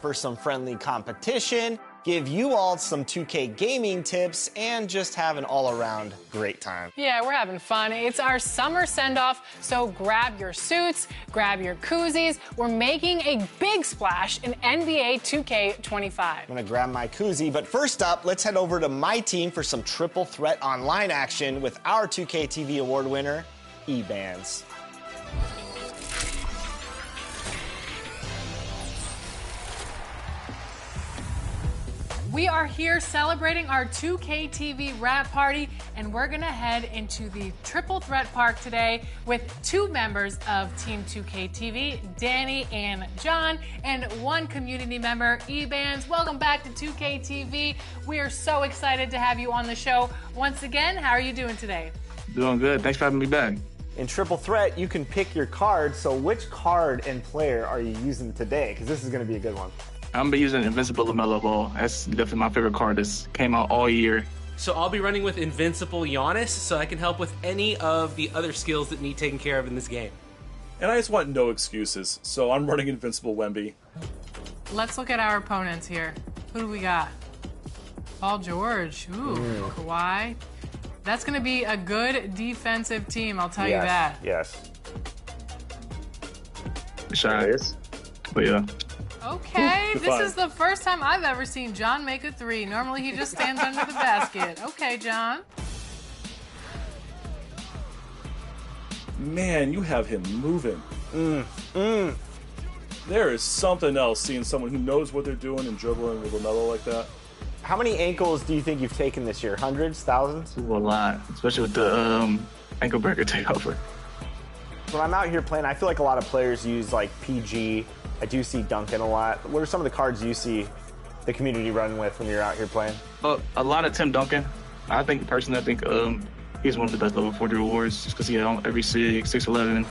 For some friendly competition, give you all some 2K gaming tips, and just have an all-around great time. Yeah, we're having fun. It's our summer send-off, so grab your suits, grab your koozies. We're making a big splash in NBA 2K25. I'm gonna grab my koozie, but first up, let's head over to my team for some triple threat online action with our 2K TV award winner, eBands. We are here celebrating our 2K TV wrap party, and we're gonna head into the Triple Threat Park today with two members of Team 2K TV, Danny and John, and one community member, eBands. Welcome back to 2K TV. We are so excited to have you on the show once again. How are you doing today? Doing good. Thanks for having me back. In Triple Threat, you can pick your card, so which card and player are you using today? Because this is gonna be a good one. I'm gonna be using Invincible LaMelo Ball. That's definitely my favorite card that's came out all year. So I'll be running with Invincible Giannis, so I can help with any of the other skills that need taken care of in this game. And I just want no excuses, so I'm running Invincible Wemby. Let's look at our opponents here. Who do we got? Paul George. Ooh, Kawhi. That's going to be a good defensive team, I'll tell you that. Yes. Shy. But yeah. Okay, this fine. is the first time I've ever seen John make a three. Normally he just stands under the basket. Okay, John. Man, you have him moving. There is something else seeing someone who knows what they're doing and dribbling with LaMelo like that. How many ankles do you think you've taken this year? Hundreds? Thousands? A lot, especially with the ankle breaker takeover. When I'm out here playing, I feel like a lot of players use like PG. I do see Duncan a lot. What are some of the cards you see the community run with when you're out here playing? A lot of Tim Duncan. I think he's one of the best level 40 rewards just because he had on every 6'11".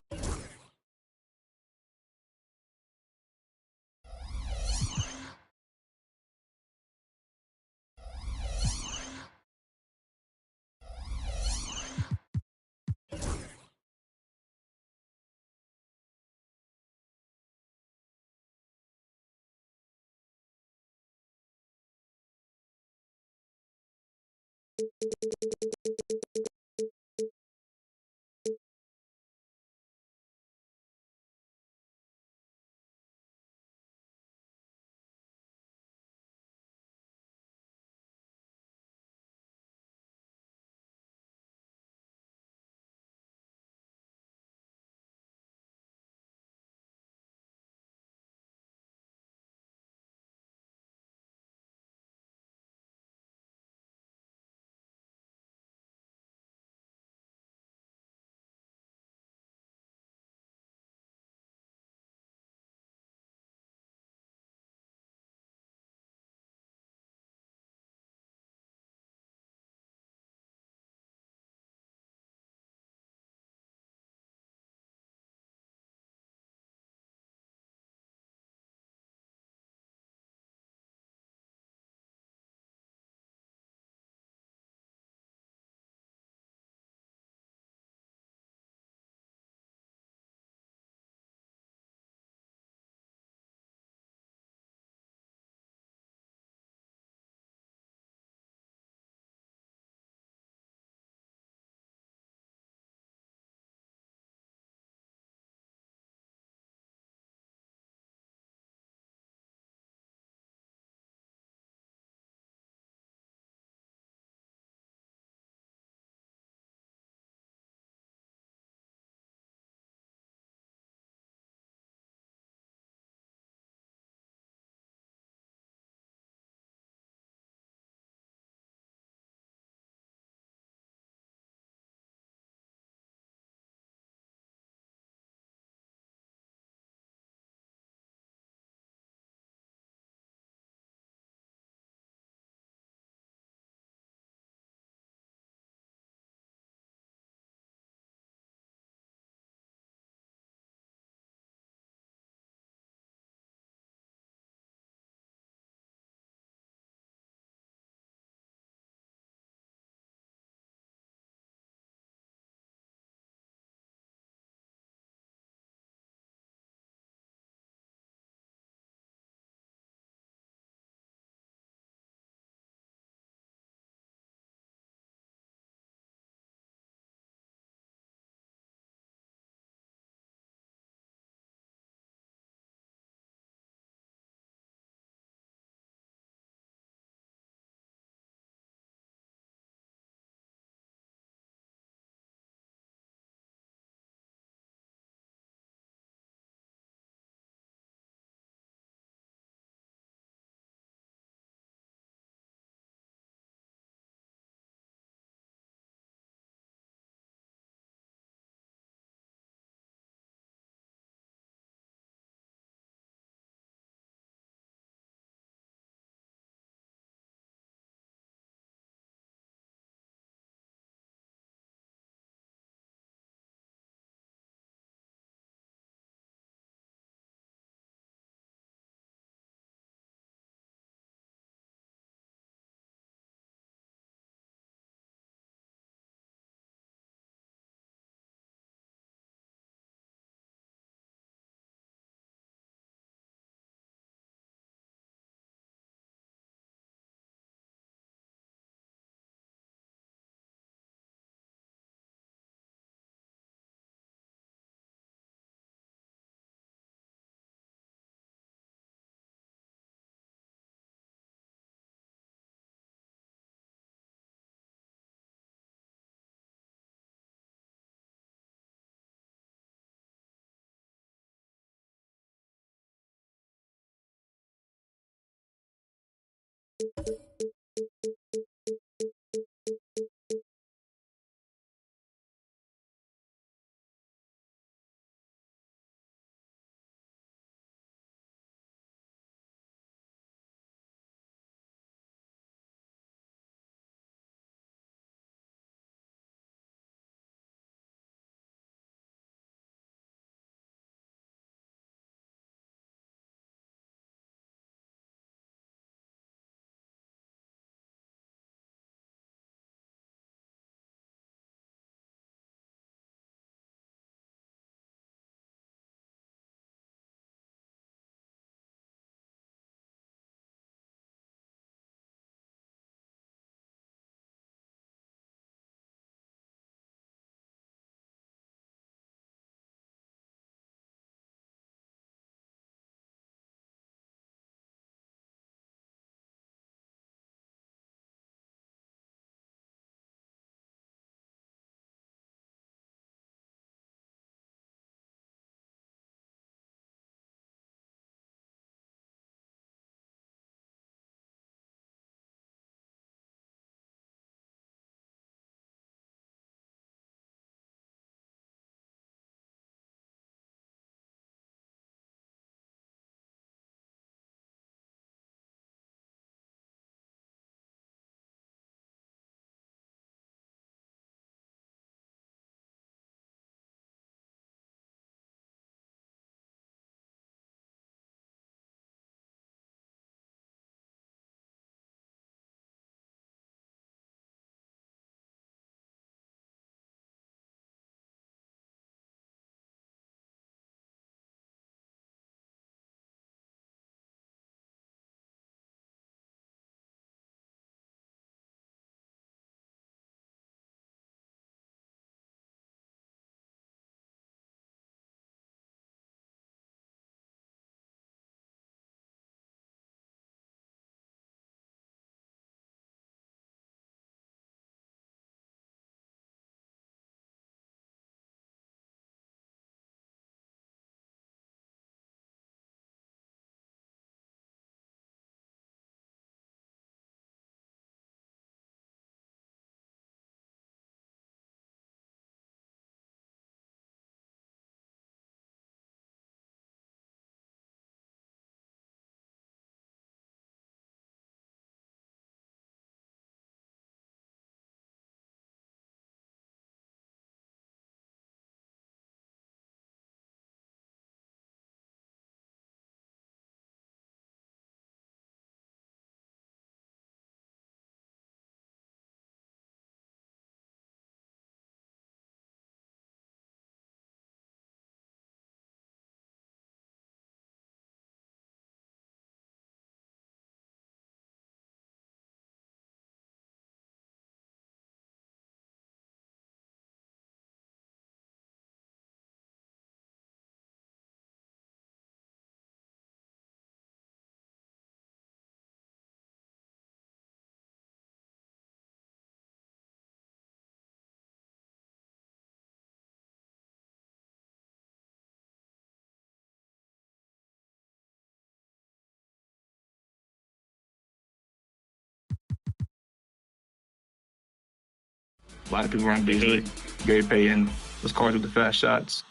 A lot of people run Big Hood, Gary Payton, those cars with the fast shots.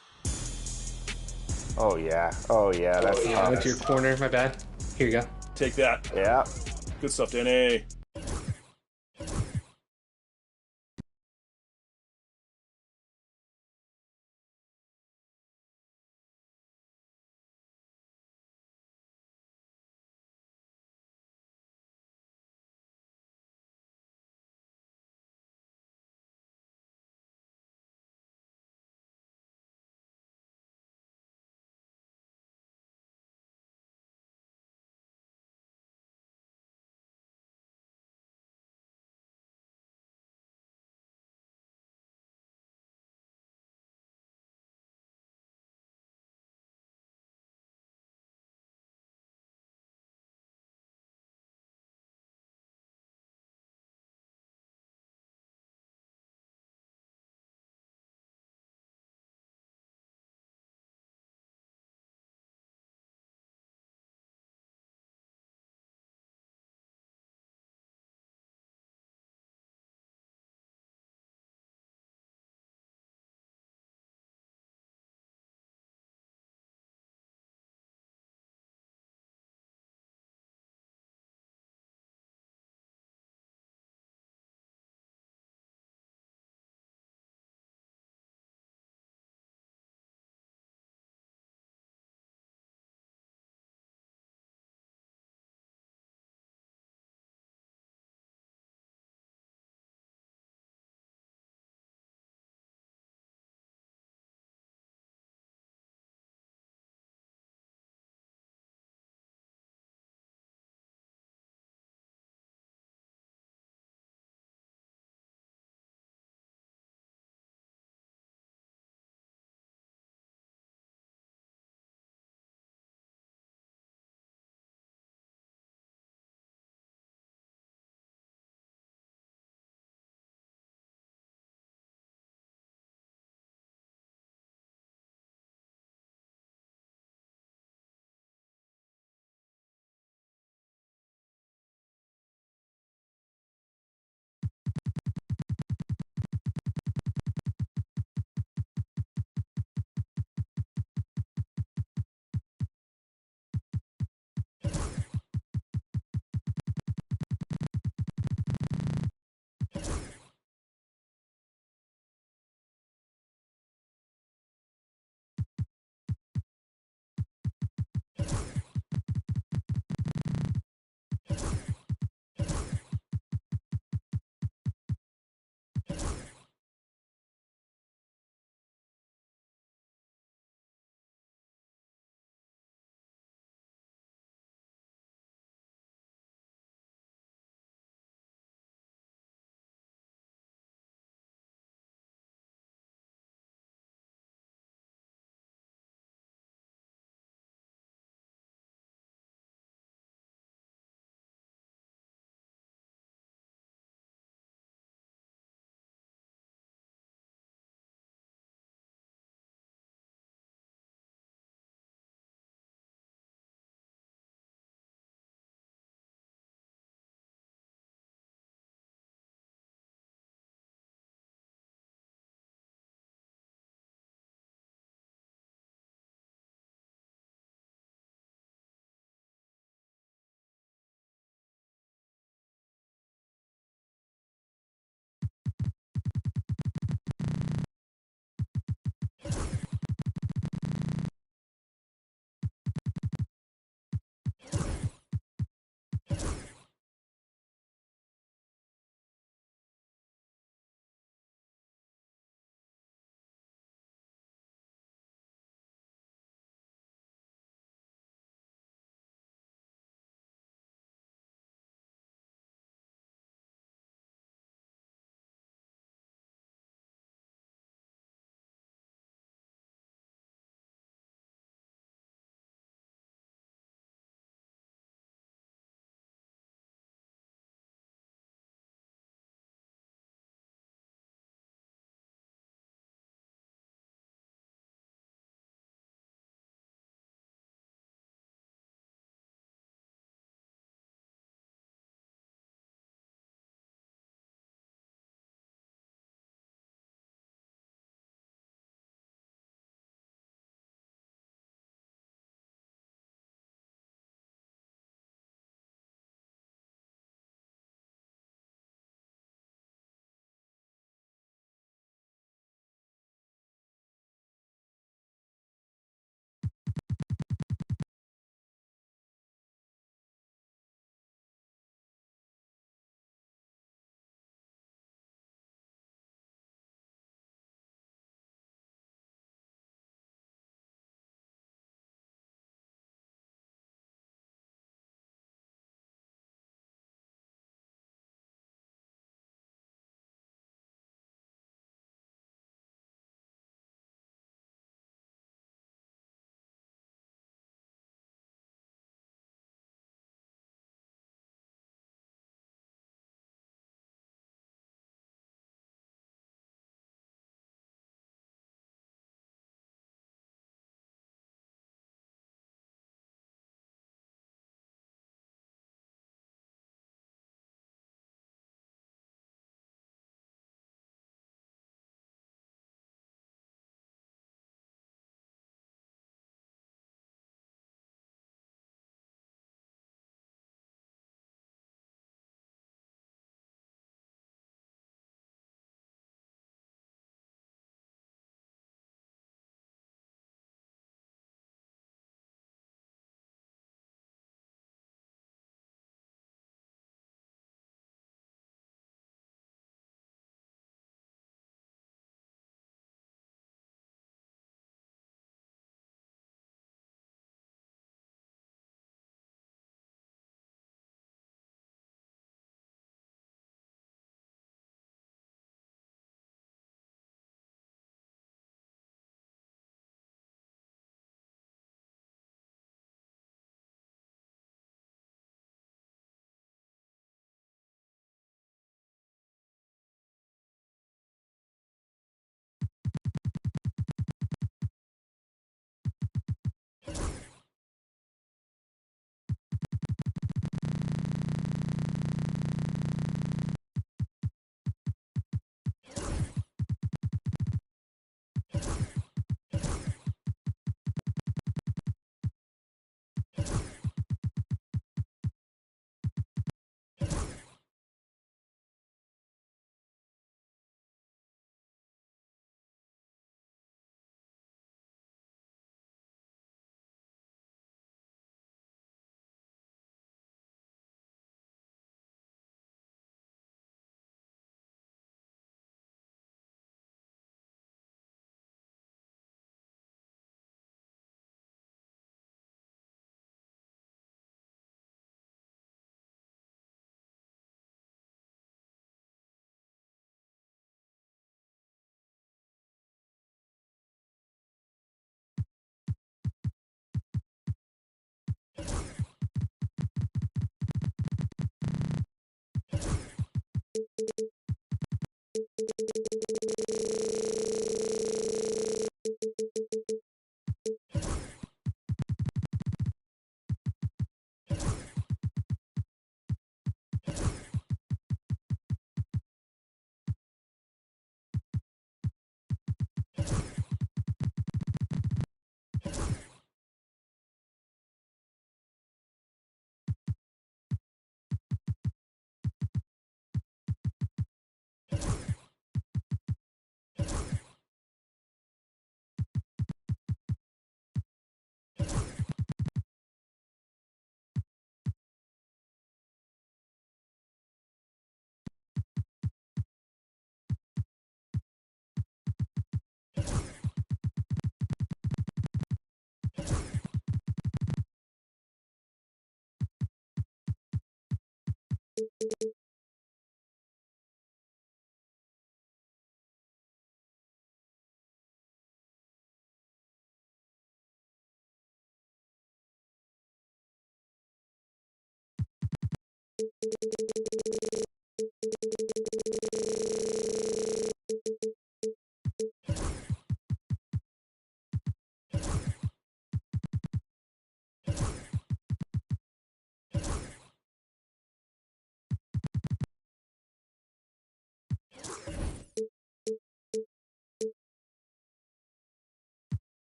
Oh yeah, that's Yeah, I went to your corner. My bad. Here you go. Take that. yeah. Good stuff, Danny.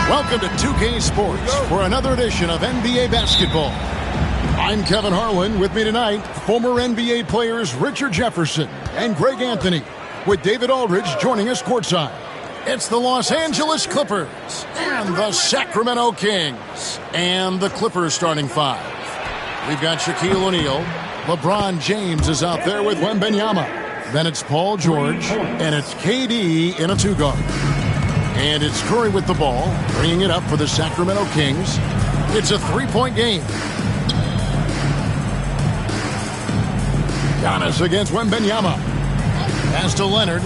Welcome to 2K Sports for another edition of NBA basketball. I'm Kevin Harlan. With me tonight, former NBA players Richard Jefferson and Greg Anthony, with David Aldridge joining us courtside. It's the Los Angeles Clippers and the Sacramento Kings. And the Clippers starting five. We've got Shaquille O'Neal. LeBron James is out there with Wembanyama. Then it's Paul George. And it's KD in a two-guard. And it's Curry with the ball, bringing it up for the Sacramento Kings. It's a three-point game. Giannis against Wembanyama. Pass to Leonard.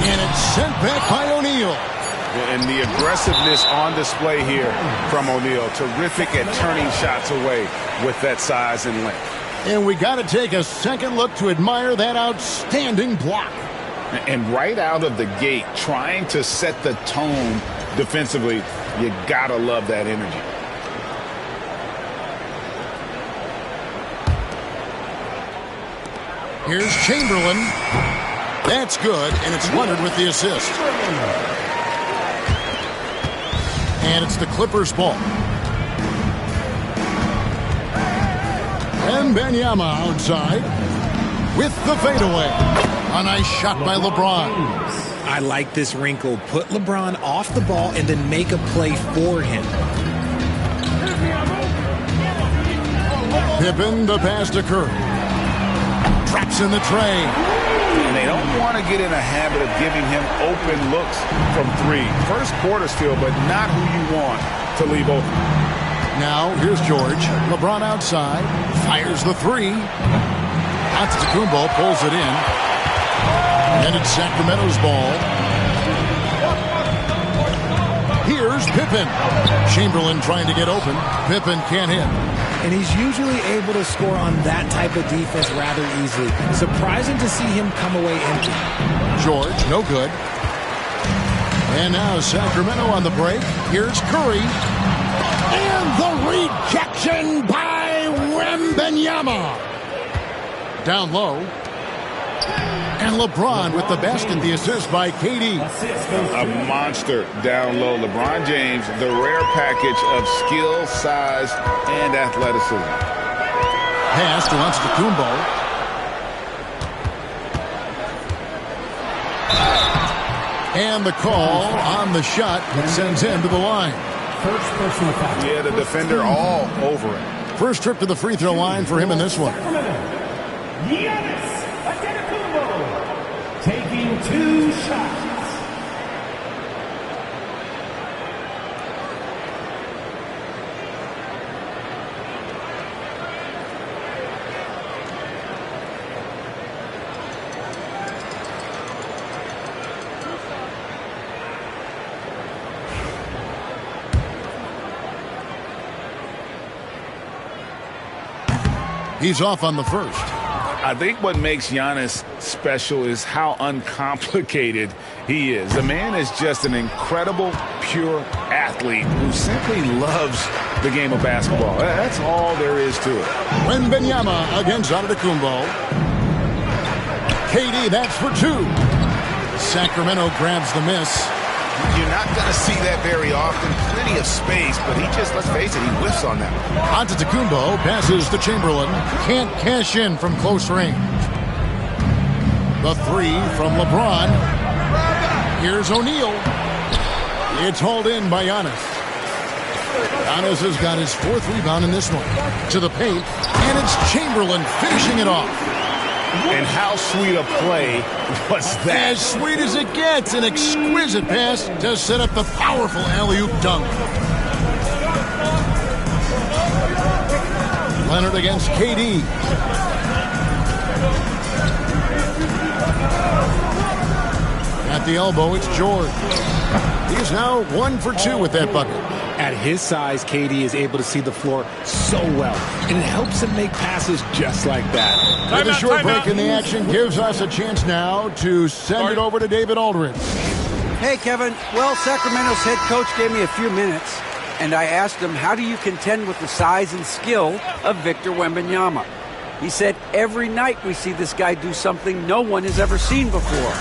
And it's sent back by O'Neal. And the aggressiveness on display here from O'Neal. Terrific at turning shots away with that size and length. And we got to take a second look to admire that outstanding block. And right out of the gate, trying to set the tone defensively, you got to love that energy. Here's Chamberlain. That's good, and it's Leonard with the assist. And it's the Clippers' ball. Wembanyama outside with the fadeaway. A nice shot by LeBron. I like this wrinkle. Put LeBron off the ball and then make a play for him. Pippen, the pass to Curry. Traps in the tray. And they don't want to get in a habit of giving him open looks from three. First quarter still, but not who you want to leave open. Now, here's George. LeBron outside. Fires the three. Antetokounmpo pulls it in. And it's Sacramento's ball. Here's Pippen. Chamberlain trying to get open. Pippen can't hit. And he's usually able to score on that type of defense rather easily. Surprising to see him come away empty. George, no good. And now Sacramento on the break. Here's Curry. And the rejection by Wembanyama. Down low. And LeBron with the basket, the assist by KD. A monster down low. LeBron James, the rare package of skill, size, and athleticism. Pass to Antetokounmpo. And the call on the shot that sends him to the line. First personal foul. Yeah, the defender all over it. First trip to the free throw line for him in this one. Giannis Antetokounmpo taking 2 shots. He's off on the first. I think what makes Giannis special is how uncomplicated he is. The man is just an incredible, pure athlete who simply loves the game of basketball. That's all there is to it. Wembanyama against Antetokounmpo. KD, that's for 2. Sacramento grabs the miss. You're not going to see that very often. Plenty of space, but he just, let's face it, he whiffs on that. Antetokounmpo passes to Chamberlain. Can't cash in from close range. The 3 from LeBron. Here's O'Neal. It's hauled in by Giannis. Giannis has got his 4th rebound in this one. To the paint, and it's Chamberlain finishing it off. And how sweet a play was that? As sweet as it gets. An exquisite pass to set up the powerful alley-oop dunk. Leonard against KD. At the elbow, it's George. He's now 1 for 2 with that bucket. At his size, KD is able to see the floor so well, and it helps him make passes just like that. With a short break in the action, gives us a chance now to send it over to David Aldridge. Hey, Kevin. Well, Sacramento's head coach gave me a few minutes, and I asked him, how do you contend with the size and skill of Victor Wembanyama? He said, every night we see this guy do something no one has ever seen before.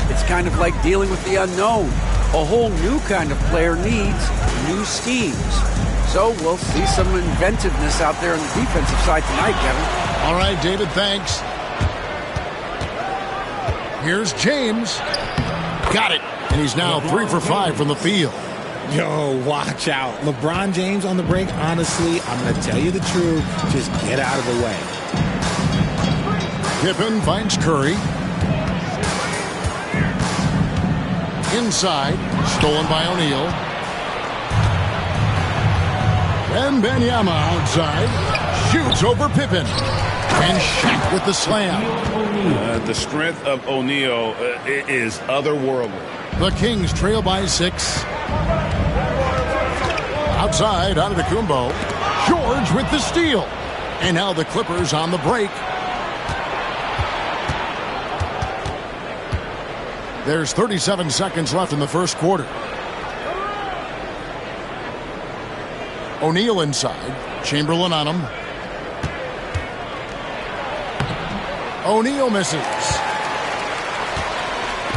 It's kind of like dealing with the unknown. A whole new kind of player needs new schemes. So we'll see some inventiveness out there on the defensive side tonight, Kevin. All right, David, thanks. Here's James. Got it. And he's now 3 for 5 from the field. Yo, watch out. LeBron James on the break, honestly, I'm going to tell you the truth. Just get out of the way. Pippen finds Curry. Inside, stolen by O'Neal. Wembanyama outside, shoots over Pippen. And Shaq with the slam. The strength of O'Neal is otherworldly. The Kings trail by 6. Outside, Antetokounmpo. George with the steal. And now the Clippers on the break. There's 37 seconds left in the first quarter. O'Neal inside. Chamberlain on him. O'Neal misses.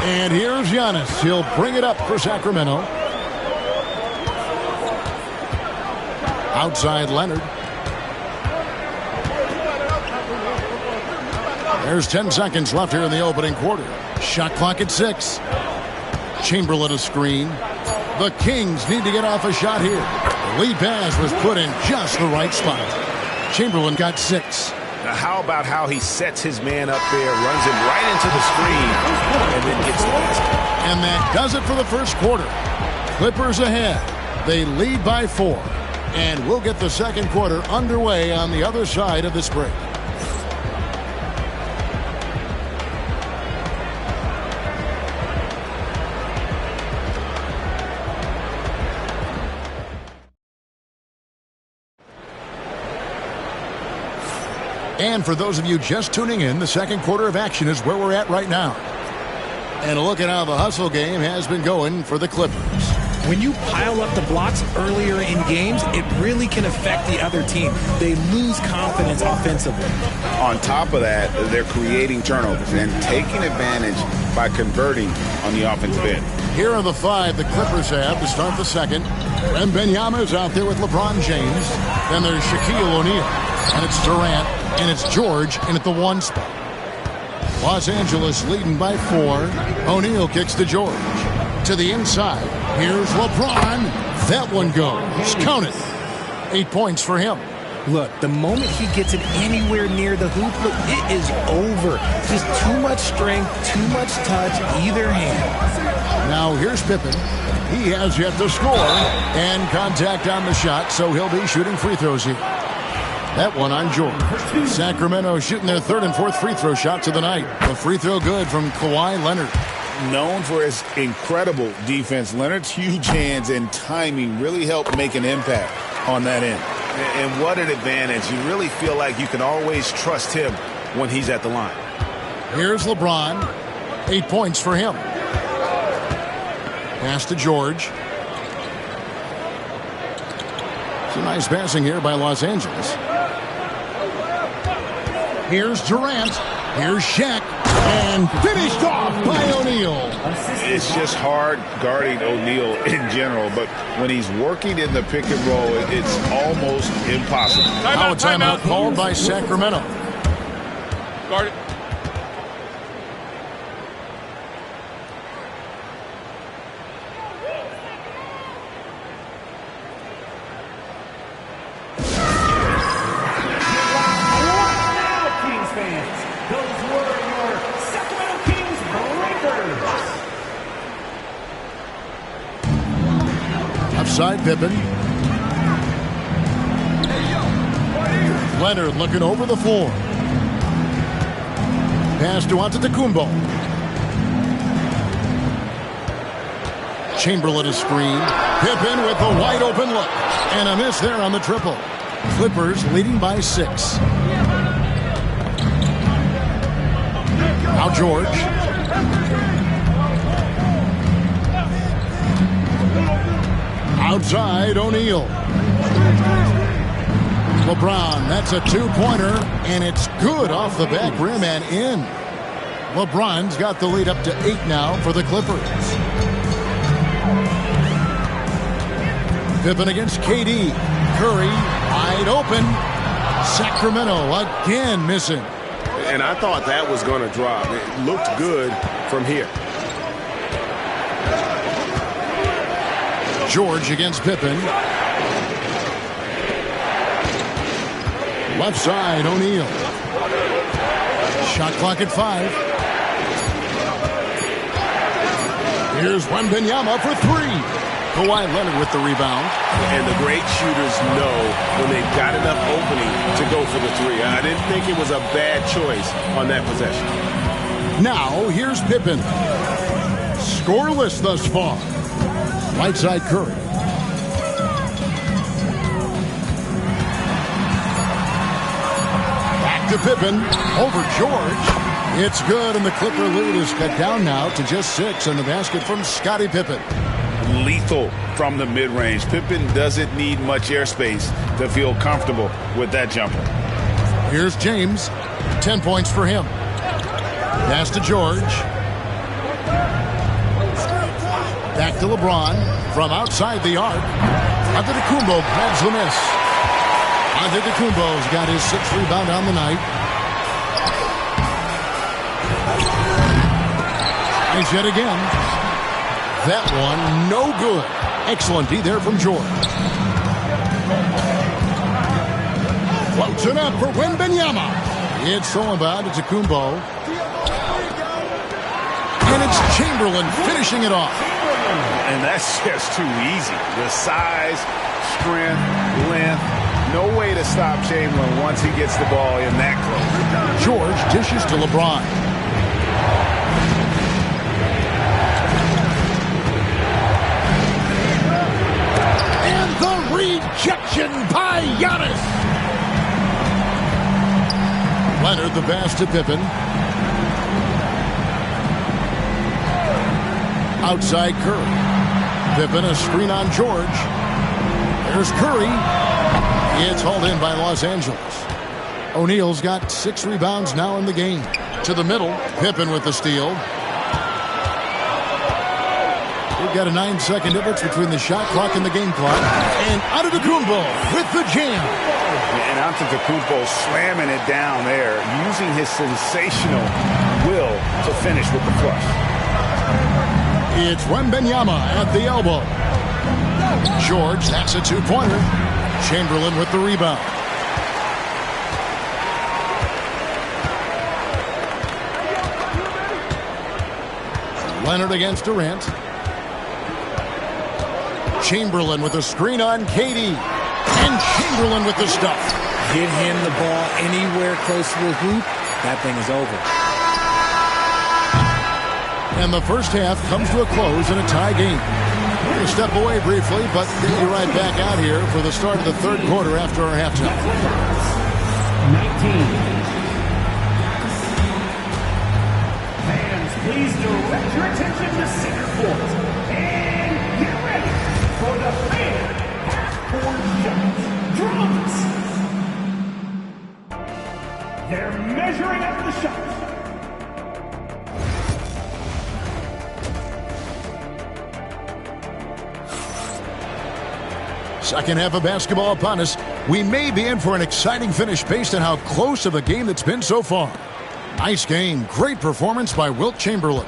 And here's Giannis. He'll bring it up for Sacramento. Outside Leonard. There's 10 seconds left here in the opening quarter. Shot clock at 6. Chamberlain a screen. The Kings need to get off a shot here. The lead pass was put in just the right spot. Chamberlain got 6. Now how about how he sets his man up there, runs him right into the screen, and then gets the basket. And that does it for the first quarter. Clippers ahead. They lead by 4. And we'll get the second quarter underway on the other side of this break. And for those of you just tuning in, the second quarter of action is where we're at right now. And look at how the hustle game has been going for the Clippers. When you pile up the blocks earlier in games, it really can affect the other team. They lose confidence offensively. On top of that, they're creating turnovers and taking advantage by converting on the offensive end. Here are the 5 the Clippers have to start the second. Wembanyama is out there with LeBron James. Then there's Shaquille O'Neal. And it's Durant. And it's George in at the 1 spot. Los Angeles leading by 4. O'Neal kicks to George. To the inside. Here's LeBron. That one goes. Count it. 8 points for him. Look, the moment he gets it anywhere near the hoop, look, it is over. Just too much strength, too much touch, either hand. Now here's Pippen. He has yet to score. And contact on the shot, so he'll be shooting free throws here. That one on George. Sacramento shooting their 3rd and 4th free throw shots of the night. A free throw good from Kawhi Leonard. Known for his incredible defense, Leonard's huge hands and timing really help make an impact on that end. And what an advantage. You really feel like you can always trust him when he's at the line. Here's LeBron. 8 points for him. Pass to George. Some nice passing here by Los Angeles. Here's Durant. Here's Shaq. And finished off by O'Neal. It's just hard guarding O'Neal in general, but when he's working in the pick and roll, it's almost impossible. Now a timeout called by Sacramento. Guard it. Side Pippen. Leonard looking over the floor. Pass to Antetokounmpo. Chamberlain a screen. Pippen with a wide open look. And a miss there on the triple. Clippers leading by 6. Now George. Outside, O'Neal. LeBron, that's a 2-pointer, and it's good off the back rim and in. LeBron's got the lead up to 8 now for the Clippers. Pippen against KD. Curry, wide open. Sacramento again missing. And I thought that was going to drop. It looked good from here. George against Pippen. Left side, O'Neal. Shot clock at 5. Here's Wembanyama for 3. Kawhi Leonard with the rebound. And the great shooters know when they've got enough opening to go for the 3. I didn't think it was a bad choice on that possession. Now, here's Pippen. Scoreless thus far. Right side Curry. Back to Pippen. Over George. It's good, and the Clipper lead is cut down now to just 6 on the basket from Scottie Pippen. Lethal from the mid-range. Pippen doesn't need much airspace to feel comfortable with that jumper. Here's James. 10 points for him. Pass to George. Back to LeBron from outside the arc. Antetokounmpo grabs the miss. Antetokounmpo's got his 6th rebound on the night. Nice hit again. That one, no good. Excellent D there from George. Floats it up for Wembanyama. It's all about Antetokounmpo. And it's Chamberlain finishing it off. And that's just too easy. The size, strength, length, no way to stop Chamberlain once he gets the ball in that close. George dishes to LeBron. And the rejection by Giannis. Leonard the pass to Pippen. Outside Curry. Pippen a screen on George. There's Curry. It's hauled in by Los Angeles. O'Neal's got 6 rebounds now in the game. To the middle. Pippen with the steal. We've got a 9-second difference between the shot clock and the game clock. And Antetokounmpo with the jam. And Antetokounmpo slamming it down there, using his sensational will to finish with the flush. It's Wembanyama at the elbow. George, that's a 2-pointer. Chamberlain with the rebound. Leonard against Durant. Chamberlain with a screen on KD. And Chamberlain with the stuff. Get him the ball anywhere close to the hoop. That thing is over. And the first half comes to a close in a tie game. We're going to step away briefly, but get you right back out here for the start of the third quarter after our halftime. 19. Fans, please direct your attention to center court. And get ready for the fan half-court shots. Drums. They're measuring up the shots. Second half of basketball upon us. We may be in for an exciting finish based on how close of a game it's been so far. Nice game. Great performance by Wilt Chamberlain.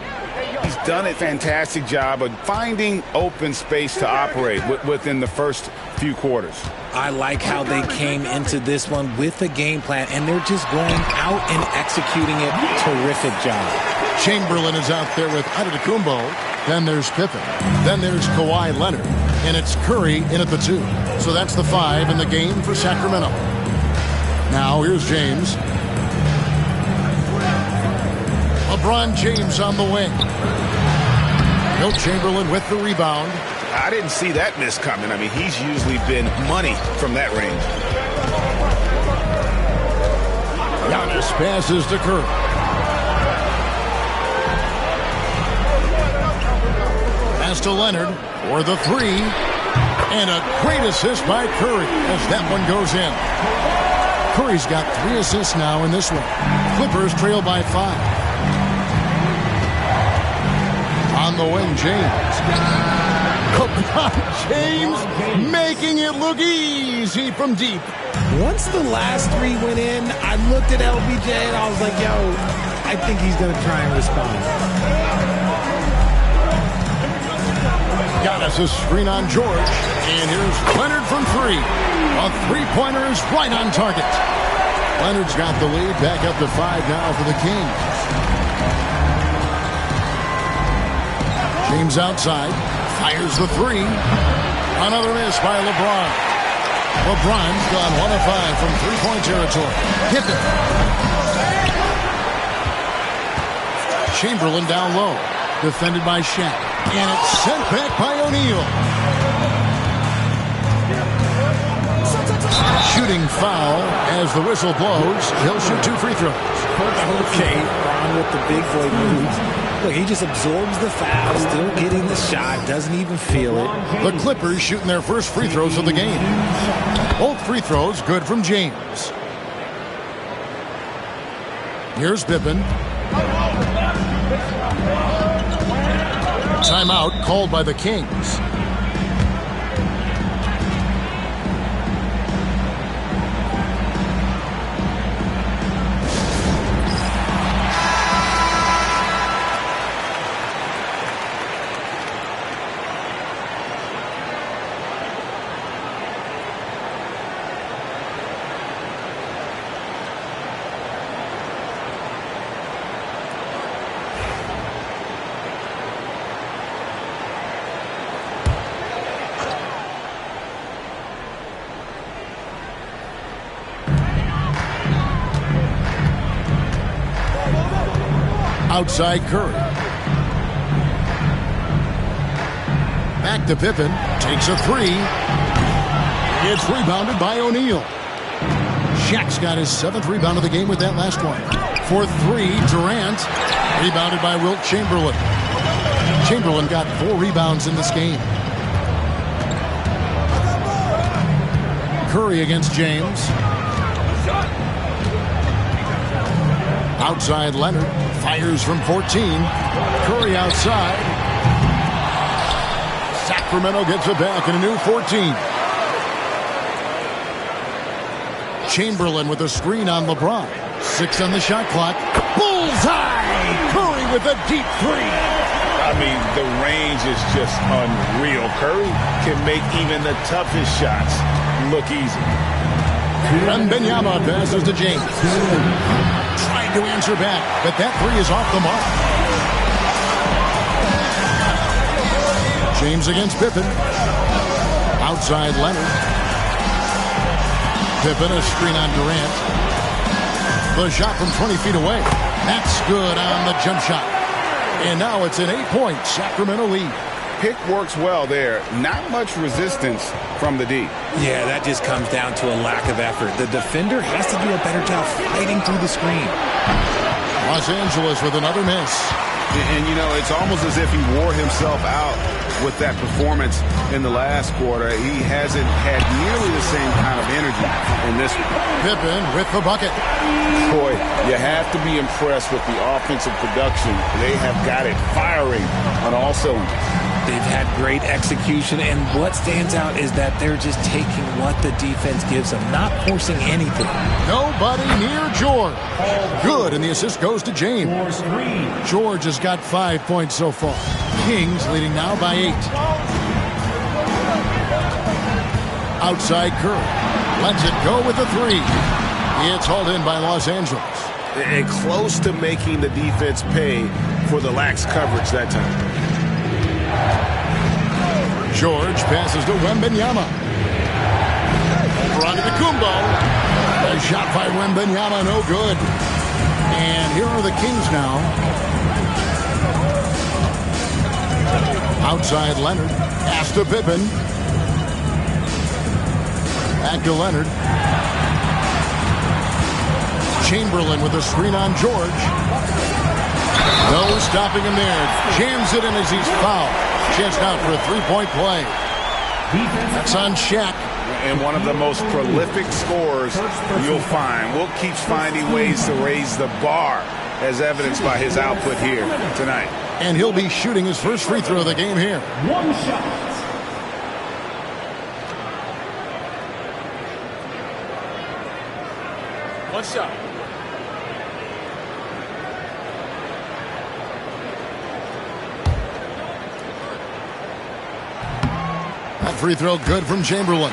He's done a fantastic job of finding open space to operate within the first few quarters. I like how they came into this one with a game plan, and they're just going out and executing it. Terrific job. Chamberlain is out there with Antetokounmpo. Then there's Pippen. Then there's Kawhi Leonard. And it's Curry in at the 2. So that's the 5 in the game for Sacramento. Now here's James. LeBron James on the wing. Wilt Chamberlain with the rebound. I didn't see that miss coming. I mean, he's usually been money from that range. Giannis passes to Curry. Pass to Leonard for the 3. And a great assist by Curry as that one goes in. Curry's got 3 assists now in this one. Clippers trail by 5. On the wing, James. LeBron James making it look easy from deep. Once the last 3 went in, I looked at LBJ and I was like, yo, I think he's going to try and respond. Giannis a screen on George. And here's Leonard from 3. A 3-pointer is right on target. Leonard's got the lead. Back up to 5 now for the Kings. James outside. Fires the 3. Another miss by LeBron. LeBron's gone 1 of 5 from 3-point territory. Pippen. Chamberlain down low. Defended by Shaq. And it's sent back by O'Neal. Shooting foul as the whistle blows. He'll shoot 2 free throws. Okay, Ron with the big boy moves. Look, he just absorbs the foul, still getting the shot, doesn't even feel it. The Clippers shooting their first free throws of the game. Both free throws good from James. Here's Pippen. Timeout called by the Kings. Outside Curry. Back to Pippen. Takes a three. It's rebounded by O'Neal. Shaq's got his 7th rebound of the game with that last one. For three, Durant. Rebounded by Wilt Chamberlain. Chamberlain got 4 rebounds in this game. Curry against James. Outside Leonard. Fires from 14. Curry outside. Sacramento gets it back in a new 14. Chamberlain with a screen on LeBron. 6 on the shot clock. Bullseye! Curry with a deep three. I mean, the range is just unreal. Curry can make even the toughest shots look easy. Wembanyama passes to James. Trying to answer back, but that three is off the mark. James against Pippen. Outside Leonard. Pippen, a screen on Durant. The shot from 20 feet away. That's good on the jump shot. And now it's an 8-point Sacramento lead. Pick works well there. Not much resistance from the D. Yeah, that just comes down to a lack of effort. The defender has to do a better job fighting through the screen. Los Angeles with another miss. And, you know, it's almost as if he wore himself out with that performance in the last quarter. He hasn't had nearly the same kind of energy in this one. Pippen with the bucket. Boy, you have to be impressed with the offensive production. They have got it firing on all cylinders. They've had great execution, and what stands out is that they're just taking what the defense gives them, not forcing anything. Nobody near George. Good, and the assist goes to James. George has got 5 points so far. Kings leading now by 8. Outside Curry. Lets it go with a three. It's hauled in by Los Angeles. And close to making the defense pay for the lax coverage that time. George passes to Wembanyama. Run to the Kumbo. A shot by Wembanyama, no good. And here are the Kings now. Outside Leonard. Pass to Pippen. Back to Leonard. Chamberlain with a screen on George. No stopping him there. Jams it in as he's fouled. Chance out for a three-point play. That's on Shaq. And one of the most prolific scorers you'll find. Wilt keeps finding ways to raise the bar, as evidenced by his output here tonight. And he'll be shooting his first free throw of the game here. One shot. One shot. That free throw good from Chamberlain.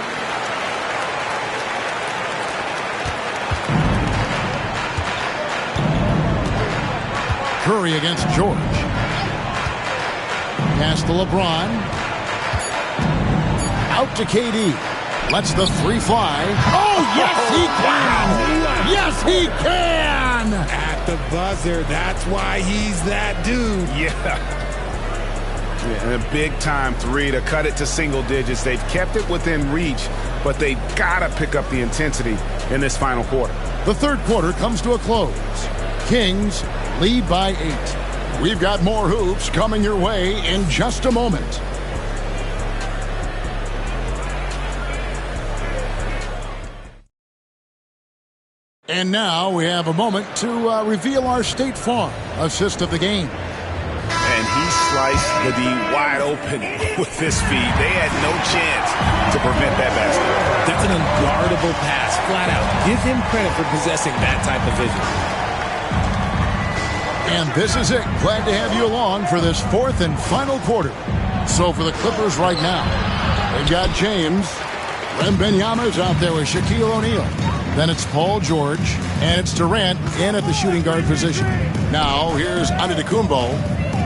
Curry against George. Pass to LeBron. Out to KD. Lets the three fly. Oh, yes, he can! Yes, he can! At the buzzer. That's why he's that dude. Yeah, and a big-time three to cut it to single digits. They've kept it within reach, but they've got to pick up the intensity in this final quarter. The third quarter comes to a close. Kings lead by 8. We've got more hoops coming your way in just a moment. And now we have a moment to reveal our State Farm assist of the game. And he sliced the D wide open with this feed. They had no chance to prevent that basket. That's an unguardable pass, flat out. Give him credit for possessing that type of vision. And this is it. Glad to have you along for this fourth and final quarter. So for the Clippers right now, they've got James. Wembanyama's out there with Shaquille O'Neal. Then it's Paul George, and it's Durant in at the shooting guard position. Now here's Antetokounmpo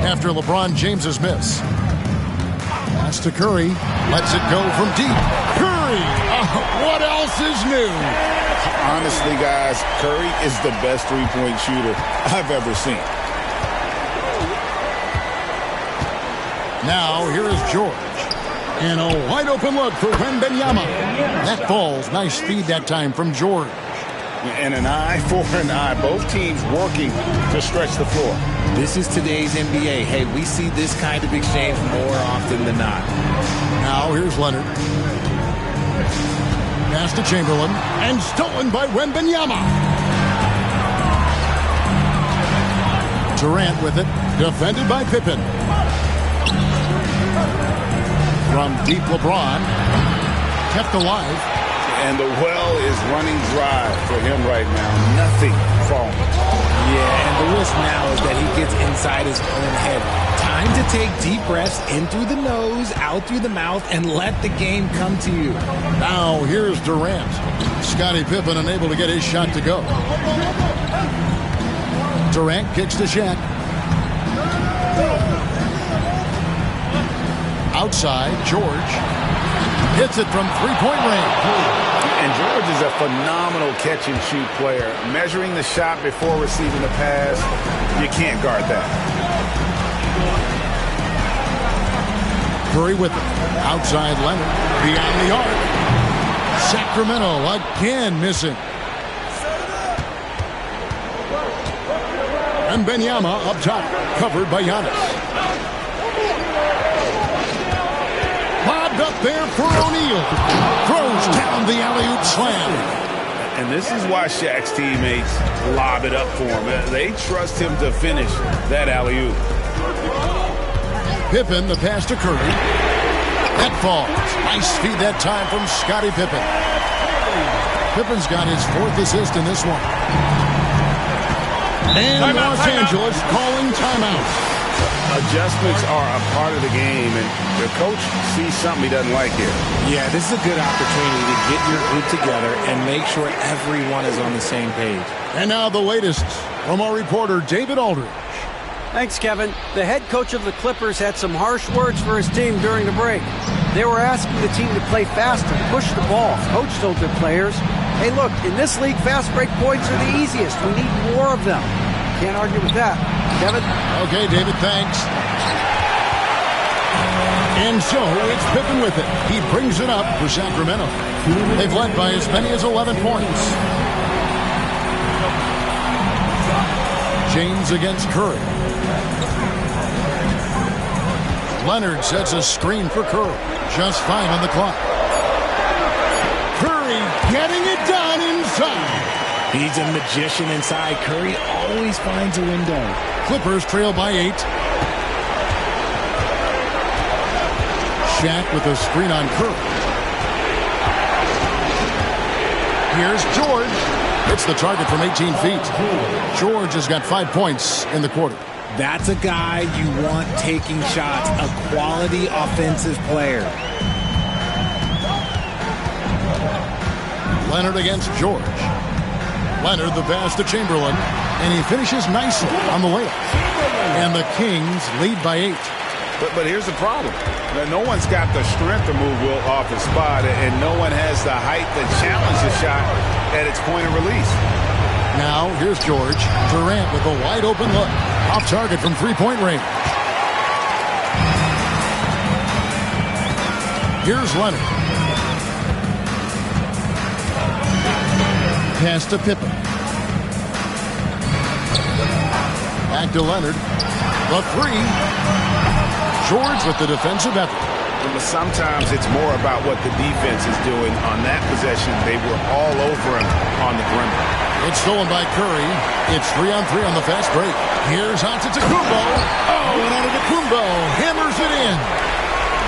after LeBron James's miss. Pass to Curry. Lets it go from deep. Curry! What else is new? Honestly, guys, Curry is the best three-point shooter I've ever seen. Now, here is George. And a wide open look for Wembanyama. That falls. Nice feed that time from George. And an eye for an eye. Both teams working to stretch the floor. This is today's NBA. Hey, we see this kind of exchange more often than not. Now, here's Leonard. Pass to Chamberlain. And stolen by Wembanyama. Durant with it. Defended by Pippen. From deep, LeBron. Kept alive. And the well is running dry for him right now. Nothing falling. Yeah, and the risk now is that he gets inside his own head. Time to take deep breaths in through the nose, out through the mouth, and let the game come to you. Now, here's Durant. Scottie Pippen unable to get his shot to go. Durant kicks to Shaq. Outside, George. Hits it from three-point range. And George is a phenomenal catch-and-shoot player. Measuring the shot before receiving the pass, you can't guard that. Curry with it. Outside Leonard. Beyond the arc. Sacramento again missing. And Wembanyama up top. Covered by Giannis. Bobbed up there for O'Neal. Throws down the alley-oop slam. And this is why Shaq's teammates lob it up for him. They trust him to finish that alley-oop. Pippen, the pass to Curry. That falls. Nice feed that time from Scottie Pippen. Pippen's got his 4th assist in this one. And Los Angeles calling timeout. Adjustments are a part of the game, and the coach sees something he doesn't like here. Yeah, this is a good opportunity to get your group together and make sure everyone is on the same page. And now the latest from our reporter, David Aldridge. Thanks, Kevin. The head coach of the Clippers had some harsh words for his team during the break. They were asking the team to play faster, push the ball. Coach told their players, hey, look, in this league, fast break points are the easiest. We need more of them. Can't argue with that. Kevin? Okay, David, thanks. And so it's Pippen with it. He brings it up for Sacramento. They've led by as many as 11 points. James against Curry. Leonard sets a screen for Curry. Just 5 on the clock. Curry getting it done inside. He's a magician inside. Curry always finds a window. Clippers trail by 8. Shaq with a screen on Curry. Here's George. Hits the target from 18 feet. George has got 5 points in the quarter. That's a guy you want taking shots, a quality offensive player. Leonard against George. Leonard the pass to Chamberlain, and he finishes nicely on the layup. And the Kings lead by 8. But here's the problem. No one's got the strength to move Wilt off his spot, and no one has the height to challenge the shot at its point of release. Now, here's George. Durant with a wide open look. Off target from three-point range. Here's Leonard. Pass to Pippen. Back to Leonard. The 3. George with the defensive effort. But sometimes it's more about what the defense is doing on that possession. They were all over him on the perimeter. It's stolen by Curry. It's 3-on-3 on the fast break. Here's Antetokounmpo. Oh, and Antetokounmpo hammers it in.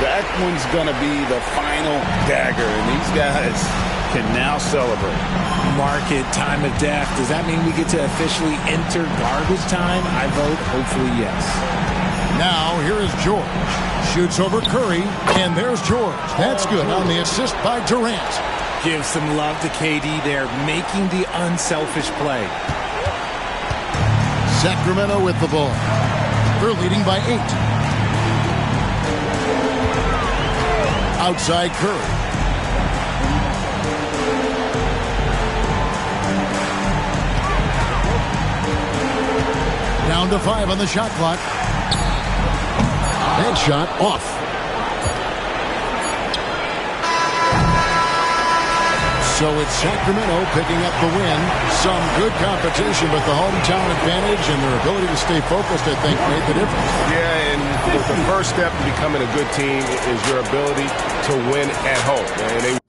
That one's going to be the final dagger, and these guys can now celebrate. Mark it, time of death. Does that mean we get to officially enter garbage time? I vote hopefully yes. Now, here is George. Shoots over Curry, and there's George. That's good on the assist by Durant. Give some love to KD there, making the unselfish play. Sacramento with the ball. They're leading by 8. Outside Curry. Down to 5 on the shot clock. That shot off. So it's Sacramento picking up the win. Some good competition, but the hometown advantage and their ability to stay focused, I think, made the difference. Yeah, and the first step to becoming a good team is your ability to win at home. And they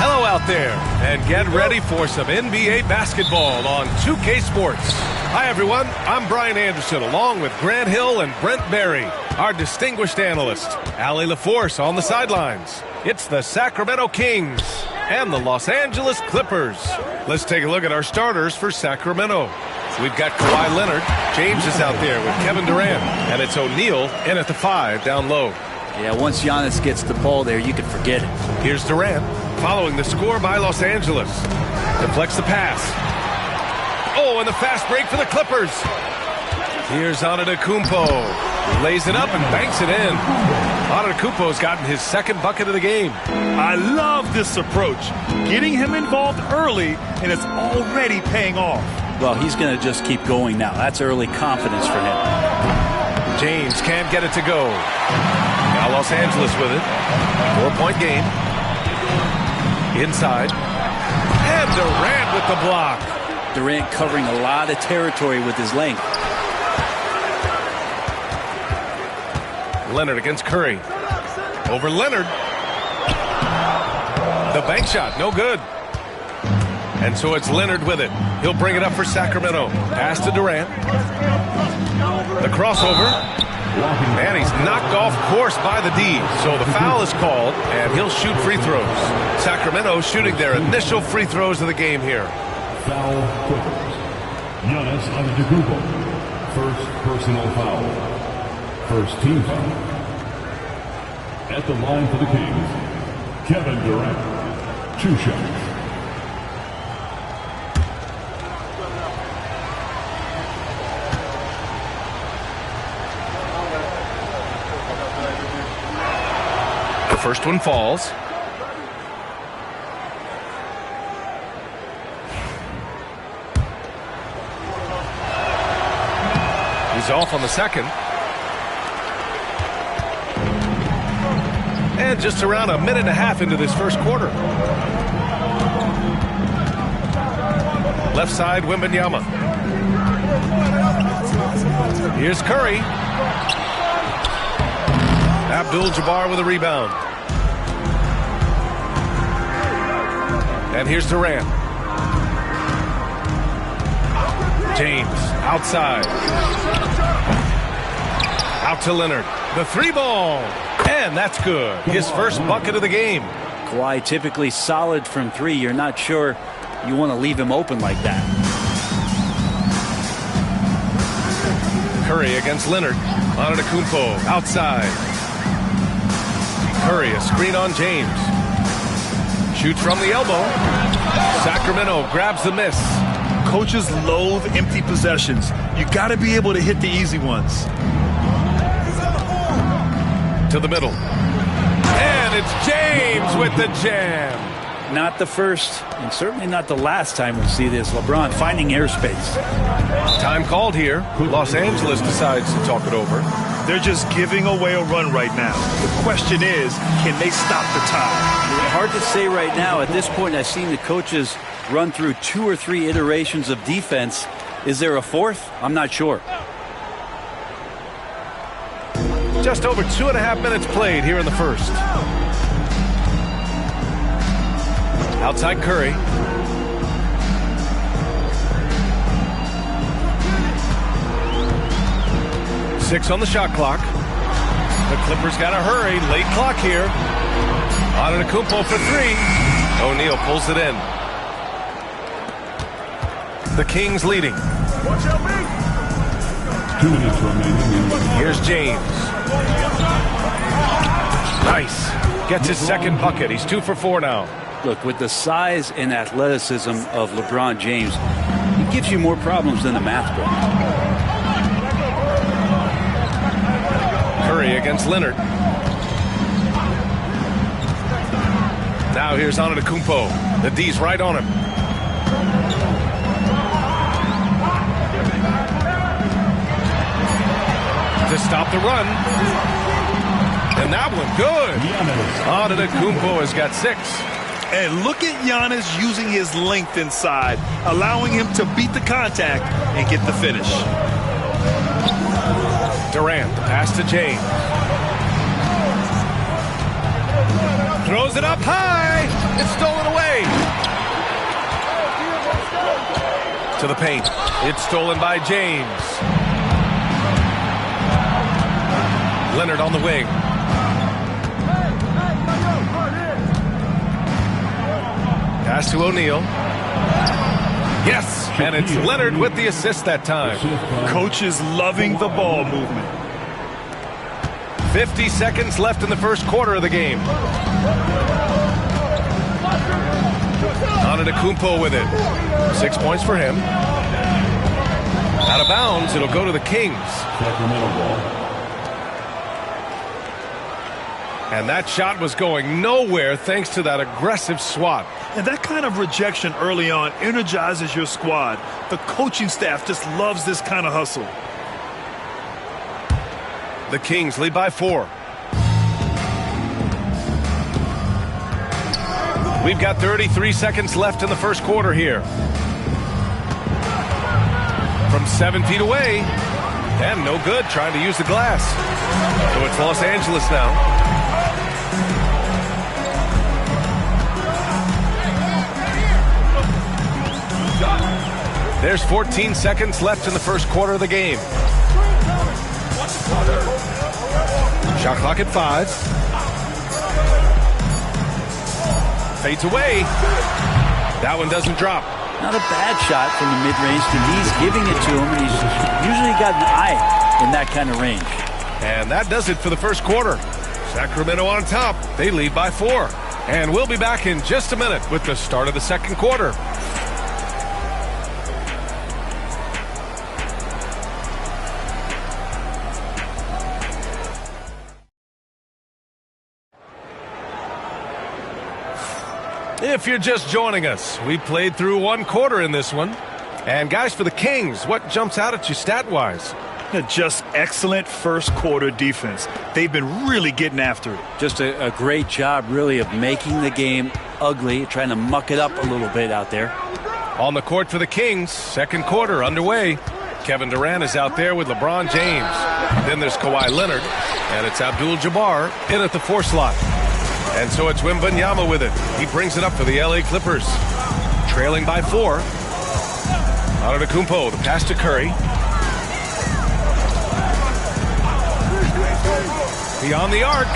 Hello out there, and get ready for some NBA basketball on 2K Sports. Hi everyone, I'm Brian Anderson along with Grant Hill and Brent Berry, our distinguished analyst. Allie LaForce on the sidelines. It's the Sacramento Kings and the Los Angeles Clippers. Let's take a look at our starters for Sacramento. We've got Kawhi Leonard. James is out there with Kevin Durant, and it's O'Neal in at the 5 down low. Yeah, once Giannis gets the ball there, you can forget it. Here's Durant, following the score by Los Angeles. Deflects the pass. Oh, and the fast break for the Clippers. Here's Antetokounmpo. He lays it up and banks it in. Antetokounmpo's gotten his second bucket of the game. I love this approach. Getting him involved early, and it's already paying off. Well, he's going to just keep going now. That's early confidence for him. James can't get it to go. Now Los Angeles with it. 4-point game. Inside. And Durant with the block. Durant covering a lot of territory with his length. Leonard against Curry. Over Leonard. The bank shot, no good. And so it's Leonard with it. He'll bring it up for Sacramento. Pass to Durant. The crossover. And he's knocked off course by the D. So the foul is called, and he'll shoot free throws. Sacramento shooting their initial free throws of the game here. Foul Clippers. Giannis Antetokounmpo. First personal foul. First team foul. At the line for the Kings, Kevin Durant. 2 shots. The first one falls. He's off on the second. And just around a minute and a half into this first quarter. Left side, Wembanyama. Here's Curry. Abdul-Jabbar with a rebound. And here's Durant. James outside. Out to Leonard. The 3-ball. And that's good. His first bucket of the game. Kawhi typically solid from 3. You're not sure you want to leave him open like that. Curry against Leonard. Antetokounmpo outside. Curry, a screen on James. Shoots from the elbow. Sacramento grabs the miss. Coaches loathe empty possessions. You got to be able to hit the easy ones. To the middle. And it's James with the jam. Not the first, and certainly not the last time we'll see this. LeBron finding airspace. Time called here. Los Angeles decides to talk it over. They're just giving away a run right now. The question is, can they stop the tide? Hard to say right now. At this point, I've seen the coaches run through 2 or 3 iterations of defense. Is there a 4th? I'm not sure. Just over 2.5 minutes played here in the first. Outside Curry. Six on the shot clock. The Clippers got to hurry. Late clock here. Antetokounmpo for 3. O'Neal pulls it in. The Kings leading. 2 minutes remaining. Here's James. Nice. Gets his second bucket. He's 2 for 4 now. Look, with the size and athleticism of LeBron James, he gives you more problems than the math book. Curry against Leonard. Now here's Antetokounmpo. The D's right on him. To stop the run. And that one good. Antetokounmpo has got 6. And look at Giannis using his length inside, allowing him to beat the contact and get the finish. Durant, the pass to James. Throws it up high. It's stolen away. To the paint. It's stolen by James. Leonard on the wing. Pass to O'Neal. Yes, and it's Leonard with the assist that time. Coach is loving the ball movement. 50 seconds left in the first quarter of the game. Antetokounmpo with it. 6 points for him. Out of bounds, it'll go to the Kings. And that shot was going nowhere thanks to that aggressive swat. And that kind of rejection early on energizes your squad. The coaching staff just loves this kind of hustle. The Kings lead by 4. We've got 33 seconds left in the first quarter here. From 7 feet away. And no good trying to use the glass. So it's Los Angeles now. There's 14 seconds left in the first quarter of the game. Shot clock at 5. Fades away. That one doesn't drop. Not a bad shot from the mid-range. He's giving it to him, and he's usually got an eye in that kind of range. And that does it for the first quarter. Sacramento on top. They lead by 4. And we'll be back in just a minute with the start of the second quarter. If you're just joining us, we played through one quarter in this one. And guys, for the Kings, what jumps out at you stat-wise? Just excellent first quarter defense. They've been really getting after it. Just a great job, really, of making the game ugly, trying to muck it up a little bit out there. On the court for the Kings, second quarter underway. Kevin Durant is out there with LeBron James. Then there's Kawhi Leonard, and it's Abdul-Jabbar in at the 4 slot. And so it's Wembanyama with it. He brings it up for the LA Clippers. Trailing by 4. Antetokounmpo, the pass to Curry. Beyond the arc.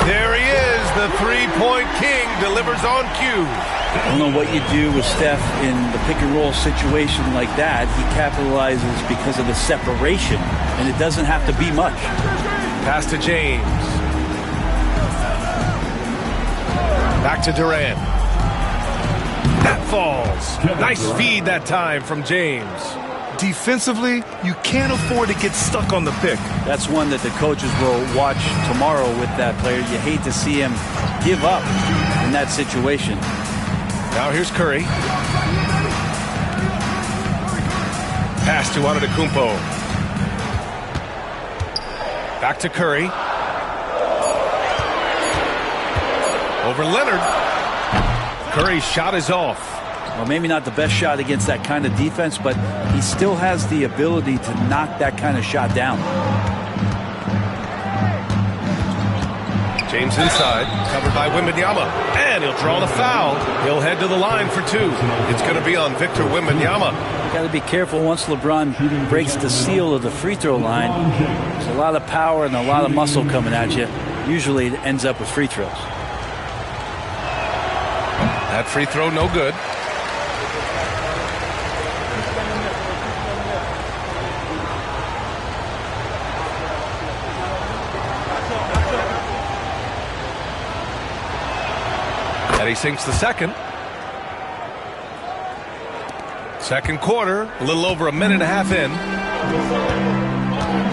There he is. The three-point king delivers on cue. I don't know what you do with Steph in the pick-and-roll situation like that. He capitalizes because of the separation, and it doesn't have to be much. Pass to James. Back to Durant. That falls. Nice feed that time from James. Defensively, you can't afford to get stuck on the pick. That's one that the coaches will watch tomorrow with that player. You hate to see him give up in that situation. Now here's Curry. Pass to Antetokounmpo. Back to Curry. Over Leonard. Curry's shot is off. Well, maybe not the best shot against that kind of defense, but he still has the ability to knock that kind of shot down. James inside, covered by Wembanyama, and he'll draw the foul. He'll head to the line for 2. It's going to be on Victor Wembanyama. You got to be careful once LeBron breaks the seal of the free throw line. There's a lot of power and a lot of muscle coming at you. Usually it ends up with free throws. That free throw, no good. And he sinks the second. Second quarter, a little over a minute and a half in.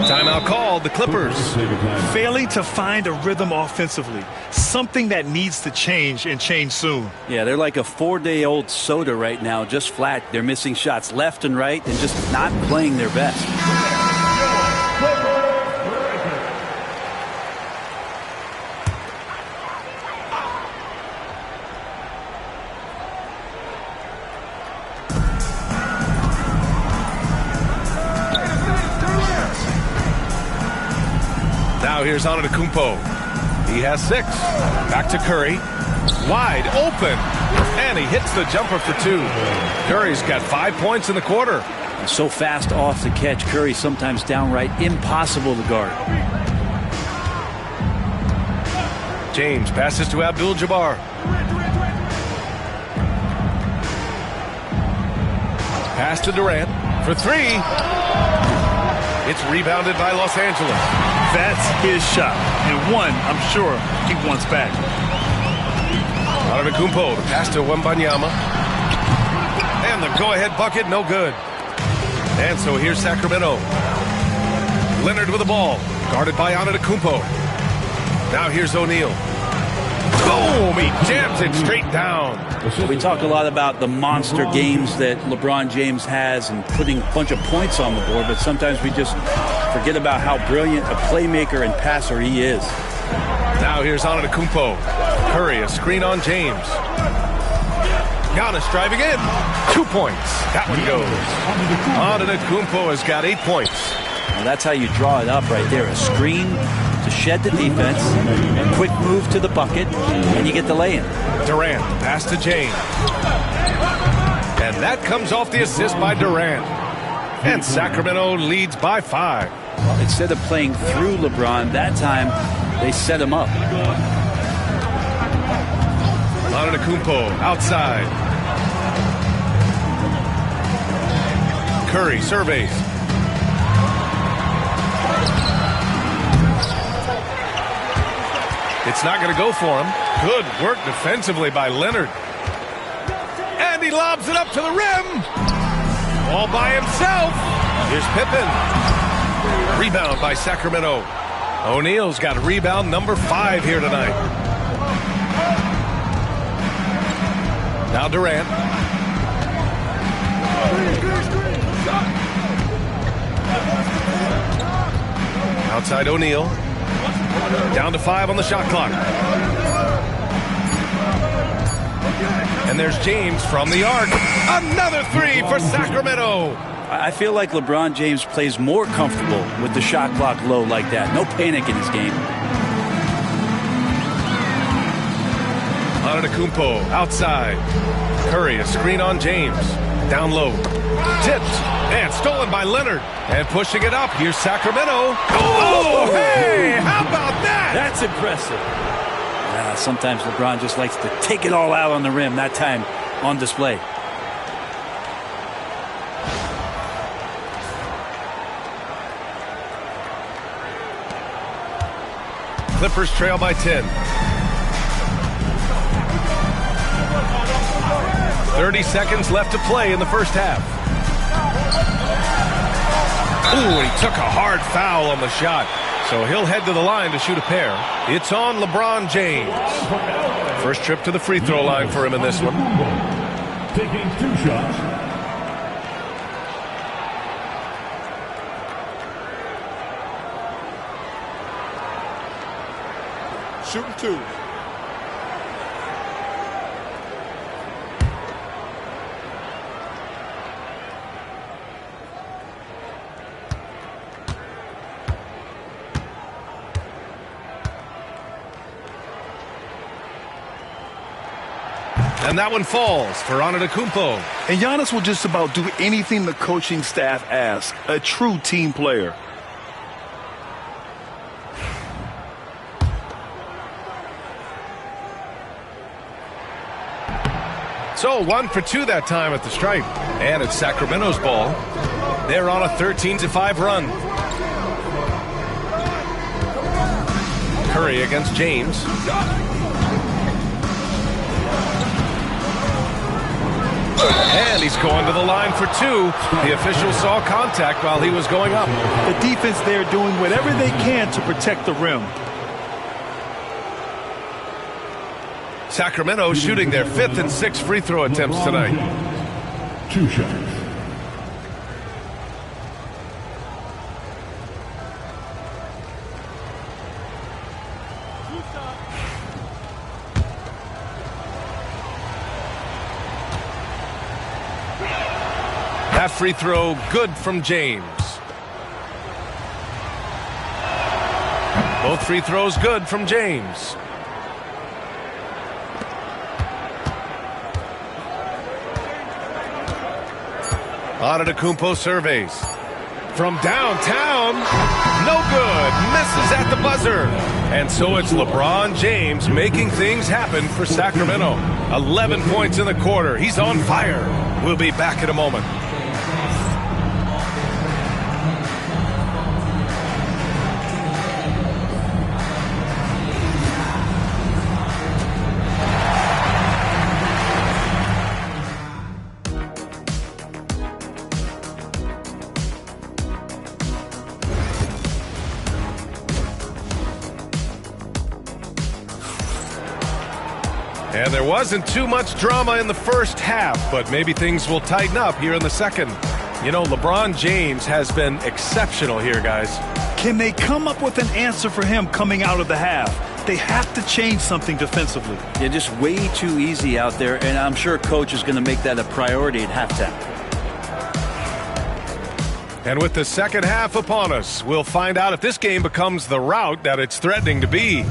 Timeout called, the Clippers. Failing to find a rhythm offensively. Something that needs to change and change soon. Yeah, they're like a 4-day-old soda right now, just flat. They're missing shots left and right and just not playing their best. Now here's Antetokounmpo. He has 6. Back to Curry. Wide open. And he hits the jumper for 2. Curry's got 5 points in the quarter. So fast off the catch, Curry sometimes downright impossible to guard. James passes to Abdul-Jabbar. Pass to Durant for 3. It's rebounded by Los Angeles. That's his shot. And one, I'm sure, he wants back. Antetokounmpo, the pass to Wembanyama. And the go-ahead bucket, no good. And so here's Sacramento. Leonard with the ball, guarded by Antetokounmpo. Now here's O'Neal. Boom! He jams it straight down. We talk a lot about the monster games that LeBron James has and putting a bunch of points on the board, but sometimes we just forget about how brilliant a playmaker and passer he is. Now here's Antetokounmpo. Curry, a screen on James. Giannis driving in. 2 points. That one goes. Antetokounmpo has got 8 points. Well, that's how you draw it up right there. A screen to shed the defense, a quick move to the bucket, and you get the lay-in. Durant, pass to James. And that comes off the assist by Durant. And Sacramento leads by 5. Well, instead of playing through LeBron, that time they set him up. Antetokounmpo outside. Curry surveys. It's not going to go for him. Good work defensively by Leonard. And he lobs it up to the rim. All by himself. Here's Pippen. Rebound by Sacramento. O'Neal's got rebound number 5 here tonight. Now Durant. Outside O'Neal. Down to 5 on the shot clock. And there's James from the arc. Another 3 for Sacramento. I feel like LeBron James plays more comfortable with the shot clock low like that. No panic in his game. Antetokounmpo outside. Curry, a screen on James. Down low. Tipped. And stolen by Leonard. And pushing it up. Here's Sacramento. Oh, hey! How about that? That's aggressive. Sometimes LeBron just likes to take it all out on the rim. That time on display. Clippers trail by 10. 30 seconds left to play in the first half. Ooh, he took a hard foul on the shot. So he'll head to the line to shoot a pair. It's on LeBron James. First trip to the free throw line for him in this one. Taking 2 shots. Shooting 2. And that one falls for Antetokounmpo. And Giannis will just about do anything the coaching staff asks. A true team player. So 1 for 2 that time at the stripe. And it's Sacramento's ball. They're on a 13-5 run. Curry against James. And he's going to the line for 2. The official saw contact while he was going up. The defense there doing whatever they can to protect the rim. Sacramento shooting their 5th and 6th free throw attempts tonight. 2 shots. That free throw good from James. Both free throws good from James. Antetokounmpo surveys. From downtown, no good. Misses at the buzzer. And so it's LeBron James making things happen for Sacramento. 11 points in the quarter. He's on fire. We'll be back in a moment. And there wasn't too much drama in the first half, but maybe things will tighten up here in the second. You know, LeBron James has been exceptional here, guys. Can they come up with an answer for him coming out of the half? They have to change something defensively. They're just way too easy out there, and I'm sure coach is going to make that a priority at halftime. And with the second half upon us, we'll find out if this game becomes the rout that it's threatening to be.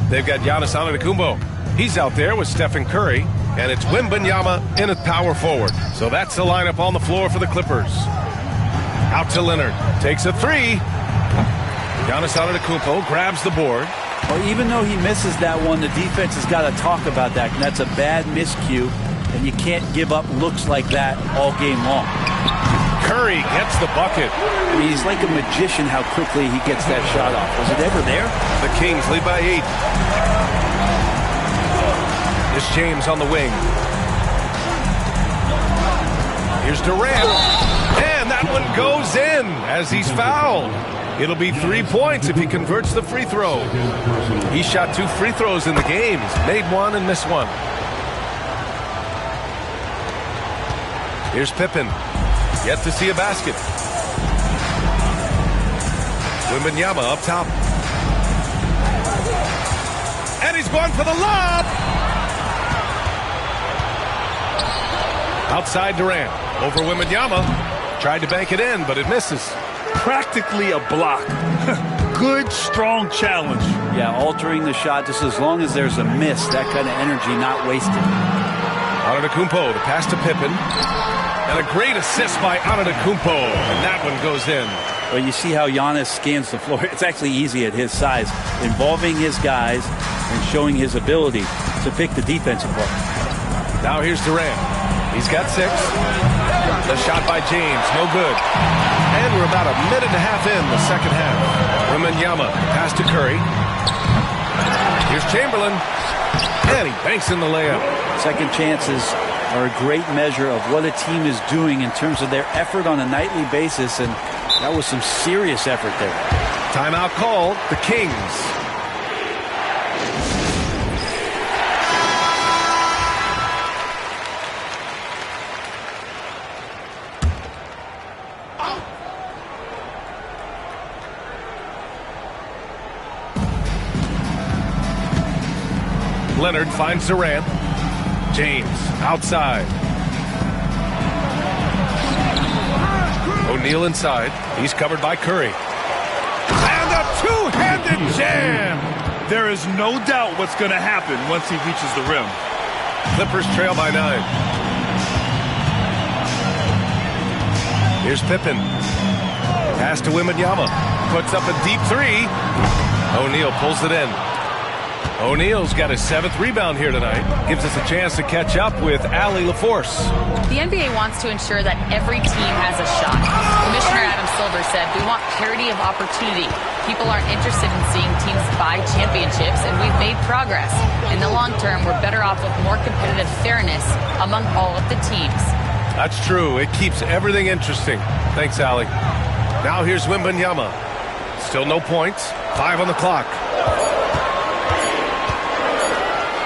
They've got Giannis Antetokounmpo. He's out there with Stephen Curry, and it's Wembanyama in at power forward. So that's the lineup on the floor for the Clippers. Out to Leonard. Takes a three. Giannis Antetokounmpo grabs the board. Well, even though he misses that one, the defense has got to talk about that. And that's a bad miscue, and you can't give up looks like that all game long. Curry gets the bucket. I mean, he's like a magician how quickly he gets that shot off. Was it ever there? The Kings lead by 8. Here's James on the wing. Here's Durant. And that one goes in as he's fouled. It'll be 3 points if he converts the free throw. He shot 2 free throws in the game. He's made one and missed one. Here's Pippen. Yet to see a basket. Wembanyama up top. And he's going for the lob. Outside Durant. Over Wembanyama. Tried to bank it in, but it misses. Practically a block. Good, strong challenge. Yeah, altering the shot just as long as there's a miss. That kind of energy not wasted. Antetokounmpo, the pass to Pippen. And a great assist by Antetokounmpo, and that one goes in. Well, you see how Giannis scans the floor. It's actually easy at his size, involving his guys and showing his ability to pick the defense apart. Now here's Durant. He's got 6. The shot by James, no good. And we're about a minute and a half in the second half. Wembanyama, pass to Curry. Here's Chamberlain. And he banks in the layup. Second chances are a great measure of what a team is doing in terms of their effort on a nightly basis, and that was some serious effort there. Timeout called, the Kings. Leonard finds Durant. James outside. O'Neal inside. He's covered by Curry. And a two-handed jam. There is no doubt what's going to happen once he reaches the rim. Clippers trail by 9. Here's Pippen. Pass to Wembanyama. Puts up a deep 3. O'Neal pulls it in. O'Neal's got his 7th rebound here tonight. Gives us a chance to catch up with Allie LaForce. The NBA wants to ensure that every team has a shot. Commissioner Adam Silver said, "We want parity of opportunity. People aren't interested in seeing teams buy championships, and we've made progress. In the long term, we're better off with more competitive fairness among all of the teams." That's true. It keeps everything interesting. Thanks, Allie. Now here's Wembanyama. Still no points. 5 on the clock.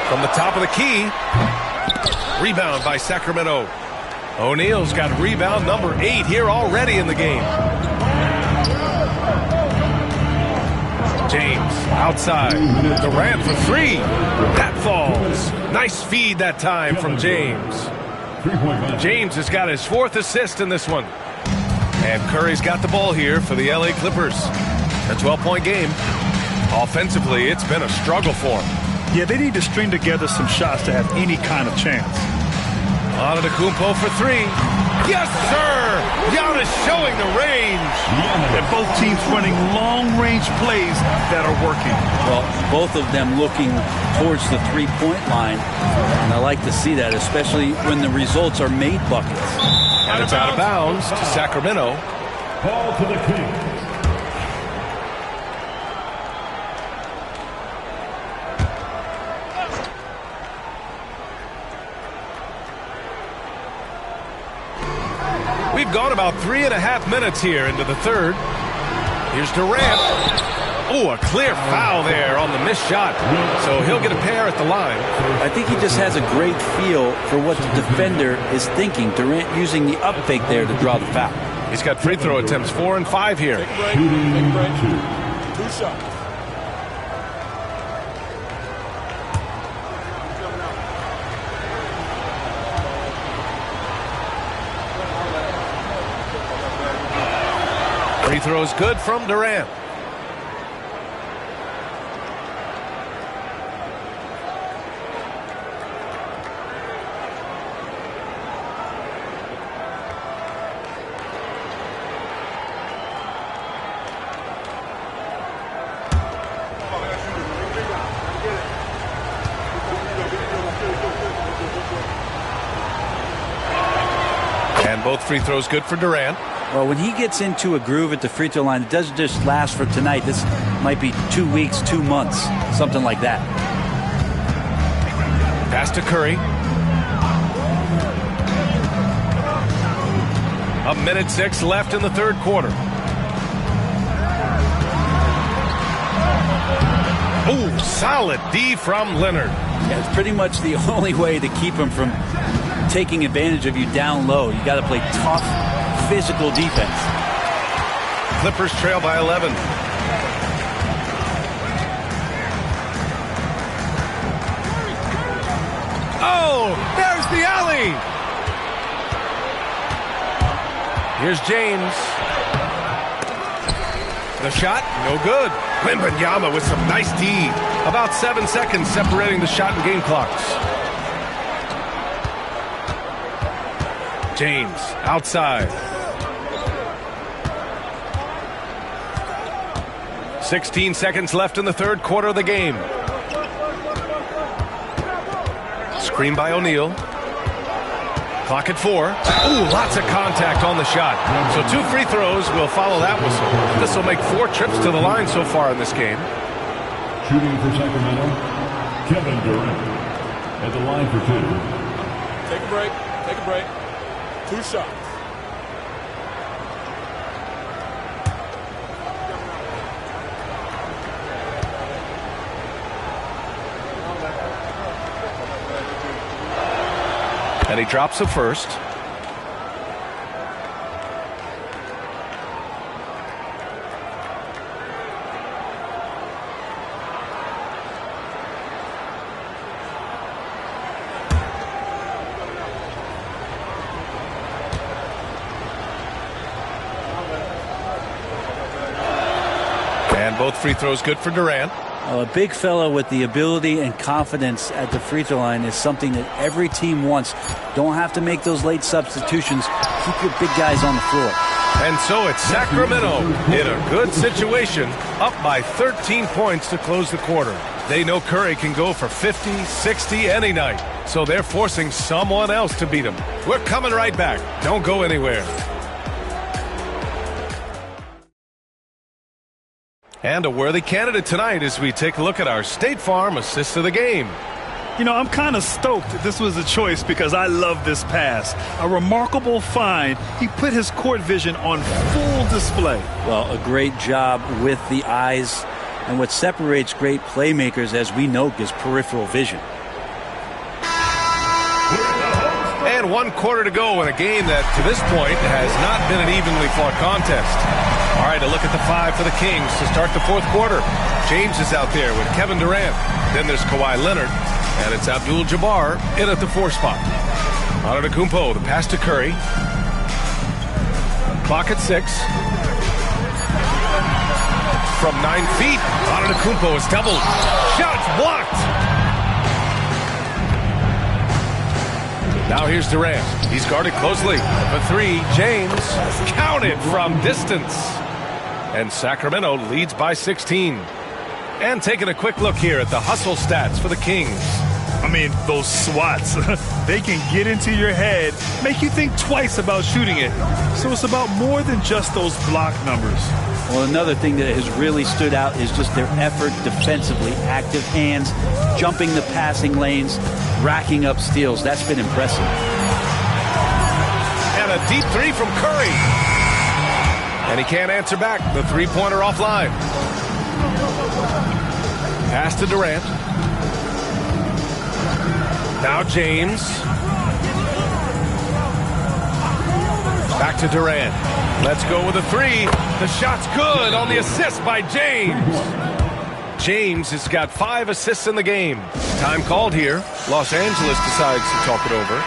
From the top of the key. Rebound by Sacramento. O'Neal's got rebound number 8 here already in the game. James outside. Durant for 3. That falls. Nice feed that time from James. James has got his 4th assist in this one. And Curry's got the ball here for the LA Clippers. A 12-point game. Offensively, it's been a struggle for them. Yeah, they need to string together some shots to have any kind of chance. Antetokounmpo for three. Yes, sir! Giannis showing the range. And both teams running long-range plays that are working. Well, both of them looking towards the three-point line. And I like to see that, especially when the results are made buckets. And it's out of bounds to Sacramento. Ball to the Kings. We've gone about 3.5 minutes here into the third. Here's Durant. Oh, a clear foul there on the missed shot. So he'll get a pair at the line. I think he just has a great feel for what the defender is thinking. Durant using the up fake there to draw the foul. He's got free throw attempts 4 and 5 here. Shooting 2 shots. Free throws good from Durant. And both free throws good for Durant. Well, when he gets into a groove at the free throw line, it doesn't just last for tonight. This might be 2 weeks, 2 months, something like that. Pass to Curry. 1:06 left in the third quarter. Oh, solid D from Leonard. Yeah, it's pretty much the only way to keep him from taking advantage of you down low. You got to play tough, physical defense. Clippers trail by 11. Oh, there's the alley. Here's James. The shot, no good. Wembanyama with some nice D. About 7 seconds separating the shot and game clocks. James outside. 16 seconds left in the third quarter of the game. Screen by O'Neal. Clock at 4. Ooh, lots of contact on the shot. So 2 free throws will follow that whistle. This will make 4 trips to the line so far in this game. Shooting for Sacramento, Kevin Durant. At the line for 2. Take a break. Take a break. 2 shots. And he drops the first. And both free throws good for Durant. A big fellow with the ability and confidence at the free throw line is something that every team wants. Don't have to make those late substitutions. Keep your big guys on the floor. And so it's Sacramento in a good situation, up by 13 points to close the quarter. They know Curry can go for 50, 60 any night, so they're forcing someone else to beat him. We're coming right back. Don't go anywhere. And a worthy candidate tonight as we take a look at our State Farm assist of the game. You know, I'm kind of stoked that this was a choice because I love this pass. A remarkable find. He put his court vision on full display. Well, a great job with the eyes. And what separates great playmakers, as we know, is peripheral vision. And 1 quarter to go in a game that, to this point, has not been an evenly fought contest. All right, a look at the 5 for the Kings to start the fourth quarter. James is out there with Kevin Durant. Then there's Kawhi Leonard. And it's Abdul-Jabbar in at the 4 spot. Antetokounmpo, the pass to Curry. Clock at 6. from 9 feet. Antetokounmpo is doubled. Shots blocked. Now here's Durant. He's guarded closely. For 3, James counted from distance. And Sacramento leads by 16. And taking a quick look here at the hustle stats for the Kings. I mean, those swats, they can get into your head, make you think twice about shooting it. So it's about more than just those block numbers. Well, another thing that has really stood out is just their effort defensively. Active hands, jumping the passing lanes, racking up steals. That's been impressive. And a deep 3 from Curry. And he can't answer back. The three-pointer offline. Pass to Durant. Now James. Back to Durant. Let's go with a 3. The shot's good on the assist by James. James has got 5 assists in the game. Time called here. Los Angeles decides to talk it over.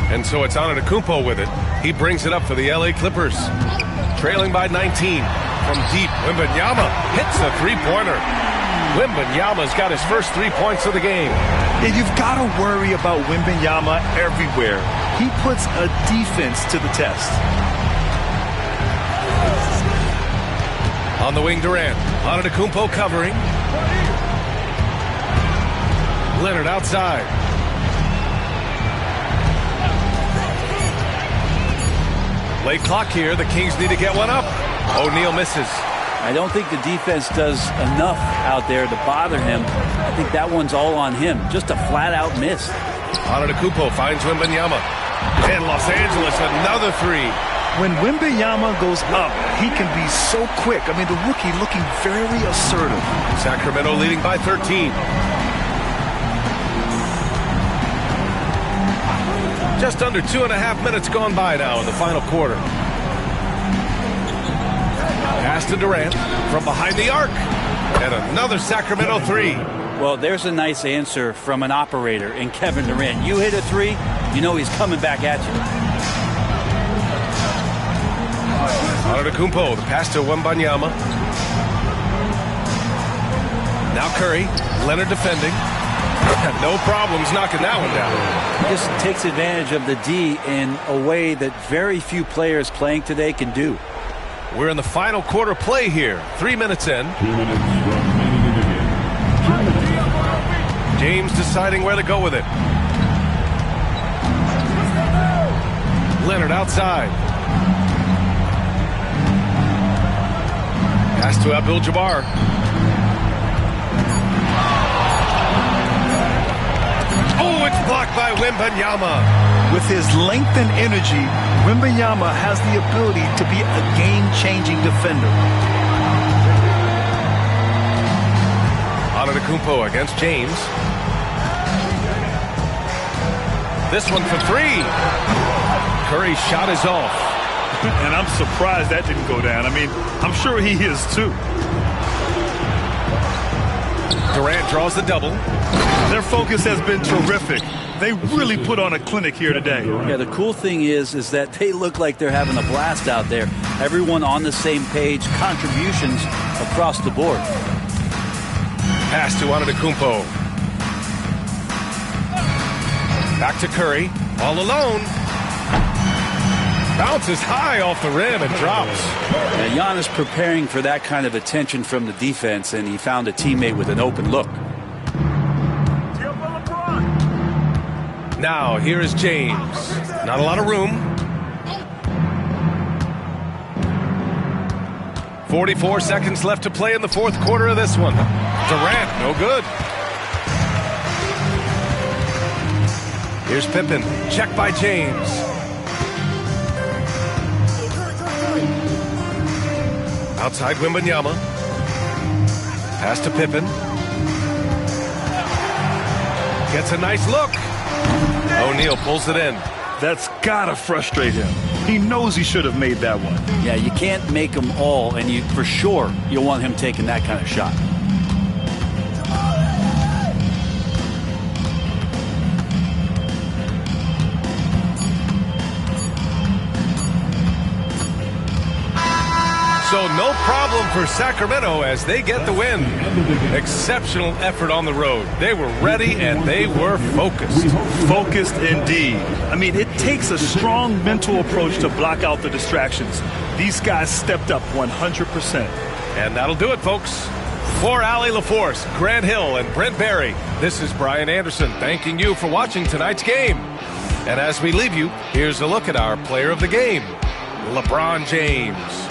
And so it's Antetokounmpo with it. He brings it up for the LA Clippers. Trailing by 19. From deep, Wembanyama hits a three-pointer. Wembanyama's got his first 3 points of the game. And you've got to worry about Wembanyama everywhere. He puts a defense to the test. On the wing, Durant. Antetokounmpo covering. Leonard outside. Late clock here. The Kings need to get one up. O'Neal misses. I don't think the defense does enough out there to bother him. I think that one's all on him. Just a flat-out miss. Antetokounmpo finds Wembanyama. And Los Angeles, another 3. When Wembanyama goes up, he can be so quick. I mean, the rookie looking very assertive. Sacramento leading by 13. Just under 2.5 minutes gone by now in the final quarter. Pass to Durant from behind the arc. And another Sacramento 3. Well, there's a nice answer from an operator in Kevin Durant. You hit a 3, you know he's coming back at you. Antetokounmpo, the pass to Wembanyama. Now Curry. Leonard defending. No problems knocking that one down. He just takes advantage of the D in a way that very few players playing today can do. We're in the final quarter play here. 3 minutes in. 2 minutes remaining in the game. James deciding where to go with it. Leonard outside. Pass to Abdul-Jabbar. Oh, it's blocked by Wembanyama. With his length and energy, Wembanyama has the ability to be a game-changing defender. Antetokounmpo against James. This one for 3. Curry's shot is off. And I'm surprised that didn't go down. I mean, I'm sure he is too. Durant draws the double. Their focus has been terrific. They really put on a clinic here today. Yeah, the cool thing is that they look like they're having a blast out there. Everyone on the same page, contributions across the board. Pass to Antetokounmpo. Back to Curry, all alone. Bounces high off the rim and drops. Yeah, Giannis preparing for that kind of attention from the defense, and he found a teammate with an open look. Now, here is James. Not a lot of room. 44 seconds left to play in the fourth quarter of this one. Durant, no good. Here's Pippen. Check by James. Outside Wembanyama. Pass to Pippen. Gets a nice look. O'Neal pulls it in. That's gotta frustrate him. He knows he should have made that one. Yeah, you can't make them all, and for sure you'll want him taking that kind of shot. So no problem for Sacramento as they get the win. Exceptional effort on the road. They were ready and they were focused. Focused indeed. I mean, it takes a strong mental approach to block out the distractions. These guys stepped up 100%. And that'll do it, folks. For Allie LaForce, Grant Hill, and Brent Barry, this is Brian Anderson thanking you for watching tonight's game. And as we leave you, here's a look at our player of the game, LeBron James.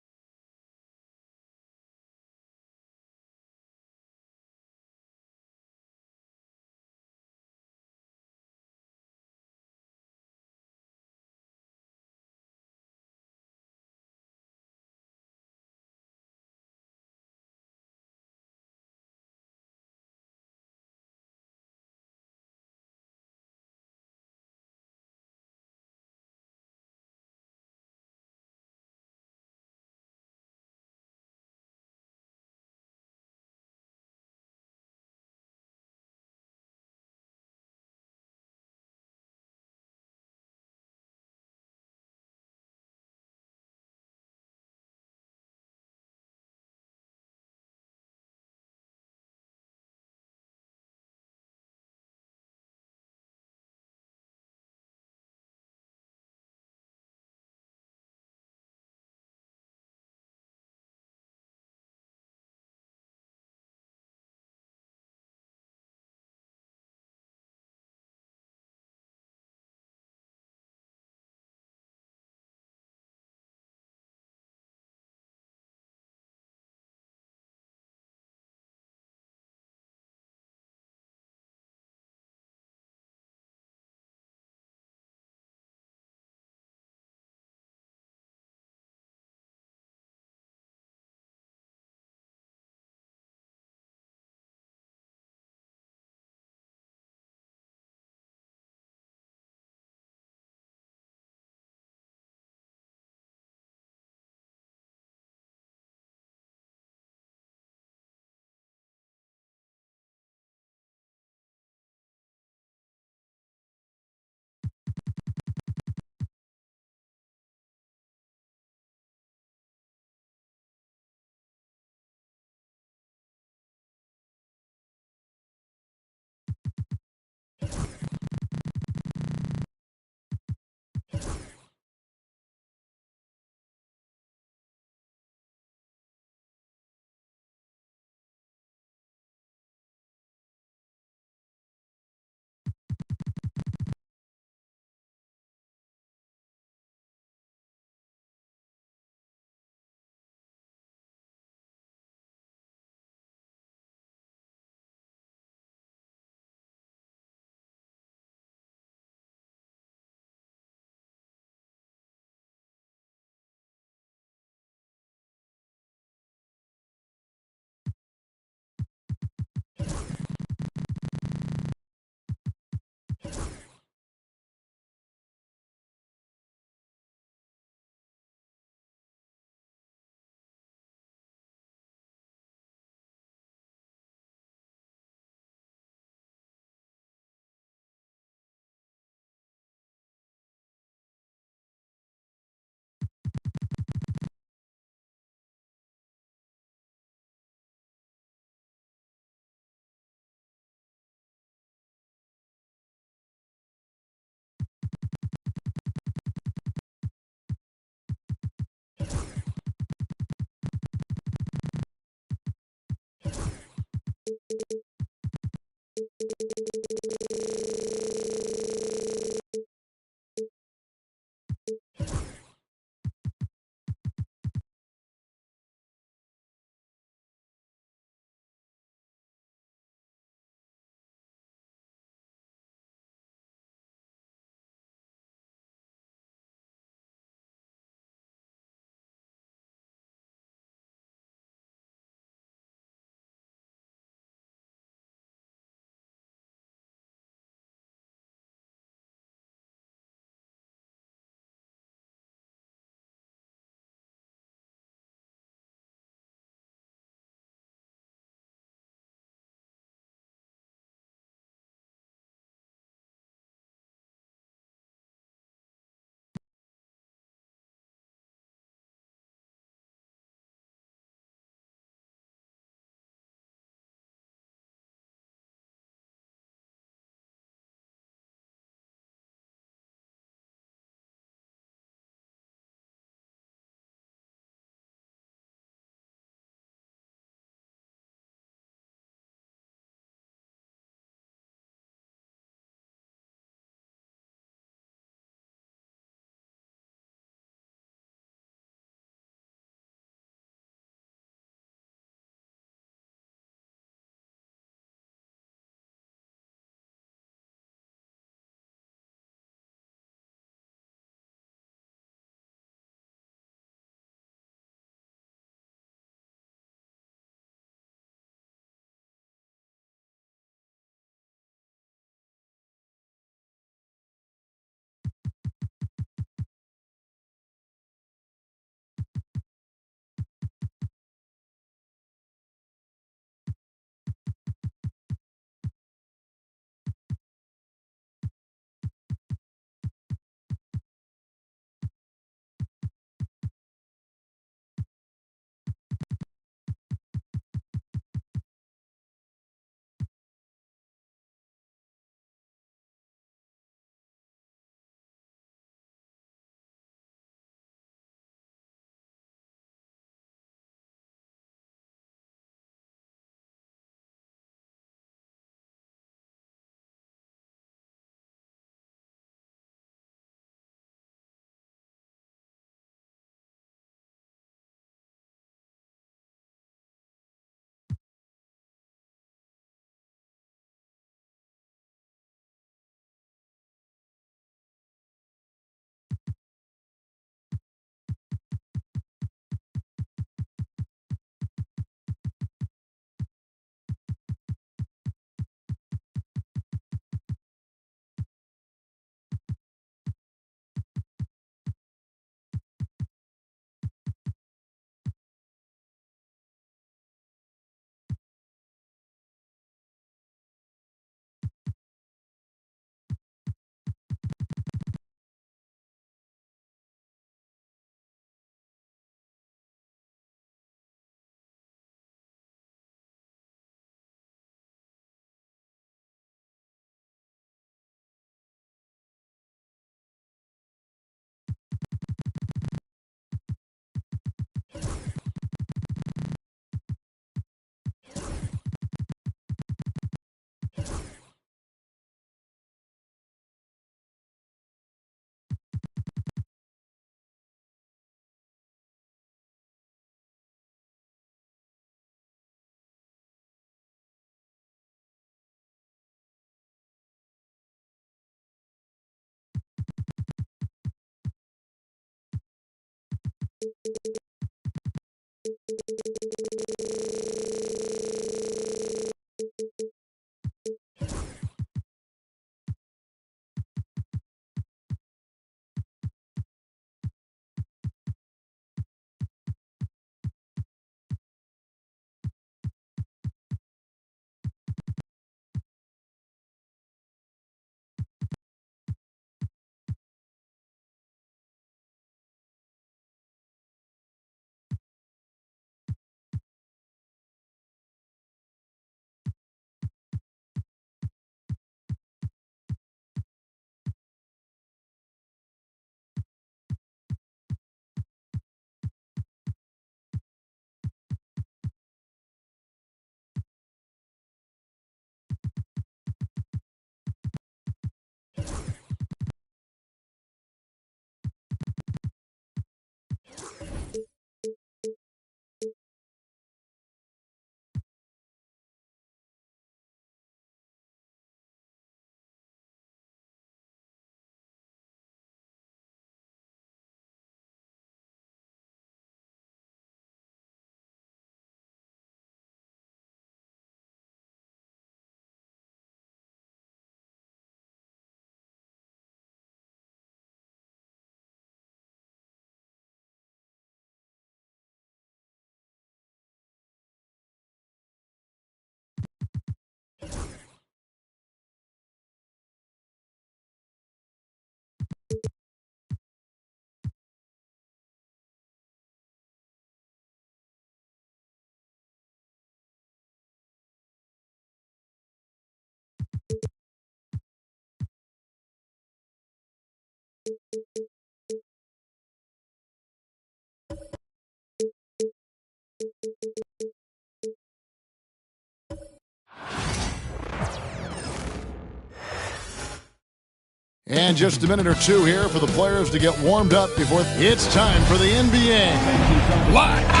And just a minute or two here for the players to get warmed up before it's time for the NBA. Live.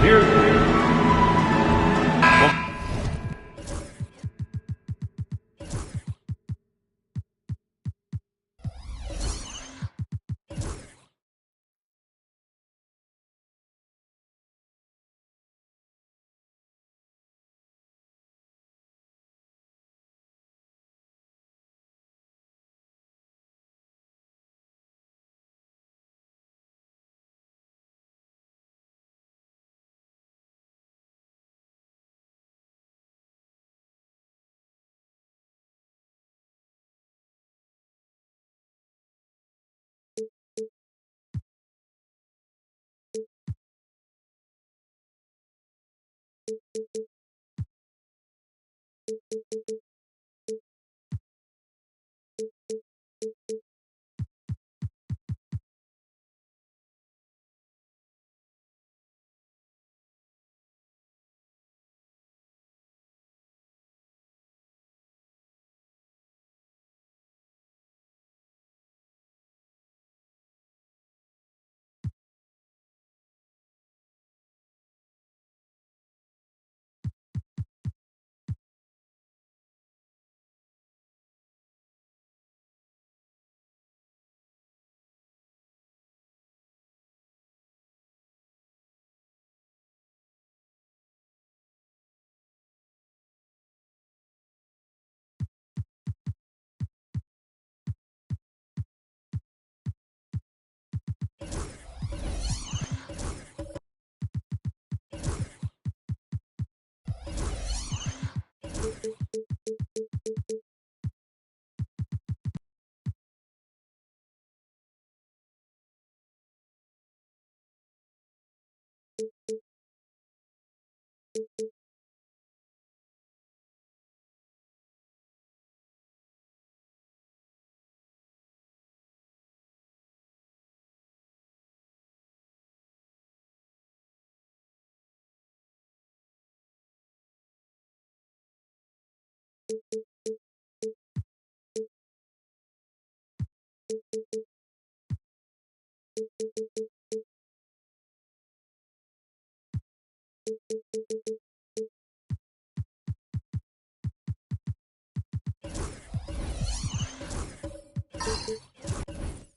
Here's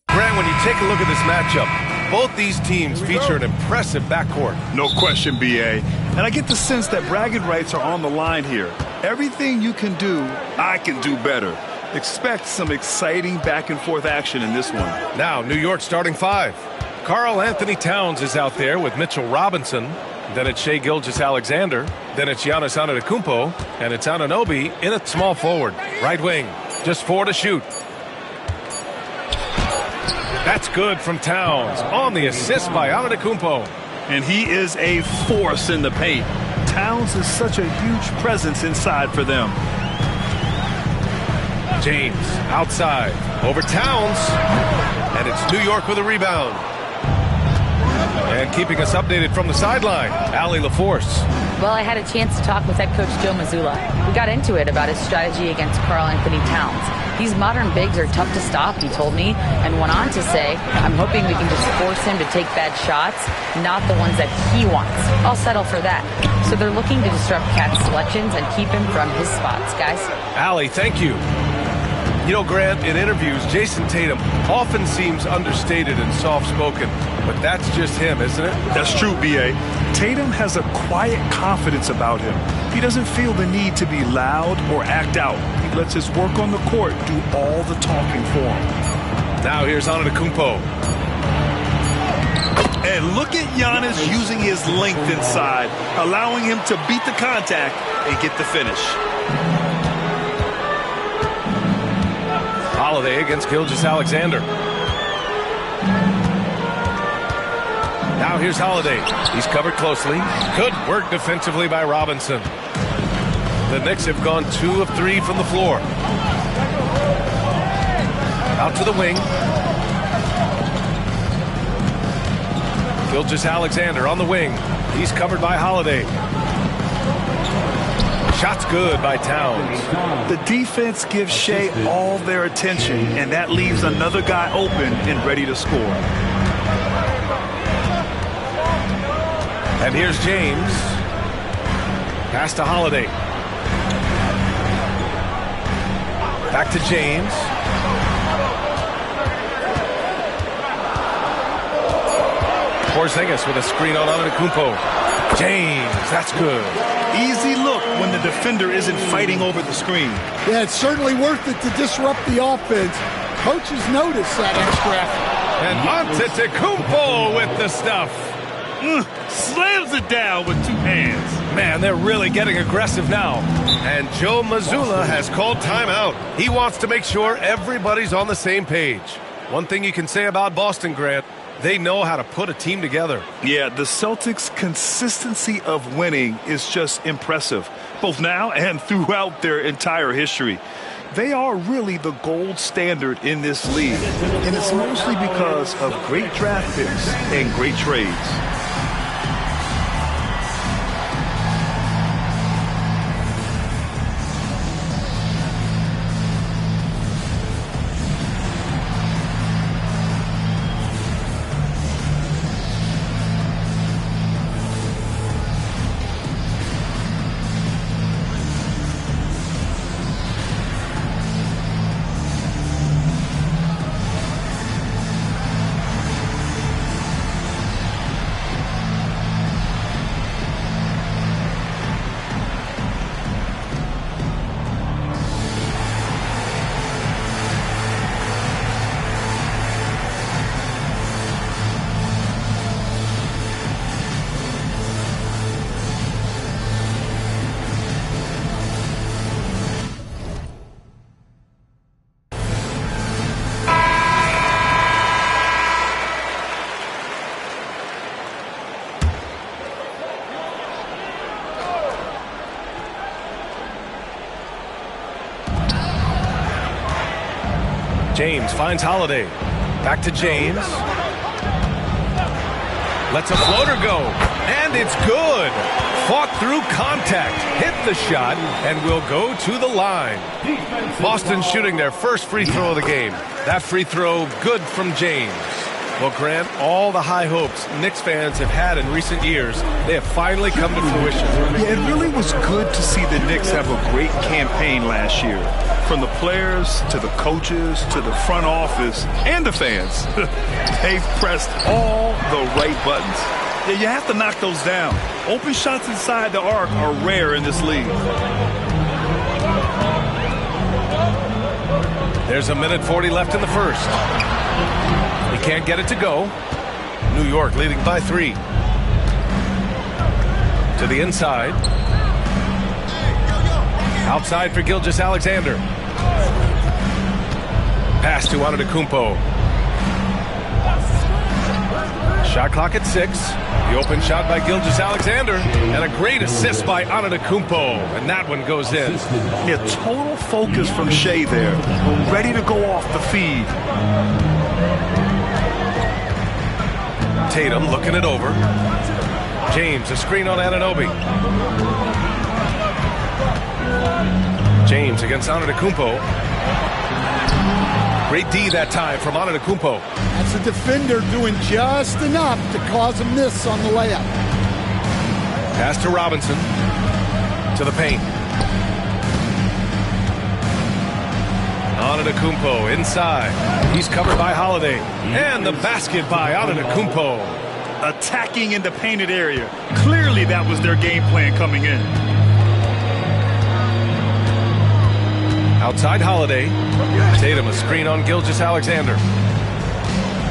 Grant, when you take a look at this matchup, both these teams feature an impressive backcourt. No question, B.A. And I get the sense that bragging rights are on the line here. Everything you can do, I can do better. Expect some exciting back-and-forth action in this one. Now, New York starting five. Karl Anthony Towns is out there with Mitchell Robinson. Then it's Shai Gilgeous-Alexander. Then it's Giannis Antetokounmpo. And it's Anunoby in at small forward. Right wing. Just 4 to shoot. That's good from Towns on the assist by Antetokounmpo. And he is a force in the paint. Towns is such a huge presence inside for them. James outside over Towns. And it's New York with a rebound. And keeping us updated from the sideline, Allie LaForce. Well, I had a chance to talk with head coach Joe Mazzulla. We got into it about his strategy against Karl Anthony Towns. These modern bigs are tough to stop, he told me, and went on to say, I'm hoping we can just force him to take bad shots, not the ones that he wants. I'll settle for that. So they're looking to disrupt Cat's selections and keep him from his spots, guys. Allie, thank you. You know, Grant, in interviews, Jason Tatum often seems understated and soft-spoken, but that's just him, isn't it? That's true, B.A. Tatum has a quiet confidence about him. He doesn't feel the need to be loud or act out. He lets his work on the court do all the talking for him. Now here's Antetokounmpo. And look at Giannis using his length inside, allowing him to beat the contact and get the finish. Holiday against Gilgeous-Alexander. Now here's Holiday. He's covered closely. Good work defensively by Robinson. The Knicks have gone 2 of 3 from the floor. Out to the wing. Gilgeous-Alexander on the wing. He's covered by Holiday. Shot's good by Towns. The defense gives Shai all their attention, and that leaves another guy open and ready to score. And here's James. Pass to Holiday. Back to James. Porzingis with a screen on Antetokounmpo. James, that's good. Easy look when the defender isn't fighting over the screen. Yeah, it's certainly worth it to disrupt the offense. Coaches notice that extra effort. And Antetokounmpo with the stuff. Slams it down with 2 hands. Man, they're really getting aggressive now. And Joe Mazzulla has called timeout. He wants to make sure everybody's on the same page. One thing you can say about Boston, Grant, they know how to put a team together. Yeah, the Celtics' consistency of winning is just impressive, both now and throughout their entire history. They are really the gold standard in this league, and it's mostly because of great draft picks and great trades. James finds Holiday. Back to James. Lets a floater go. And it's good. Fought through contact. Hit the shot and will go to the line. Boston shooting their first free throw of the game. That free throw good from James. Well, Grant, all the high hopes Knicks fans have had in recent years, they have finally come to fruition. Yeah, it really was good to see the Knicks have a great campaign last year. From the players to the coaches to the front office and the fans. They've pressed all the right buttons. Yeah, you have to knock those down. Open shots inside the arc are rare in this league. There's a minute 40 left in the first. He can't get it to go. New York leading by 3. To the inside. Outside for Gilgeous-Alexander. Pass to Antetokounmpo. Shot clock at 6. The open shot by Gilgeous-Alexander. And a great assist by Antetokounmpo. And that one goes in. Yeah, total focus from Shea there. Ready to go off the feed. Tatum looking it over. James, a screen on Anunoby. James against Antetokounmpo. Great D that time from Antetokounmpo. That's a defender doing just enough to cause a miss on the layup. Pass to Robinson. To the paint. Antetokounmpo inside. He's covered by Holiday. And the basket by Antetokounmpo. Attacking in the painted area. Clearly that was their game plan coming in. Outside Holiday. Tatum a screen on Gilgeous-Alexander.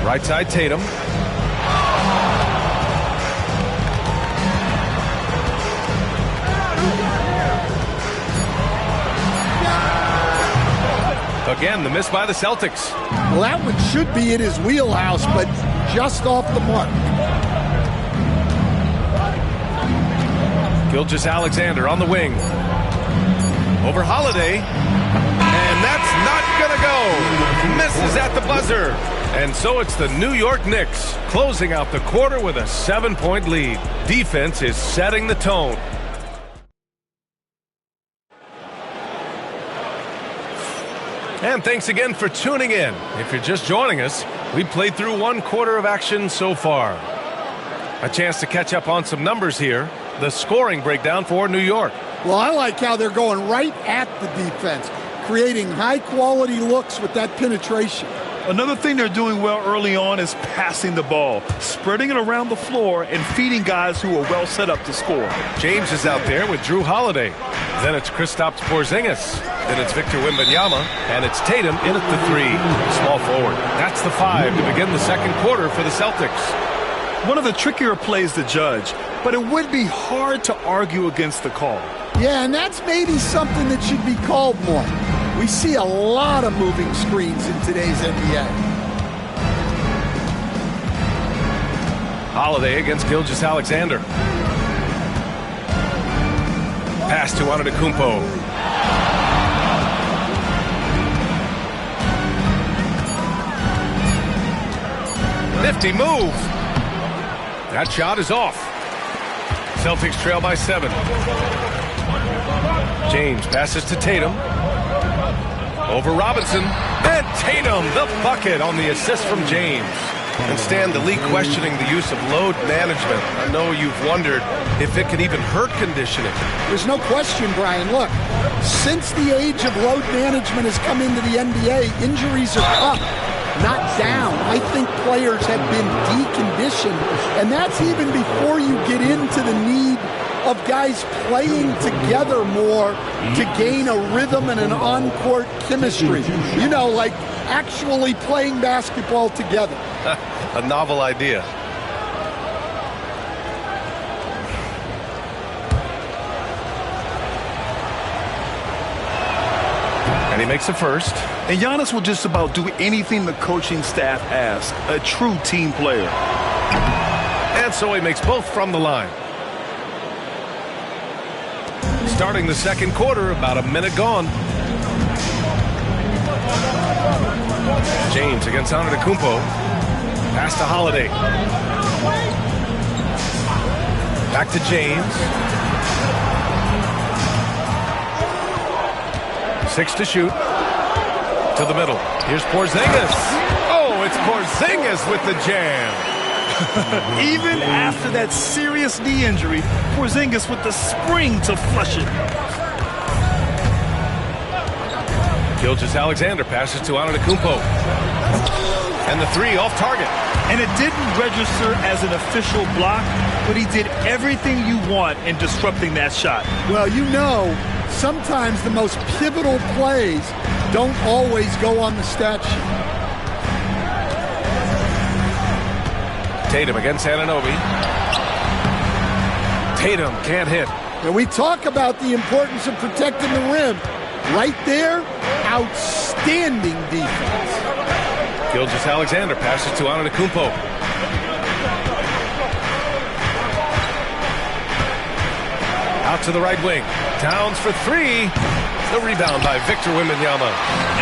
Right side Tatum. Again, the miss by the Celtics. Well, that one should be in his wheelhouse, but just off the mark. Gilgeous-Alexander on the wing. Over Holiday. And that's not going to go. Misses at the buzzer. And so it's the New York Knicks closing out the quarter with a 7-point lead. Defense is setting the tone. And thanks again for tuning in. If you're just joining us, we played through 1 quarter of action so far. A chance to catch up on some numbers here. The scoring breakdown for New York. Well, I like how they're going right at the defense, creating high-quality looks with that penetration. Another thing they're doing well early on is passing the ball, spreading it around the floor and feeding guys who are well set up to score. James is out there with Drew Holiday. Then it's Kristaps Porzingis. Then it's Victor Wembanyama. And it's Tatum in at the 3. Small forward. That's the 5 to begin the second quarter for the Celtics. One of the trickier plays to judge, but it would be hard to argue against the call. Yeah, and that's maybe something that should be called more. We see a lot of moving screens in today's NBA. Holiday against Gilgeous-Alexander. Pass to Antetokounmpo. Nifty move. That shot is off. Celtics trail by 7. James passes to Tatum. Over Robinson. And Tatum, the bucket on the assist from James. And Stan, the league questioning the use of load management. I know you've wondered if it can even hurt conditioning. There's no question, Brian. Look, since the age of load management has come into the NBA, injuries are up, not down. I think players have been deconditioned, and that's even before you get into the need of guys playing together more to gain a rhythm and an on-court chemistry. You know, like actually playing basketball together. A novel idea. And he makes the first. And Giannis will just about do anything the coaching staff asks. A true team player. And so he makes both from the line. Starting the second quarter, about a minute gone. James against Antetokounmpo. Pass to Holiday. Back to James. 6 to shoot. To the middle. Here's Porzingis. Oh, it's Porzingis with the jam. Even after that serious knee injury, Porzingis with the spring to flush it. Gilgeous-Alexander passes to Antetokounmpo. And the 3 off target. And it didn't register as an official block, but he did everything you want in disrupting that shot. Well, you know, sometimes the most pivotal plays don't always go on the stat sheet. Tatum against Anunoby. Tatum can't hit. And we talk about the importance of protecting the rim. Right there, outstanding defense. Gilgeous-Alexander passes to Antetokounmpo. Out to the right wing. Towns for 3. The rebound by Victor Wembanyama.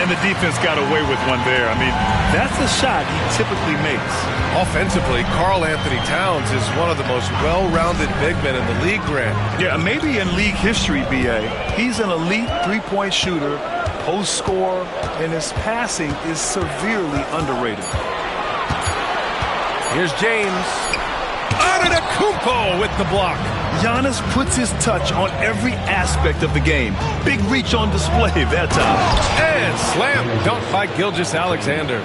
And the defense got away with one there. I mean, that's a shot he typically makes. Offensively, Karl Anthony Towns is one of the most well-rounded big men in the league, Grant. Yeah, maybe in league history, B.A. He's an elite three-point shooter, post scorer, and his passing is severely underrated. Here's James. Antetokounmpo with the block. Giannis puts his touch on every aspect of the game. Big reach on display that time. And slam dunk by Gilgeous-Alexander.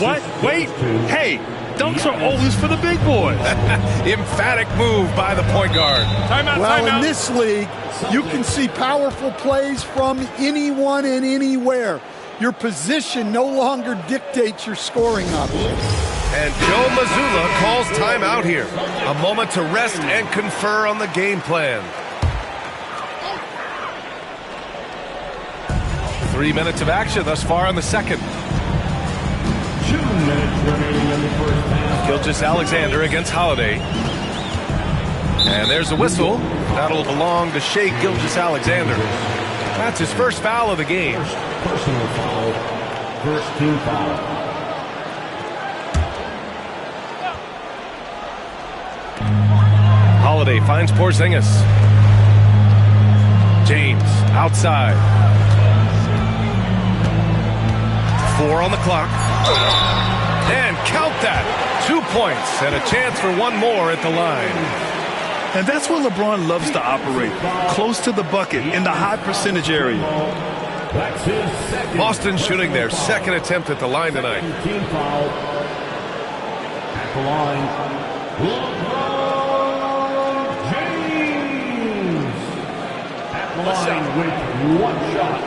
What? Wait. Hey, dunks are always for the big boys. Emphatic move by the point guard. Timeout, well, timeout. In this league, you can see powerful plays from anyone and anywhere. Your position no longer dictates your scoring options. And Joe Mazzulla calls timeout here. A moment to rest and confer on the game plan. 3 minutes of action thus far in the second. 2 minutes remaining in the first half. Gilgeous-Alexander against Holiday. And there's a whistle. That'll belong to Shai Gilgeous-Alexander. That's his first foul of the game. Personal foul. First team foul. Holiday finds Porzingis. James outside. 4 on the clock. And count that. 2 points and a chance for one more at the line. And that's where LeBron loves to operate. Close to the bucket in the high percentage area. Boston shooting their second attempt at the line tonight. Team foul. At the line. Line with 1 shot.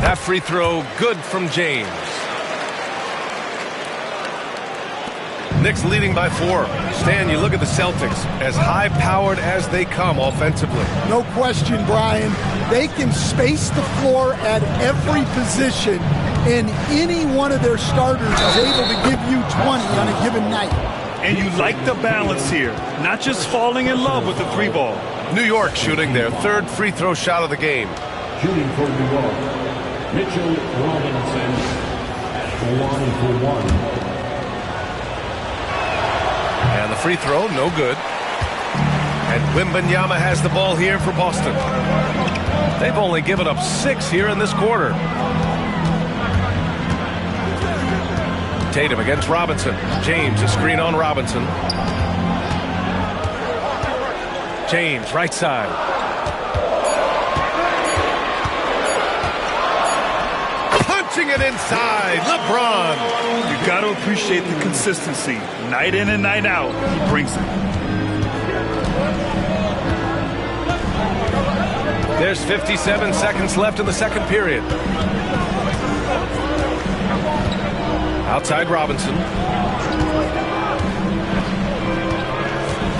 That free throw good from James. Knicks leading by 4. Stan, you look at the Celtics, as high-powered as they come offensively. No question, Brian. They can space the floor at every position, and any one of their starters is able to give you 20 on a given night. And you like the balance here, not just falling in love with the 3-ball. New York shooting their 3rd free throw shot of the game. Shooting for New York, Mitchell Robinson at the line for 1. And the free throw, no good. And Wembanyama has the ball here for Boston. They've only given up 6 here in this quarter. Tatum against Robinson. James, a screen on Robinson. James, right side. Punching it inside, LeBron. You got to appreciate the consistency. Night in and night out, he brings it. There's 57 seconds left in the second period. Outside Robinson.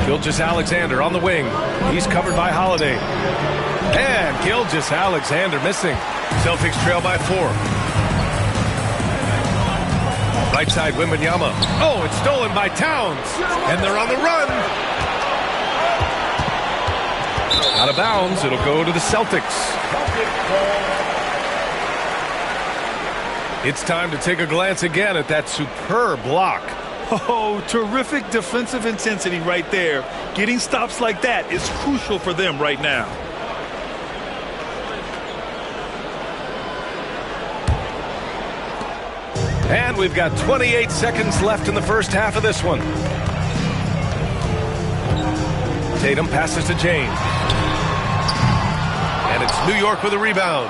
Gilgeous-Alexander on the wing. He's covered by Holiday. And Gilgeous-Alexander missing. Celtics trail by 4. Right side, Wembanyama. Oh, it's stolen by Towns. And they're on the run. Out of bounds, it'll go to the Celtics. It's time to take a glance again at that superb block. Oh, terrific defensive intensity right there. Getting stops like that is crucial for them right now. And we've got 28 seconds left in the first half of this one. Tatum passes to James. And it's New York with a rebound.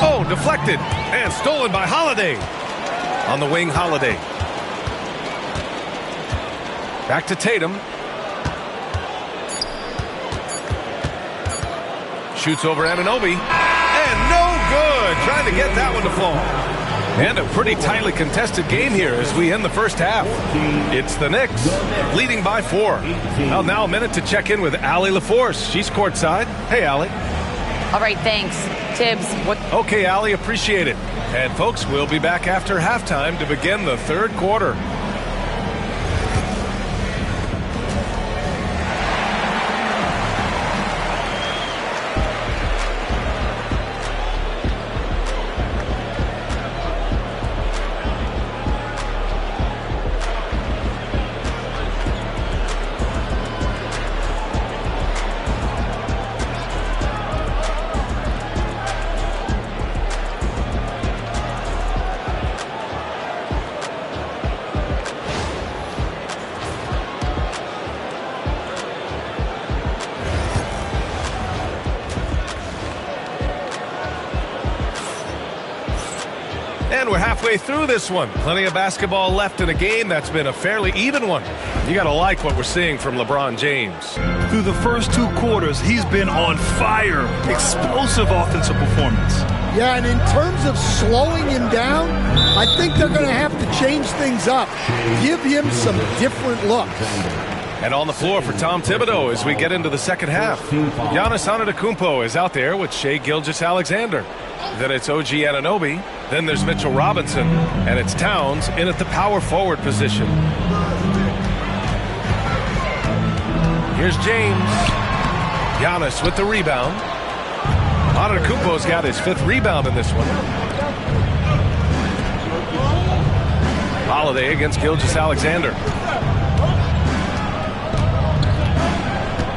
Oh, deflected and stolen by Holiday. On the wing, Holiday. Back to Tatum. Shoots over Anunoby. And no good. Trying to get that one to fall. And a pretty tightly contested game here as we end the first half. It's the Knicks leading by 4. Well, now a minute to check in with Allie LaForce. She's courtside. Hey, Allie. All right, thanks. Tibbs, what? Okay, Allie, appreciate it. And folks, we'll be back after halftime to begin the third quarter. And we're halfway through this one. Plenty of basketball left in a game that's been a fairly even one. You got to like what we're seeing from LeBron James. Through the first 2 quarters, he's been on fire. Explosive offensive performance. Yeah, and in terms of slowing him down, I think they're going to have to change things up. Give him some different looks. And on the floor for Tom Thibodeau as we get into the second half. Giannis Antetokounmpo is out there with Shai Gilgeous-Alexander. Then it's OG Anunoby. Then there's Mitchell Robinson. And it's Towns in at the power forward position. Here's James. Giannis with the rebound. Antetokounmpo's got his 5th rebound in this one. Holiday against Gilgeous-Alexander.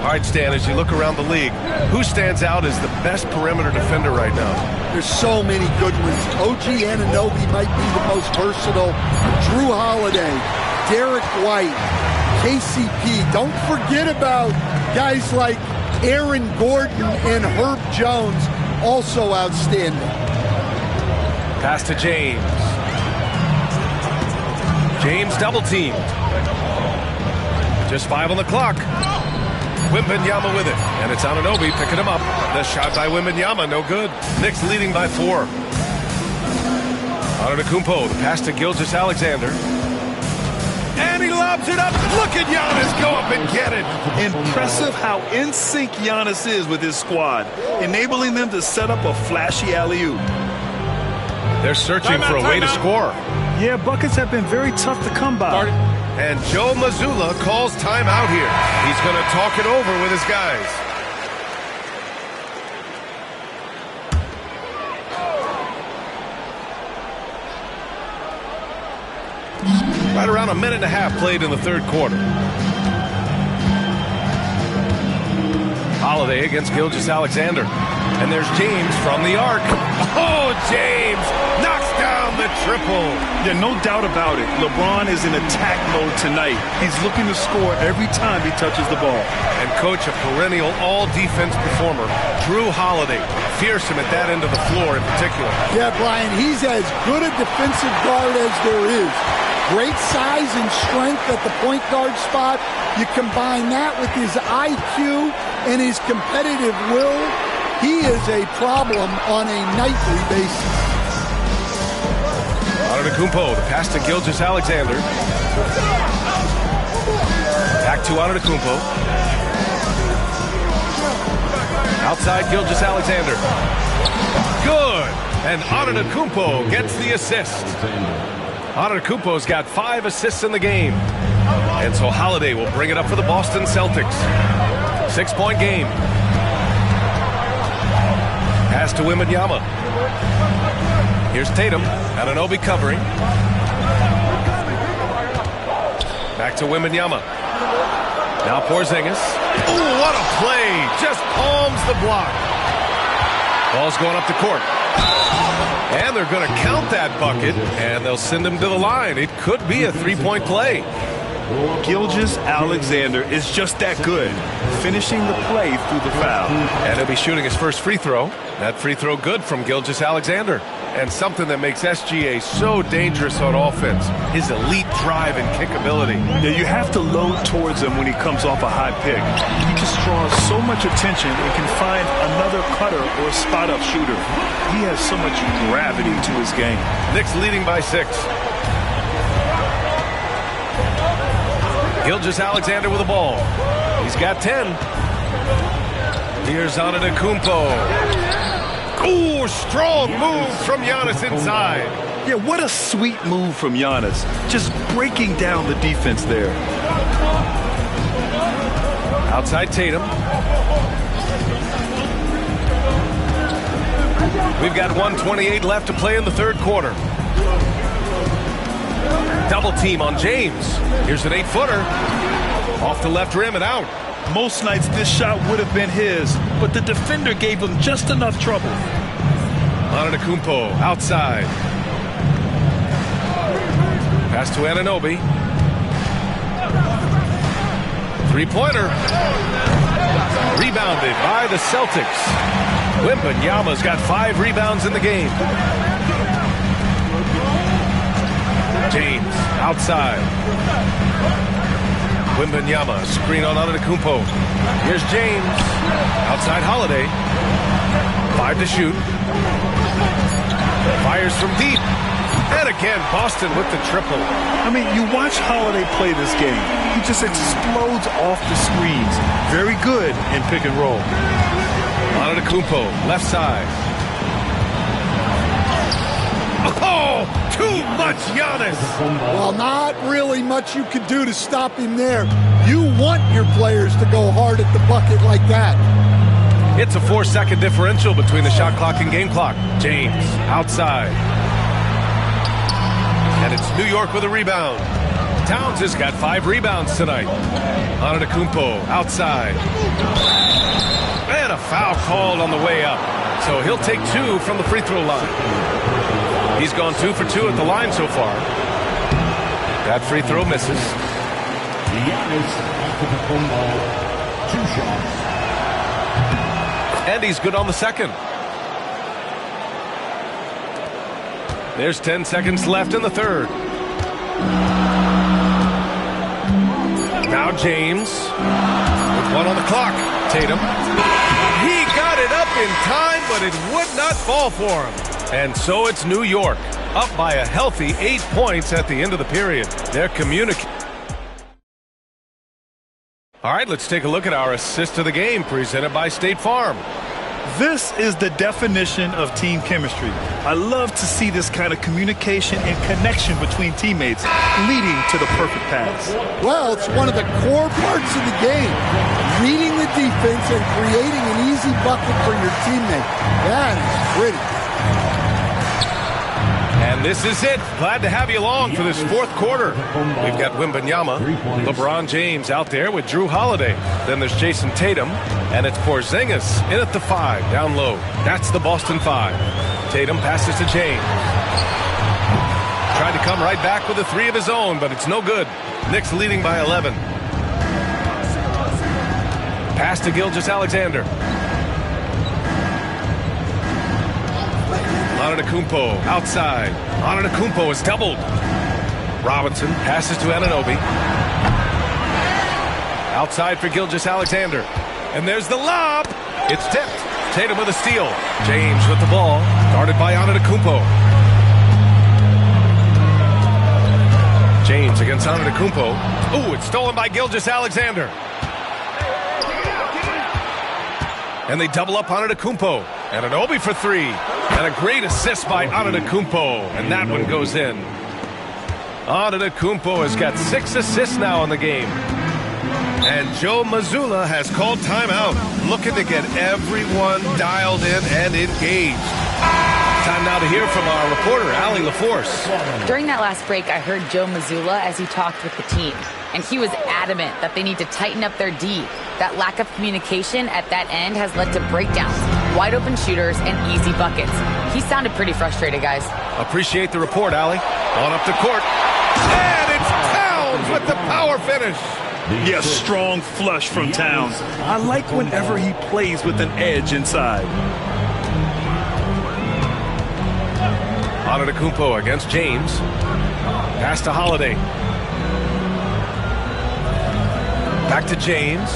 All right, Stan, as you look around the league, who stands out as the best perimeter defender right now? There's so many good ones. OG Anunoby might be the most versatile. Drew Holiday, Derek White, KCP. Don't forget about guys like Aaron Gordon and Herb Jones, also outstanding. Pass to James. James double teamed. Just 5 on the clock. Wembanyama with it, and it's Anunoby picking him up. The shot by Wembanyama, no good. Knicks leading by 4. Antetokounmpo, the pass to Gilgeous-Alexander. And he lobs it up. Look at Giannis go up and get it. Impressive how in sync Giannis is with his squad, enabling them to set up a flashy alley-oop. They're searching for a way to score. Yeah, buckets have been very tough to come by. And Joe Mazzulla calls timeout here. He's going to talk it over with his guys. Right around a minute and a half played in the third quarter. Holiday against Gilgeous-Alexander. And there's James from the arc. Oh, James knocks down the triple. Yeah, no doubt about it. LeBron is in attack mode tonight. He's looking to score every time he touches the ball. And coach, a perennial all-defense performer, Drew Holiday. Fearsome at that end of the floor in particular. Yeah, Brian, he's as good a defensive guard as there is. Great size and strength at the point guard spot. You combine that with his IQ and his competitive will, he is a problem on a nightly basis. Antetokounmpo, the pass to Gilgeous-Alexander. Back to Antetokounmpo. Outside Gilgeous-Alexander. Good. And Antetokounmpo gets the assist. Antetokounmpo's got 5 assists in the game. And so Holiday will bring it up for the Boston Celtics. 6-point game. Pass to Wembanyama. Here's Tatum. Anunoby covering. Back to Wembanyama. Now Porzingis. Oh, what a play. Just palms the block. Ball's going up the court. And they're going to count that bucket, and they'll send him to the line. It could be a 3-point play. Gilgeous-Alexander is just that good, finishing the play through the foul. And he'll be shooting his first free throw. That free throw good from Gilgeous-Alexander. And something that makes SGA so dangerous on offense, his elite drive and kick ability. Yeah, you have to load towards him when he comes off a high pick. He just draws so much attention and can find another cutter or spot-up shooter. He has so much gravity to his game. Knicks leading by 6. Gilgeous-Alexander with the ball. He's got 10. Here's Antetokounmpo. Ooh, strong move from Giannis inside. Yeah, what a sweet move from Giannis. Just breaking down the defense there. Outside Tatum. We've got 1:28 left to play in the third quarter. Double team on James. Here's an 8-footer. Off the left rim and out. Most nights this shot would have been his, but the defender gave him just enough trouble. Antetokounmpo outside. Pass to Anunoby. 3-pointer. Rebounded by the Celtics. Wembanyama's got 5 rebounds in the game. James outside. Wembanyama, screen on Antetokounmpo. Here's James. Outside Holiday. 5 to shoot. Fires from deep. And again, Boston with the triple. I mean, you watch Holiday play this game. He just explodes off the screens. Very good in pick and roll. Antetokounmpo, left side. Oh, too much Giannis. Well, not really much you could do to stop him there. You want your players to go hard at the bucket like that. It's a 4-second differential between the shot clock and game clock. James, outside. And it's New York with a rebound. Towns has got 5 rebounds tonight. Antetokounmpo, outside. And a foul called on the way up. So he'll take 2 from the free throw line. He's gone 2 for 2 at the line so far. That free throw misses. Giannis Antetokounmpo, 2 shots. And he's good on the second. There's 10 seconds left in the third. Now James with 1 on the clock. Tatum. He got it up in time, but it would not fall for him. And so it's New York, up by a healthy 8 points at the end of the period. They're communicating. All right, let's take a look at our assist of the game presented by State Farm. This is the definition of team chemistry. I love to see this kind of communication and connection between teammates leading to the perfect pass. Well, it's one of the core parts of the game. Reading the defense and creating an easy bucket for your teammate. That is pretty. And this is it. Glad to have you along for this fourth quarter. We've got Wembanyama, LeBron James out there with Drew Holiday. Then there's Jason Tatum, and it's Porzingis in at the 5, down low. That's the Boston 5. Tatum passes to James. Tried to come right back with a 3 of his own, but it's no good. Knicks leading by 11. Pass to Gilgeous-Alexander. Antetokounmpo outside. Antetokounmpo is doubled. Robinson passes to Anunoby. Outside for Gilgeous-Alexander. And there's the lob. It's tipped. Tatum with a steal. James with the ball. Guarded by Antetokounmpo. James against Antetokounmpo. Ooh, it's stolen by Gilgeous-Alexander. And they double up Antetokounmpo. Anunoby for 3. And a great assist by Antetokounmpo, and that one goes in. Antetokounmpo has got 6 assists now in the game. And Joe Mazzulla has called timeout, looking to get everyone dialed in and engaged. Time now to hear from our reporter, Allie LaForce. During that last break, I heard Joe Mazzulla as he talked with the team, and he was adamant that they need to tighten up their D. That lack of communication at that end has led to breakdowns, wide open shooters, and easy buckets. He sounded pretty frustrated, guys. Appreciate the report, Allie. On up the court. And it's Towns with the power finish. Yes, strong flush from Towns. I like whenever he plays with an edge inside. Antetokounmpo against James. Pass to Holiday. Back to James.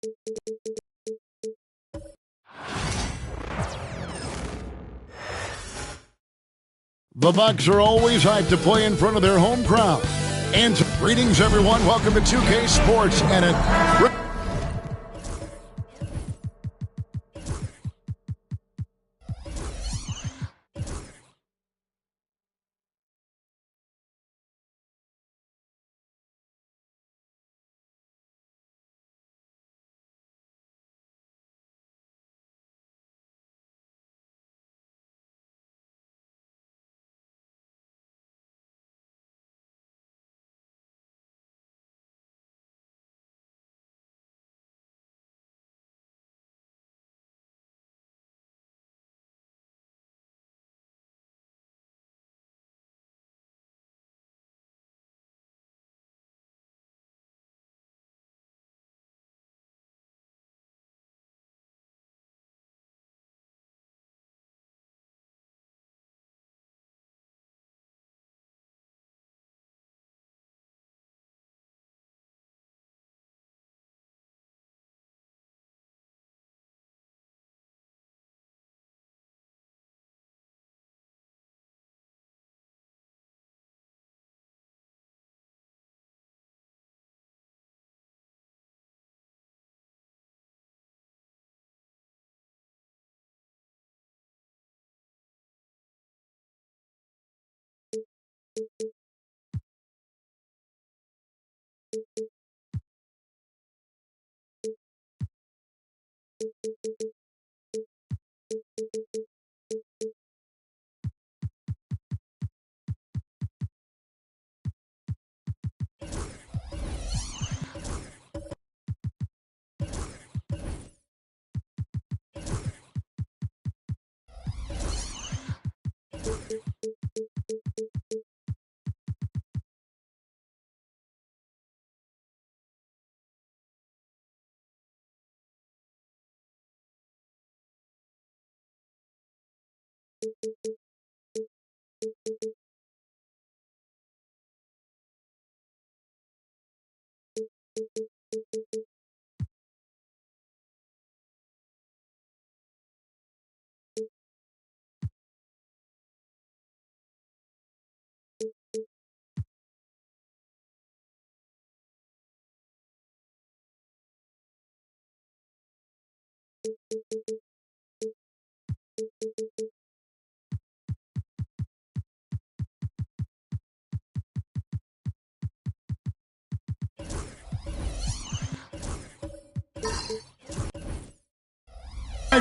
The Bucks are always hyped to play in front of their home crowd. And greetings, everyone. Welcome to 2K Sports and a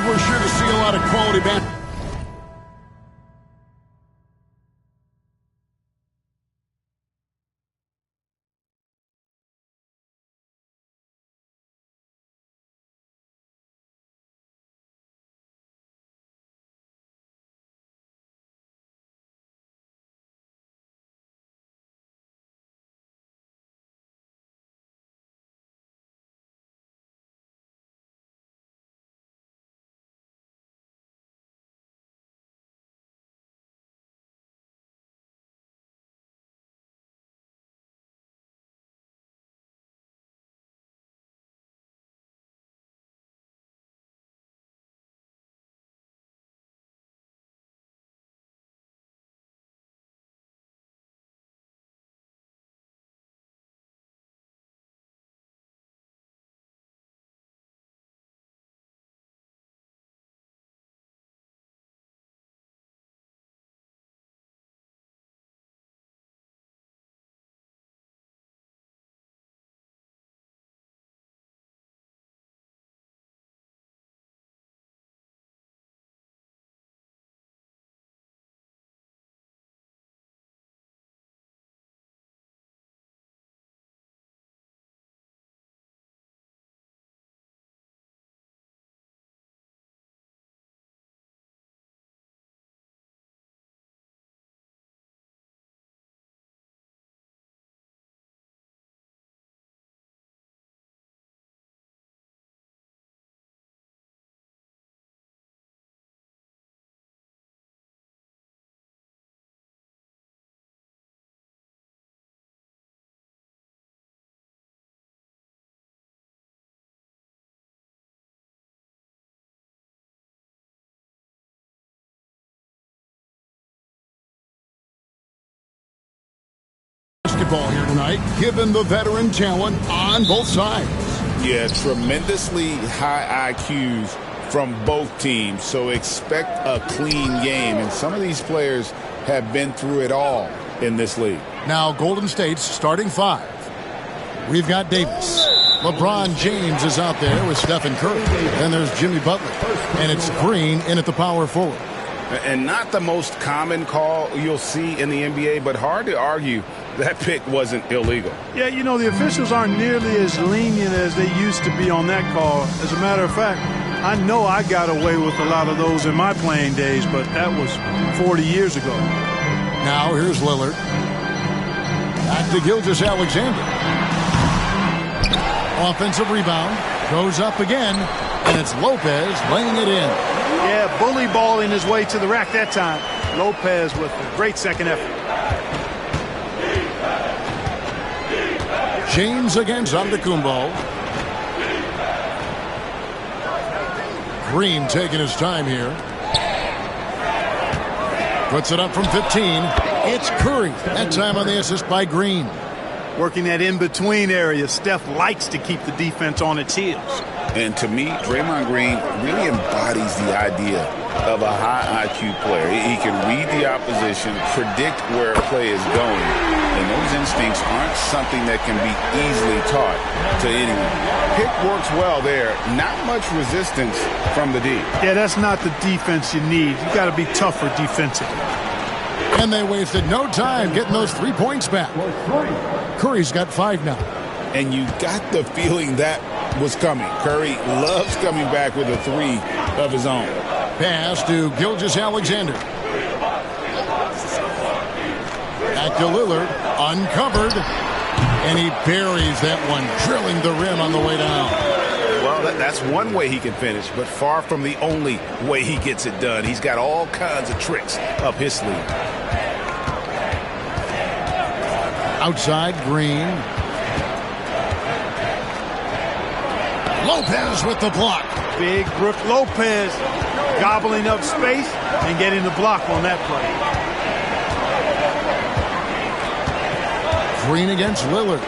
we're sure to see a lot of quality basketball. basketball here tonight, given the veteran talent on both sides. Yeah, tremendously high IQs from both teams, so expect a clean game. And some of these players have been through it all in this league. Now Golden State's starting 5. We've got Davis. LeBron James is out there with Stephen Curry. Then there's Jimmy Butler. And it's Green in at the power forward. And not the most common call you'll see in the NBA, but hard to argue that pick wasn't illegal. Yeah, you know, the officials aren't nearly as lenient as they used to be on that call. As a matter of fact, I know I got away with a lot of those in my playing days, but that was 40 years ago. Now here's Lillard. Back to Gilgeous-Alexander. Offensive rebound. Goes up again. And it's Lopez laying it in. Yeah, bully balling his way to the rack that time. Lopez with a great second effort. James against Antetokounmpo. Green taking his time here. Puts it up from 15. It's Curry. That time on the assist by Green. Working that in-between area. Steph likes to keep the defense on its heels. And to me, Draymond Green really embodies the idea of a high IQ player. He can read the opposition, predict where a play is going, and those instincts aren't something that can be easily taught to anyone. Pick works well there. Not much resistance from the D. Yeah, that's not the defense you need. You got to be tougher defensively. And they wasted no time getting those 3 points back. Curry's got 5 now. And you got the feeling that was coming. Curry loves coming back with a 3 of his own. Pass to Gilgeous-Alexander. Back to Lillard. Uncovered. And he buries that one, drilling the rim on the way down. Well, that's one way he can finish, but far from the only way he gets it done. He's got all kinds of tricks up his sleeve. Outside, Green. Lopez with the block. Big Brook Lopez gobbling up space and getting the block on that play. Green against Lillard.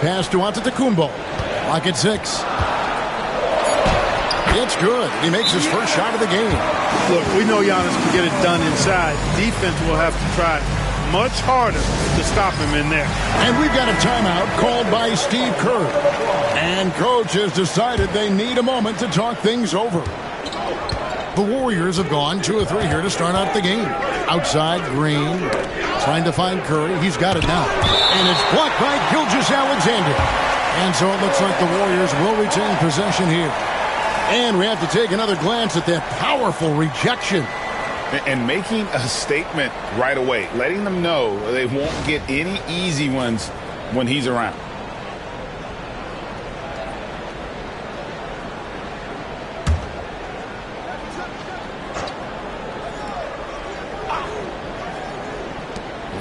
Pass to Antetokounmpo. Lock at 6. It's good. He makes his first shot of the game. Look, we know Giannis can get it done inside. Defense will have to try much harder to stop him in there. And we've got a timeout called by Steve Kerr. And coach has decided they need a moment to talk things over. The Warriors have gone 2 of 3 here to start out the game. Outside, Green trying to find Curry. He's got it now. And it's blocked by Gilgeous-Alexander. And so it looks like the Warriors will retain possession here. And we have to take another glance at that powerful rejection. And making a statement right away, letting them know they won't get any easy ones when he's around.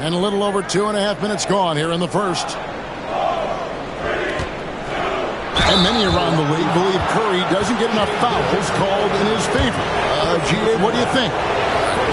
And a little over 2.5 minutes gone here in the first. And many around the league believe Curry doesn't get enough fouls called in his favor. G.A., what do you think?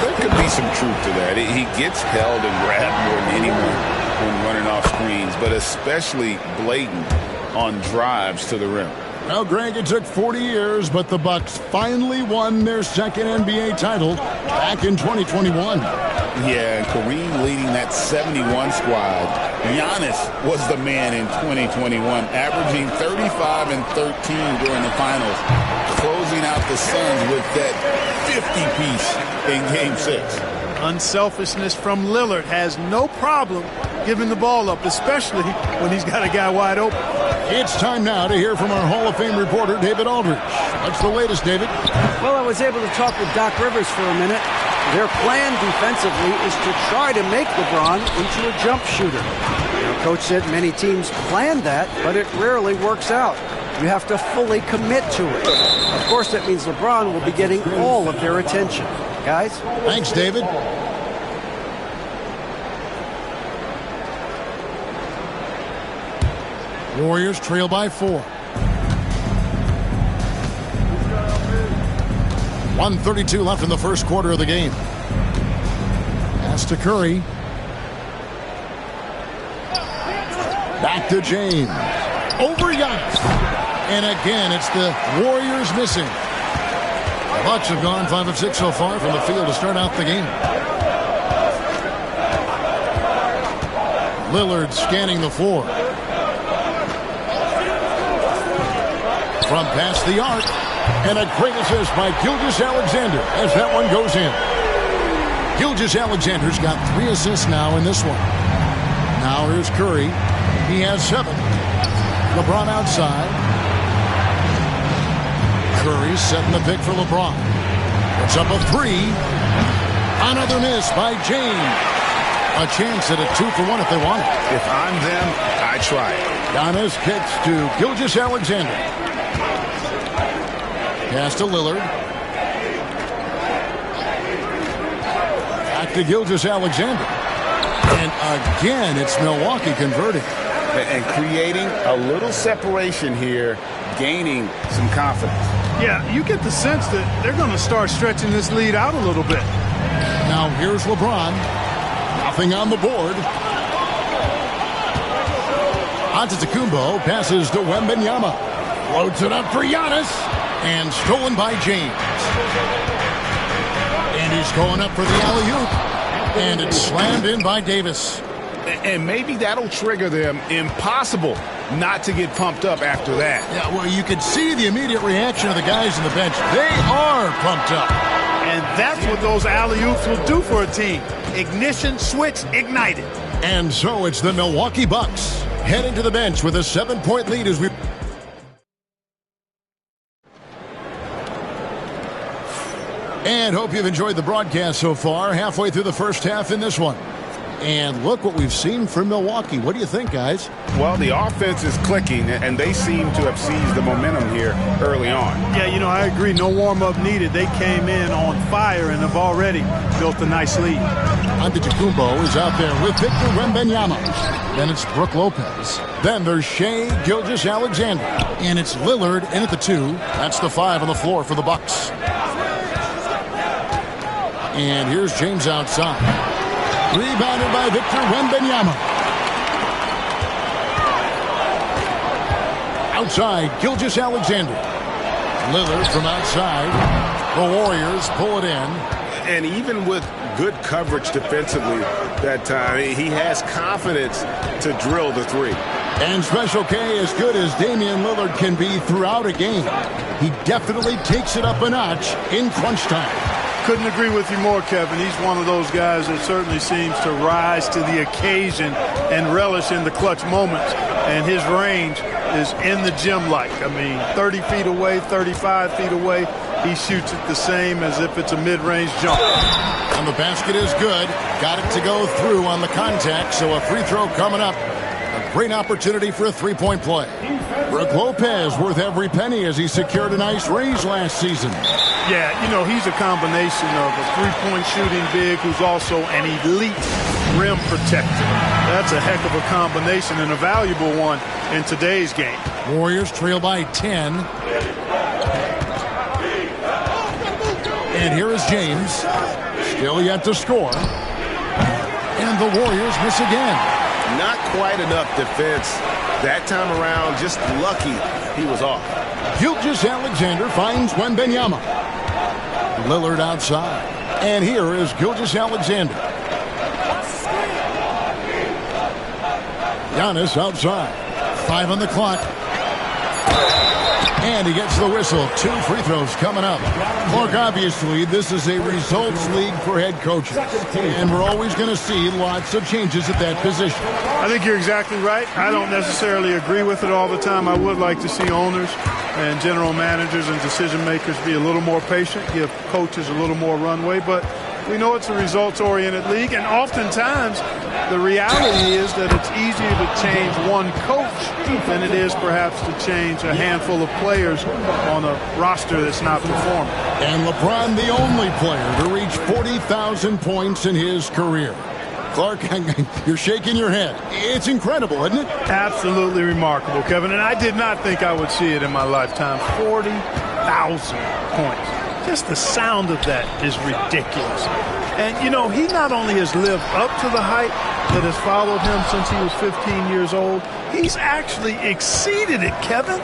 There could be some truth to that. He gets held and grabbed more than anyone when running off screens, but especially blatant on drives to the rim. Well, Greg, it took 40 years, but the Bucks finally won their second NBA title back in 2021. Yeah, and Kareem leading that 71 squad. Giannis was the man in 2021, averaging 35 and 13 during the finals, closing out the Suns with that 50-piece in Game 6. Unselfishness from Lillard, has no problem giving the ball up, especially when he's got a guy wide open. It's time now to hear from our Hall of Fame reporter, David Aldridge. What's the latest, David? Well, I was able to talk with Doc Rivers for a minute. Their plan defensively is to try to make LeBron into a jump shooter. Now, Coach said many teams plan that, but it rarely works out. You have to fully commit to it. Of course, that means LeBron will be getting all of their attention. Guys? Thanks, David. Warriors trail by 4. 1:32 left in the first quarter of the game. Pass to Curry. Back to James. Over Giannis. And again, it's the Warriors missing. The Bucks have gone 5 of 6 so far from the field to start out the game. Lillard scanning the floor. From past the arc. And a great assist by Gilgeous-Alexander as that one goes in. Gilgeous-Alexander's got 3 assists now in this one. Now here's Curry. He has 7. LeBron outside. Curry setting the pick for LeBron. Puts up a 3. Another miss by James. A chance at a 2 for 1 if they want it. If I'm them, I try it. Giannis kicks to Gilgeous-Alexander. Pass to Lillard. Back to Gilgeous-Alexander. And again, it's Milwaukee converting. And creating a little separation here, gaining some confidence. Yeah, you get the sense that they're going to start stretching this lead out a little bit. Now here's LeBron. Nothing on the board. Antetokounmpo passes to Wembanyama. Loads it up for Giannis. And stolen by James. And he's going up for the alley-oop. And it's slammed in by Davis. And maybe that'll trigger them. Impossible not to get pumped up after that. Yeah, well, you could see the immediate reaction of the guys on the bench. They are pumped up. And that's what those alley-oops will do for a team. Ignition, switch, ignited. And so it's the Milwaukee Bucks heading to the bench with a 7-point lead as we... And hope you've enjoyed the broadcast so far. Halfway through the first half in this one. And look what we've seen from Milwaukee. What do you think, guys? Well, the offense is clicking, and they seem to have seized the momentum here early on. Yeah, you know, I agree. No warm-up needed. They came in on fire and have already built a nice lead. Antetokounmpo is out there with Victor Wembanyama. Then it's Brook Lopez. Then there's Shai Gilgeous-Alexander. And it's Lillard in at the 2. That's the 5 on the floor for the Bucks. And here's James outside. Rebounded by Victor Wembanyama. Outside, Gilgeous-Alexander. Lillard from outside. The Warriors pull it in. And even with good coverage defensively that time, he has confidence to drill the 3. And Special K, as good as Damian Lillard can be throughout a game, he definitely takes it up a notch in crunch time. Couldn't agree with you more, Kevin. He's one of those guys that certainly seems to rise to the occasion and relish in the clutch moments. And his range is in the gym-like. I mean, 30 feet away, 35 feet away, he shoots it the same as if it's a mid-range jump. And the basket is good. Got it to go through on the contact, so a free throw coming up. A great opportunity for a 3-point play. Brook Lopez worth every penny as he secured a nice raise last season. Yeah, you know, he's a combination of a three-point shooting big who's also an elite rim protector. That's a heck of a combination and a valuable one in today's game. Warriors trail by 10. And here is James. Still yet to score. And the Warriors miss again. Not quite enough defense. That time around, just lucky he was off. Gilgeous-Alexander finds Wembanyama. Lillard outside. And here is Gilgeous-Alexander. Giannis outside. 5 on the clock. And he gets the whistle. 2 free throws coming up. Look, obviously, this is a results league for head coaches. And we're always going to see lots of changes at that position. I think you're exactly right. I don't necessarily agree with it all the time. I would like to see owners and general managers and decision makers be a little more patient, give coaches a little more runway. But we know it's a results-oriented league, and oftentimes the reality is that it's easier to change one coach than it is perhaps to change a handful of players on a roster that's not performing. And LeBron, the only player to reach 40,000 points in his career. Clark, you're shaking your head. It's incredible, isn't it? Absolutely remarkable, Kevin. And I did not think I would see it in my lifetime. 40,000 points. Just the sound of that is ridiculous. And, you know, he not only has lived up to the hype that has followed him since he was 15 years old, he's actually exceeded it, Kevin,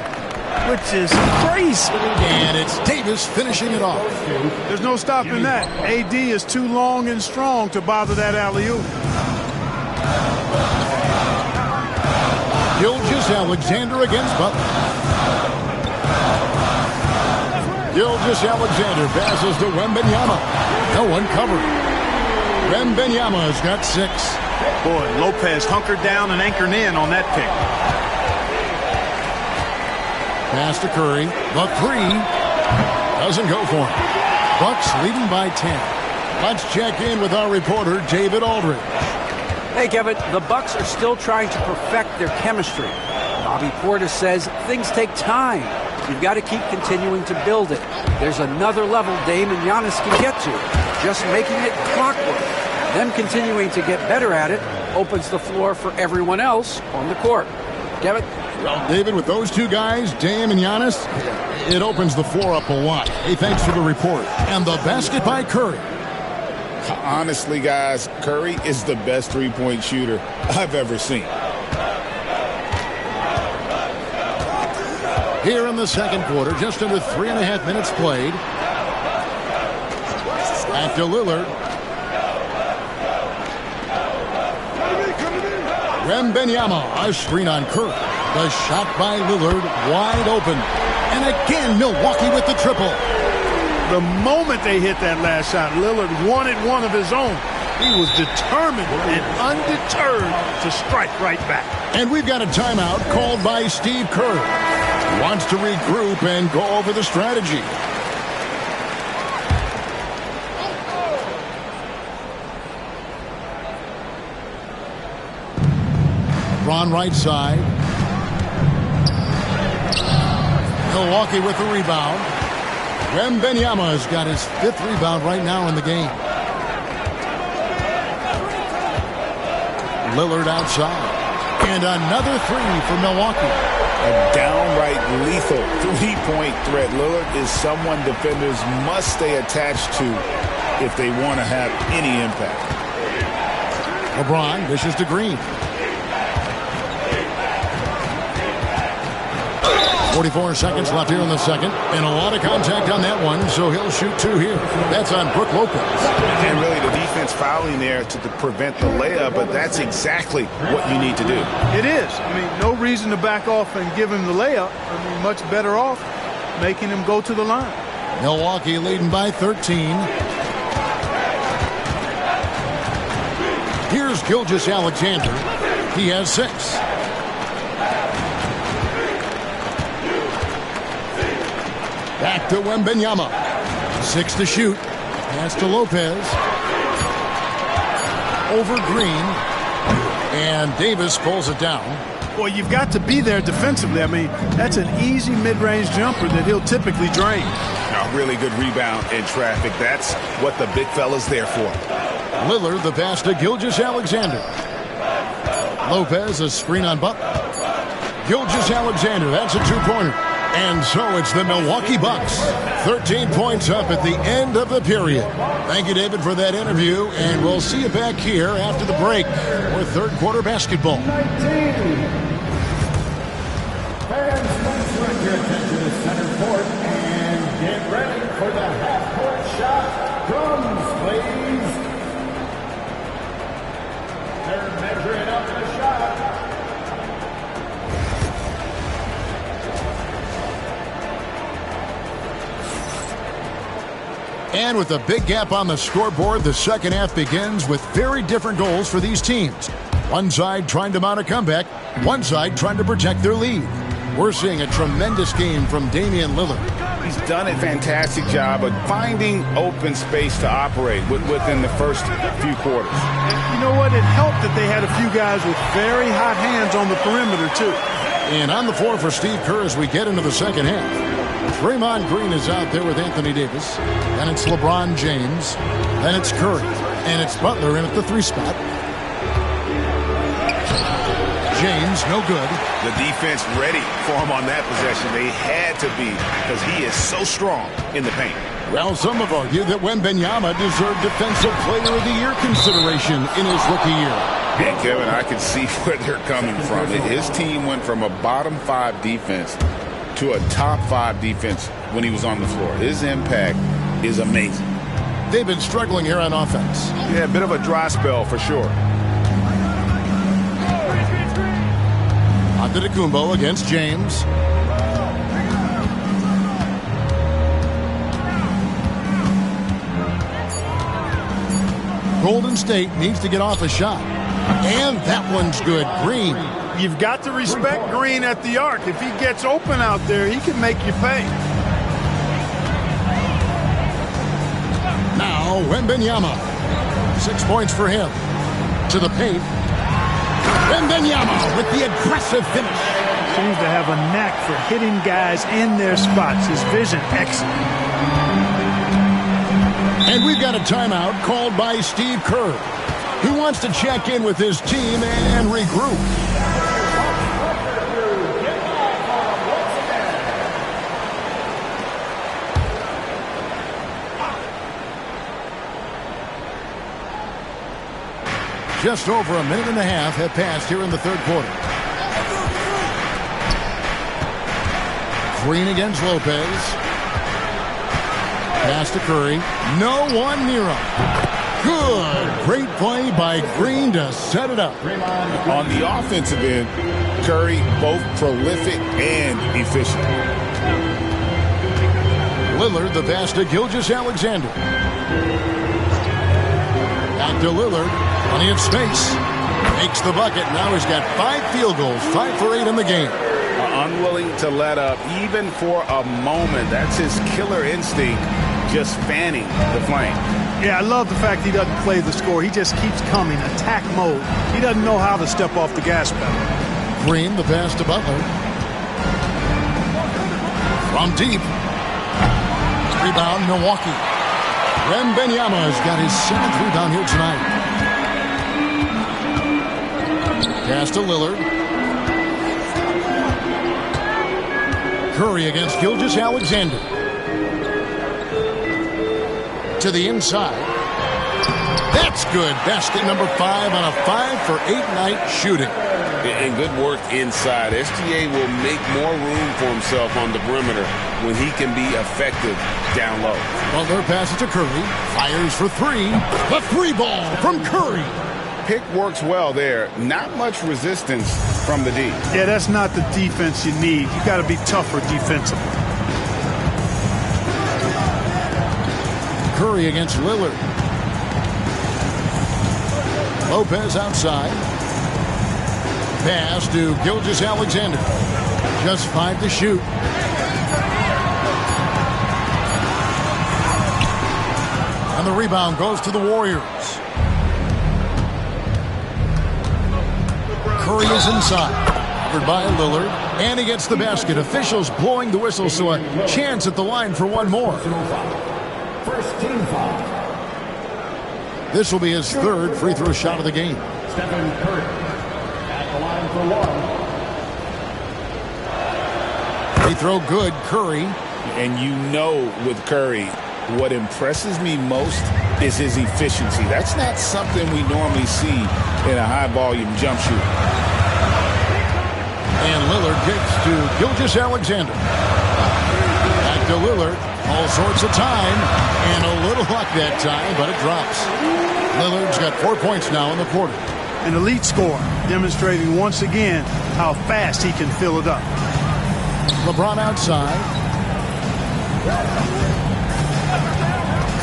which is crazy. And it's Davis finishing it off. There's no stopping that. AD is too long and strong to bother that alley-oop. Gilgeous-Alexander against Butler. Gilgeous-Alexander passes to Wembanyama. No one covering. Wembanyama's got 6. Boy, Lopez hunkered down and anchored in on that pick. Pass to Curry. The 3 doesn't go for him. Bucks leading by 10. Let's check in with our reporter, David Aldridge. Hey, Kevin, the Bucks are still trying to perfect their chemistry. Bobby Portis says things take time. You've got to keep continuing to build it. There's another level Dame and Giannis can get to. Just making it clockwork. Them continuing to get better at it opens the floor for everyone else on the court. Kevin? Well, David, with those two guys, Dame and Giannis, it opens the floor up a lot. Hey, thanks for the report. And the basket by Curry. Honestly, guys, Curry is the best three-point shooter I've ever seen. Here in the second quarter, just under 3.5 minutes played. Back to Lillard. Wembanyama, a screen on Curry. The shot by Lillard, wide open. And again, Milwaukee with the triple. The moment they hit that last shot, Lillard wanted one of his own. He was determined and undeterred to strike right back. And we've got a timeout called by Steve Kerr. Wants to regroup and go over the strategy. Ron right side. Milwaukee with the rebound. Wembanyama has got his 5th rebound right now in the game. Lillard outside. And another 3 for Milwaukee. A downright lethal three-point threat. Lillard is someone defenders must stay attached to if they want to have any impact. LeBron dishes to Green. 44 seconds left here in the second, and a lot of contact on that one, so he'll shoot 2 here. That's on Brook Lopez. And really the defense fouling there to prevent the layup, but that's exactly what you need to do. It is. I mean, no reason to back off and give him the layup. I mean, much better off making him go to the line. Milwaukee leading by 13. Here's Gilgeous-Alexander. He has 6. Back to Wembanyama. 6 to shoot. Pass to Lopez. Over Green. And Davis pulls it down. Well, you've got to be there defensively. I mean, that's an easy mid-range jumper that he'll typically drain. A really good rebound in traffic. That's what the big fella's there for. Lillard the pass to Gilgeous-Alexander. Lopez a screen on Butler. Gilgeous-Alexander, that's a 2-pointer. And so it's the Milwaukee Bucks. 13 points up at the end of the period. Thank you, David, for that interview. And we'll see you back here after the break for third quarter basketball. Fans, let's turn your attention to center court and get ready for the half-court shot. Drums, please. They're measuring up the shot. And with a big gap on the scoreboard, the second half begins with very different goals for these teams. One side trying to mount a comeback, one side trying to protect their lead. We're seeing a tremendous game from Damian Lillard. He's done a fantastic job of finding open space to operate within the first few quarters. You know what? It helped that they had a few guys with very hot hands on the perimeter, too. And on the floor for Steve Kerr as we get into the second half. Draymond Green is out there with Anthony Davis. Then it's LeBron James. Then it's Curry. And it's Butler in at the 3 spot. James, no good. The defense ready for him on that possession. They had to be because he is so strong in the paint. Well, some have argued that Wembanyama deserved Defensive Player of the Year consideration in his rookie year. And Kevin, I can see where they're coming from. His team went from a bottom 5 defense to a top 5 defense when he was on the floor. His impact is amazing. They've been struggling here on offense. Yeah, a bit of a dry spell for sure. Antetokounmpo against James. Golden State needs to get off a shot. And that one's good. Green. You've got to respect Green at the arc. If he gets open out there, he can make you pay. Now, Wembanyama. 6 points for him. To the paint. Wembanyama with the aggressive finish. Seems to have a knack for hitting guys in their spots. His vision, excellent. And we've got a timeout called by Steve Kerr. He wants to check in with his team and regroup. Just over a minute and a half have passed here in the third quarter. Green against Lopez. Pass to Curry. No one near him. Good. Great play by Green to set it up. On the offensive end, Curry both prolific and efficient. Lillard the pass to Gilgeous-Alexander. Back to Lillard. Plenty of space. Makes the bucket. Now he's got 5 field goals. 5 for 8 in the game. Unwilling to let up even for a moment. That's his killer instinct, just fanning the flame. Yeah, I love the fact he doesn't play the score. He just keeps coming, attack mode. He doesn't know how to step off the gas pedal. Green, the pass to Butler. From deep. Rebound, Milwaukee. Wembanyama has got his 7th rebound here tonight. Pass to Lillard. Curry against Gilgeous-Alexander. To the inside. That's good. Basket number 5 on a 5 for 8 night shooting. And good work inside. SGA will make more room for himself on the perimeter when he can be effective down low. Butler passes to Curry. Fires for 3. The 3 ball from Curry. Pick works well there. Not much resistance from the D. Yeah, that's not the defense you need. You got to be tougher defensively. Curry against Lillard. Lopez outside. Pass to Gilgeous-Alexander. Just 5 to shoot. And the rebound goes to the Warriors. Curry is inside. Covered by Lillard. And he gets the basket. Officials blowing the whistle, so a chance at the line for one more. First team foul. This will be his 3rd free throw shot of the game. Stephen Curry at the line for 1. Free throw good, Curry. And you know with Curry, what impresses me most is his efficiency. That's not something we normally see in a high-volume jump shooter. And Lillard gets to Gilgeous-Alexander. Back to Lillard. All sorts of time. And a little luck that time, but it drops. Lillard's got 4 points now in the quarter. An elite scorer, demonstrating once again how fast he can fill it up. LeBron outside.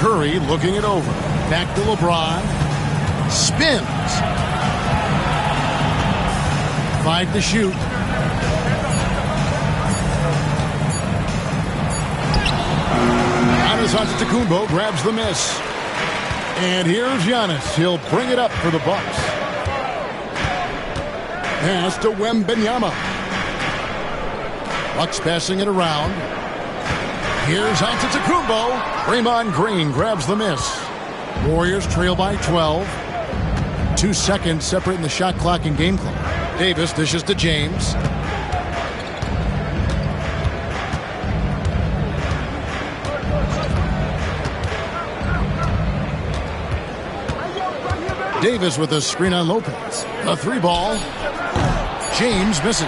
Curry looking it over. Back to LeBron. Spins. 5 to shoot. Giannis Antetokounmpo grabs the miss. And here's Giannis. He'll bring it up for the Bucks. Pass to Wembanyama. Bucks passing it around. Here's Antetokounmpo. Draymond Green grabs the miss. Warriors trail by 12. 2 seconds separating the shot clock and game clock. Davis dishes to James. Davis with a screen on Lopez. A 3-ball. James misses.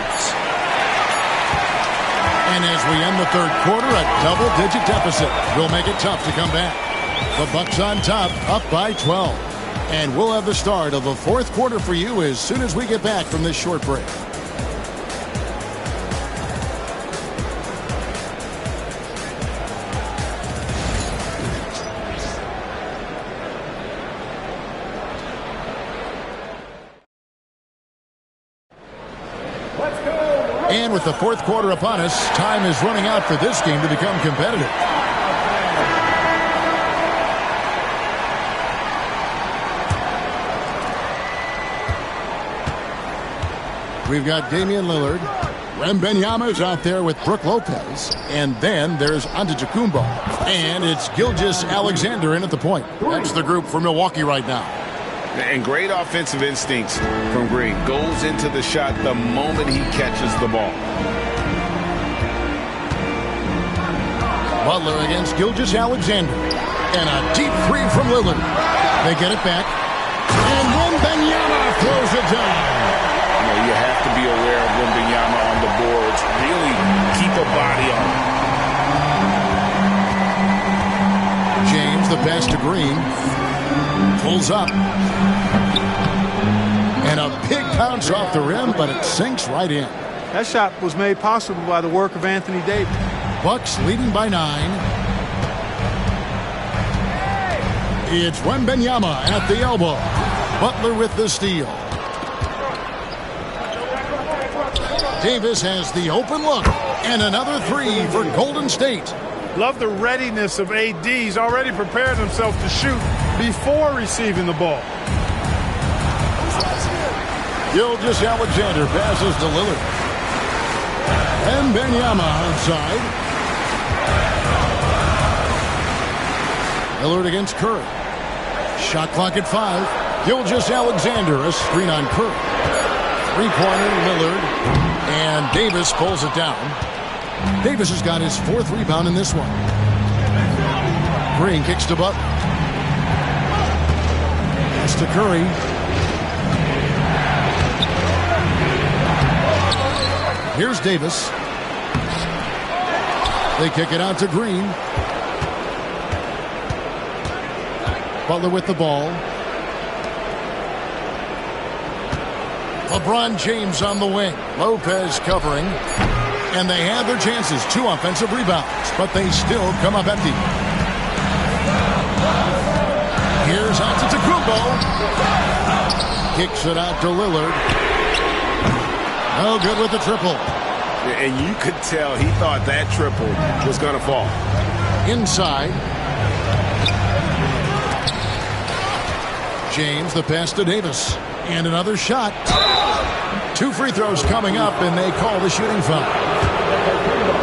And as we end the third quarter, a double-digit deficit will make it tough to come back. The Bucks on top, up by 12. And we'll have the start of the fourth quarter for you as soon as we get back from this short break. And with the fourth quarter upon us, time is running out for this game to become competitive. We've got Damian Lillard. Wembanyama's out there with Brook Lopez. And then there's Antetokounmpo. And it's Gilgeous-Alexander in at the point. That's the group for Milwaukee right now. And great offensive instincts from Green. Goes into the shot the moment he catches the ball. Butler against Gilgeous-Alexander. And a deep three from Lillard. They get it back. And Wembanyama throws it down. You have to be aware of Wembanyama on the boards. Really keep a body on him. James, the pass to Green. Pulls up. And a big bounce off the rim, but it sinks right in. That shot was made possible by the work of Anthony Davis. Bucks leading by 9. It's Wembanyama at the elbow. Butler with the steal. Davis has the open look. And another 3 for Golden State. Love the readiness of AD. He's already prepared himself to shoot before receiving the ball. Gilgeous-Alexander passes to Lillard. And Wembanyama outside. Lillard against Curry. Shot clock at 5. Gilgeous-Alexander, a screen on Curry. Three-pointer, Lillard. And Davis pulls it down. Davis has got his 4th rebound in this one. Green kicks to Butler. Pass to Curry. Here's Davis. They kick it out to Green. Butler with the ball. LeBron James on the wing. Lopez covering. And they have their chances. 2 offensive rebounds. But they still come up empty. Here's Antetokounmpo. Kicks it out to Lillard. No good with the triple. And you could tell he thought that triple was going to fall. Inside. James, the pass to Davis. And another shot. 2 free throws coming up, and they call the shooting foul.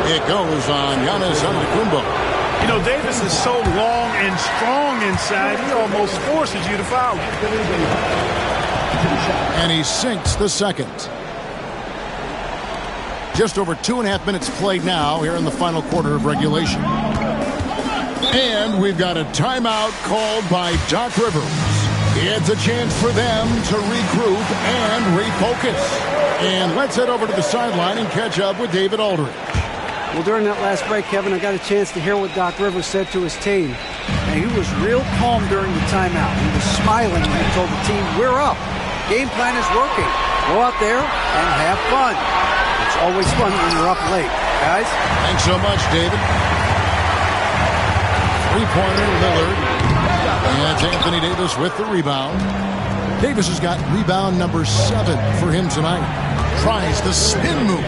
It goes on Giannis Antetokounmpo. You know, Davis is so long and strong inside, he almost forces you to foul. And he sinks the second. Just over 2.5 minutes played now here in the final quarter of regulation. And we've got a timeout called by Doc Rivers. It's a chance for them to regroup and refocus. And let's head over to the sideline and catch up with David Aldridge. Well, during that last break, Kevin, I got a chance to hear what Doc Rivers said to his team. And he was real calm during the timeout. He was smiling when he told the team, we're up. Game plan is working. Go out there and have fun. It's always fun when you're up late. Guys? Thanks so much, David. Three-pointer, Lillard. And it's Anthony Davis with the rebound. Davis has got rebound number 7 for him tonight. Tries the spin move.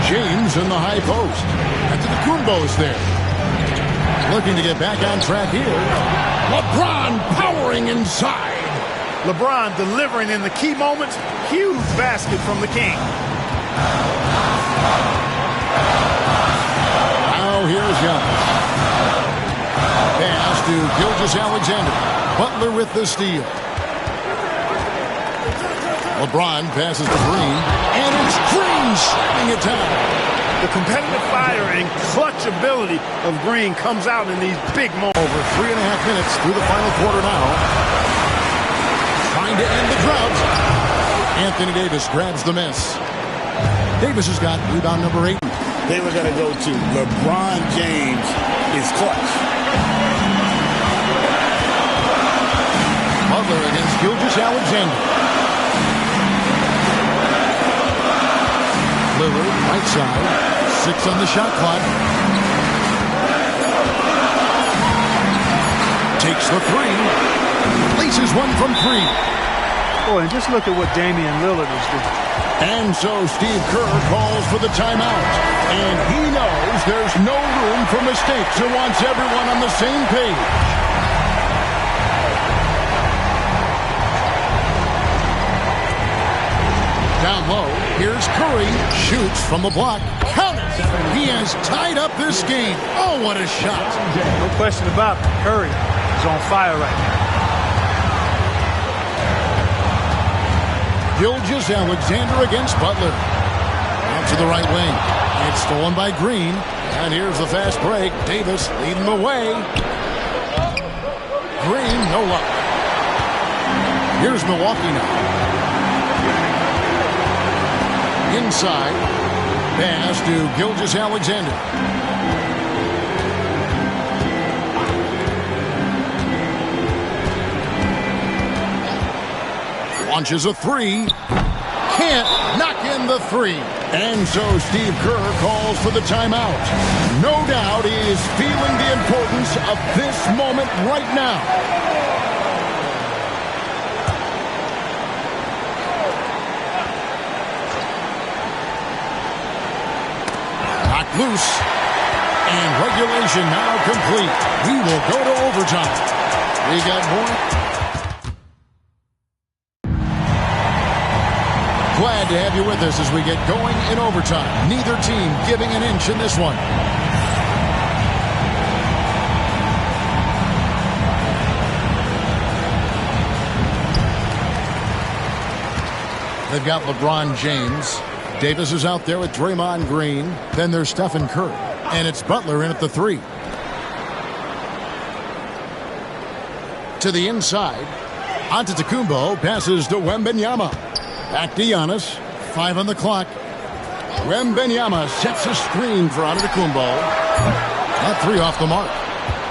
James in the high post. Antetokounmpo's there. Looking to get back on track here. LeBron powering inside. LeBron delivering in the key moments. Huge basket from the King. Now here's Giannis. Pass to Gilgeous-Alexander. Butler with the steal. LeBron passes to Green, and it's Green slamming it down. The competitive fire and clutch ability of Green comes out in these big moments. Over 3.5 minutes through the final quarter now. Trying to end the drought. Anthony Davis grabs the miss. Davis has got rebound number 8. They were going to go to LeBron James is clutch. Butler against Gilgeous-Alexander. Lillard, right side. 6 on the shot clock. Takes the 3. Laces one from 3. Boy, and just look at what Damian Lillard is doing. And so Steve Kerr calls for the timeout. And he knows there's no room for mistakes and wants everyone on the same page. Down low, here's Curry. Shoots from the block. Count it! He has tied up this game. Oh, what a shot. No question about it. Curry is on fire right now. Gilgeous-Alexander against Butler. Out to the right wing. It's stolen by Green. And here's the fast break. Davis leading the way. Green, no luck. Here's Milwaukee now. Inside. Pass to Gilgeous-Alexander. Launches a 3. Can't knock in the 3. And so Steve Kerr calls for the timeout. No doubt he is feeling the importance of this moment right now. Knocked loose. And regulation now complete. We will go to overtime. We got more. Glad to have you with us as we get going in overtime. Neither team giving an inch in this one. They've got LeBron James. Davis is out there with Draymond Green. Then there's Stephen Curry. And it's Butler in at the 3. To the inside. Antetokounmpo passes to Wembanyama. Back to Giannis. 5 on the clock. Wembanyama sets a screen for Antetokounmpo. That 3 off the mark.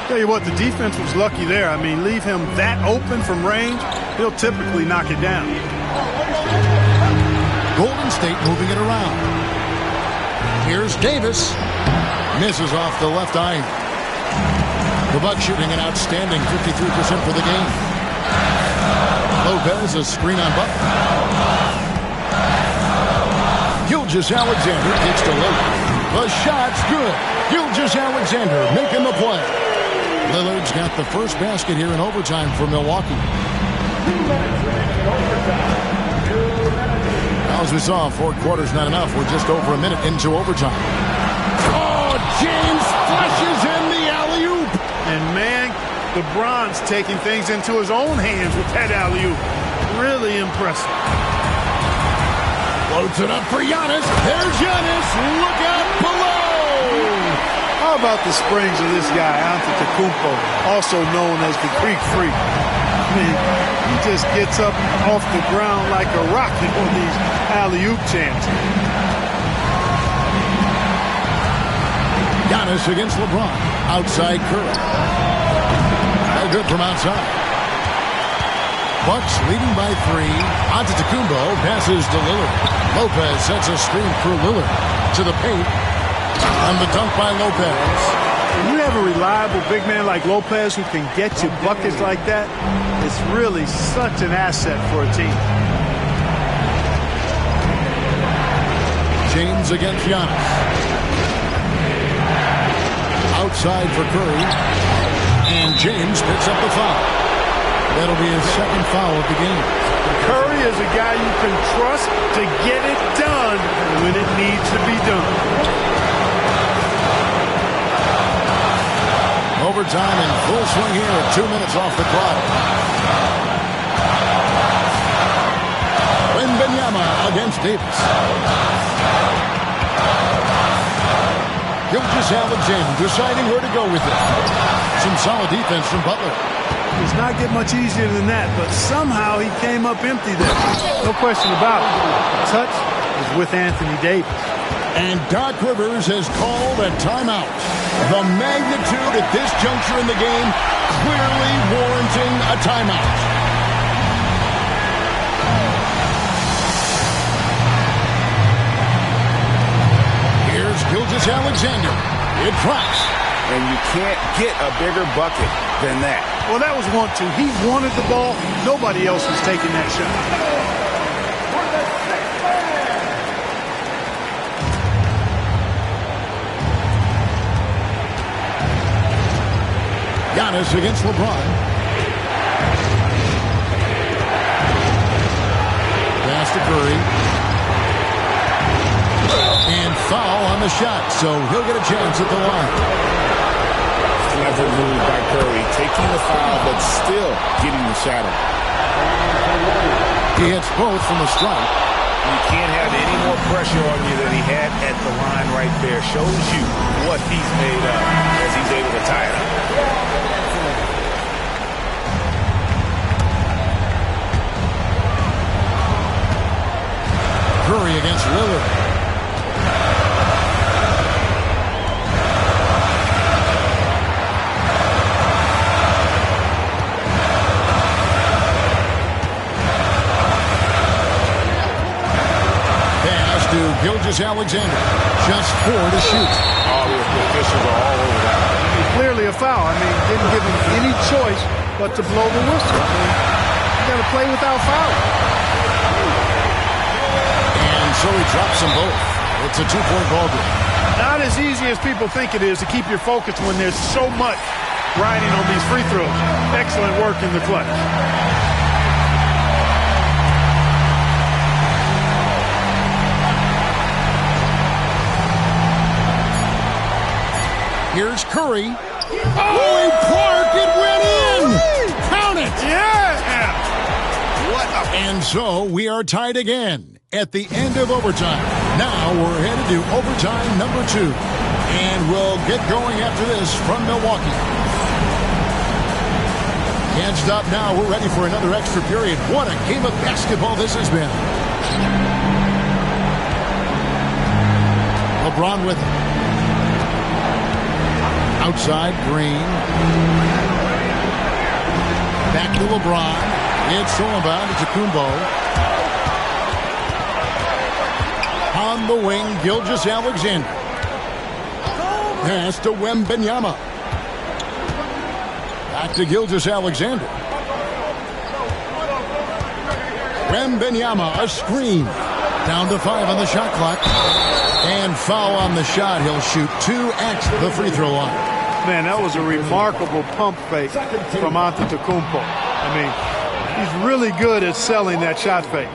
Tell you what, the defense was lucky there. I mean, leave him that open from range, he'll typically knock it down. Golden State moving it around. Here's Davis. Misses off the left eye. The Bucks shooting an outstanding 53% for the game. Lopez, a screen on Butler. Gilgeous-Alexander kicks to Lillard. The shot's good. Gilgeous-Alexander making the play. Lillard's got the first basket here in overtime for Milwaukee. Now, as we saw, 4 quarters not enough. We're just over a minute into overtime. Oh, James flushes in the alley-oop. And man, LeBron's taking things into his own hands with that alley-oop. Really impressive. Loads it up for Giannis. There's Giannis. Look out below. How about the springs of this guy, Antetokounmpo, also known as the Greek Freak? I mean, he just gets up off the ground like a rocket on these alley-oop chances. Giannis against LeBron. Outside Curry. No good from outside. Bucks leading by 3. Antetokounmpo passes to Lillard. Lopez sets a screen for Lillard to the paint. And the dunk by Lopez. When you have a reliable big man like Lopez who can get you buckets like that, it's really such an asset for a team. James against Giannis. Outside for Curry. And James picks up the foul. That'll be his second foul of the game. Curry is a guy you can trust to get it done when it needs to be done. Overtime in full swing here at 2 minutes off the clock. Davis. Gilgeous-Alexander deciding where to go with it. Some solid defense from Butler. It's not get much easier than that, but somehow he came up empty there. No question about it. The touch is with Anthony Davis. And Doc Rivers has called a timeout. The magnitude at this juncture in the game clearly warranting a timeout. Here's Gilgeous-Alexander. It drops. And you can't get a bigger bucket than that. Well, that was 1-2. He wanted the ball. Nobody else was taking that shot. Giannis against LeBron. Pass to Curry. And foul on the shot, so he'll get a chance at the line. Clever move by Curry, taking the foul, but still getting the shot off. He hits both from the stripe. You can't have any more pressure on you than he had at the line right there. Shows you what he's made of as he's able to tie it up. Curry against Lillard. Pass to Gilgeous-Alexander. Just 4 to shoot. All the officials are all over that. Clearly a foul. I mean, didn't give him any choice but to blow the whistle. I mean, you got to play without fouling. So he drops them both. It's a 2-point ball game. Not as easy as people think it is to keep your focus when there's so much riding on these free throws. Excellent work in the clutch. Here's Curry. Oh, and Clark, it went in! Count it! Yeah! And so we are tied again at the end of overtime. Now we're headed to overtime number 2. And we'll get going after this from Milwaukee. Can't stop now. We're ready for another extra period. What a game of basketball this has been. LeBron with it. Outside, Green. Back to LeBron. It's Solomon to Kumbo. On the wing, Gilgeous-Alexander. Pass to Wembanyama. Back to Gilgeous-Alexander. Wembanyama, a screen. Down to 5 on the shot clock. And foul on the shot. He'll shoot 2 at the free throw line. Man, that was a remarkable pump fake from Antetokounmpo. I mean, he's really good at selling that shot fake.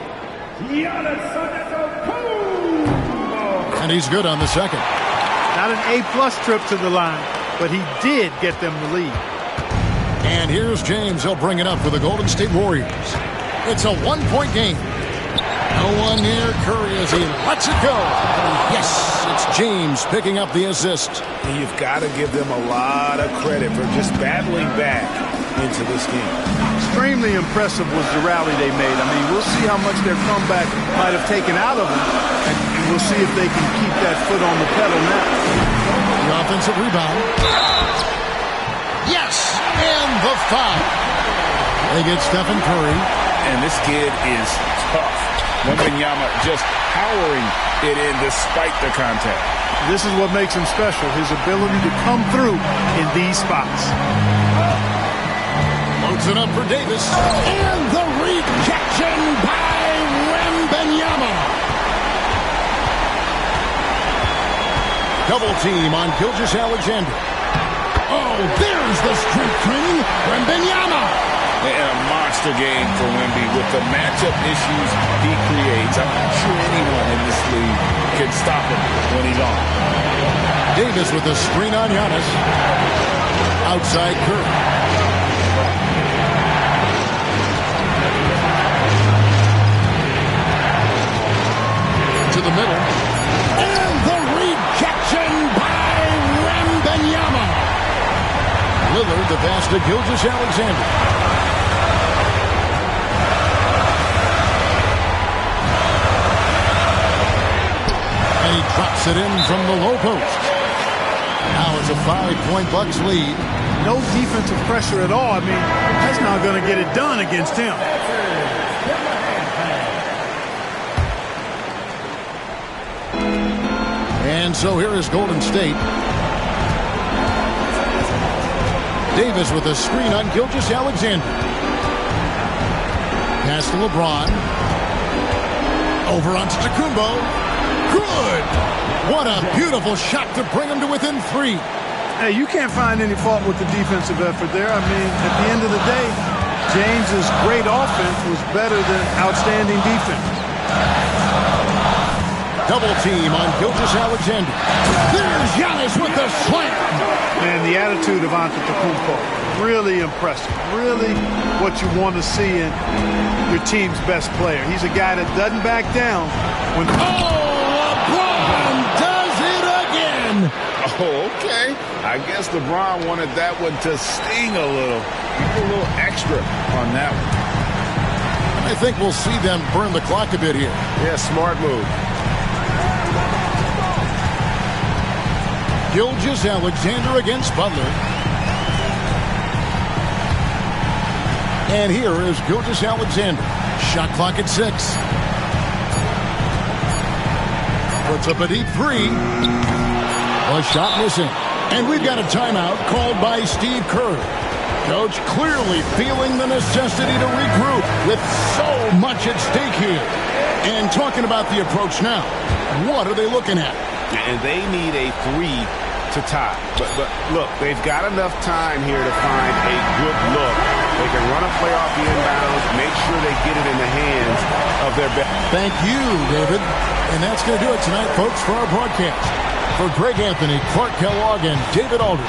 And he's good on the second. Not an A-plus trip to the line, but he did get them the lead. And here's James. He'll bring it up for the Golden State Warriors. It's a 1-point game. No one near Curry as he lets it go. Yes, it's James picking up the assist. And you've got to give them a lot of credit for just battling back into this game. Extremely impressive was the rally they made. I mean, we'll see how much their comeback might have taken out of them. And we'll see if they can keep that foot on the pedal now. The offensive rebound. Yes, and the foul. They get Stephen Curry. And this kid is tough. Wembanyama just powering it in despite the contact. This is what makes him special, his ability to come through in these spots. Loads it up for Davis. And the rejection by Wembanyama. Double team on Gilgeous-Alexander. Oh, there's the strength training. Wembanyama. And a monster game for Wemby with the matchup issues he creates. I'm not sure anyone in this league can stop him when he's on. Davis with the screen on Giannis. Outside Curry. pass to Gilgeous-Alexander. And he drops it in from the low post. Now it's a 5-point Bucks lead. No defensive pressure at all. I mean, that's not going to get it done against him. And so here is Golden State. Davis with a screen on Gilgeous-Alexander. Pass to LeBron. Over on Antetokounmpo. Good! What a beautiful shot to bring him to within 3. Hey, you can't find any fault with the defensive effort there. I mean, at the end of the day, James's great offense was better than outstanding defense. Double team on Gilgeous-Alexander. There's Giannis with the slam. And the attitude of Antetokounmpo, really impressive. Really what you want to see in your team's best player. He's a guy that doesn't back down. When LeBron does it again. Oh, okay. I guess LeBron wanted that one to sting a little. Give a little extra on that one. I think we'll see them burn the clock a bit here. Yeah, smart move. Gilgeous-Alexander against Butler. And here is Gilgeous-Alexander. Shot clock at 6. Puts up a deep 3. A shot missing. And we've got a timeout called by Steve Kerr. Coach clearly feeling the necessity to regroup with so much at stake here. And talking about the approach now, what are they looking at? And they need a 3 to tie. But look, they've got enough time here to find a good look. They can run a play off the inbounds, make sure they get it in the hands of their best. Thank you, David. And that's going to do it tonight, folks, for our broadcast. For Greg Anthony, Clark Kellogg, and David Aldridge.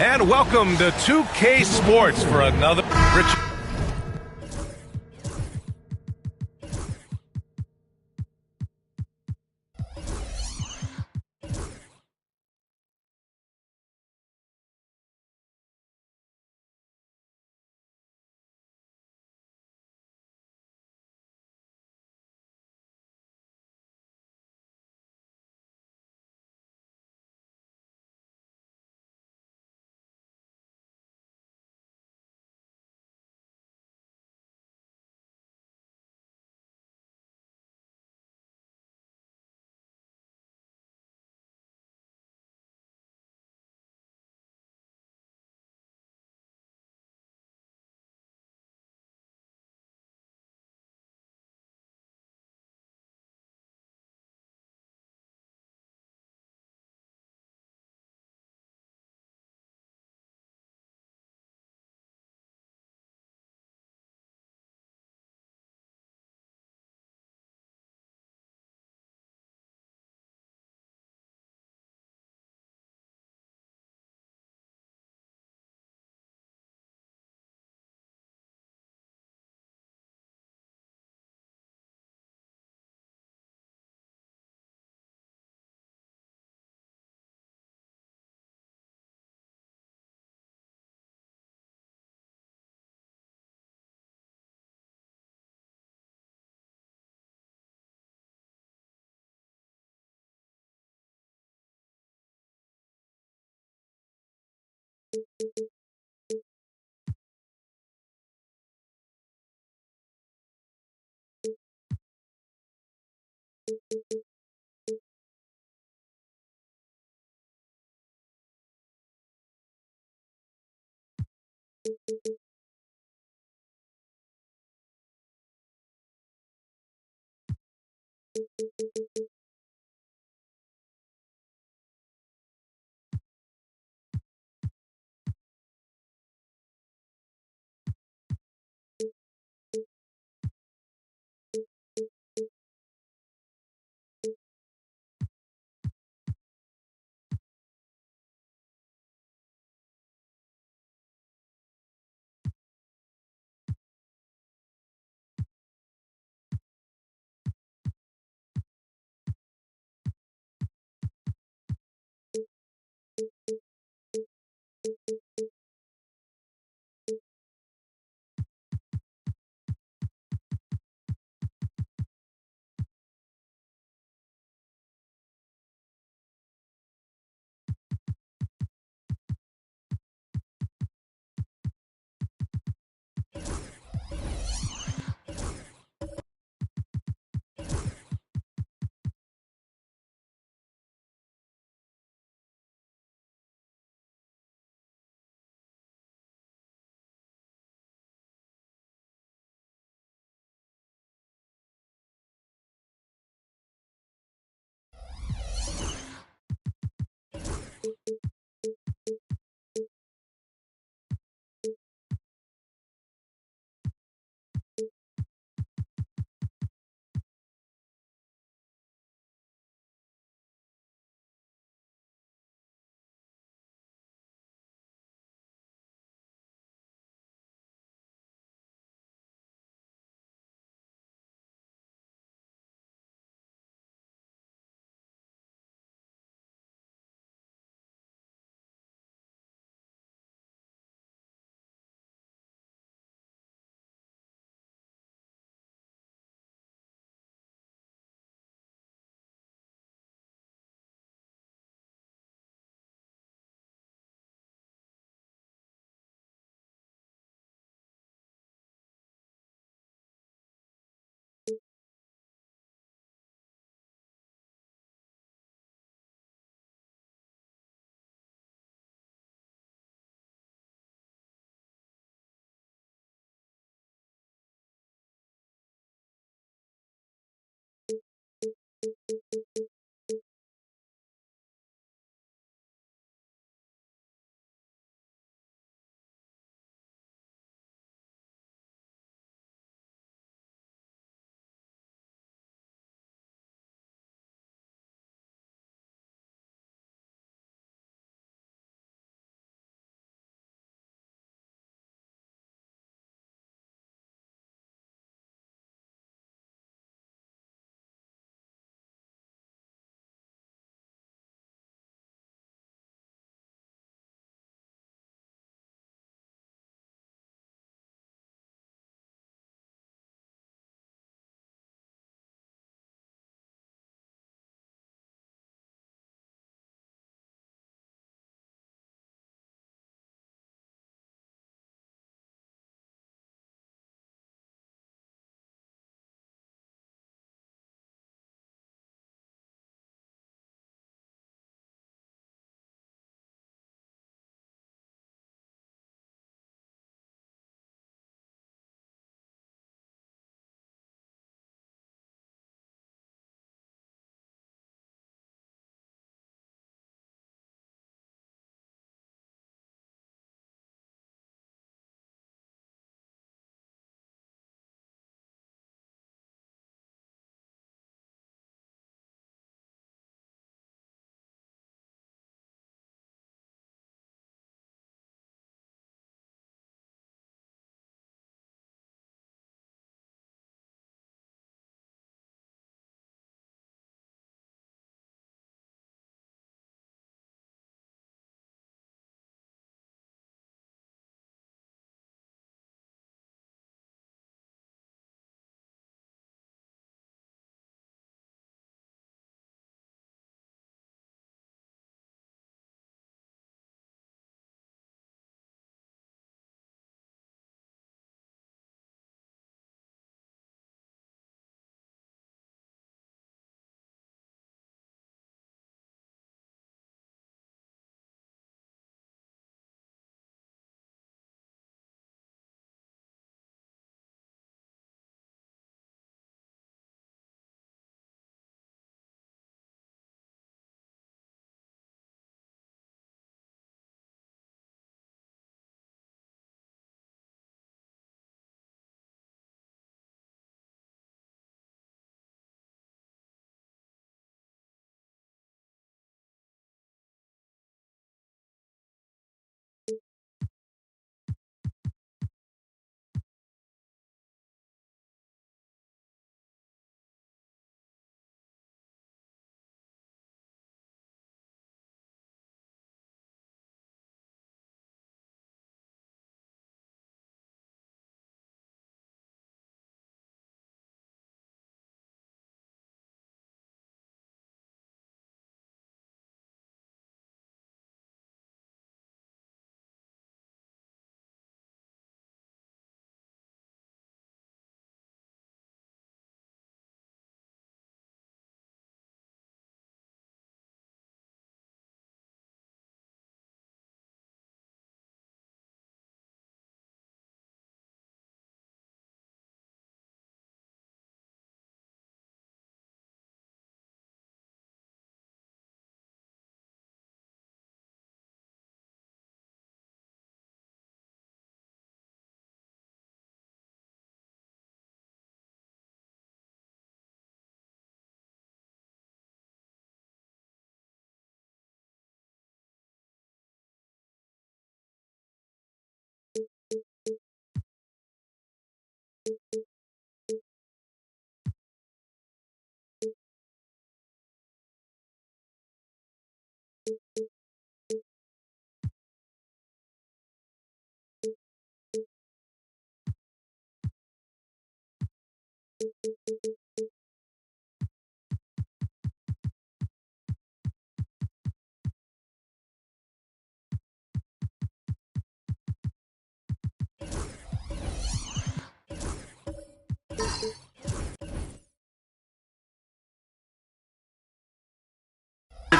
And welcome to 2K Sports for another Rich.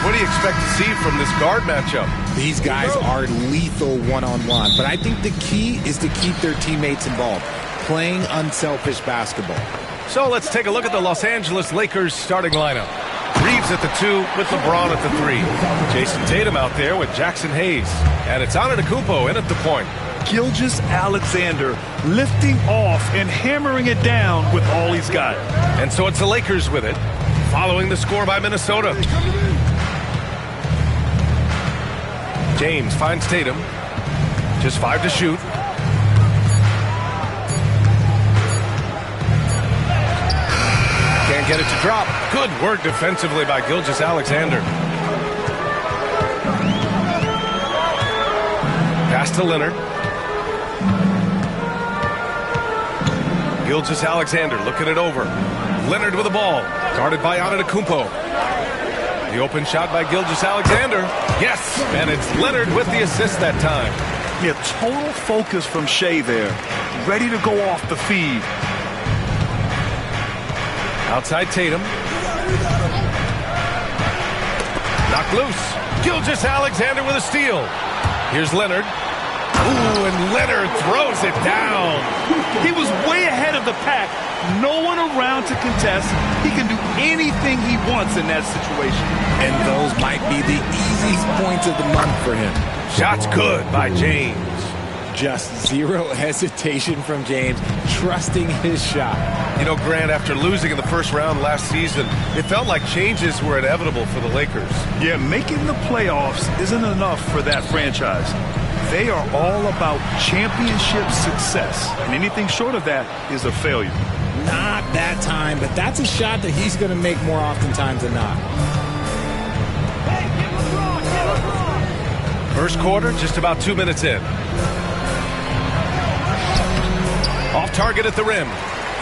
What do you expect to see from this guard matchup? These guys are lethal one-on-one, but I think the key is to keep their teammates involved, playing unselfish basketball. So let's take a look at the Los Angeles Lakers starting lineup. Reeves at the 2 with LeBron at the 3. Jason Tatum out there with Jackson Hayes. And it's Antetokounmpo in at the point. Gilgeous-Alexander lifting off and hammering it down with all he's got. And so it's the Lakers with it, following the score by Minnesota. James finds Tatum. Just 5 to shoot. Can't get it to drop. Good work defensively by Gilgeous-Alexander. Pass to Leonard. Gilgeous-Alexander looking it over. Leonard with the ball. Guarded by Antetokounmpo. The open shot by Gilgeous-Alexander. Yes, and it's Leonard with the assist that time. Yeah, total focus from Shea there. Ready to go off the feed. Outside Tatum. Knocked loose. Gilgeous-Alexander with a steal. Here's Leonard. Ooh, and Leonard throws it down. He was way ahead of the pack. No one around to contest. He can do anything he wants in that situation. And those might be the easiest points of the month for him. Shots good by James. Just zero hesitation from James, trusting his shot. You know, Grant, after losing in the first round last season, it felt like changes were inevitable for the Lakers. Yeah, making the playoffs isn't enough for that franchise. They are all about championship success, and anything short of that is a failure. Not that time, but that's a shot that he's going to make more oftentimes than not. First quarter, just about 2 minutes in. Off target at the rim.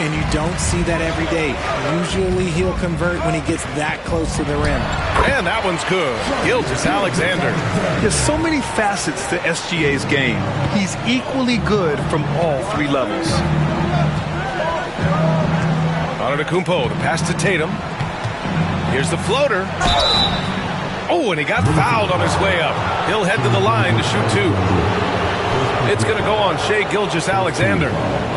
And you don't see that every day. Usually he'll convert when he gets that close to the rim. And that one's good. Gilgeous-Alexander. There's so many facets to SGA's game. He's equally good from all 3 levels. Antetokounmpo, the pass to Tatum. Here's the floater. Oh, and he got fouled on his way up. He'll head to the line to shoot 2. It's going to go on Shea Gilgeous-Alexander,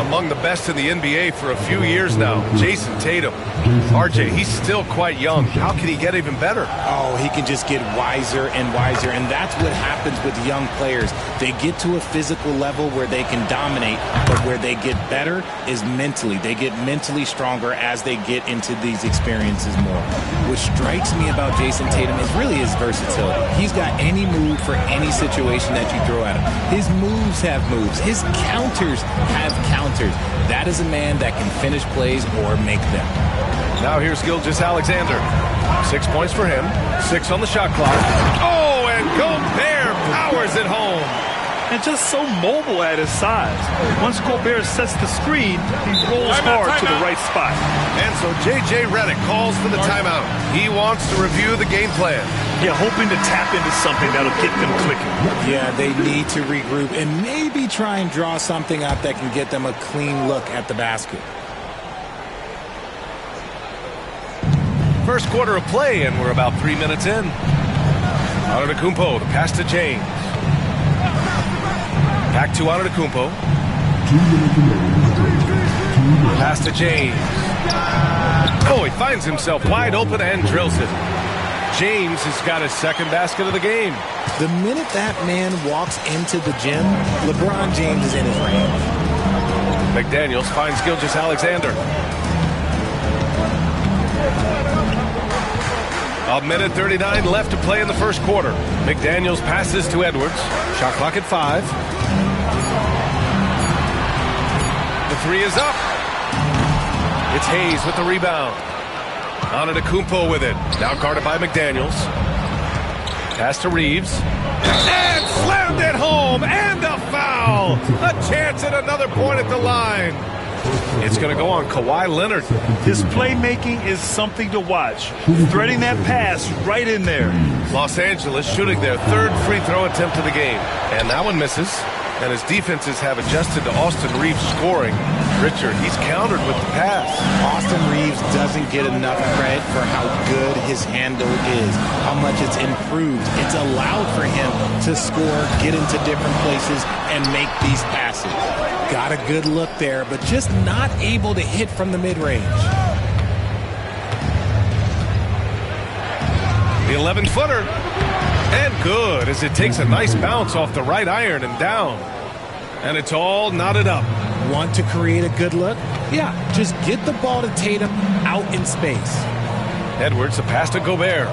among the best in the NBA for a few years now. Jason Tatum. RJ, he's still quite young. How can he get even better? Oh, he can just get wiser and wiser, and that's what happens with young players. They get to a physical level where they can dominate, but where they get better is mentally. They get mentally stronger as they get into these experiences more. What strikes me about Jason Tatum is really his versatility. He's got any move for any situation that you throw at him. His moves have moves. His counters have counters. That is a man that can finish plays or make them. Now here's Gilgeous-Alexander. 6 points for him. 6 on the shot clock. Oh, and Gobert powers it home. And just so mobile at his size. Once Gobert sets the screen, he rolls hard to the right spot. And so J.J. Redick calls for the timeout. He wants to review the game plan. Yeah, hoping to tap into something that'll get them clicking. Yeah, they need to regroup and maybe try and draw something up that can get them a clean look at the basket. First quarter of play, and we're about 3 minutes in. Antetokounmpo, the pass to James. Back to Antetokounmpo. Pass to James. Oh, he finds himself wide open and drills it. James has got his second basket of the game. The minute that man walks into the gym, LeBron James is in his range. McDaniels finds Gilgeous-Alexander. A minute 39 left to play in the first quarter. McDaniels passes to Edwards. Shot clock at 5. The 3 is up. It's Hayes with the rebound. Antetokounmpo with it. Now guarded by McDaniels. Pass to Reeves. And slammed it home. And a foul. A chance at another point at the line. It's going to go on Kawhi Leonard. His playmaking is something to watch. Threading that pass right in there. Los Angeles shooting their 3rd free throw attempt of the game. And that one misses. And his defenses have adjusted to Austin Reeves scoring. Richard, he's countered with the pass. Austin Reaves doesn't get enough credit for how good his handle is, how much it's improved. It's allowed for him to score, get into different places, and make these passes. Got a good look there, but just not able to hit from the mid-range. The 11-footer. And good, as it takes a nice bounce off the right iron and down. And it's all knotted up. Want to create a good look? Yeah, just get the ball to Tatum out in space. Edwards, a pass to Gobert.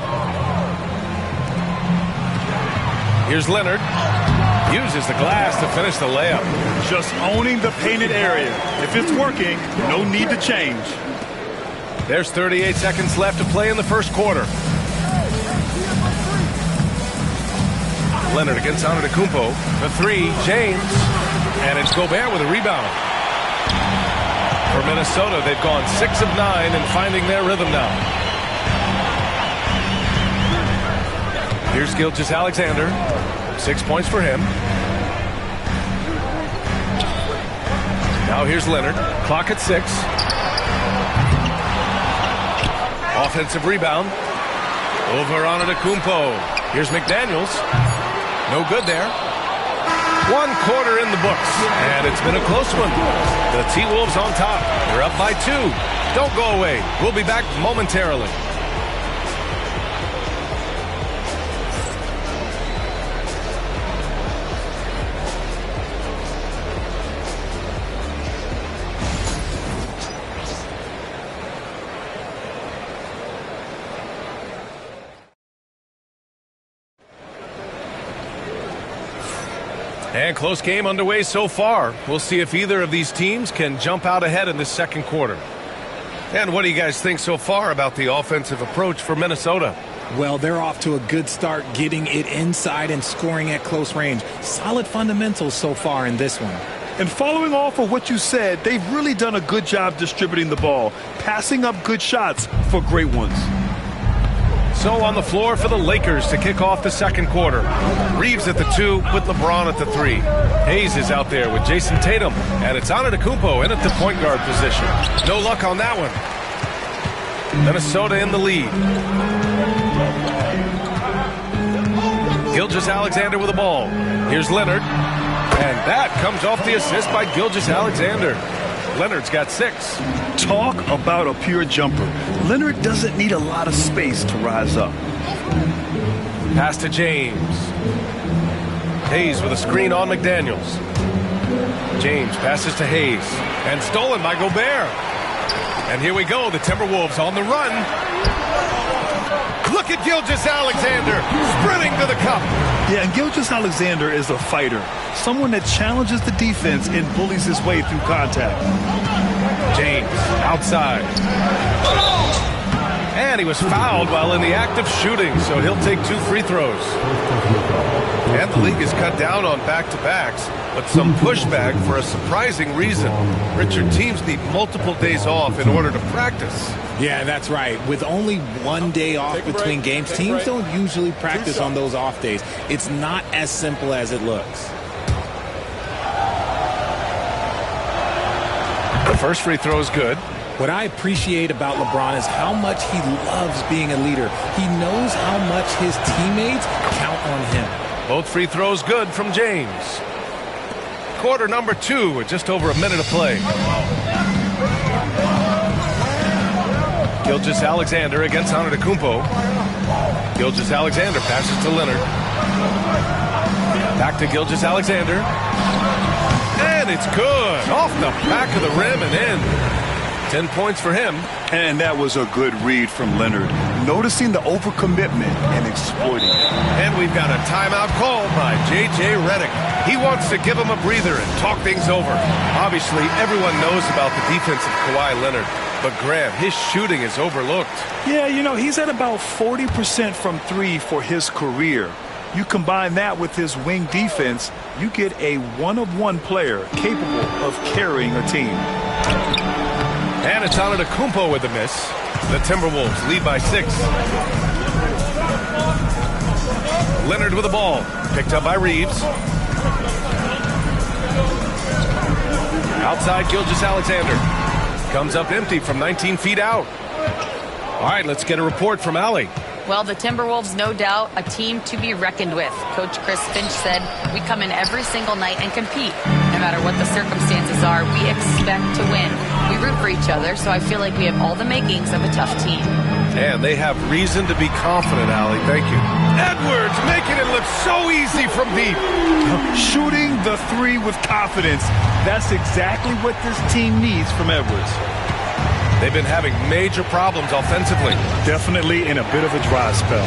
Here's Leonard. Uses the glass to finish the layup. Just owning the painted area. If it's working, no need to change. There's 38 seconds left to play in the first quarter. Leonard against Antetokounmpo. The three, James. And it's Gobert with a rebound. For Minnesota, they've gone 6 of 9 and finding their rhythm now. Here's Gilgeous-Alexander. 6 points for him. Now here's Leonard. Clock at 6. Offensive rebound. Over Antetokounmpo. Here's McDaniels. No good there. 1 quarter in the books, and it's been a close one. The T-Wolves on top. They're up by 2. Don't go away. We'll be back momentarily. And close game underway so far. We'll see if either of these teams can jump out ahead in this second quarter. And what do you guys think so far about the offensive approach for Minnesota? Well, they're off to a good start getting it inside and scoring at close range. Solid fundamentals so far in this one. And following off of what you said, they've really done a good job distributing the ball, passing up good shots for great ones. So on the floor for the Lakers to kick off the second quarter. Reaves at the 2 with LeBron at the 3. Hayes is out there with Jason Tatum. And it's Antetokounmpo in at the point guard position. No luck on that one. Minnesota in the lead. Gilgeous-Alexander with the ball. Here's Leonard. And that comes off the assist by Gilgeous-Alexander. Leonard's got 6. Talk about a pure jumper. Leonard doesn't need a lot of space to rise up. Pass to James. Hayes with a screen on McDaniels. James passes to Hayes. And stolen by Gobert. And here we go, the Timberwolves on the run. Look at Gilgeous-Alexander sprinting to the cup. Yeah, and Gilgeous-Alexander is a fighter. Someone that challenges the defense and bullies his way through contact. James outside. And he was fouled while in the act of shooting, so he'll take 2 free throws. And the league has cut down on back-to-backs, but some pushback for a surprising reason. Richard, teams need multiple days off in order to practice. Yeah, that's right. With only 1 day off between games, teams don't usually practice on those off days. It's not as simple as it looks. The first free throw is good. What I appreciate about LeBron is how much he loves being a leader. He knows how much his teammates count on him. Both free throws good from James. Quarter number 2 with just over a minute to play. Gilgeous-Alexander against Antetokounmpo. Gilgeous-Alexander passes to Leonard. Back to Gilgeous-Alexander. And it's good. Off the back of the rim and in. 10 points for him. And that was a good read from Leonard. Noticing the overcommitment and exploiting it. And we've got a timeout called by J.J. Redick. He wants to give him a breather and talk things over. Obviously, everyone knows about the defense of Kawhi Leonard. But Graham, his shooting is overlooked. Yeah, you know, he's at about 40% from 3 for his career. You combine that with his wing defense, you get a one-of-one player capable of carrying a team. And it's Antetokounmpo with the miss. The Timberwolves lead by 6. Leonard with the ball. Picked up by Reaves. Outside, Gilgeous-Alexander. Comes up empty from 19 feet out. All right, let's get a report from Allie. Well, the Timberwolves, no doubt, a team to be reckoned with. Coach Chris Finch said, we come in every single night and compete. No matter what the circumstances are, we expect to win. We root for each other, so I feel like we have all the makings of a tough team. And they have reason to be confident, Allie. Thank you. Edwards making it look so easy from deep. Shooting the three with confidence. That's exactly what this team needs from Edwards. They've been having major problems offensively. Definitely in a bit of a dry spell.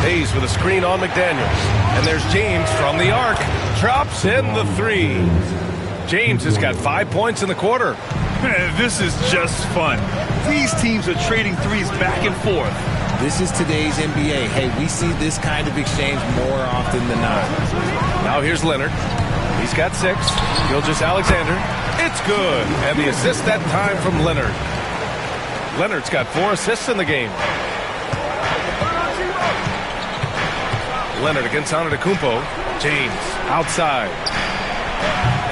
Hayes with a screen on McDaniels. And there's James from the arc. Drops in the three. James has got 5 points in the quarter. This is just fun. These teams are trading threes back and forth. This is today's NBA. Hey, we see this kind of exchange more often than not. Now here's Leonard. He's got 6. Gilgeous-Alexander. It's good. And the assist that time from Leonard. Leonard's got 4 assists in the game. Leonard against Antetokounmpo. James outside.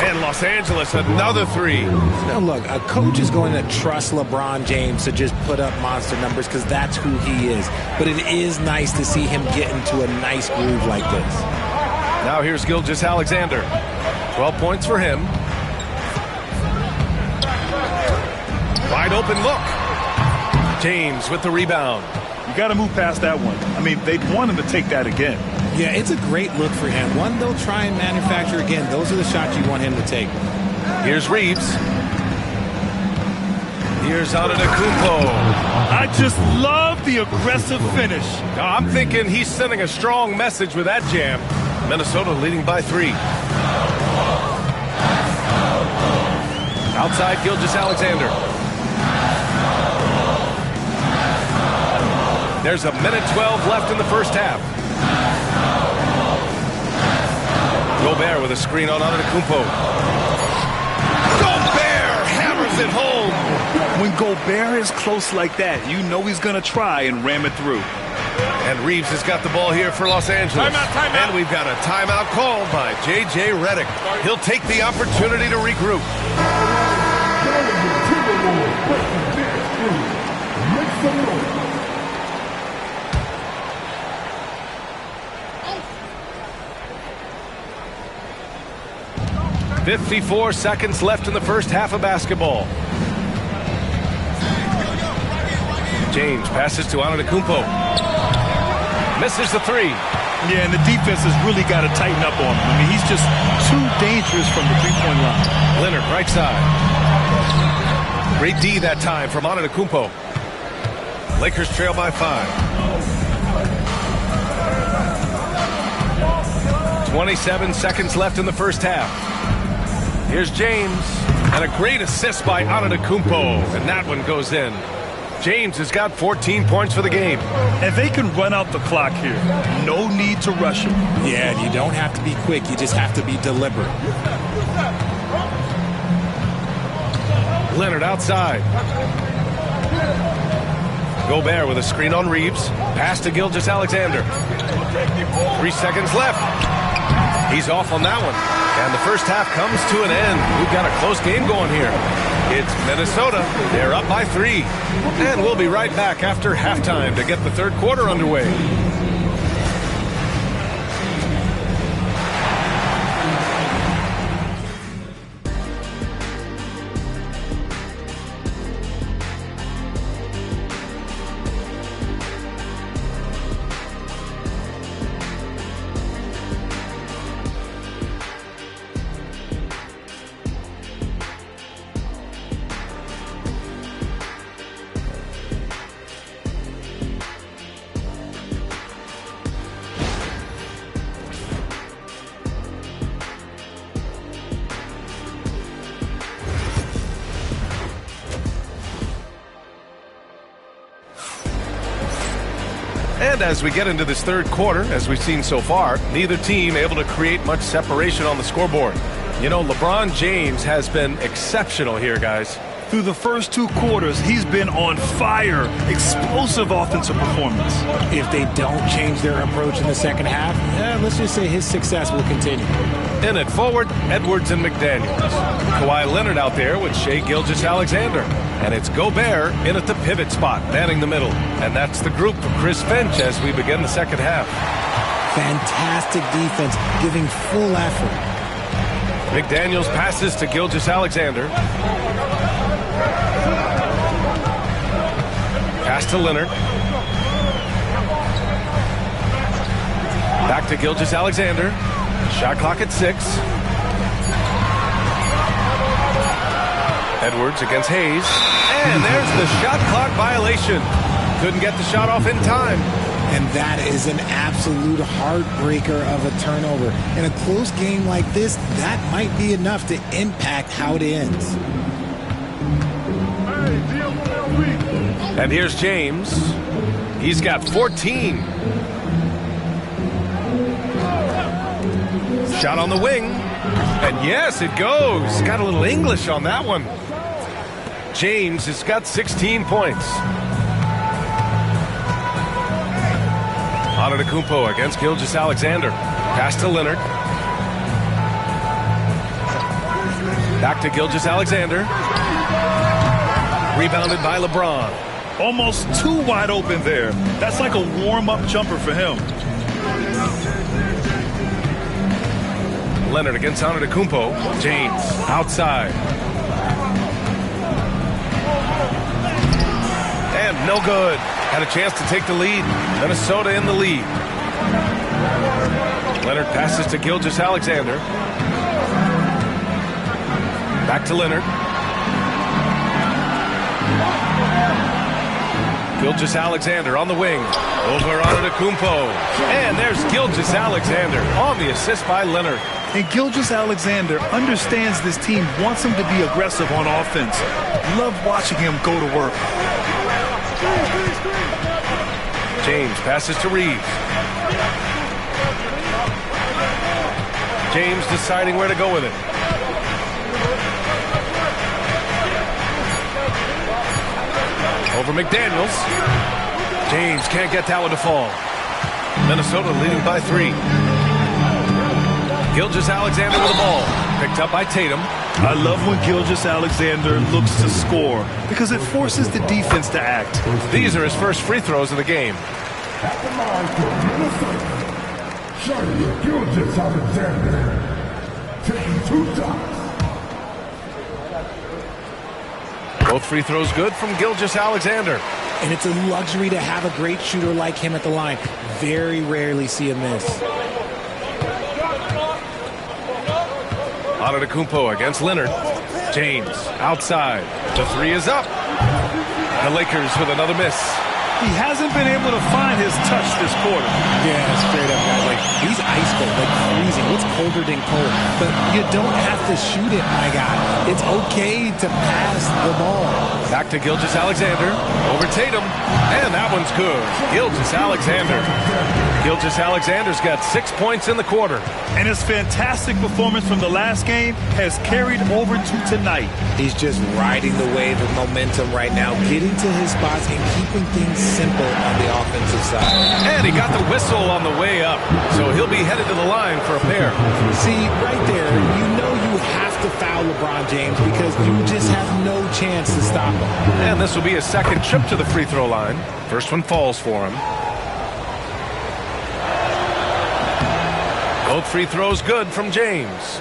And Los Angeles, another 3. Now look, a coach is going to trust LeBron James to just put up monster numbers because that's who he is. But it is nice to see him get into a nice groove like this. Now here's Gilgeous-Alexander. 12 points for him. Wide open look. James with the rebound. You got to move past that one. I mean, they'd want him to take that again. Yeah, it's a great look for him. One they'll try and manufacture again. Those are the shots you want him to take. Here's Reeves. Here's Antetokounmpo. I just love the aggressive finish. I'm thinking he's sending a strong message with that jam. Minnesota leading by 3. Outside, Gilgeous-Alexander. There's a minute 12 left in the first half. Gobert with a screen on Antetokounmpo. Gobert hammers it home. When Gobert is close like that, you know he's going to try and ram it through. And Reeves has got the ball here for Los Angeles. Timeout. And we've got a timeout called by J.J. Redick. He'll take the opportunity to regroup. "54 seconds left in the first half of basketball. James passes to Antetokounmpo. Misses the 3. Yeah, and the defense has really got to tighten up on him. I mean, he's just too dangerous from the three-point line. Leonard, right side. Great D that time from Antetokounmpo. Lakers trail by 5. 27 seconds left in the first half. Here's James. And a great assist by Antetokounmpo. And that one goes in. James has got 14 points for the game. And they can run out the clock here. No need to rush him. Yeah, you don't have to be quick. You just have to be deliberate. Leonard outside. Gobert with a screen on Reeves. Pass to Gilgeous-Alexander. 3 seconds left. He's off on that one. And the first half comes to an end. We've got a close game going here. It's Minnesota. They're up by 3. And we'll be right back after halftime to get the third quarter underway. And as we get into this third quarter, as we've seen so far, neither team able to create much separation on the scoreboard. You know, LeBron James has been exceptional here, guys. Through the first 2 quarters, he's been on fire. Explosive offensive performance. If they don't change their approach in the second half, let's just say his success will continue. In at forward, Edwards and McDaniels. Kawhi Leonard out there with Shai Gilgeous-Alexander. And it's Gobert in at the pivot spot, manning the middle. And that's the group for Chris Finch as we begin the second half. Fantastic defense, giving full effort. McDaniels passes to Gilgeous-Alexander. Pass to Leonard. Back to Gilgeous-Alexander. Shot clock at 6. Edwards against Hayes. And there's the shot clock violation. Couldn't get the shot off in time. And that is an absolute heartbreaker of a turnover. In a close game like this, that might be enough to impact how it ends. And here's James. He's got 14. Shot on the wing. And yes, it goes. Got a little English on that one. James has got 16 points. Antetokounmpo against Gilgeous-Alexander. Pass to Leonard. Back to Gilgeous-Alexander. Rebounded by LeBron. Almost too wide open there. That's like a warm-up jumper for him. Leonard against Antetokounmpo. James outside. And no good. Had a chance to take the lead. Minnesota in the lead. Leonard passes to Gilgeous-Alexander. Back to Leonard. Gilgeous-Alexander on the wing. Over Antetokounmpo. And there's Gilgeous-Alexander on the assist by Leonard. And Gilgeous-Alexander understands this team wants him to be aggressive on offense. Love watching him go to work. James passes to Reeves. James deciding where to go with it. Over McDaniels. James can't get that one to fall. Minnesota leading by 3. Gilgeous-Alexander with the ball. Picked up by Tatum. I love when Gilgeous-Alexander looks to score because it forces the defense to act. These are his first free throws of the game. At the line for Minnesota, Shai Gilgeous-Alexander, taking 2 shots. Both free throws good from Gilgeous-Alexander. And it's a luxury to have a great shooter like him at the line. Very rarely see a miss. Antetokounmpo against Leonard. James outside. The 3 is up. The Lakers with another miss. He hasn't been able to find his touch this quarter. Yeah, straight up, guys. Like, he's ice cold, like freezing. What's colder than cold? But you don't have to shoot it, my guy. It's okay to pass the ball. Back to Gilgeous-Alexander. Over Tatum. And that one's good. Gilgeous-Alexander. Gilgeous-Alexander's got 6 points in the quarter. And his fantastic performance from the last game has carried over to tonight. He's just riding the wave of momentum right now, getting to his spots and keeping things simple on the offensive side. And he got the whistle on the way up, so he'll be headed to the line for a pair. See, right there, you know you have to foul LeBron James because you just have no chance to stop him. And this will be his second trip to the free throw line. First one falls for him. Both free throws good from James.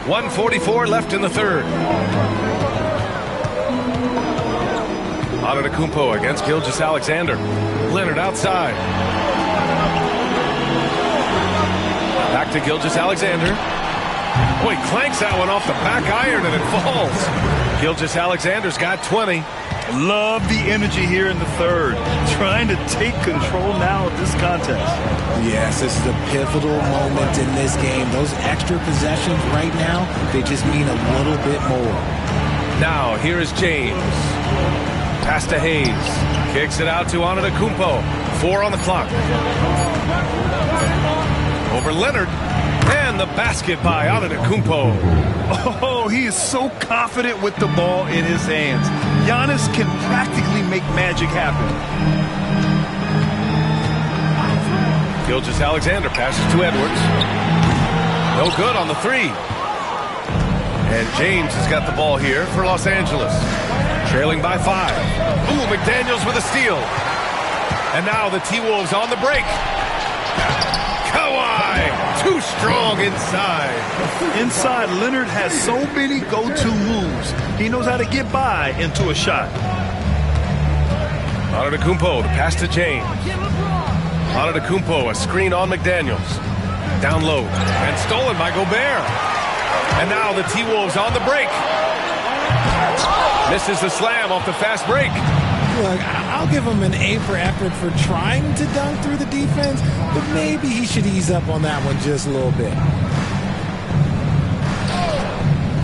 1:44 left in the third. Antetokounmpo against Gilgeous-Alexander. Leonard outside. Back to Gilgeous-Alexander. Oh, he clanks that one off the back iron and it falls. Gilgeous-Alexander's got 20. Love the energy here in the third. Trying to take control now of this contest. Yes, this is a pivotal moment in this game. Those extra possessions right now, they just mean a little bit more. Now, here is James. Pass to Hayes. Kicks it out to Antetokounmpo. 4 on the clock. Over Leonard. And the basket by Antetokounmpo. Oh, he is so confident with the ball in his hands. Giannis can practically make magic happen. Gilgeous-Alexander passes to Edwards. No good on the three. And James has got the ball here for Los Angeles. Trailing by 5. Ooh, McDaniels with a steal. And now the T-Wolves on the break. Kawhi, too strong inside. Inside, Leonard has so many go-to moves. He knows how to get by into a shot. Antetokounmpo, the pass to James. Antetokounmpo, a screen on McDaniels. Down low, and stolen by Gobert. And now the T-Wolves on the break. Misses the slam off the fast break. Look, I'll give him an A for effort for trying to dunk through the defense, but maybe he should ease up on that one just a little bit.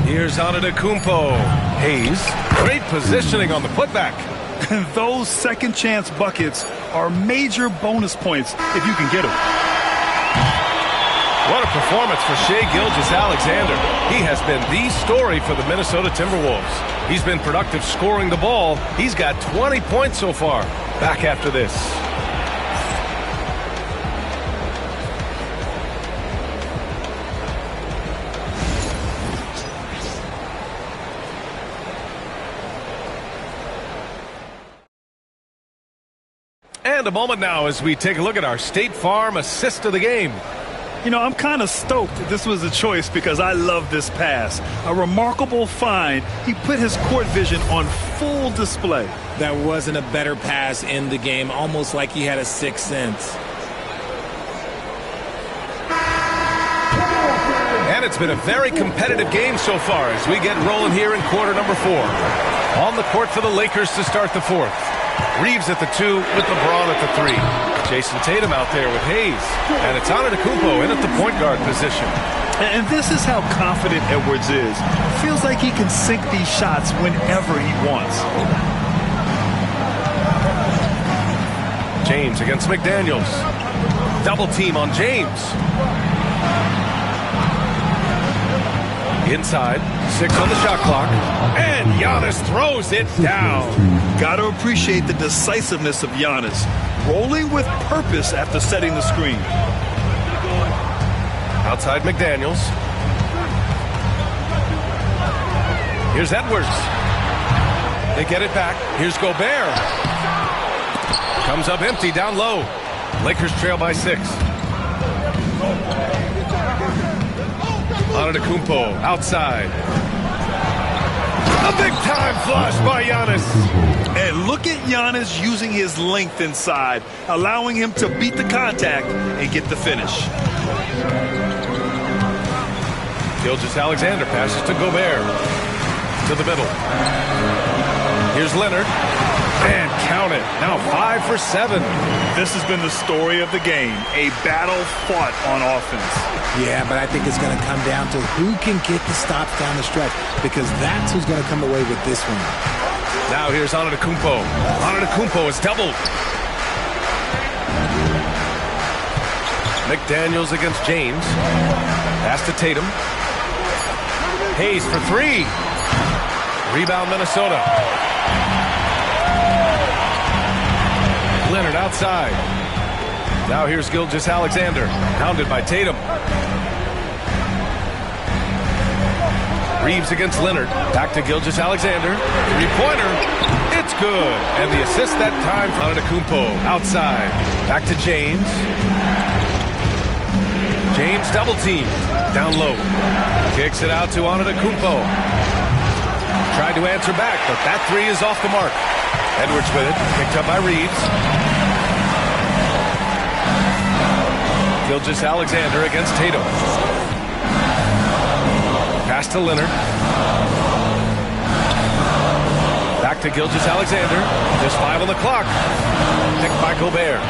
Here's Antetokounmpo. Hayes, great positioning on the putback. And those second chance buckets are major bonus points if you can get them. What a performance for Shai Gilgeous-Alexander. He has been the story for the Minnesota Timberwolves. He's been productive scoring the ball. He's got 20 points so far. Back after this. And a moment now as we take a look at our State Farm assist of the game. You know, I'm kind of stoked this was a choice because I love this pass. A remarkable find. He put his court vision on full display. That wasn't a better pass in the game, almost like he had a sixth sense. And it's been a very competitive game so far as we get rolling here in quarter number 4. On the court for the Lakers to start the fourth. Reeves at the 2 with LeBron at the 3. Jason Tatum out there with Hayes. And it's Antetokounmpo in at the point guard position. And this is how confident Edwards is. Feels like he can sink these shots whenever he wants. James against McDaniels. Double team on James. Inside, 6 on the shot clock, and Giannis throws it down. Got to appreciate the decisiveness of Giannis, rolling with purpose after setting the screen. Outside McDaniels. Here's Edwards. They get it back. Here's Gobert. Comes up empty down low. Lakers trail by 6. Antetokounmpo outside. A big-time flush by Giannis. And look at Giannis using his length inside, allowing him to beat the contact and get the finish. Gilgeous-Alexander passes to Gobert. To the middle. Here's Leonard. And count it. Now 5 for 7. This has been the story of the game. A battle fought on offense. Yeah, but I think it's going to come down to who can get the stops down the stretch, because that's who's going to come away with this one. Now here's Antetokounmpo. Antetokounmpo is doubled. McDaniels against James. Pass to Tatum. Hayes for 3. Rebound Minnesota. Leonard outside. Now here's Gilgeous-Alexander. Hounded by Tatum. Reeves against Leonard. Back to Gilgeous-Alexander. 3-pointer. It's good. And the assist that time for Antetokounmpo. Outside. Back to James. James double team. Down low. Kicks it out to Antetokounmpo. Tried to answer back, but that 3 is off the mark. Edwards with it. Picked up by Reeves. Gilgeous-Alexander against Tatum. Pass to Leonard. Back to Gilgeous-Alexander. Just 5 on the clock. Picked by Gobert.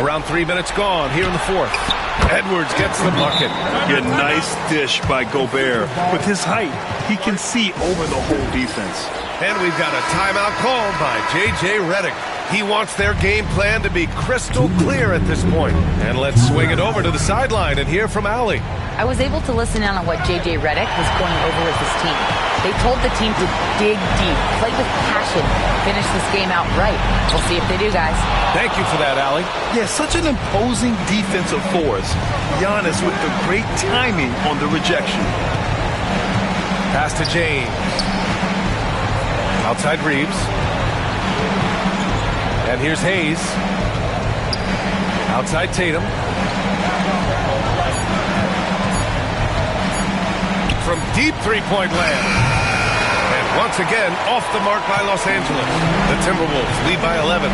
Around 3 minutes gone here in the fourth. Edwards gets the bucket. A nice dish by Gobert. With his height, he can see over the whole defense. And we've got a timeout called by J.J. Redick. He wants their game plan to be crystal clear at this point. And let's swing it over to the sideline and hear from Allie. I was able to listen in on what J.J. Redick was going over with his team. They told the team to dig deep, play with passion, finish this game out right. We'll see if they do, guys. Thank you for that, Allie. Yeah, such an imposing defensive force. Giannis with the great timing on the rejection. Pass to James. Outside Reeves. And here's Hayes. Outside Tatum. From deep three-point land. And once again, off the mark by Los Angeles. The Timberwolves lead by 11.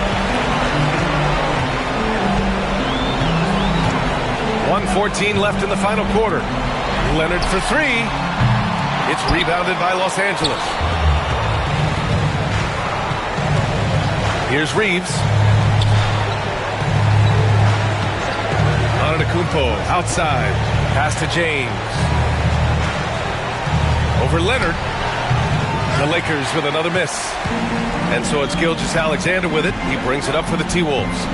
1:14 left in the final quarter. Leonard for three. It's rebounded by Los Angeles. Here's Reeves. Antetokounmpo outside. Pass to James. Over Leonard. The Lakers with another miss. And so it's Gilgeous-Alexander with it. He brings it up for the T-Wolves.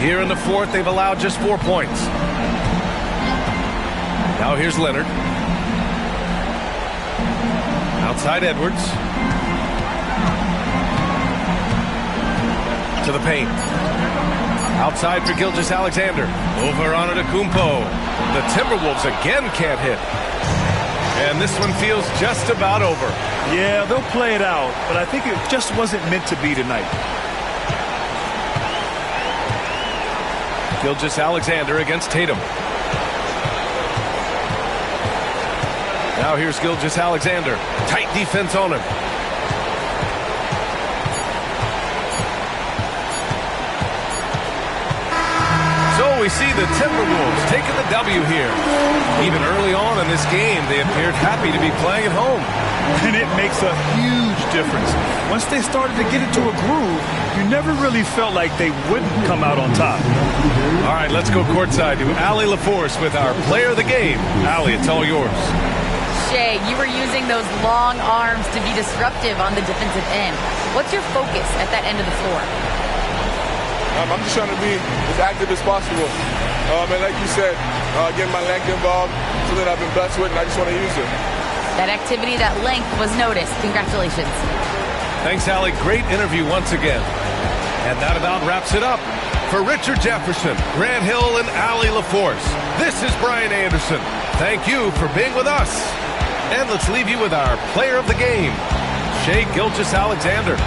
Here in the fourth, they've allowed just 4 points. Now here's Leonard. Outside Edwards. To the paint. Outside for Gilgeous-Alexander. Over Antetokounmpo. The Timberwolves again can't hit. And this one feels just about over. Yeah, they'll play it out, but I think it just wasn't meant to be tonight. Gilgeous-Alexander against Tatum. Now here's Gilgeous-Alexander. Tight defense on him. So we see the Timberwolves taking the W here. Even early on in this game, they appeared happy to be playing at home. And it makes a huge difference. Once they started to get into a groove, you never really felt like they wouldn't come out on top. All right, let's go courtside to Allie LaForce with our player of the game. Allie, it's all yours. Shay, you were using those long arms to be disruptive on the defensive end. What's your focus at that end of the floor? I'm just trying to be as active as possible. And like you said, getting my length involved, something I've been blessed with, and I just want to use it. That activity, that length was noticed. Congratulations. Thanks, Allie. Great interview once again. And that about wraps it up. For Richard Jefferson, Grant Hill, and Allie LaForce, this is Brian Anderson. Thank you for being with us. And let's leave you with our player of the game, Shai Gilgeous-Alexander.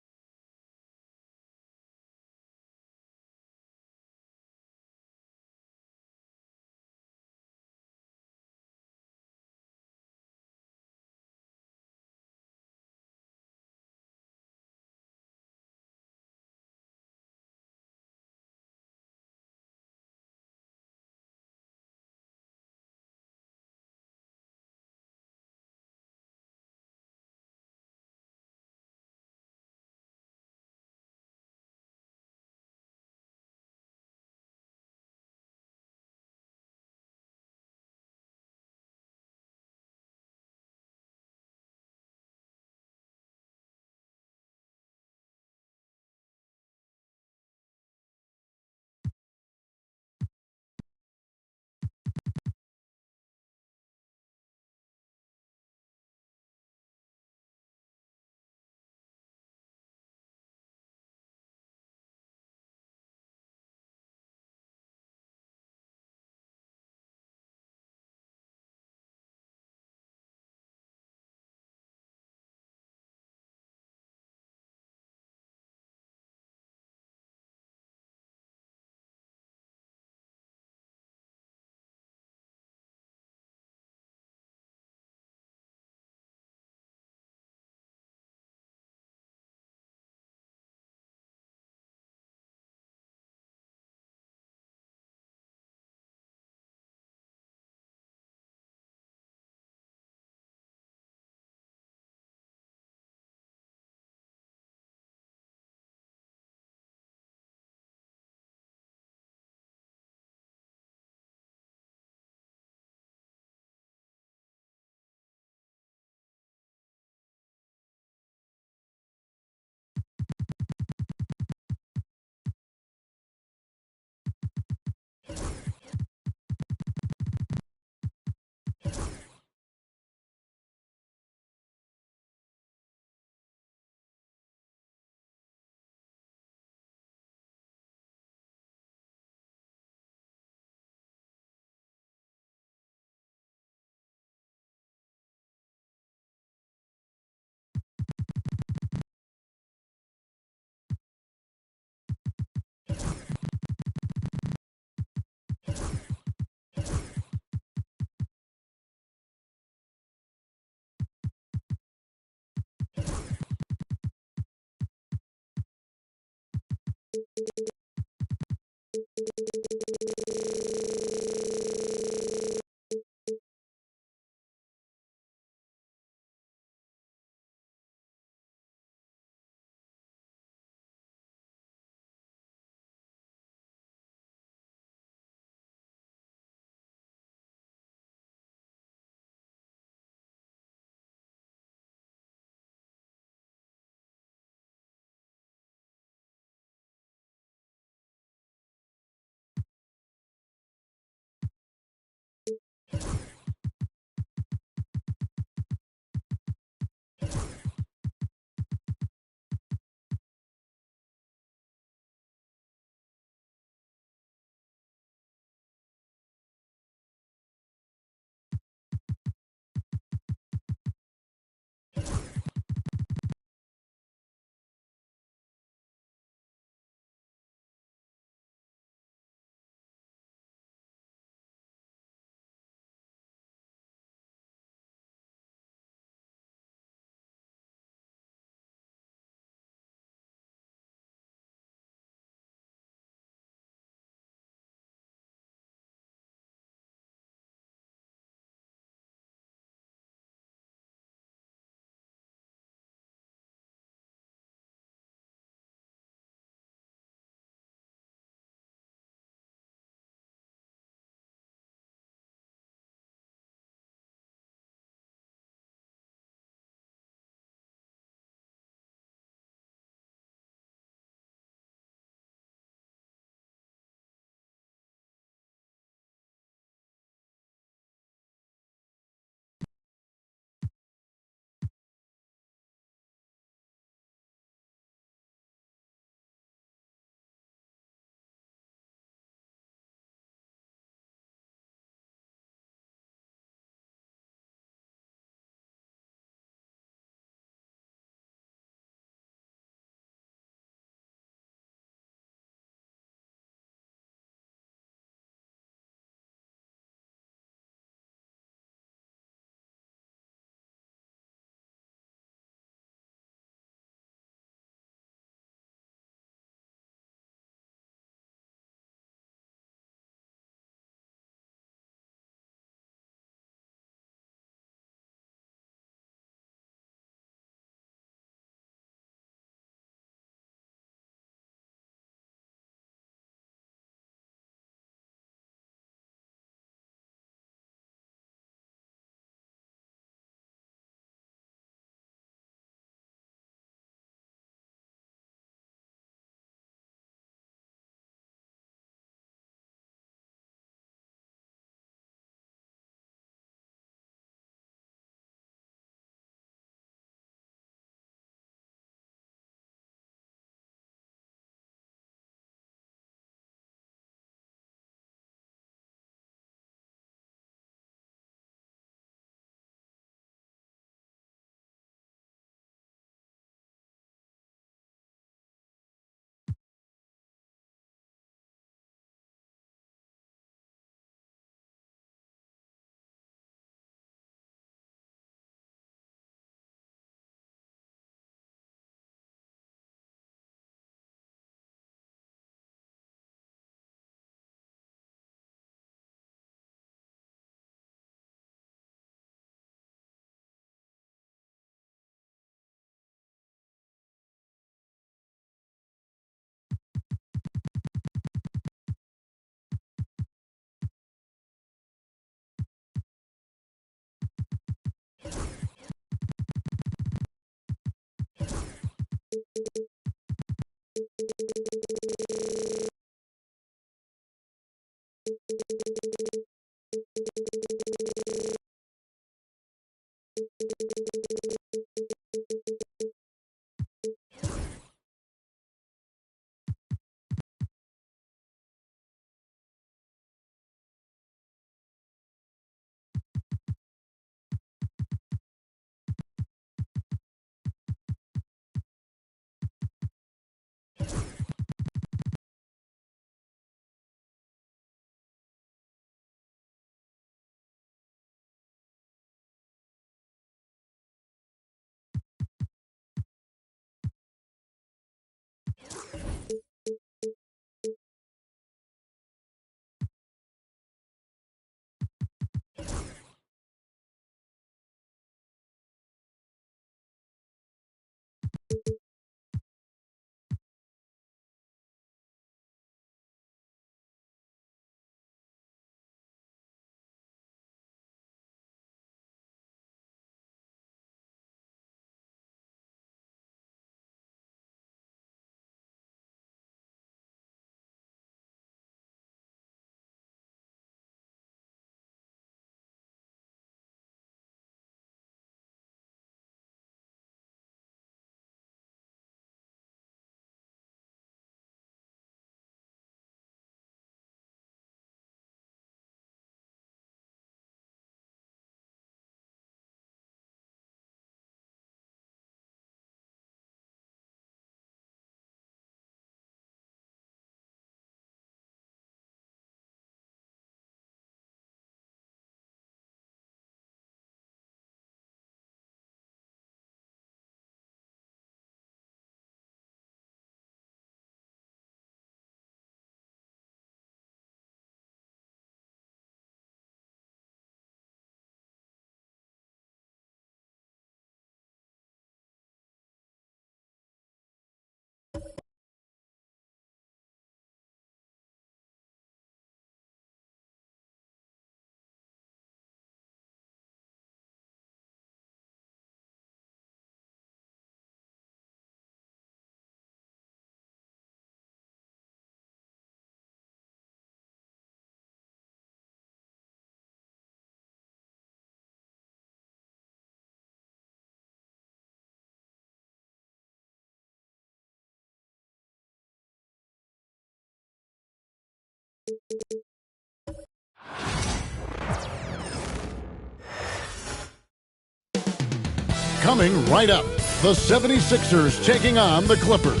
Coming right up, the 76ers taking on the Clippers.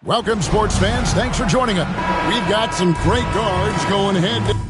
Welcome, sports fans. Thanks for joining us. We've got some great guards going head to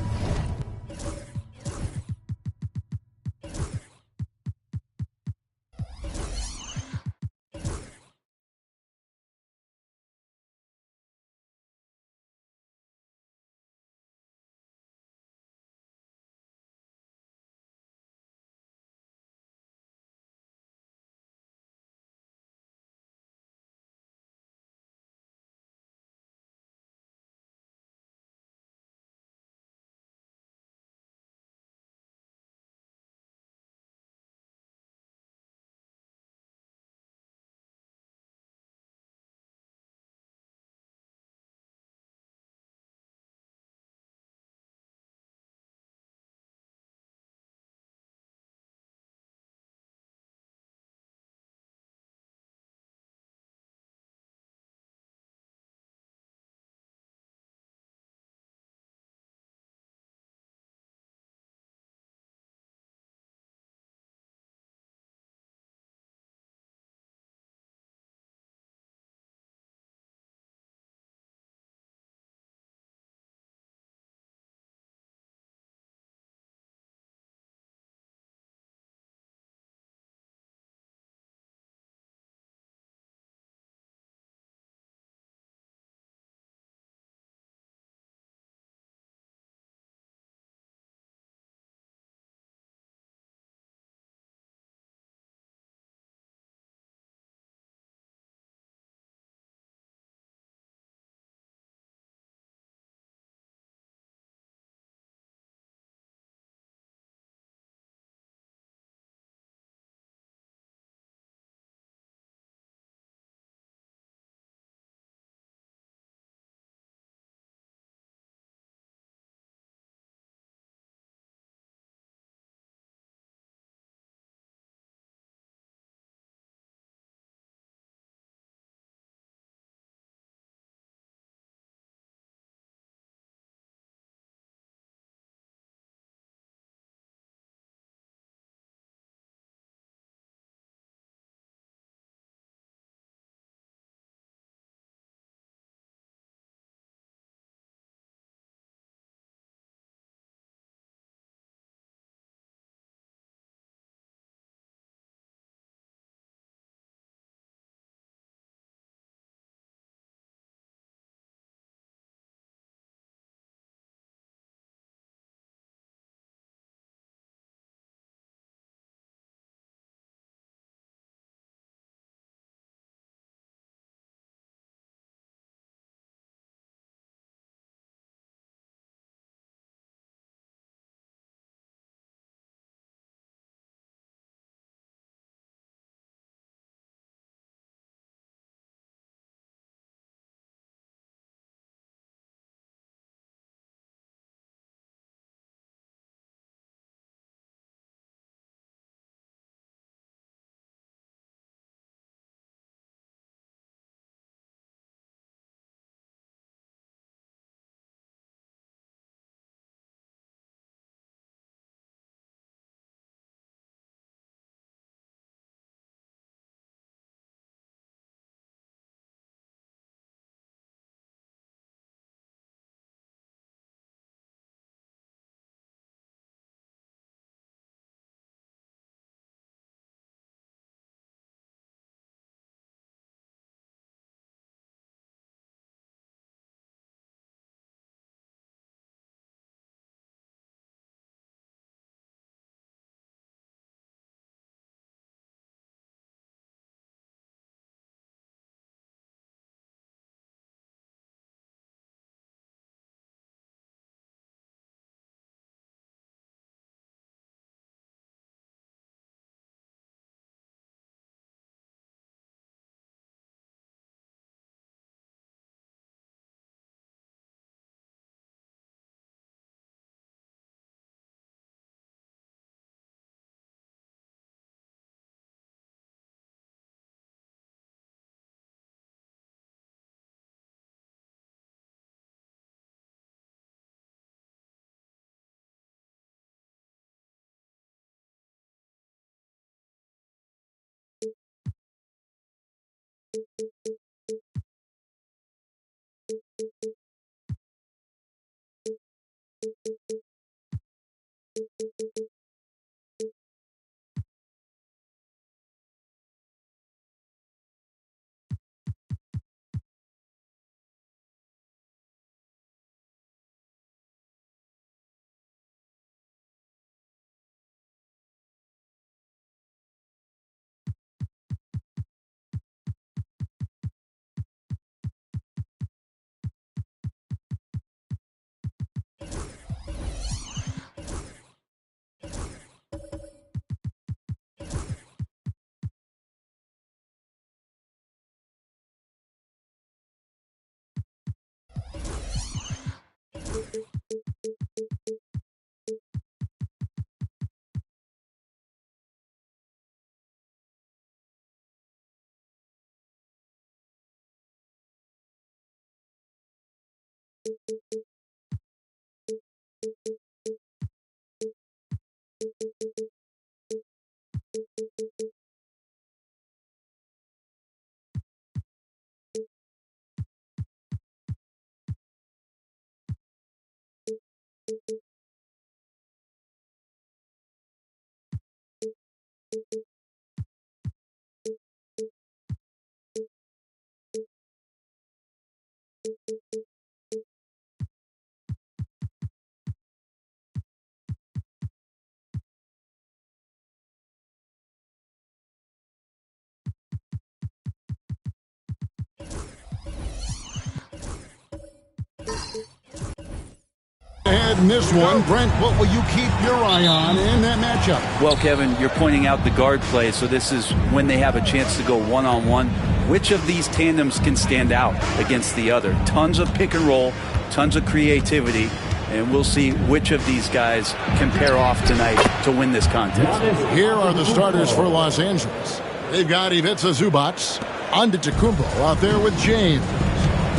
In this one, Brent, what will you keep your eye on in that matchup? Well, Kevin, you're pointing out the guard play, so this is when they have a chance to go one-on-one. Which of these tandems can stand out against the other? Tons of pick and roll, tons of creativity, and we'll see which of these guys can pair off tonight to win this contest. Here are the starters for Los Angeles. They've got Ivica Zubac, Antetokounmpo out there with James.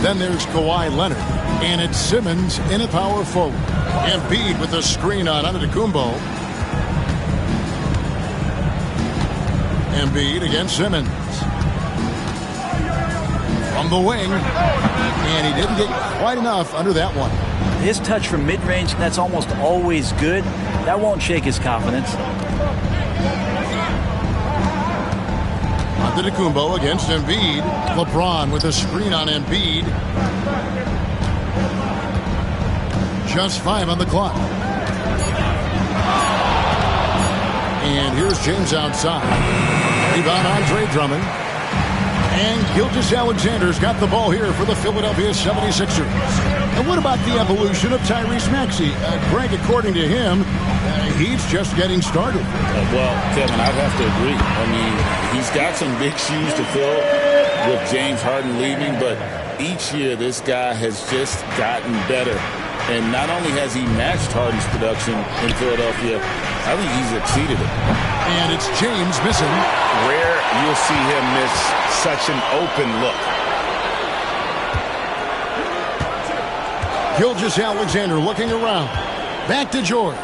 Then there's Kawhi Leonard, and it's Simmons in a power forward. Embiid with a screen on Antetokounmpo. Embiid against Simmons. From the wing, and he didn't get quite enough under that one. His touch from mid-range, that's almost always good. That won't shake his confidence. Antetokounmpo against Embiid. LeBron with a screen on Embiid. Just 5 on the clock. And here's James outside. Rebound Andre Drummond. And Gilgeous-Alexander's got the ball here for the Philadelphia 76ers. And what about the evolution of Tyrese Maxey? Greg, according to him, he's just getting started. Well, Kevin, I'd have to agree. I mean, he's got some big shoes to fill with James Harden leaving, but each year this guy has just gotten better. And not only has he matched Harden's production in Philadelphia, I think he's exceeded it. And it's James missing. Rare you'll see him miss such an open look. Gilgeous-Alexander looking around. Back to George.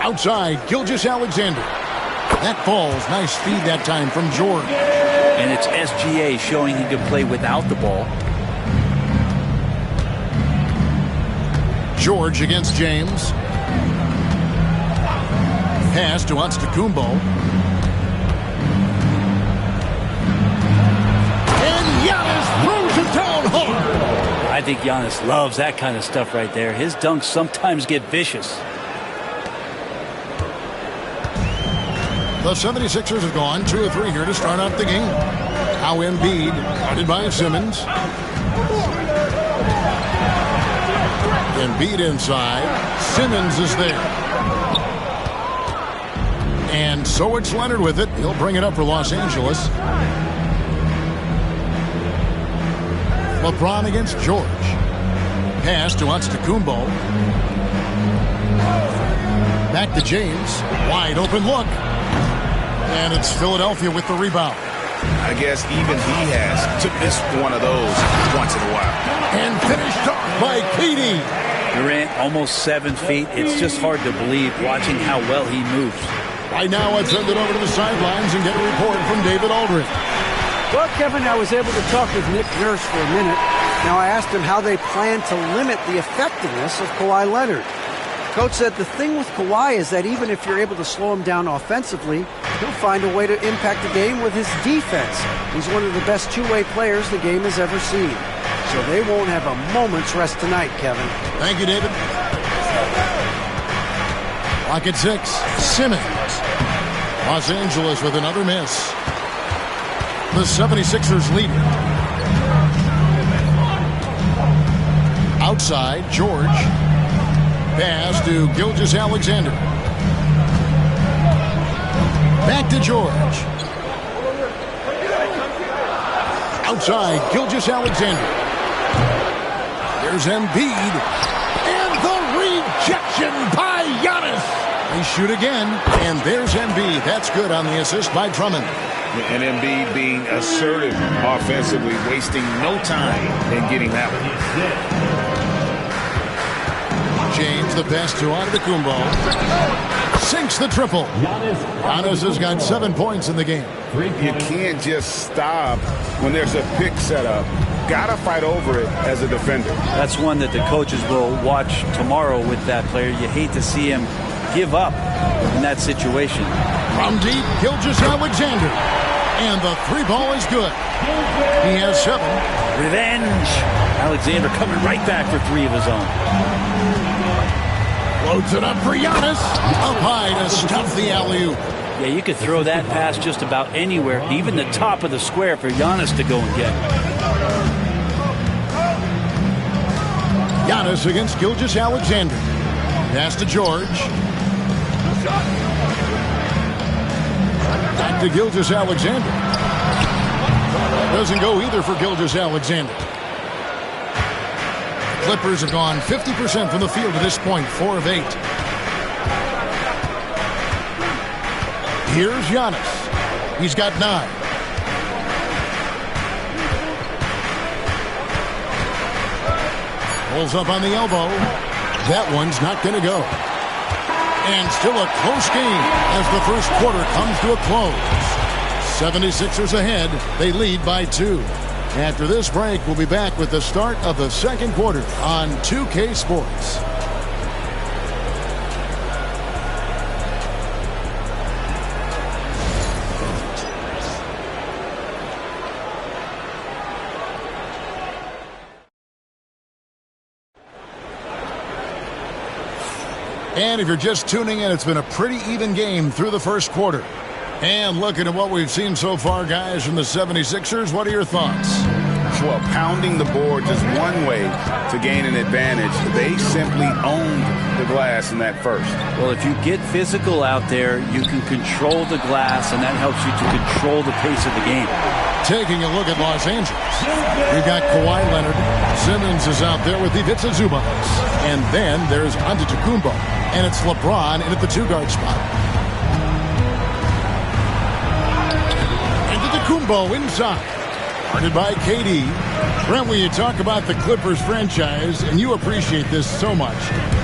Outside, Gilgeous-Alexander. That falls. Nice feed that time from George. And it's SGA showing he can play without the ball. George against James. Pass to Antetokounmpo. And Giannis throws it down hard. I think Giannis loves that kind of stuff right there. His dunks sometimes get vicious. The 76ers have gone 2 of 3 here to start out the game. Now Embiid, guarded by Simmons. Embiid inside. Simmons is there. And so it's Leonard with it. He'll bring it up for Los Angeles. LeBron against George. Pass to Antetokounmpo. Back to James. Wide open look. And it's Philadelphia with the rebound. I guess even he has to miss one of those once in a while. And finished off by KD. Durant, almost 7 feet. It's just hard to believe watching how well he moves. Right now, let's send it over to the sidelines and get a report from David Aldridge. Well, Kevin, I was able to talk with Nick Nurse for a minute. Now, I asked him how they plan to limit the effectiveness of Kawhi Leonard. Coach said the thing with Kawhi is that even if you're able to slow him down offensively, he'll find a way to impact the game with his defense. He's one of the best two-way players the game has ever seen. So they won't have a moment's rest tonight, Kevin. Thank you, David. Clock at 6. Simmons. Los Angeles with another miss. The 76ers lead it. Outside, George. Pass to Gilgeous-Alexander. Back to George. Outside, Gilgeous-Alexander. There's Embiid. And the rejection by Giannis. They shoot again, and there's Embiid. That's good on the assist by Drummond. And Embiid being assertive offensively, wasting no time in getting that one. James, the pass to Antetokounmpo. Sinks the triple. Giannis has got 7 points in the game. You can't just stop when there's a pick set up. Gotta fight over it as a defender. That's one that the coaches will watch tomorrow with that player. You hate to see him give up in that situation. From deep, Gilgeous-Alexander. And the 3-ball is good. He has 7. Revenge. Alexander coming right back for 3 of his own. Loads it up for Giannis. Up high to stuff the alley-oop. Yeah, you could throw that pass just about anywhere, even the top of the square for Giannis to go and get. Giannis against Gilgeous-Alexander. Pass to George. Back to Gilgeous-Alexander. Doesn't go either for Gilgeous-Alexander. Clippers have gone 50% from the field to this point, 4 of 8. Here's Giannis. He's got 9. Pulls up on the elbow. That one's not going to go. And still a close game as the first quarter comes to a close. 76ers ahead. They lead by 2. After this break, we'll be back with the start of the second quarter on 2K Sports. And if you're just tuning in, it's been a pretty even game through the first quarter. And looking at what we've seen so far, guys, from the 76ers, what are your thoughts? Well, pounding the boards is one way to gain an advantage. They simply owned the glass in that first. Well, if you get physical out there, you can control the glass, and that helps you to control the pace of the game. Taking a look at Los Angeles, we've got Kawhi Leonard. Simmons is out there with Ivica Zubac. And then there's Antetokounmpo. And it's LeBron in at the 2-guard spot. Antetokounmpo inside. Guarded by KD. Brent, when you talk about the Clippers franchise, and you appreciate this so much,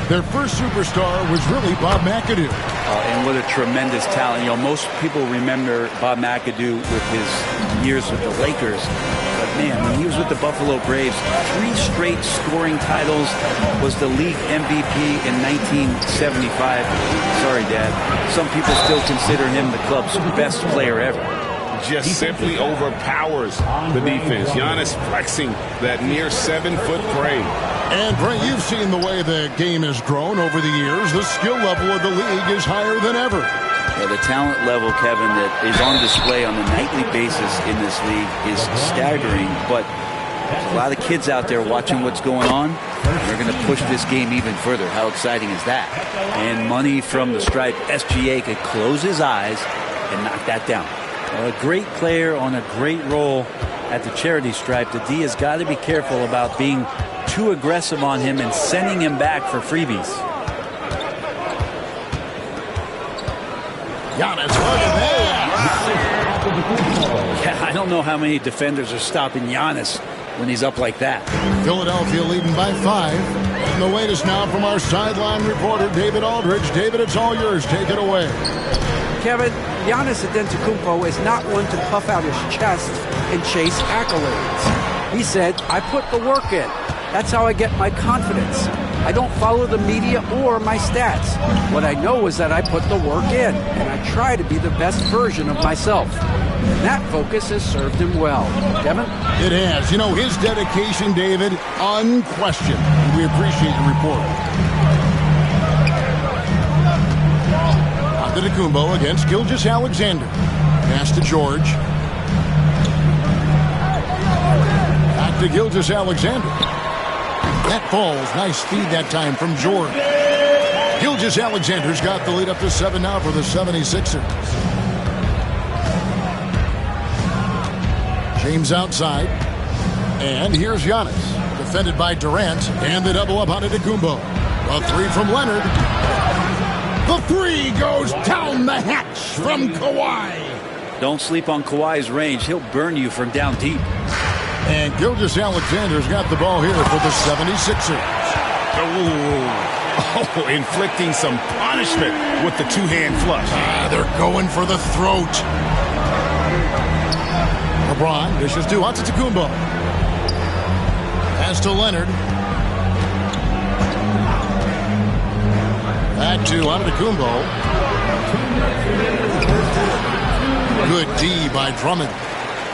their first superstar was really Bob McAdoo. And what a tremendous talent. You know, most people remember Bob McAdoo with his years with the Lakers. But, man, when he was with the Buffalo Braves, 3 straight scoring titles, was the league MVP in 1975. Sorry, Dad. Some people still consider him the club's best player ever. Just simply overpowers the defense. Giannis flexing that near 7-foot frame. And, Brent, you've seen the way the game has grown over the years. The skill level of the league is higher than ever. Yeah, the talent level, Kevin, that is on display on a nightly basis in this league is staggering. But there's a lot of kids out there watching what's going on. They're going to push this game even further. How exciting is that? And money from the stripe. SGA could close his eyes and knock that down. A great player on a great role at the charity stripe. The D has got to be careful about being too aggressive on him and sending him back for freebies. Giannis, yeah, I don't know how many defenders are stopping Giannis when he's up like that. Philadelphia leading by 5. And the latest now from our sideline reporter, David Aldridge. David, it's all yours. Take it away. Kevin, Giannis Antetokounmpo is not one to puff out his chest and chase accolades. He said, I put the work in. That's how I get my confidence. I don't follow the media or my stats. What I know is that I put the work in, and I try to be the best version of myself. And that focus has served him well. Kevin? It has. You know, his dedication, David, unquestioned. We appreciate your report. Antetokounmpo against Gilgeous-Alexander. Pass to George. Back to Gilgeous-Alexander. That falls. Nice feed that time from George. Gilgeous-Alexander's got the lead up to 7 now for the 76ers. James outside. And here's Giannis. Defended by Durant. And the double up on Antetokounmpo. A three from Leonard. The three goes down the hatch from Kawhi. Don't sleep on Kawhi's range. He'll burn you from down deep. And Gilgeous-Alexander's got the ball here for the 76ers. Oh, inflicting some punishment with the two-hand flush. They're going for the throat. LeBron dishes to Antetokounmpo. Pass to Leonard. Back to Antetokounmpo. Good D by Drummond.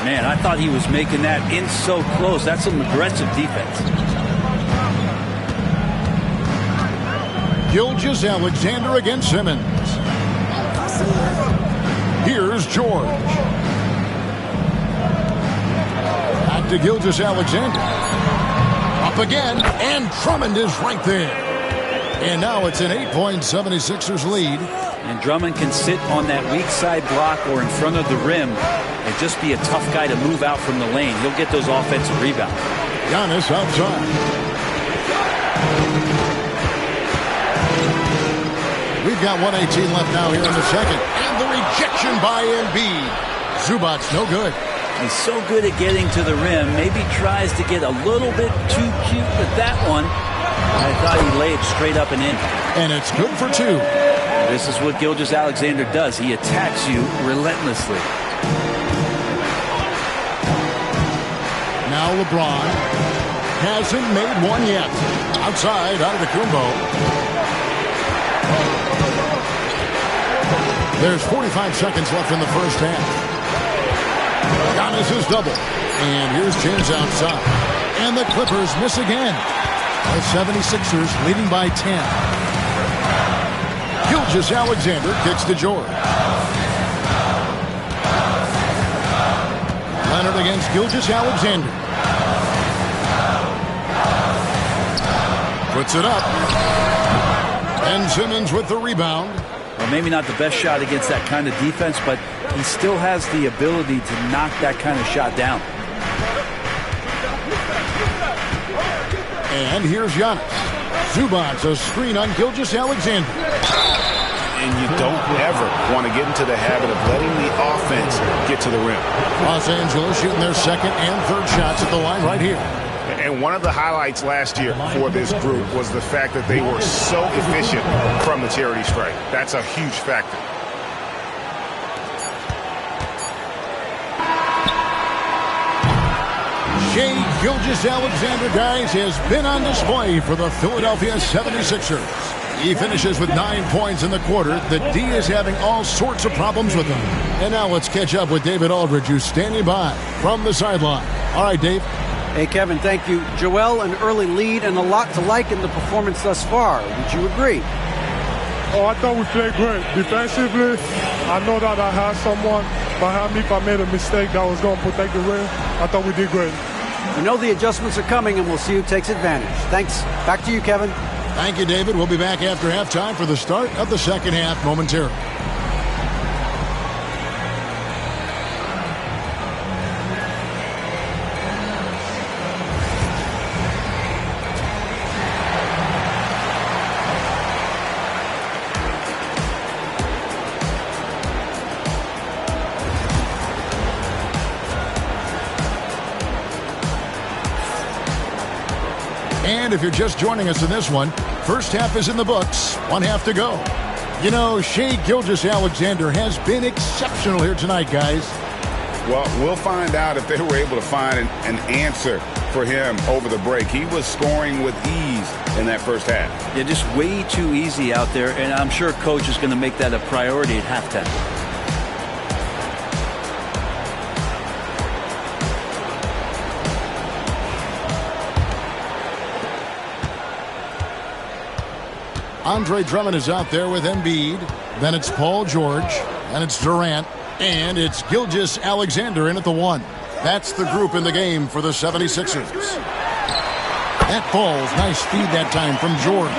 Man, I thought he was making that in so close. That's some aggressive defense. Gilgeous-Alexander against Simmons. Here's George. Back to Gilgeous-Alexander. Up again, and Drummond is right there. And now it's an 8-point 76ers lead. And Drummond can sit on that weak side block or in front of the rim and just be a tough guy to move out from the lane. He'll get those offensive rebounds. Giannis outside. We've got 1:18 left now here in the second. And the rejection by Embiid. Zubac's no good. He's so good at getting to the rim. Maybe tries to get a little bit too cute with that one. I thought he laid straight up and in. And it's good for two. This is what Gilgeous-Alexander does. He attacks you relentlessly. Now LeBron hasn't made one yet. Outside, Antetokounmpo. There's 45 seconds left in the first half. Giannis is double. And here's James outside. And the Clippers miss again. The 76ers leading by 10. Gilgeous-Alexander kicks to George. Leonard against Gilgeous-Alexander. Puts it up. And Simmons with the rebound. Well, maybe not the best shot against that kind of defense, but he still has the ability to knock that kind of shot down. And here's Giannis. Zubac's a screen on Gilgeous-Alexander. And you don't ever want to get into the habit of letting the offense get to the rim. Los Angeles shooting their second and third shots at the line right here. And one of the highlights last year for this group was the fact that they were so efficient from the charity stripe. That's a huge factor. Shai Gilgeous-Alexander, guys, has been on display for the Philadelphia 76ers. He finishes with 9 points in the quarter. The D is having all sorts of problems with him. And now let's catch up with David Aldridge, who's standing by from the sideline. All right, Dave. Hey, Kevin, thank you. Joel, an early lead and a lot to like in the performance thus far. Would you agree? Oh, I thought we played great. Defensively, I know that I had someone behind me if I made a mistake that was going to protect the rim. I thought we did great. We know the adjustments are coming, and we'll see who takes advantage. Thanks. Back to you, Kevin. Thank you, David. We'll be back after halftime for the start of the second half momentarily. And if you're just joining us in this one, first half is in the books. 1 half to go. You know, Shai Gilgeous-Alexander has been exceptional here tonight, guys. Well, we'll find out if they were able to find an answer for him over the break. He was scoring with ease in that first half. Yeah, just way too easy out there, and I'm sure Coach is going to make that a priority at halftime. Andre Drummond is out there with Embiid. Then it's Paul George. Then it's Durant. And it's Gilgeous-Alexander in at the 1. That's the group in the game for the 76ers. That falls. Nice feed that time from George.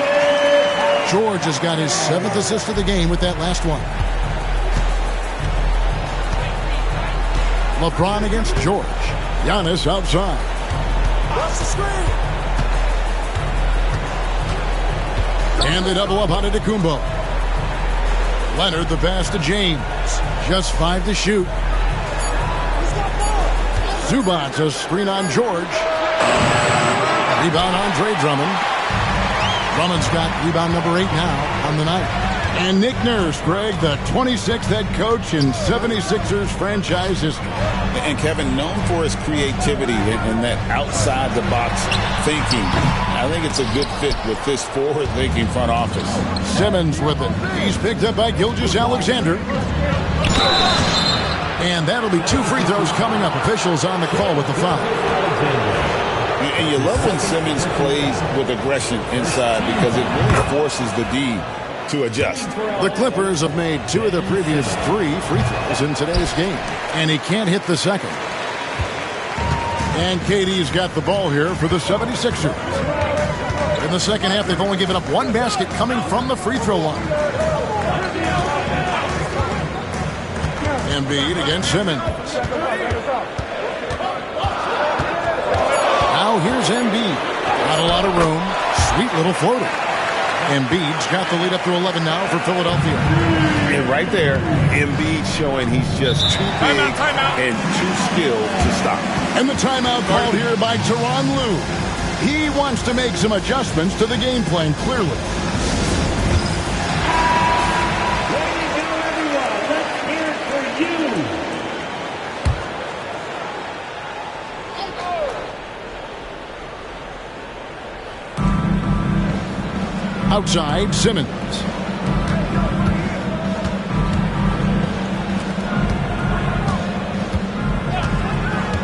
George has got his 7th assist of the game with that last one. LeBron against George. Giannis outside. Watch the screen. And they double up on Antetokounmpo. Leonard the pass to James. Just 5 to shoot. Zubac a screen on George. Rebound Andre Drummond. Drummond's got rebound number 8 now on the night. And Nick Nurse, Greg, the 26th head coach in 76ers franchise history. And Kevin, known for his creativity and that outside-the-box thinking. I think it's a good fit with this forward-thinking front office. Simmons with it. He's picked up by Gilgeous-Alexander. And that'll be 2 free throws coming up. Officials on the call with the foul. And you love when Simmons plays with aggression inside because it really forces the D to adjust. The Clippers have made 2 of their previous 3 free throws in today's game. And he can't hit the second. And KD's got the ball here for the 76ers. In the second half, they've only given up 1 basket coming from the free throw line. Embiid against Simmons. Now here's Embiid. Not a lot of room. Sweet little floater. Embiid's got the lead up to 11 now for Philadelphia. And right there, Embiid showing he's just too big and too skilled to stop. And the timeout called here by Tyronn Lue. He wants to make some adjustments to the game plan, clearly. Ladies and everyone, let's hear it for you. Outside, Simmons.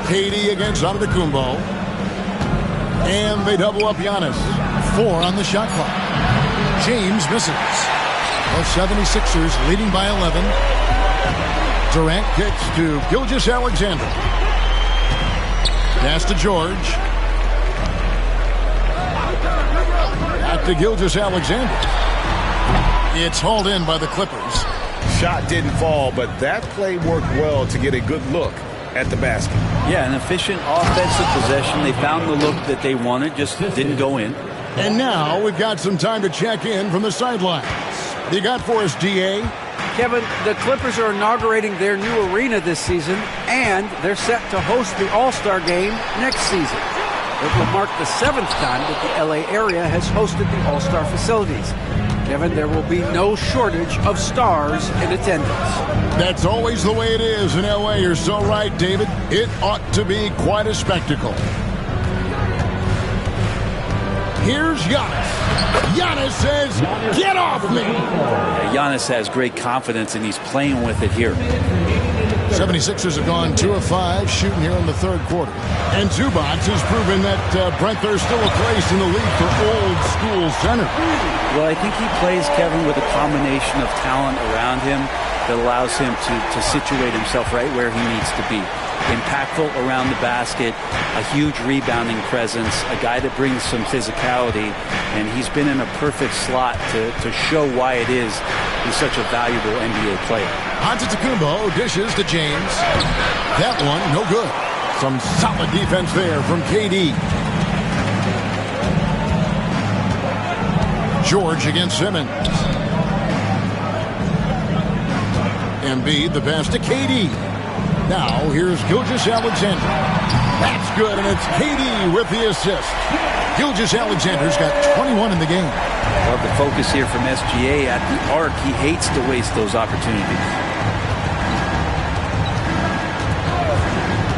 KD against Antetokounmpo. And they double up Giannis. 4 on the shot clock. James misses. The 76ers leading by 11. Durant kicks to Gilgeous-Alexander. Pass to George. Back to Gilgeous-Alexander. It's hauled in by the Clippers. Shot didn't fall, but that play worked well to get a good look at the basket. Yeah, an efficient offensive possession. They found the look that they wanted, just didn't go in. And now we've got some time to check in from the sidelines. You got for us, DA? Kevin, the Clippers are inaugurating their new arena this season, and they're set to host the All-Star Game next season. It will mark the 7th time that the LA area has hosted the All-Star facilities. Kevin, there will be no shortage of stars in attendance. That's always the way it is in LA. You're so right, David. It ought to be quite a spectacle. Here's Giannis. Giannis says, "Get off me!" Giannis has great confidence, and he's playing with it here. 76ers have gone 2 of 5 shooting here in the third quarter. And Zubac has proven that, Brent, there's still a place in the league for old-school center. Well, I think he plays, Kevin, with a combination of talent around him that allows him to situate himself right where he needs to be. Impactful around the basket, a huge rebounding presence, a guy that brings some physicality, and he's been in a perfect slot to show why it is he's such a valuable NBA player. Antetokounmpo dishes to James. That one, no good. Some solid defense there from KD. George against Simmons. Embiid, the pass to KD. Now, here's Gilgeous-Alexander. That's good, and it's KD with the assist. Gilgeous-Alexander's got 21 in the game. Love the focus here from SGA at the arc. He hates to waste those opportunities.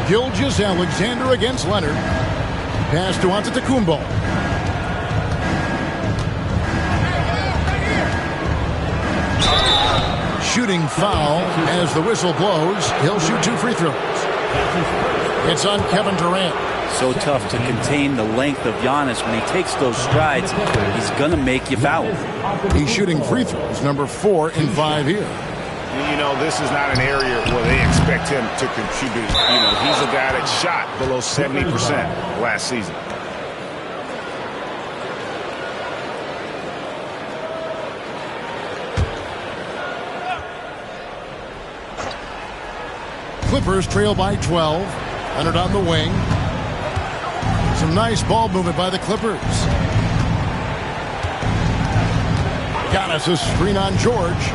Gilgeous-Alexander against Leonard. Pass to Antetokounmpo. Shooting foul as the whistle blows. He'll shoot 2 free throws. It's on Kevin Durant. So tough to contain the length of Giannis. When he takes those strides, he's going to make you foul. He's shooting free throws, number 4 in 5 here. You know, this is not an area where they expect him to contribute. You know, he's a guy that shot below 70% last season. Clippers trail by 12. Leonard on the wing. Some nice ball movement by the Clippers. Giannis a screen on George.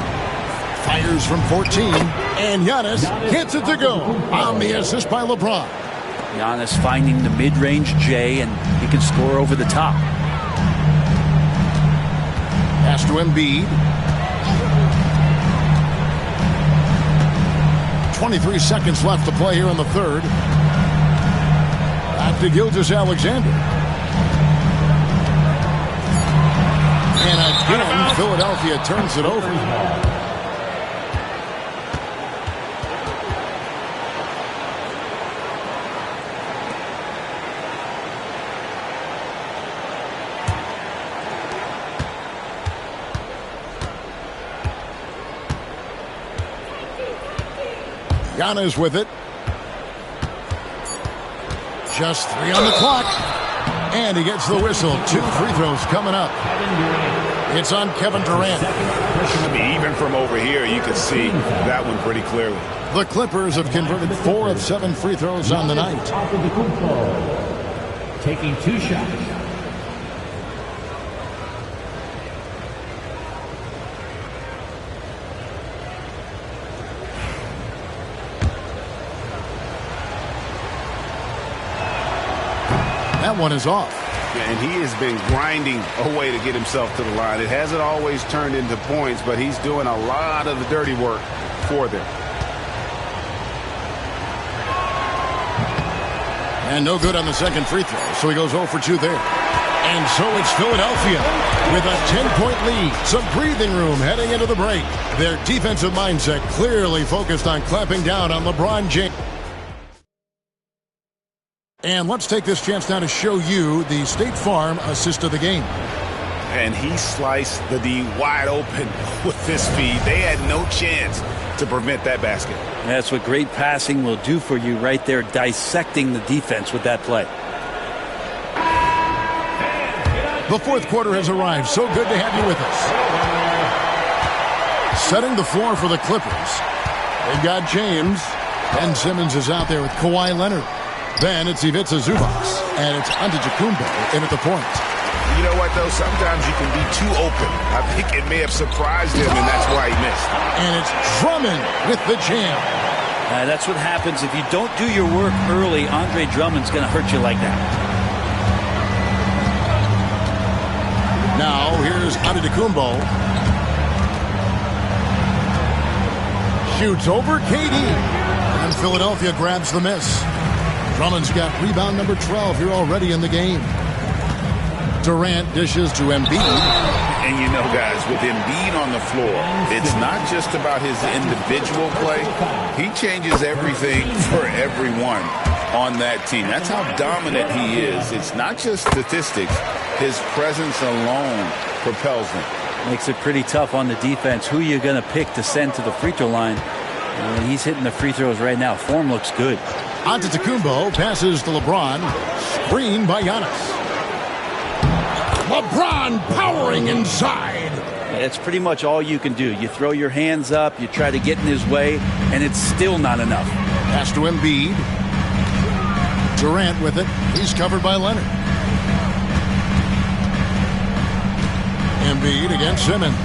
Fires from 14. And Giannis gets it to go on the assist by LeBron. Giannis finding the mid-range J, and he can score over the top. Pass to Embiid. 23 seconds left to play here in the third. Back to Gilgeous-Alexander. And again, Philadelphia turns it over. Giannis with it. Just 3 on the clock. And he gets the whistle. 2 free throws coming up. It's on Kevin Durant. I mean, even from over here, you can see that one pretty clearly. The Clippers have converted 4 of 7 free throws on the night. Taking 2 shots. That one is off. Yeah, and he has been grinding away to get himself to the line. It hasn't always turned into points, but he's doing a lot of the dirty work for them. And no good on the second free throw, so he goes 0 for 2 there. And so it's Philadelphia with a 10-point lead. Some breathing room heading into the break. Their defensive mindset clearly focused on clamping down on LeBron James. And let's take this chance now to show you the State Farm assist of the game. And he sliced the D wide open with his feet. They had no chance to prevent that basket. That's what great passing will do for you right there, dissecting the defense with that play. The fourth quarter has arrived. So good to have you with us. Setting the floor for the Clippers. They've got James. Ben Simmons is out there with Kawhi Leonard. Then it's Ivica Zubac, and it's Antetokounmpo in at the point. You know what, though? Sometimes you can be too open. I think it may have surprised him, and that's why he missed. And it's Drummond with the jam. That's what happens if you don't do your work early. Andre Drummond's going to hurt you like that. Now, here's Antetokounmpo. Shoots over KD. And Philadelphia grabs the miss. Drummond's got rebound number 12 here already in the game. Durant dishes to Embiid. And you know, guys, with Embiid on the floor, it's not just about his individual play. He changes everything for everyone on that team. That's how dominant he is. It's not just statistics. His presence alone propels them. Makes it pretty tough on the defense. Who are you going to pick to send to the free throw line? He's hitting the free throws right now. Form looks good. Antetokounmpo passes to LeBron. Screen by Giannis. LeBron powering inside. That's pretty much all you can do. You throw your hands up, you try to get in his way, and it's still not enough. Pass to Embiid. Durant with it. He's covered by Leonard. Embiid against Simmons.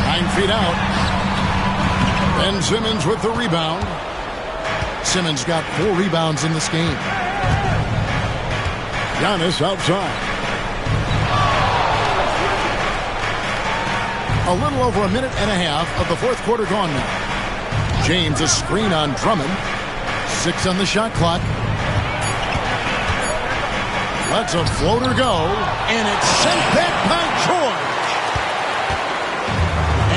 9 feet out. Ben Simmons with the rebound. Simmons got 4 rebounds in this game. Giannis outside. A little over a minute and a half of the fourth quarter gone now. James a screen on Drummond. 6 on the shot clock. Lets a floater go, and it's sent back by George.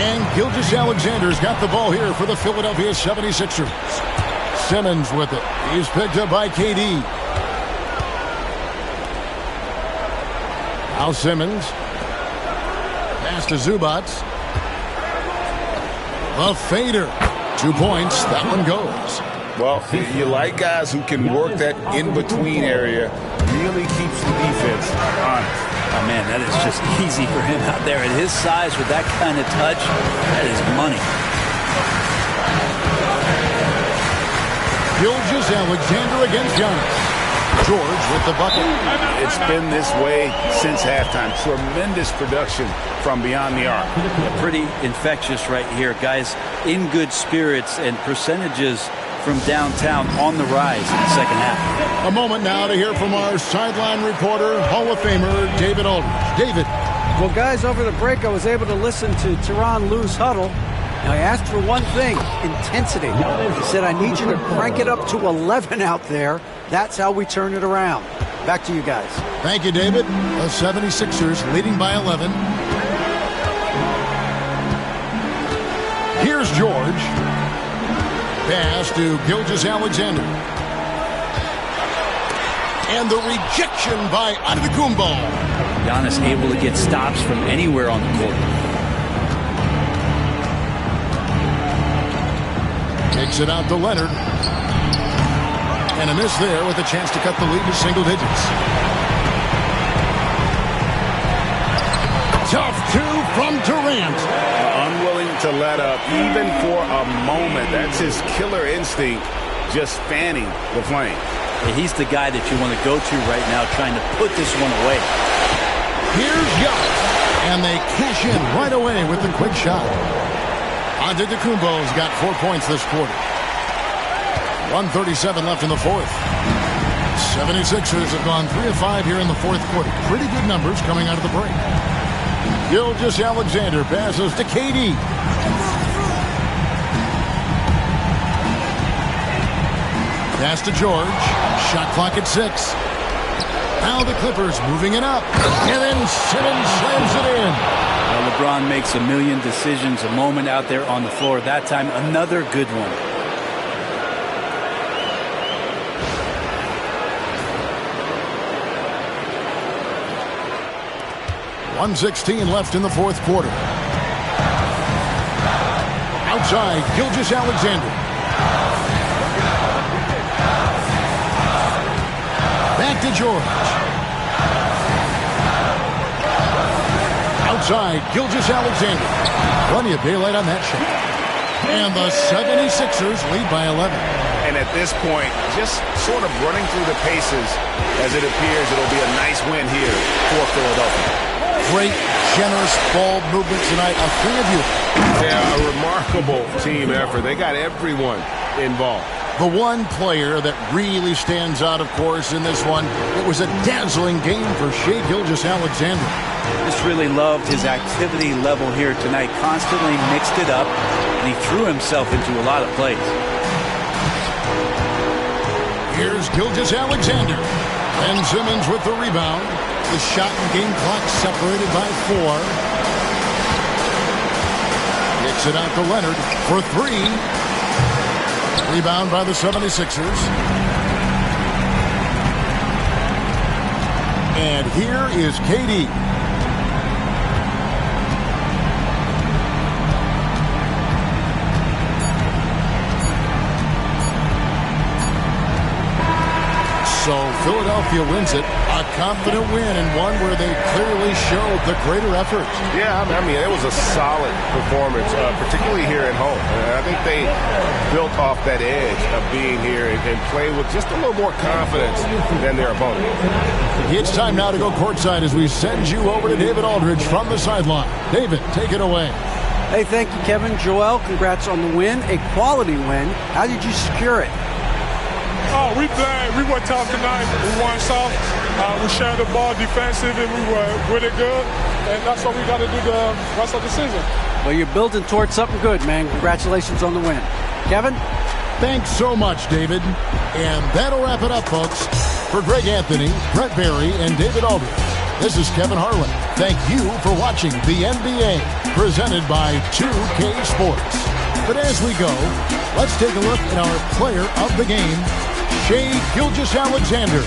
And Gilgeous-Alexander's got the ball here for the Philadelphia 76ers. Simmons with it. He's picked up by KD. Now Simmons. Pass to Zubac. The fader. 2 points. That one goes. Well, you like guys who can work that in-between area. Really keeps the defense honest. Oh, man, that is just easy for him out there. At his size, with that kind of touch, that is money. Gilgeous-Alexander against Giannis. George with the bucket. It's been this way since halftime. Tremendous production from beyond the arc. Pretty infectious right here. Guys in good spirits, and percentages from downtown on the rise in the second half. A moment now to hear from our sideline reporter, Hall of Famer David Aldridge. David. Well, guys, over the break, I was able to listen to Tyronn Lue's huddle. Now, I asked for one thing, intensity. He said, I need you to crank it up to 11 out there. That's how we turn it around. Back to you guys. Thank you, David. The 76ers leading by 11. Here's George. Pass to Gilgeous-Alexander. And the rejection by Antetokounmpo. Giannis able to get stops from anywhere on the court. Takes it out to Leonard. And a miss there with a chance to cut the lead to single digits. Tough 2 from Durant. Unwilling to let up even for a moment. That's his killer instinct, just fanning the flame. Yeah, he's the guy that you want to go to right now, trying to put this one away. Here's Giannis. And they cash in right away with the quick shot. Antetokounmpo's got 4 points this quarter. 1:37 left in the fourth. 76ers have gone 3 of 5 here in the fourth quarter. Pretty good numbers coming out of the break. Gilgeous-Alexander passes to KD. Pass to George. Shot clock at 6. Now the Clippers moving it up. And then Simmons slams it in. Well, LeBron makes a million decisions a moment out there on the floor. That time, another good one. .116 left in the fourth quarter. Outside, Gilgeous-Alexander. Back to George. Outside, Gilgeous-Alexander. Plenty of daylight on that shot. And the 76ers lead by 11. And at this point, just sort of running through the paces, as it appears it'll be a nice win here for Philadelphia. Great, generous ball movement tonight. A 3 of you. Yeah, a remarkable team effort. They got everyone involved. The one player that really stands out, of course, in this one, it was a dazzling game for Shai Gilgeous-Alexander. Just really loved his activity level here tonight. Constantly mixed it up, and he threw himself into a lot of plays. Here's Gilgeous-Alexander. Ben Simmons with the rebound. The shot and game clock separated by 4. Kicks it out to Leonard for 3. Rebound by the 76ers. And here is KD. So Philadelphia wins it. A confident win, and one where they clearly showed the greater effort. Yeah, I mean, it was a solid performance, particularly here at home. And I think they built off that edge of being here and played with just a little more confidence than their opponent. It's time now to go courtside as we send you over to David Aldridge from the sideline. David, take it away. Hey, thank you, Kevin. Joel, congrats on the win, a quality win. How did you secure it? Oh, we played. We were tough tonight. We won soft. We shared the ball defensive, and we were really good. And that's what we got to do the rest of the season. Well, you're building towards something good, man. Congratulations on the win. Kevin? Thanks so much, David. And that'll wrap it up, folks. For Greg Anthony, Brent Barry, and David Aldridge, this is Kevin Harlan. Thank you for watching the NBA, presented by 2K Sports. But as we go, let's take a look at our player of the game, Shai Gilgeous-Alexander.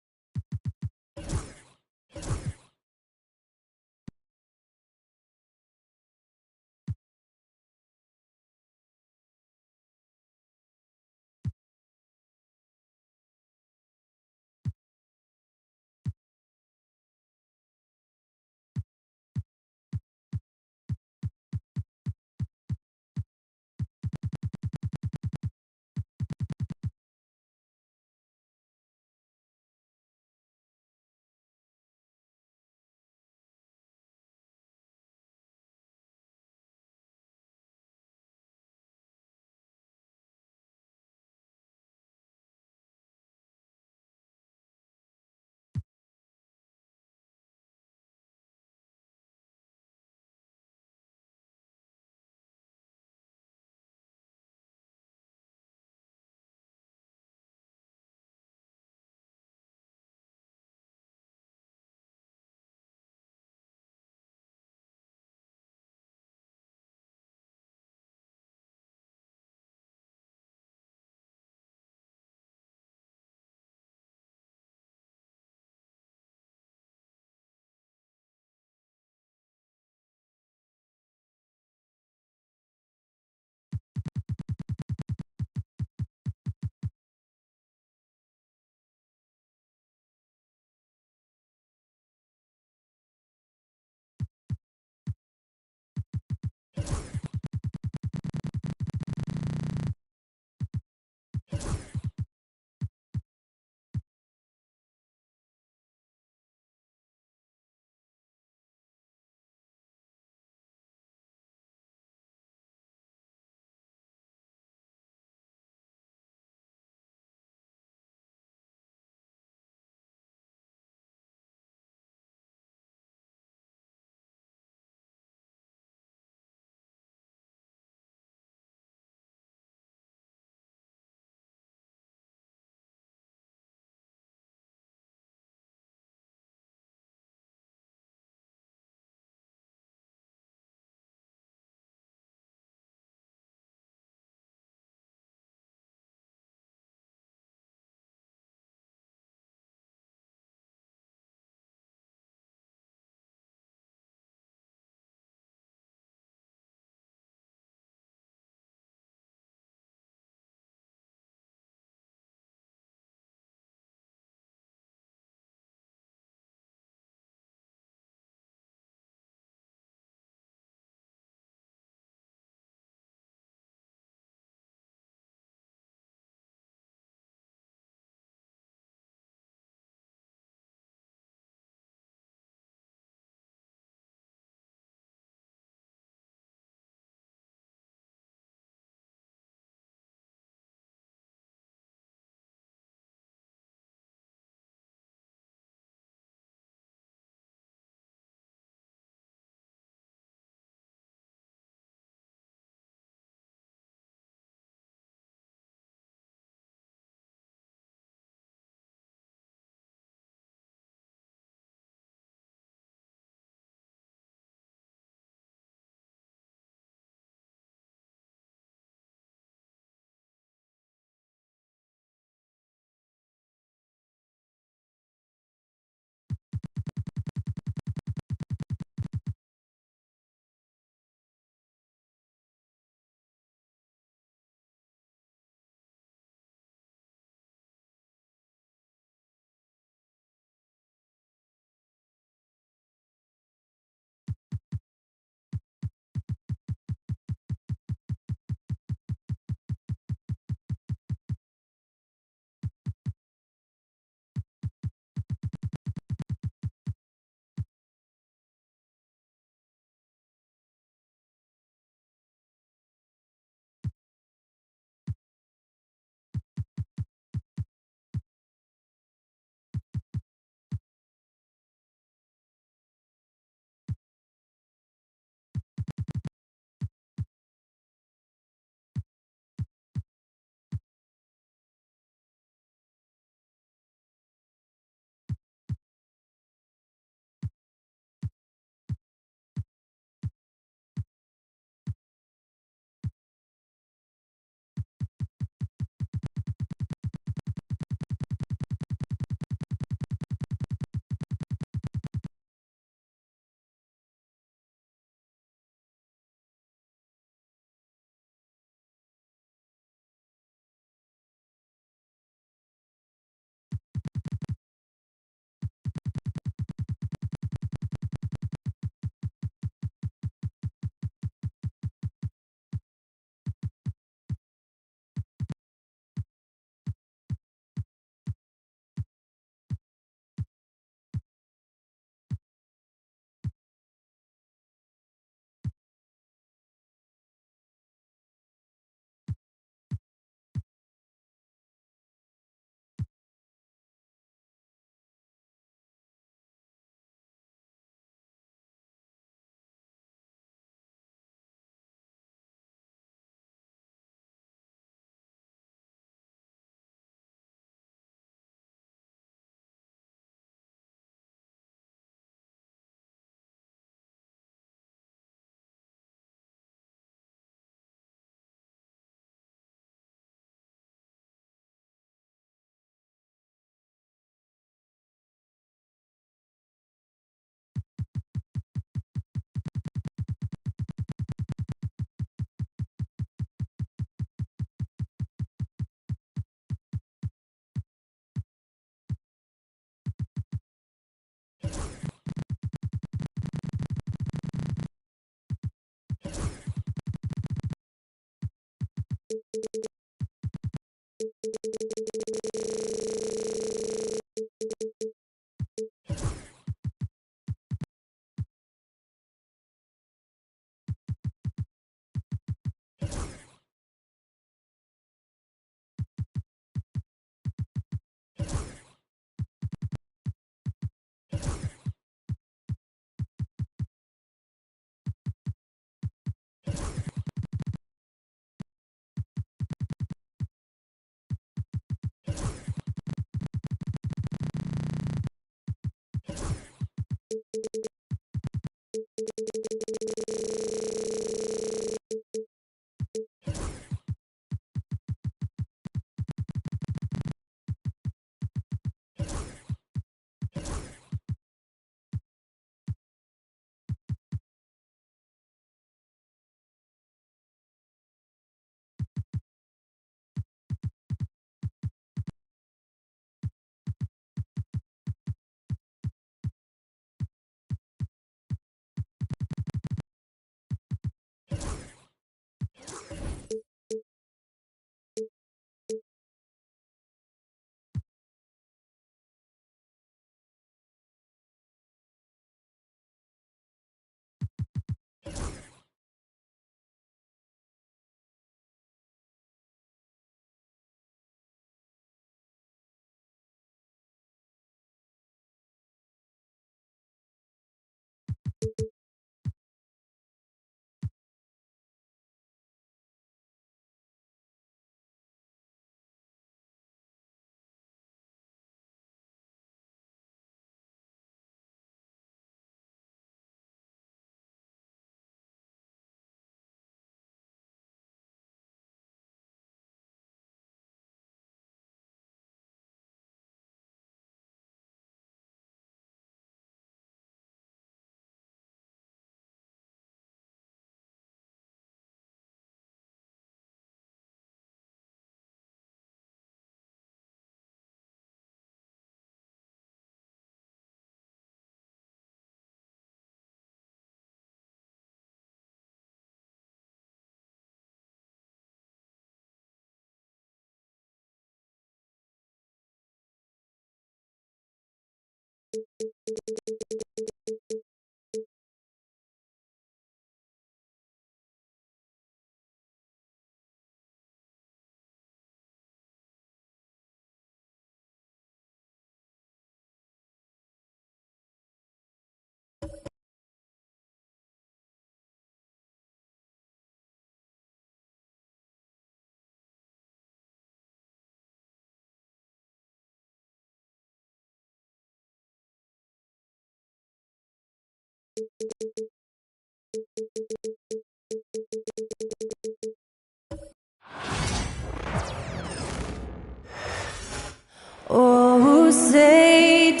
Oh, say does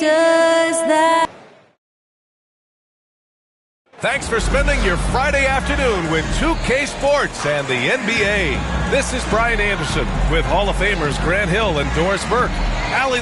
that. Thanks for spending your Friday afternoon with 2K Sports and the NBA. This is Brian Anderson with Hall of Famers Grant Hill and Doris Burke. Allie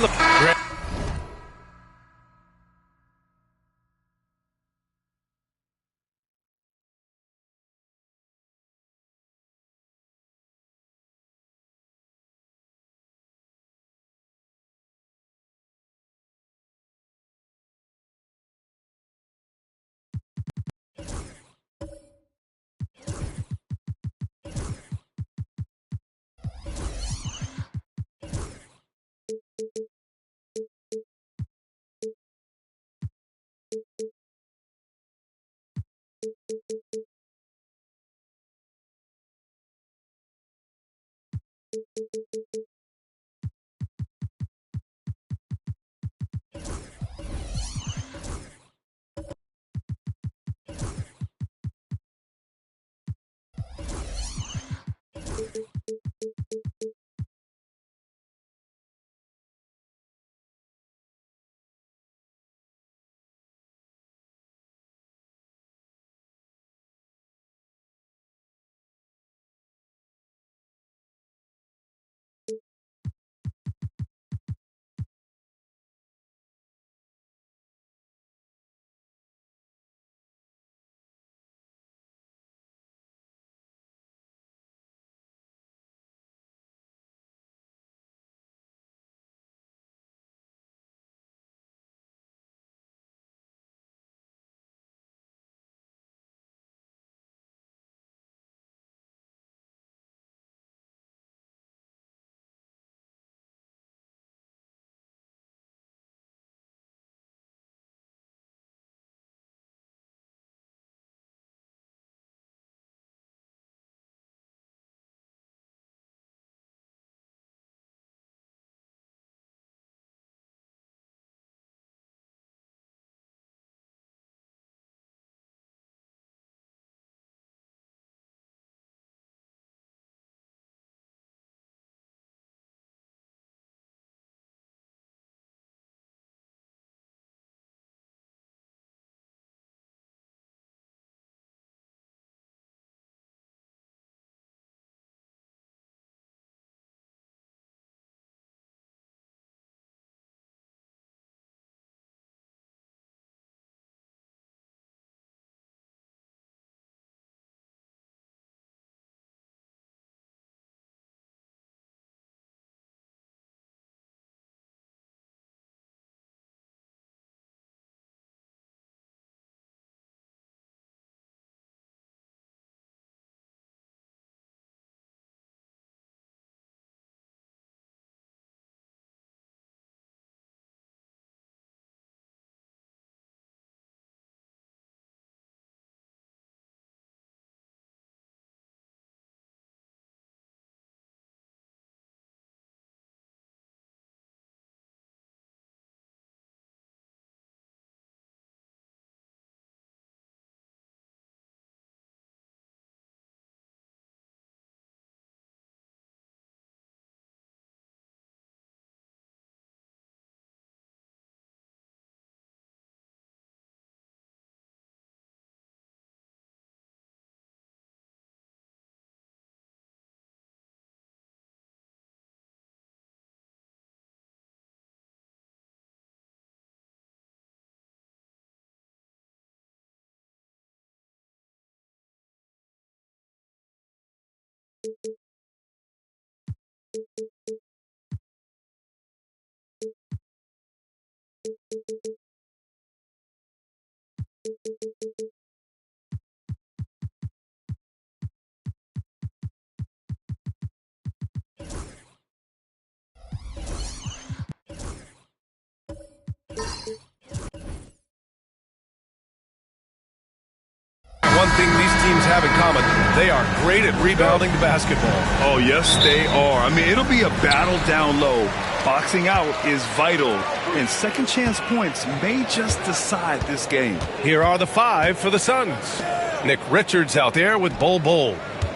One thing these teams have in common, they are great at rebounding the basketball. Oh, yes, they are. I mean, it'll be a battle down low. Boxing out is vital, and second chance points may just decide this game. Here are the 5 for the Suns. Nick Richards out there with Bol.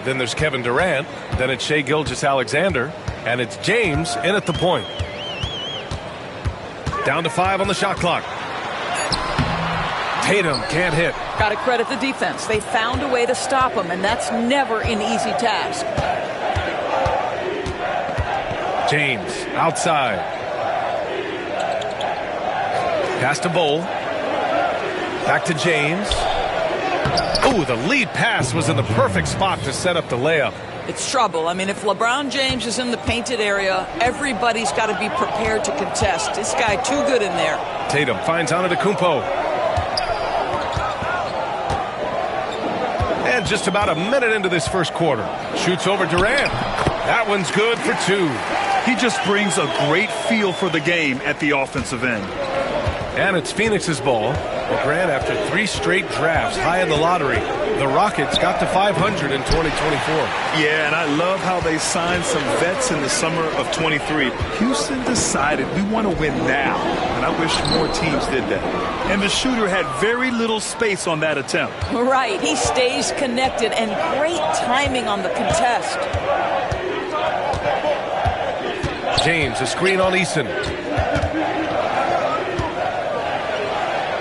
Then there's Kevin Durant. Then it's Shai Gilgeous-Alexander. And it's James in at the point. Down to 5 on the shot clock. Tatum can't hit. Got to credit the defense. They found a way to stop him, and that's never an easy task. James outside. Pass to Bol. Back to James. Oh, the lead pass was in the perfect spot to set up the layup. It's trouble. I mean, if LeBron James is in the painted area, everybody's got to be prepared to contest. This guy too good in there. Tatum finds Antetokounmpo. And just about a minute into this first quarter. Shoots over Durant. That one's good for 2. He just brings a great feel for the game at the offensive end. And it's Phoenix's ball. Well, Grant, after 3 straight drafts high in the lottery, the Rockets got to 500 in 2024. Yeah, and I love how they signed some vets in the summer of 23. Houston decided we want to win now, and I wish more teams did that. And the shooter had very little space on that attempt. Right, he stays connected, and great timing on the contest. James, a screen on Eason.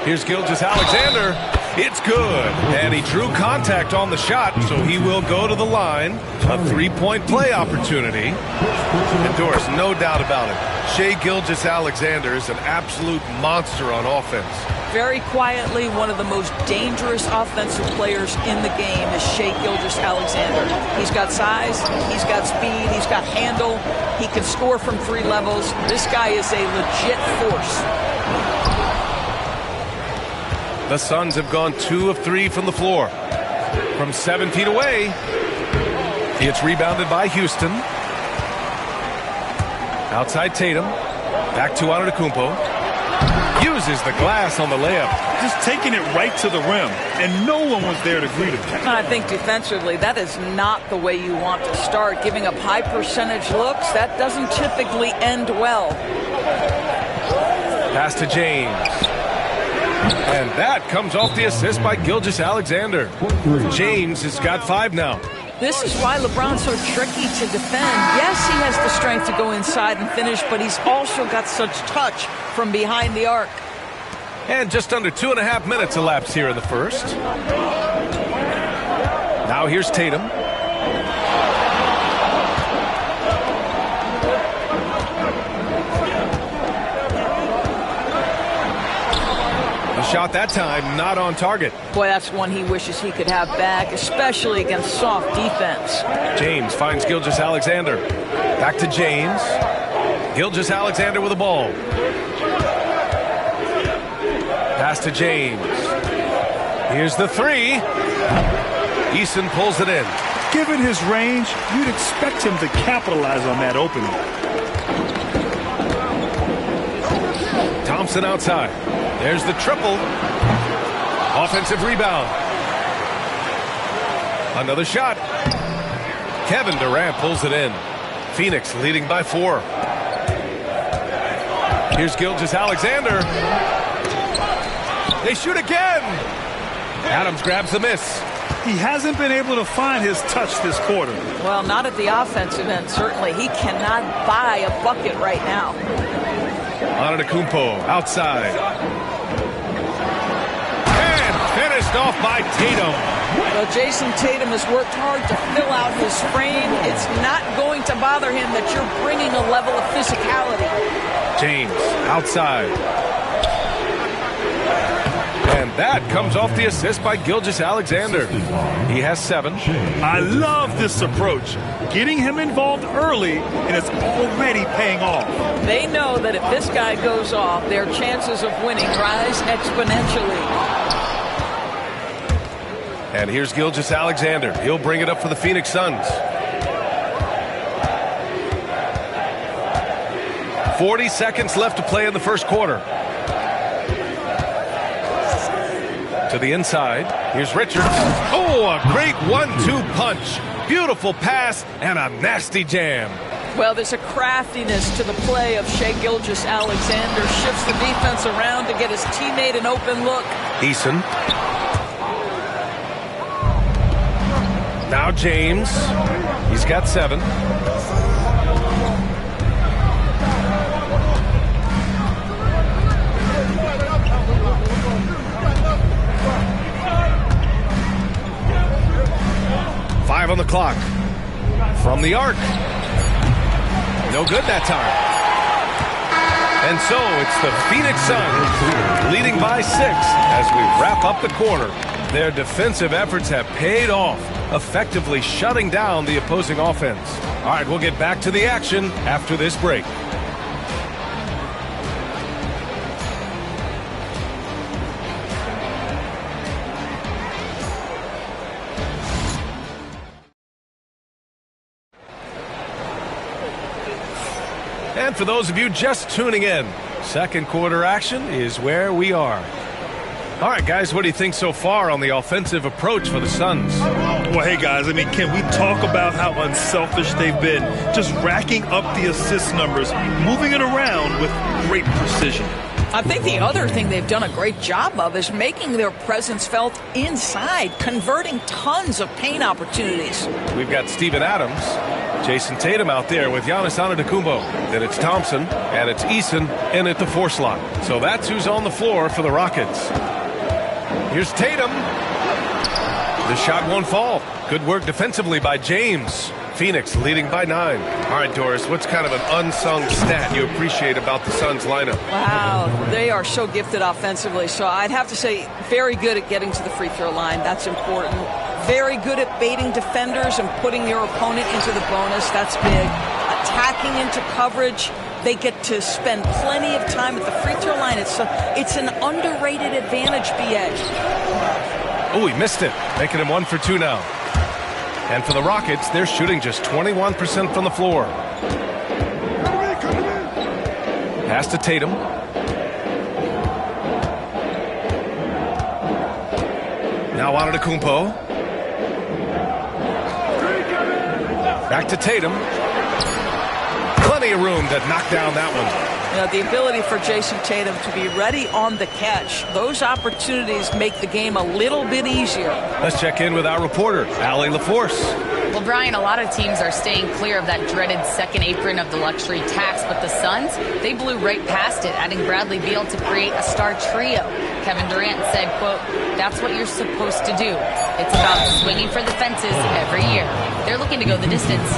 Here's Gilgeous-Alexander. It's good. And he drew contact on the shot, so he will go to the line. A 3-point play opportunity. And Doris, no doubt about it, Shai Gilgeous-Alexander is an absolute monster on offense. Very quietly, one of the most dangerous offensive players in the game is Shai Gilgeous-Alexander. He's got size, he's got speed, he's got handle. He can score from 3 levels. This guy is a legit force. The Suns have gone 2 of 3 from the floor. From 7 feet away, it's rebounded by Houston. Outside Tatum. Back to Antetokounmpo. Uses the glass on the layup. Just taking it right to the rim, and no one was there to greet him. I think defensively, that is not the way you want to start. Giving up high percentage looks, that doesn't typically end well. Pass to James. And that comes off the assist by Gilgeous-Alexander. James has got 5 now. This is why LeBron's so tricky to defend. Yes, he has the strength to go inside and finish, but he's also got such touch from behind the arc. And just under 2.5 minutes elapsed here in the first. Now here's Tatum. Shot that time, not on target. Boy, that's one he wishes he could have back, especially against soft defense. James finds Gilgeous-Alexander. Back to James. Gilgeous-Alexander with the ball. Pass to James. Here's the 3. Eason pulls it in. Given his range, you'd expect him to capitalize on that opening. Thompson outside. There's the triple. Offensive rebound. Another shot. Kevin Durant pulls it in. Phoenix leading by 4. Here's Gilgeous-Alexander. They shoot again. Adams grabs the miss. He hasn't been able to find his touch this quarter. Well, not at the offensive end, certainly. He cannot buy a bucket right now. Antetokounmpo outside. And finished off by Tatum. Well, Jason Tatum has worked hard to fill out his frame. It's not going to bother him that you're bringing a level of physicality. James outside. And that comes off the assist by Gilgeous-Alexander. He has 7. I love this approach. Getting him involved early, and it's already paying off. They know that if this guy goes off, their chances of winning rise exponentially. And here's Gilgeous-Alexander. He'll bring it up for the Phoenix Suns. 40 seconds left to play in the first quarter. To the inside. Here's Richards. Oh, a great 1-2 punch. Beautiful pass and a nasty jam. Well, there's a craftiness to the play of Shai Gilgeous-Alexander. Shifts the defense around to get his teammate an open look. Eason. Now James. He's got 7. Five on the clock. From the arc. No good that time. And so it's the Phoenix Suns leading by 6 as we wrap up the quarter. Their defensive efforts have paid off, effectively shutting down the opposing offense. All right, we'll get back to the action after this break. And for those of you just tuning in, second quarter action is where we are. All right, guys, what do you think so far on the offensive approach for the Suns? Well, hey, guys, I mean, can we talk about how unselfish they've been? Just racking up the assist numbers, moving it around with great precision. I think the other thing they've done a great job of is making their presence felt inside, converting tons of paint opportunities. We've got Steven Adams, Jason Tatum out there with Giannis Antetokounmpo. Then it's Thompson, and it's Eason in at the 4 slot. So that's who's on the floor for the Rockets. Here's Tatum. The shot won't fall. Good work defensively by James. Phoenix leading by 9. All right, Doris, what's kind of an unsung stat you appreciate about the Suns lineup? Wow, they are so gifted offensively. So I'd have to say very good at getting to the free throw line. That's important. Very good at baiting defenders and putting your opponent into the bonus. That's big. Attacking into coverage. They get to spend plenty of time at the free throw line. It's an underrated advantage, B.A. Oh, he missed it, making him 1 for 2 now. And for the Rockets, they're shooting just 21% from the floor. Pass to Tatum. Now Antetokounmpo. Back to Tatum. Plenty of room to knock down that one. You know, the ability for Jason Tatum to be ready on the catch, those opportunities make the game a little bit easier. Let's check in with our reporter, Allie LaForce. Well, Brian, a lot of teams are staying clear of that dreaded second apron of the luxury tax, but the Suns, they blew right past it, adding Bradley Beal to create a star trio. Kevin Durant said, quote, "That's what you're supposed to do. It's about swinging for the fences every year." They're looking to go the distance.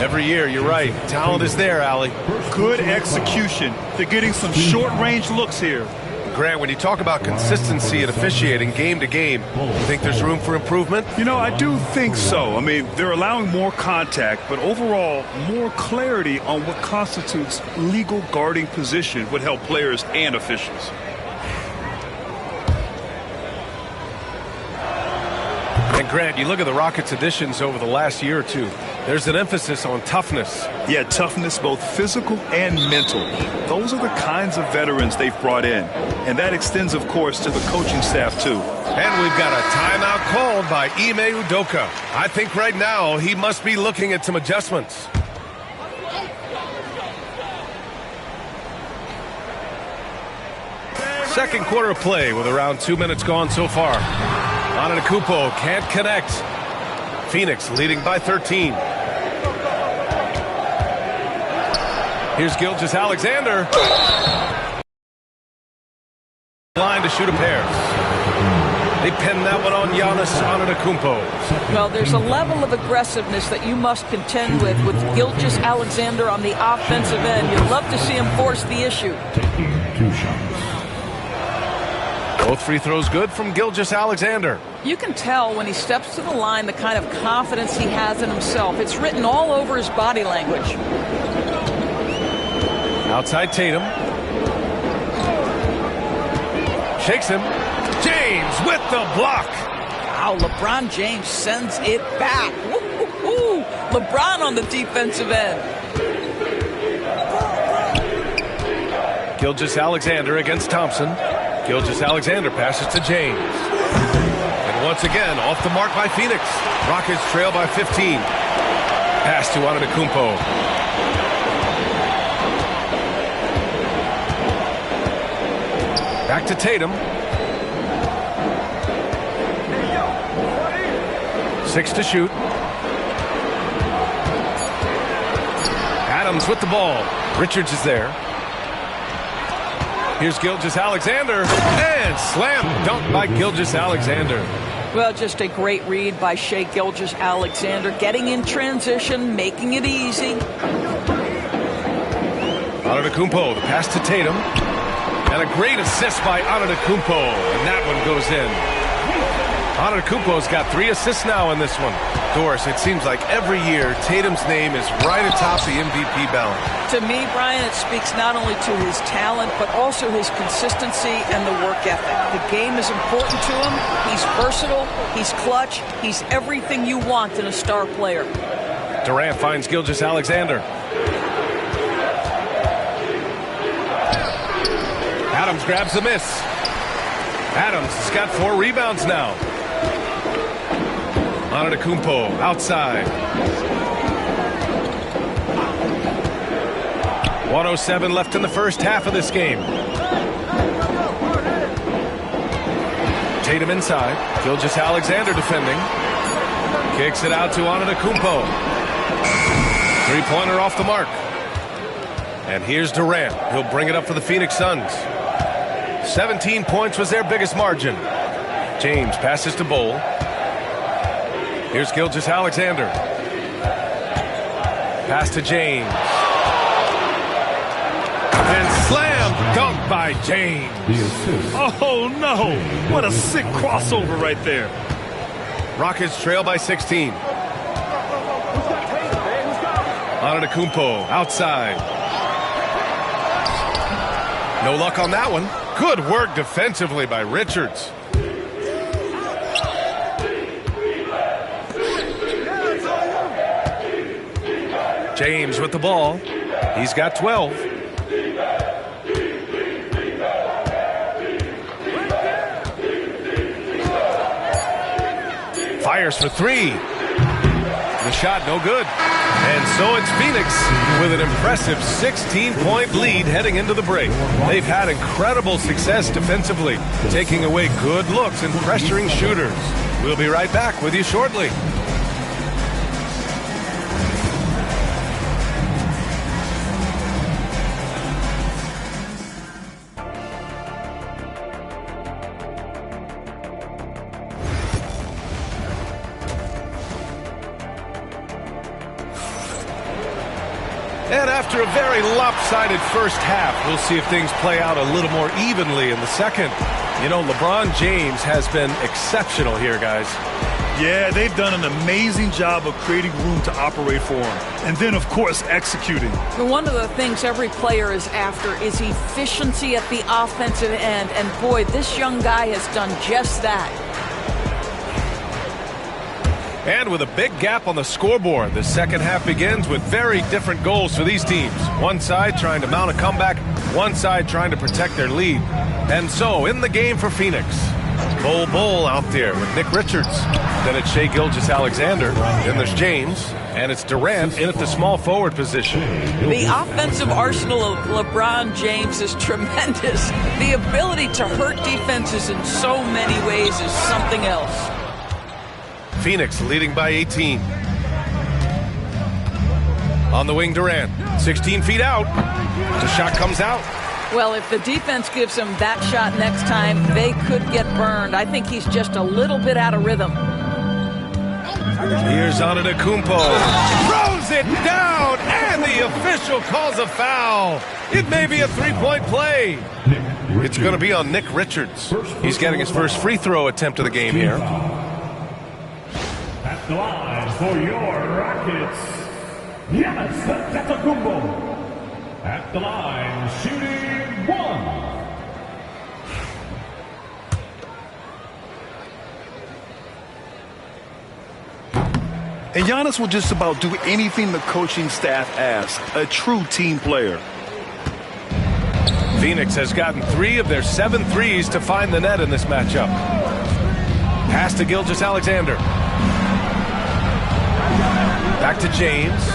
Every year, you're right. Talent is there, Allie. Good execution. They're getting some short-range looks here. Grant, when you talk about consistency and officiating game to game, you think there's room for improvement? You know, I do think so. I mean, they're allowing more contact, but overall, more clarity on what constitutes legal guarding position would help players and officials. And Grant, you look at the Rockets' additions over the last year or two. There's an emphasis on toughness. Yeah, toughness, both physical and mental. Those are the kinds of veterans they've brought in. And that extends, of course, to the coaching staff, too. And we've got a timeout called by Ime Udoka. I think right now he must be looking at some adjustments. Second quarter of play with around 2 minutes gone so far. Antetokounmpo can't connect. Phoenix leading by 13. Here's Gilgeous-Alexander. Line to shoot a pair. They pin that one on Giannis Antetokounmpo. Well, there's a level of aggressiveness that you must contend with Gilgeous-Alexander on the offensive end. You'd love to see him force the issue. Taking 2 shots. Both free throws good from Gilgeous-Alexander. You can tell when he steps to the line the kind of confidence he has in himself. It's written all over his body language. Outside Tatum. Shakes him. James with the block. Wow, LeBron James sends it back. Woo-hoo-hoo. LeBron on the defensive end. Gilgeous-Alexander against Thompson. Gilgeous-Alexander passes to James. And once again, off the mark by Phoenix. Rockets trail by 15. Pass to Antetokounmpo. Back to Tatum. 6 to shoot. Adams with the ball. Richards is there. Here's Gilgeous-Alexander, and slam dunk by Gilgeous-Alexander. Well, just a great read by Shai Gilgeous-Alexander, getting in transition, making it easy. Antetokounmpo, the pass to Tatum, and a great assist by Antetokounmpo, and that one goes in. Antetokounmpo's got 3 assists now in this one. Doris, it seems like every year Tatum's name is right atop the MVP ballot. To me, Brian, it speaks not only to his talent, but also his consistency and the work ethic. The game is important to him. He's versatile. He's clutch. He's everything you want in a star player. Durant finds Gilgeous-Alexander. Adams grabs the miss. Adams has got 4 rebounds now. Antetokounmpo outside. 1:07 left in the first half of this game. Tatum inside. Gilgeous-Alexander defending. Kicks it out to Antetokounmpo. 3-pointer off the mark. And here's Durant. He'll bring it up for the Phoenix Suns. 17 points was their biggest margin. James passes to Bol. Here's Gilgeous-Alexander. Pass to James. And slam dunk by James. Oh, no. What a sick crossover right there. Rockets trail by 16. Antetokounmpo outside. No luck on that one. Good work defensively by Richards. James with the ball. He's got 12. Fires for 3. The shot no good. And so it's Phoenix with an impressive 16-point lead heading into the break. They've had incredible success defensively, taking away good looks and pressuring shooters. We'll be right back with you shortly. And after a very lopsided first half, we'll see if things play out a little more evenly in the second. You know, LeBron James has been exceptional here, guys. Yeah, they've done an amazing job of creating room to operate for him. And then, of course, executing. One of the things every player is after is efficiency at the offensive end. And boy, this young guy has done just that. And with a big gap on the scoreboard, the second half begins with very different goals for these teams. One side trying to mount a comeback, one side trying to protect their lead. And so, in the game for Phoenix, Bol out there with Nick Richards. Then it's Shai Gilgeous-Alexander. Then there's James. And it's Durant in at the small forward position. The offensive arsenal of LeBron James is tremendous. The ability to hurt defenses in so many ways is something else. Phoenix leading by 18. On the wing, Durant. 16 feet out. The shot comes out. Well, if the defense gives him that shot next time, they could get burned. I think he's just a little bit out of rhythm. Here's Antetokounmpo. Throws it down, and the official calls a foul. It may be a three-point play. It's going to be on Nick Richards. He's getting his first free throw attempt of the game here. At the line for your Rockets, Giannis Antetokounmpo. At the line, shooting 1. And Giannis will just about do anything the coaching staff asks. A true team player. Phoenix has gotten 3 of their 7 threes to find the net in this matchup. Pass to Gilgeous-Alexander. Back to James.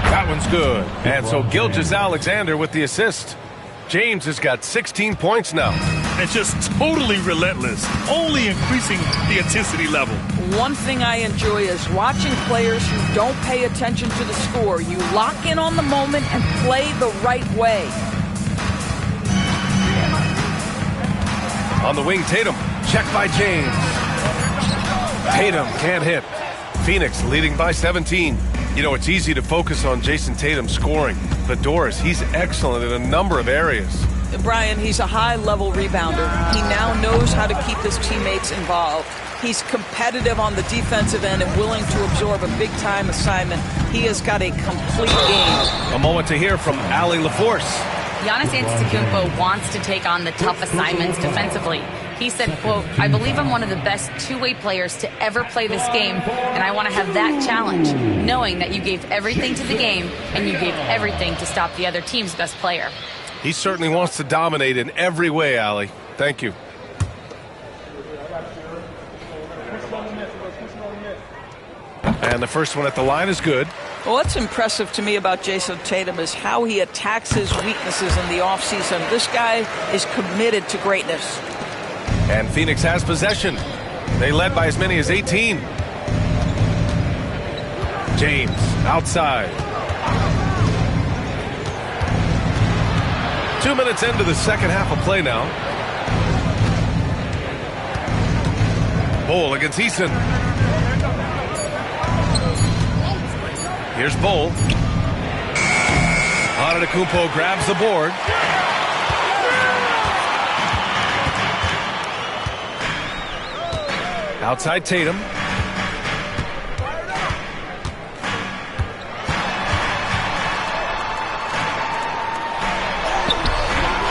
That one's good. And so Gilgeous-Alexander with the assist. James has got 16 points now. And just totally relentless, only increasing the intensity level. One thing I enjoy is watching players who don't pay attention to the score. You lock in on the moment and play the right way. On the wing, Tatum. Check by James. Tatum can't hit. Phoenix leading by 17. You know, it's easy to focus on Jason Tatum scoring. But Doris, he's excellent in a number of areas. Brian, he's a high-level rebounder. He now knows how to keep his teammates involved. He's competitive on the defensive end and willing to absorb a big-time assignment. He has got a complete game. A moment to hear from Allie LaForce. Giannis Antetokounmpo wants to take on the tough assignments defensively. He said, quote, "I believe I'm one of the best two-way players to ever play this game, and I want to have that challenge, knowing that you gave everything to the game and you gave everything to stop the other team's best player." He certainly wants to dominate in every way, Allie. Thank you. And the first one at the line is good. Well, what's impressive to me about Jason Tatum is how he attacks his weaknesses in the offseason. This guy is committed to greatness. And Phoenix has possession. They led by as many as 18. James outside. 2 minutes into the second half of play now. Bol against Eason. Here's Bol. Antetokounmpo grabs the board. Outside Tatum.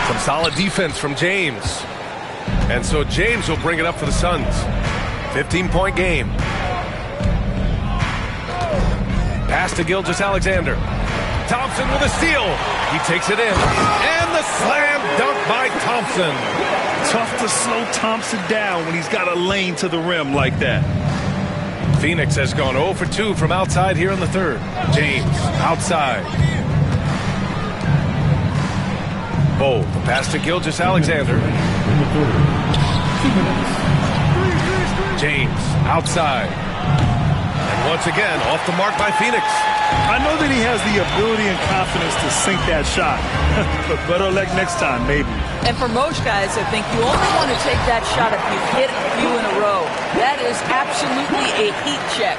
Some solid defense from James. And so James will bring it up for the Suns. 15-point game. Pass to Gilgeous-Alexander. Thompson with a steal. He takes it in. And the slam dunk by Thompson. Tough to slow Thompson down when he's got a lane to the rim like that. Phoenix has gone 0 for 2 from outside here in the third. James outside. Bol, the pass to Gilgeous-Alexander. James outside. And once again, off the mark by Phoenix. I know that he has the ability and confidence to sink that shot. But better luck next time, maybe. And for most guys, I think you only want to take that shot if you've hit a few in a row. That is absolutely a heat check.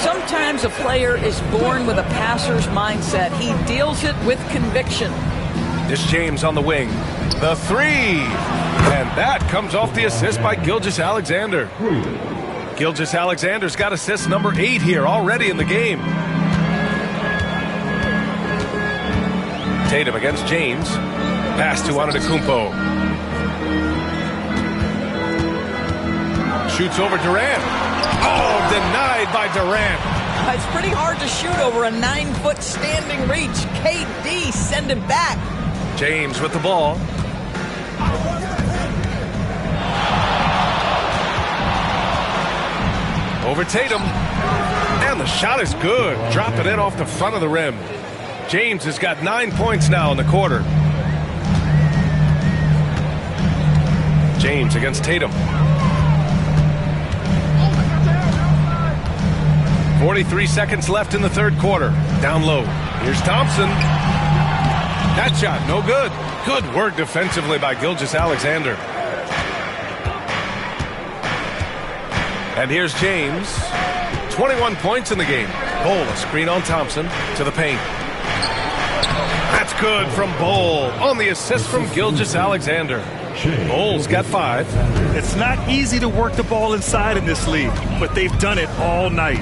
Sometimes a player is born with a passer's mindset. He deals it with conviction. This James on the wing. The three. And that comes off the assist by Gilgeous-Alexander. Gilgeous-Alexander's got assist number 8 here already in the game. Tatum against James. Pass to Antetokounmpo. Shoots over Durant. Oh, denied by Durant. It's pretty hard to shoot over a 9-foot standing reach. KD send it back. James with the ball. Over Tatum. And the shot is good. Drop it in off the front of the rim. James has got 9 points now in the quarter. James against Tatum. 43 seconds left in the third quarter. Down low. Here's Thompson. That shot, no good. Good work defensively by Gilgeous-Alexander. And here's James. 21 points in the game. Bol, a screen on Thompson to the paint. That's good from Bol on the assist from Gilgeous-Alexander. Bol's got 5. It's not easy to work the ball inside in this league, but they've done it all night.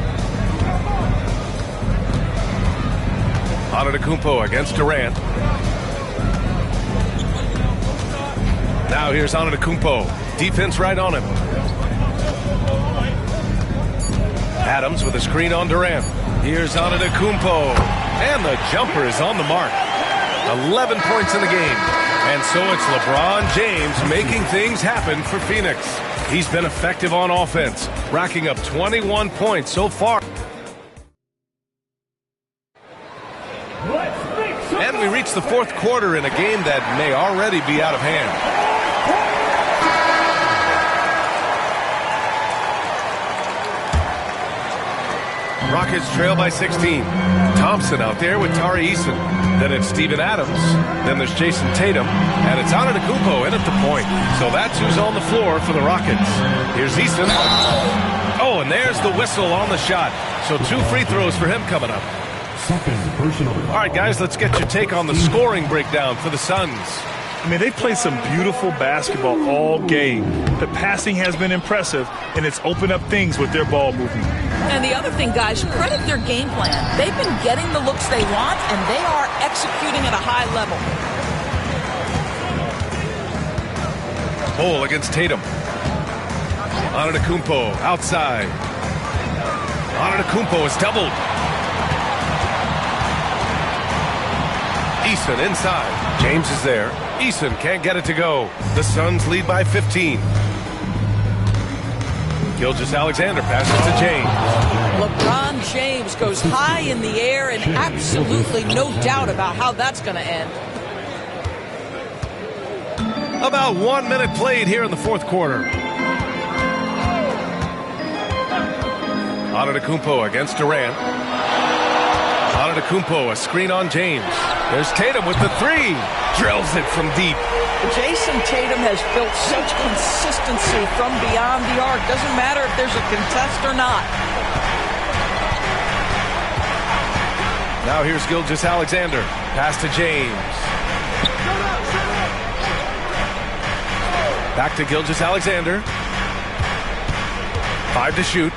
Antetokounmpo against Durant. Now here's Antetokounmpo. Defense right on him. Adams with a screen on Durant. Here's Antetokounmpo. And the jumper is on the mark. 11 points in the game. And so it's LeBron James making things happen for Phoenix. He's been effective on offense, racking up 21 points so far. And we reach the fourth quarter in a game that may already be out of hand. Rockets trail by 16. Thompson out there with Tari Eason. Then it's Steven Adams. Then there's Jason Tatum. And it's Antetokounmpo in at the point. So that's who's on the floor for the Rockets. Here's Eason. Oh, and there's the whistle on the shot. So 2 free throws for him coming up. Second personal. All right, guys, let's get your take on the scoring breakdown for the Suns. I mean, they've played some beautiful basketball all game. The passing has been impressive, and it's opened up things with their ball movement. And the other thing, guys, credit their game plan. They've been getting the looks they want, and they are executing at a high level. Bol against Tatum. Antetokounmpo outside. Antetokounmpo is doubled. Eason inside. James is there. Eason can't get it to go. The Suns lead by 15. Gilgeous-Alexander passes to James. LeBron James goes high in the air, and absolutely no doubt about how that's going to end. About 1 minute played here in the fourth quarter. Antetokounmpo against Durant. Antetokounmpo, a screen on James. There's Tatum with the 3. Drills it from deep. Jason Tatum has built such consistency from beyond the arc. Doesn't matter if there's a contest or not. Now here's Gilgeous-Alexander. Pass to James. Back to Gilgeous-Alexander. 5 to shoot.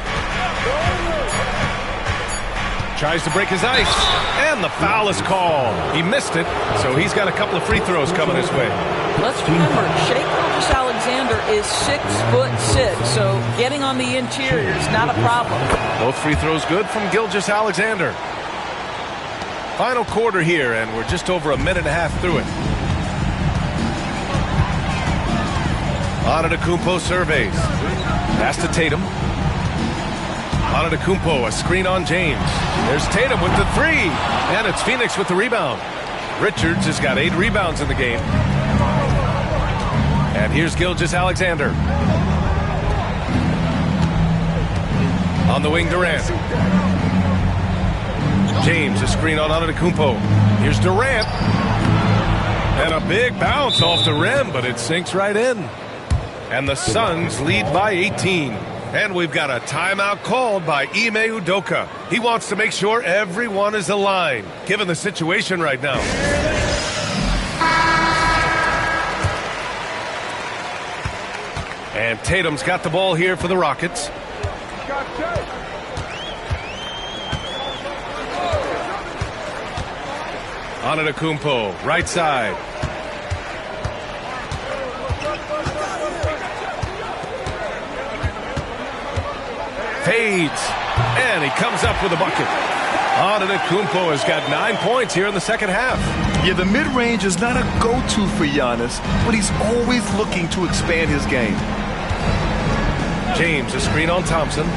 Tries to break his ice. And the foul is called. He missed it, so he's got a couple of free throws coming his way. Let's remember, Shai Gilgeous-Alexander is 6'6", so getting on the interior is not a problem. Both free throws good from Gilgeous-Alexander. Final quarter here, and we're just over a minute and a half through it. Antetokounmpo surveys. Pass to Tatum. Antetokounmpo, a screen on James. There's Tatum with the 3. And it's Phoenix with the rebound. Richards has got 8 rebounds in the game. And here's Gilgeous-Alexander. On the wing, Durant. James, a screen on Antetokounmpo. Here's Durant. And a big bounce off the rim, but it sinks right in. And the Suns lead by 18. And we've got a timeout called by Ime Udoka. He wants to make sure everyone is aligned, given the situation right now. And Tatum's got the ball here for the Rockets. Antetokounmpo, right side. Fades, and he comes up with a bucket. Antetokounmpo has got 9 points here in the second half. Yeah, the mid-range is not a go-to for Giannis, but he's always looking to expand his game. James, a screen on Thompson.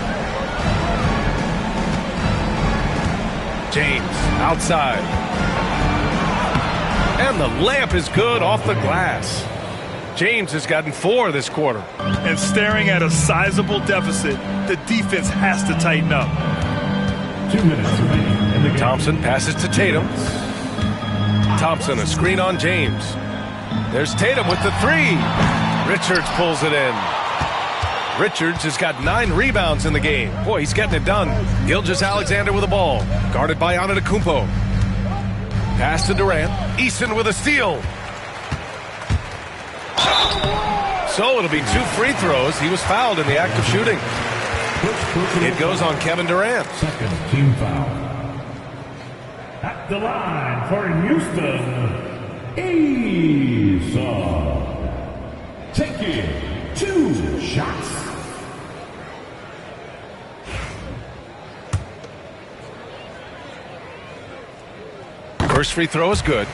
James, outside. And the layup is good off the glass. James has gotten 4 this quarter. And staring at a sizable deficit, the defense has to tighten up. 2 minutes remaining in the game. Thompson passes to Tatum. Thompson, a screen on James. There's Tatum with the 3. Richards pulls it in. Richards has got 9 rebounds in the game. Boy, he's getting it done. Gilgeous-Alexander with the ball. Guarded by Antetokounmpo. Pass to Durant. Eason with a steal. So it'll be 2 free throws. He was fouled in the act of shooting. It goes on Kevin Durant. Second team foul. At the line for Houston, Eason. Taking 2 shots. First free throw is good.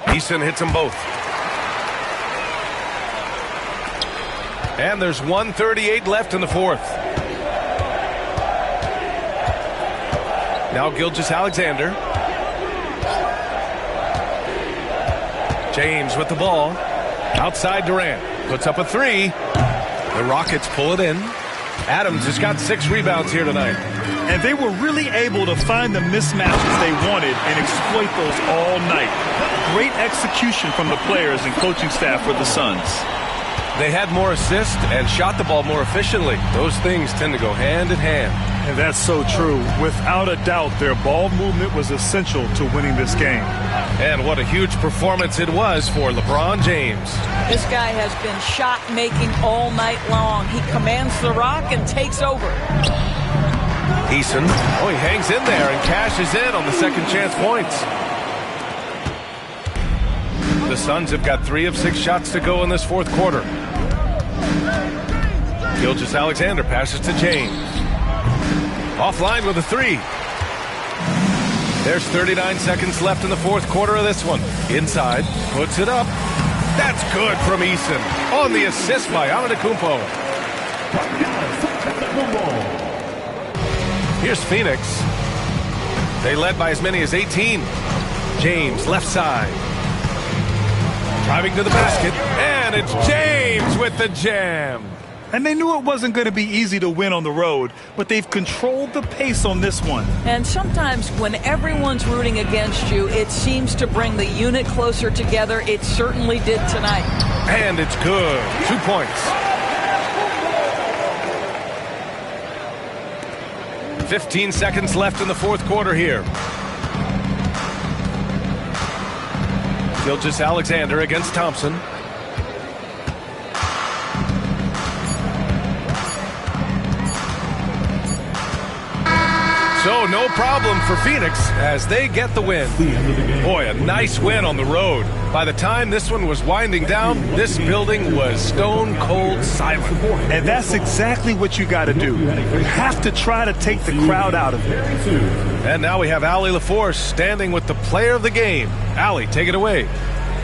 Eason hits them both. And there's 1:38 left in the fourth. Now Gilgeous-Alexander. James with the ball. Outside Durant. Puts up a 3. The Rockets pull it in. Adams has got 6 rebounds here tonight. And they were really able to find the mismatches they wanted and exploit those all night. Great execution from the players and coaching staff for the Suns. They had more assists and shot the ball more efficiently. Those things tend to go hand in hand. And that's so true. Without a doubt, their ball movement was essential to winning this game. And what a huge performance it was for LeBron James. This guy has been shot making all night long. He commands the rock and takes over. Eason, he hangs in there and cashes in on the second chance points. The Suns have got 3 of 6 shots to go in this fourth quarter. Gilgeous-Alexander passes to James. Offline with a 3. There's 39 seconds left in the fourth quarter of this one. Inside, puts it up. That's good from Eason. On the assist by Antetokounmpo. Here's Phoenix. They led by as many as 18. James, left side. Driving to the basket, and it's James with the jam. And they knew it wasn't going to be easy to win on the road, but they've controlled the pace on this one. And sometimes when everyone's rooting against you, it seems to bring the unit closer together. It certainly did tonight. And it's good. 2 points. 15 seconds left in the fourth quarter here. Gilgeous-Alexander against Thompson. So no problem for Phoenix as they get the win. Boy, a nice win on the road. By the time this one was winding down, this building was stone cold silent. And that's exactly what you got to do. You have to try to take the crowd out of it. And now we have Allie LaForce standing with the player of the game. Allie, take it away.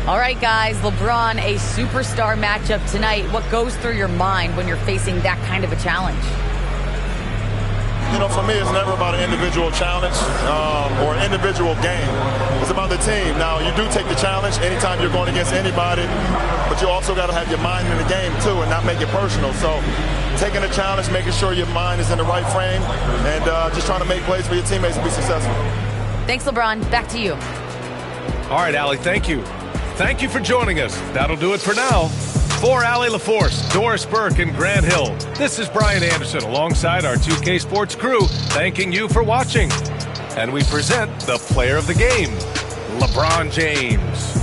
All right, guys, LeBron, a superstar matchup tonight. What goes through your mind when you're facing that kind of a challenge? You know, for me, it's never about an individual challenge or an individual game. It's about the team. Now, you do take the challenge anytime you're going against anybody, but you also got to have your mind in the game, too, and not make it personal. So taking the challenge, making sure your mind is in the right frame, and just trying to make plays for your teammates to be successful. Thanks, LeBron. Back to you. All right, Allie, thank you. Thank you for joining us. That'll do it for now. For Allie LaForce, Doris Burke, and Grant Hill, this is Brian Anderson alongside our 2K Sports crew, thanking you for watching. And we present the player of the game, LeBron James.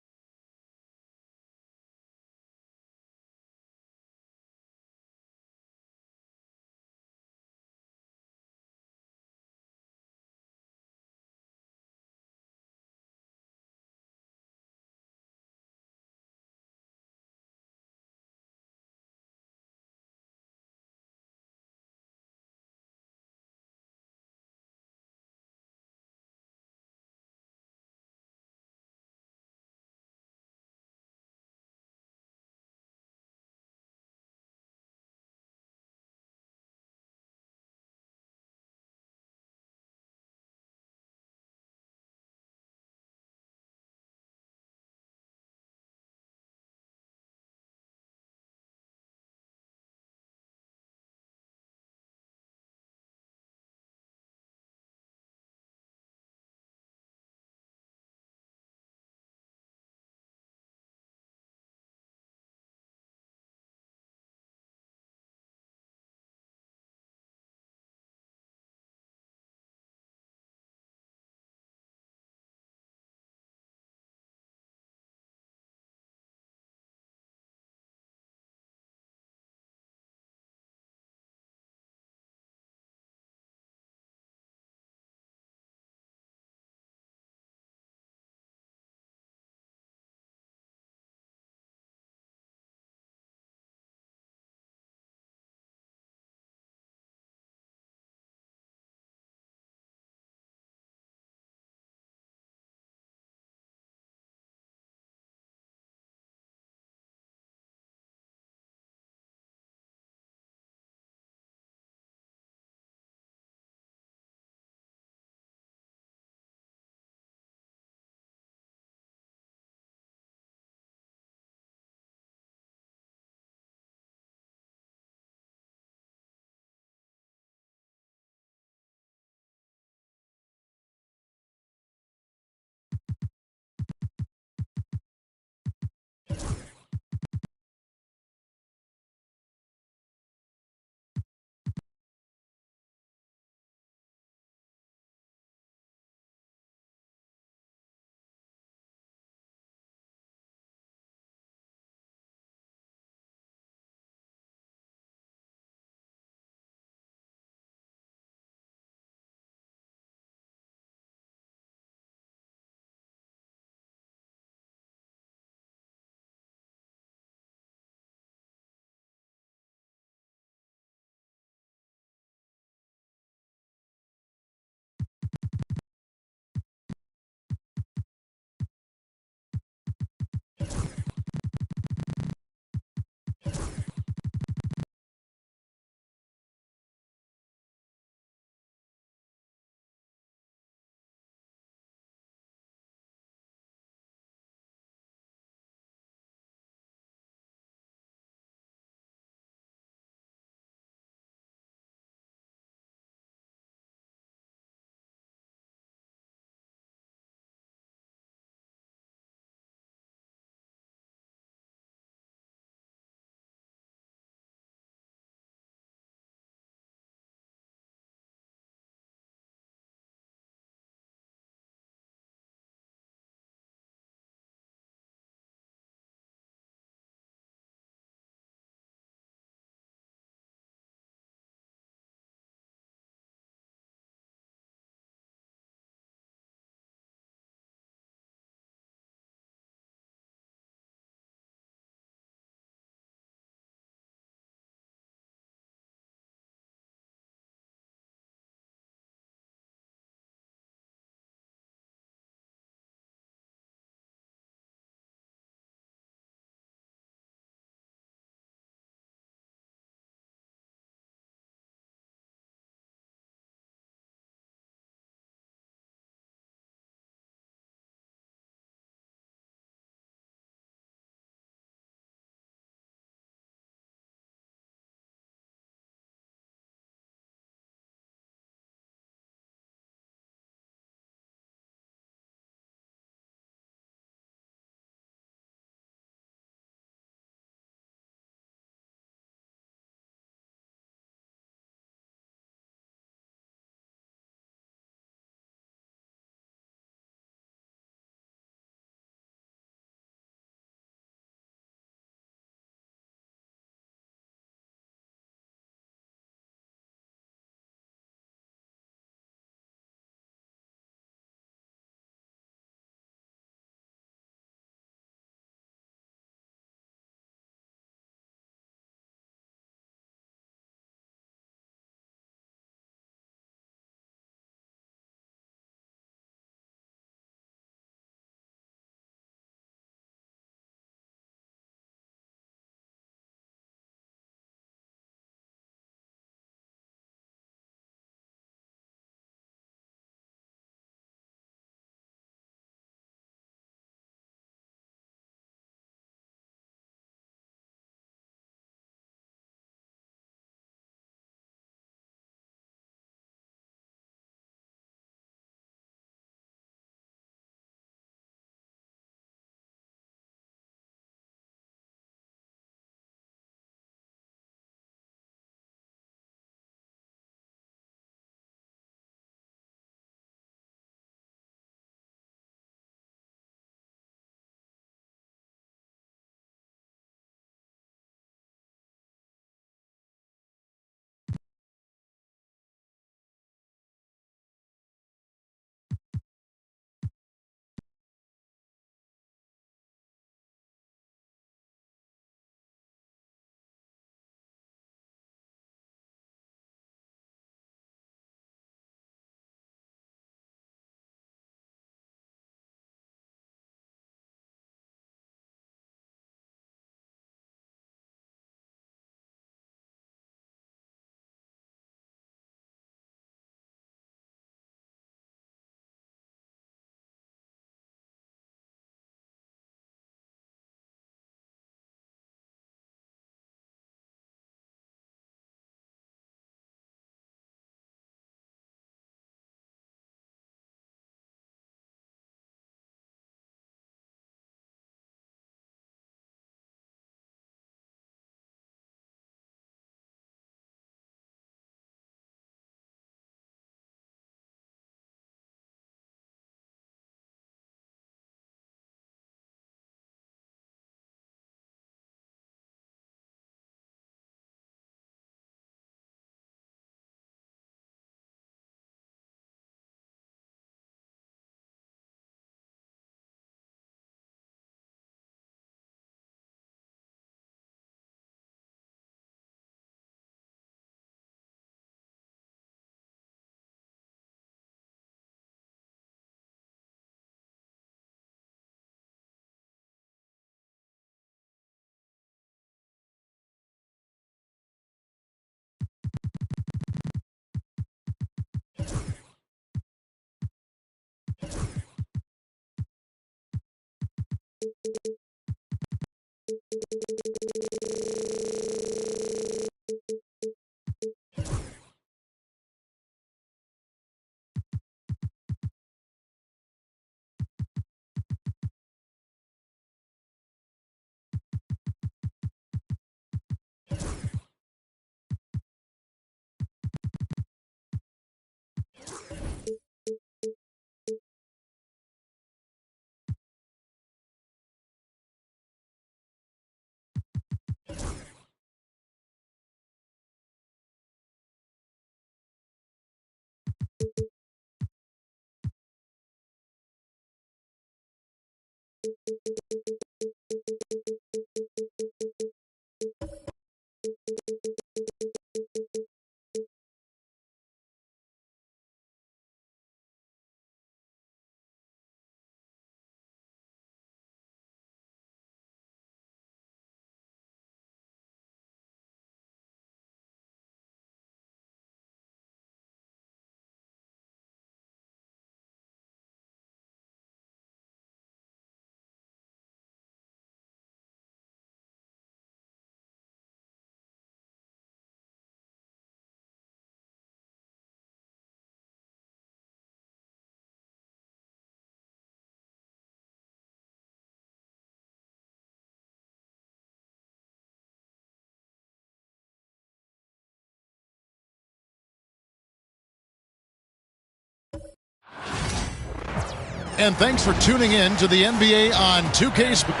And thanks for tuning in to the NBA on 2K Sports.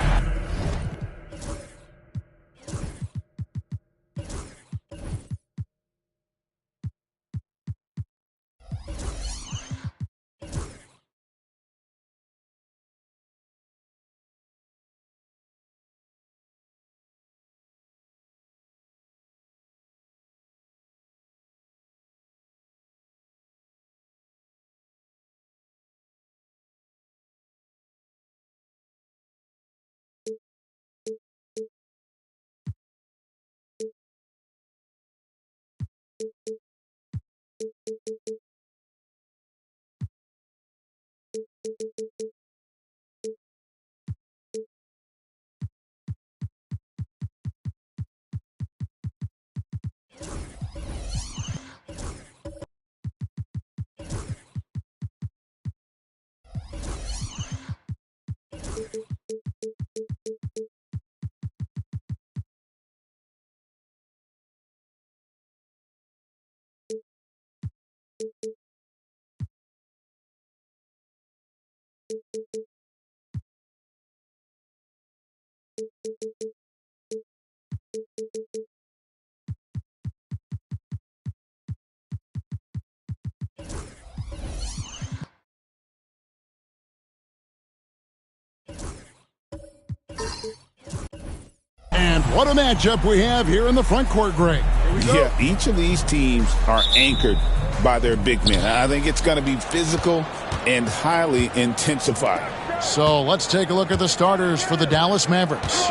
And what a matchup we have here in the front court, Greg. Yeah, each of these teams are anchored by their big men. I think it's going to be physical and highly intensified. So let's take a look at the starters for the Dallas Mavericks.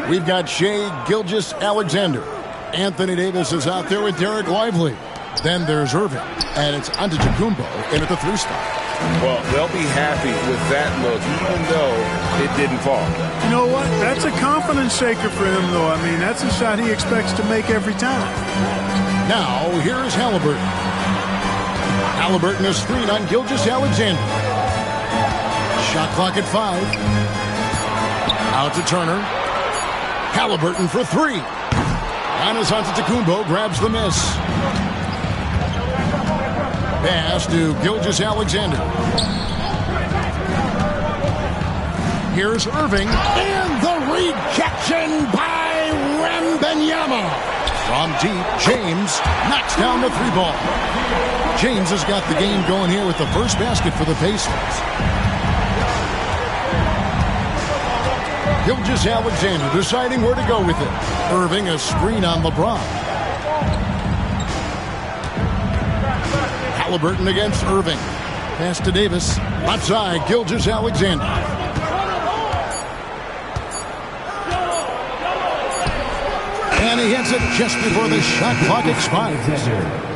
We've got Shai Gilgeous-Alexander. Anthony Davis is out there with Derek Lively. Then there's Irving, and it's Antetokounmpo in at the 3 spot. Well, they'll be happy with that look, even though it didn't fall. You know what? That's a confidence shaker for him, though. I mean, that's a shot he expects to make every time. Now, here's Halliburton. Halliburton is screen on Gilgeous-Alexander. Shot clock at 5. Out to Turner. Halliburton for 3. Giannis Antetokounmpo grabs the miss. Pass to Gilgeous-Alexander. Here's Irving. And the rejection by Wembanyama. From deep, James knocks down the 3 ball. James has got the game going here with the first basket for the Pacers. Gilgeous-Alexander deciding where to go with it. Irving a screen on LeBron. Halliburton against Irving. Pass to Davis. Left side, Gilgeous-Alexander. And he hits it just before the shot clock expires.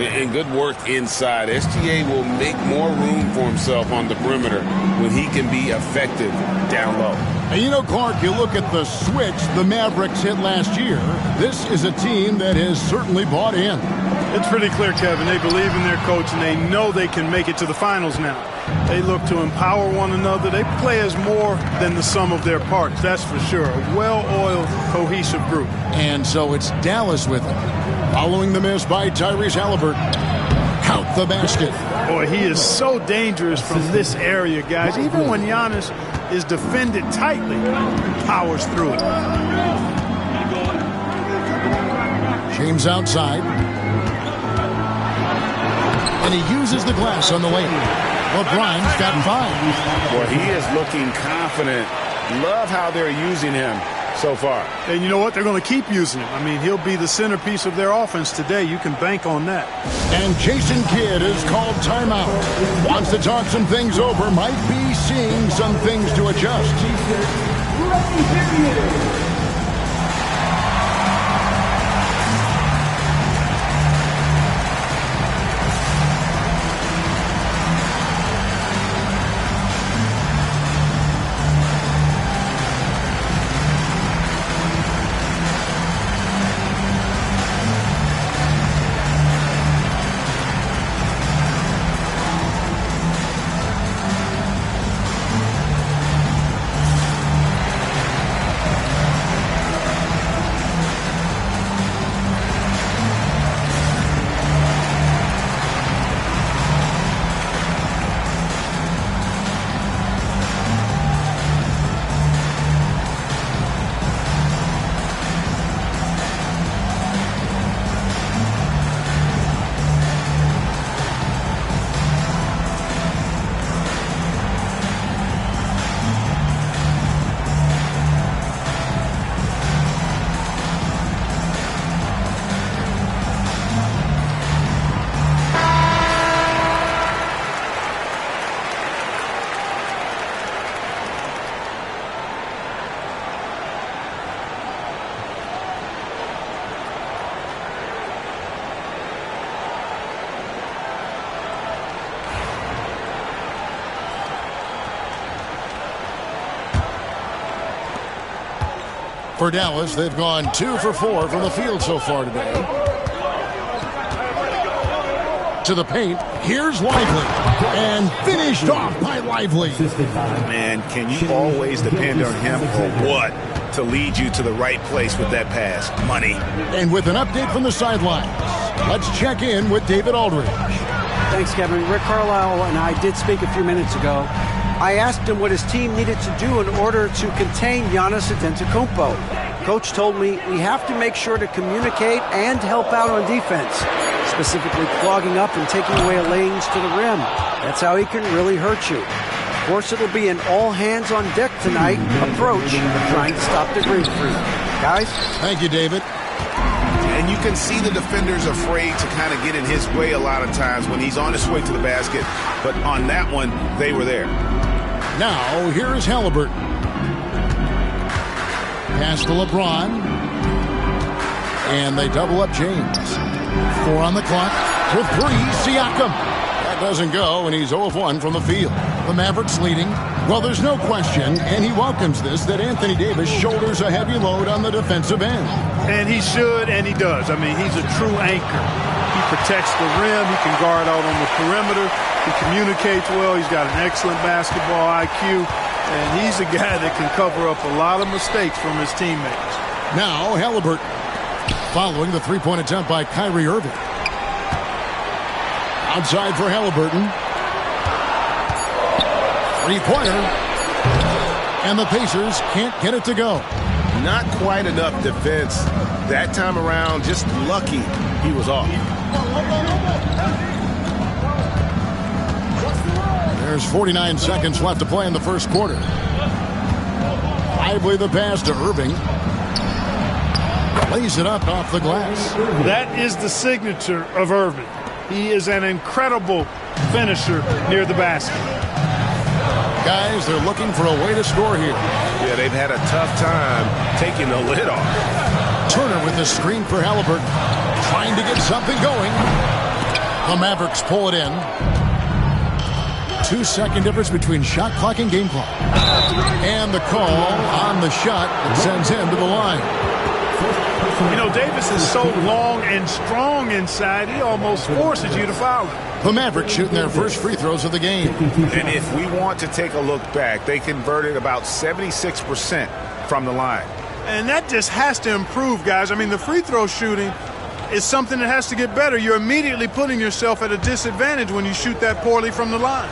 And good work inside. SGA will make more room for himself on the perimeter when he can be effective down low. And you know, Clark, you look at the switch the Mavericks hit last year. This is a team that has certainly bought in. It's pretty clear, Kevin. They believe in their coach, and they know they can make it to the finals now. They look to empower one another. They play as more than the sum of their parts, that's for sure. A well-oiled, cohesive group. And so it's Dallas with it. Following the miss by Tyrese Halliburton. Count the basket. Boy, he is so dangerous from this area, guys. Even when Giannis is defended tightly, he powers through it. James outside. And he uses the glass on the lane. LeBron's got 5. Well, he is looking confident. Love how they're using him so far. And you know what? They're going to keep using him. I mean, he'll be the centerpiece of their offense today. You can bank on that. And Jason Kidd is called timeout. Wants to talk some things over. Might be seeing some things to adjust. For Dallas, they've gone 2 for 4 from the field so far today. To the paint, here's Lively. And finished off by Lively. Man, can you always depend on him or what to lead you to the right place with that pass? Money. And with an update from the sidelines, let's check in with David Aldridge. Thanks, Kevin. Rick Carlisle and I did speak a few minutes ago. I asked him what his team needed to do in order to contain Giannis Antetokounmpo. Coach told me we have to make sure to communicate and help out on defense, specifically clogging up and taking away lanes to the rim. That's how he can really hurt you. Of course, it'll be an all-hands-on-deck tonight approach trying to stop the grapefruit. Guys? Thank you, David. And you can see the defenders afraid to kind of get in his way a lot of times when he's on his way to the basket. But on that one, they were there. Now, here is Halliburton. Pass to LeBron. And they double up James. 4 on the clock. With 3, Siakam. That doesn't go, and he's 0 of 1 from the field. The Mavericks leading. Well, there's no question, and he welcomes this, that Anthony Davis shoulders a heavy load on the defensive end. And he should, and he does. I mean, he's a true anchor. He protects the rim. He can guard out on the perimeter. He communicates well. He's got an excellent basketball IQ. And he's a guy that can cover up a lot of mistakes from his teammates. Now, Halliburton. Following the three-point attempt by Kyrie Irving. Outside for Halliburton. Three-pointer. And the Pacers can't get it to go. Not quite enough defense that time around. Just lucky he was off. There's 49 seconds left to play in the first quarter. Lively the pass to Irving. Lays it up off the glass. That is the signature of Irving. He is an incredible finisher near the basket. Guys, they're looking for a way to score here. Yeah, they've had a tough time taking the lid off. Turner with the screen for Halliburton. Trying to get something going. The Mavericks pull it in. 2-second difference between shot clock and game clock. And the call on the shot that sends him to the line. You know, Davis is so long and strong inside, he almost forces you to foul him. The Mavericks shooting their first free throws of the game. And if we want to take a look back, they converted about 76% from the line. And that just has to improve, guys. I mean, the free throw shooting is something that has to get better. You're immediately putting yourself at a disadvantage when you shoot that poorly from the line.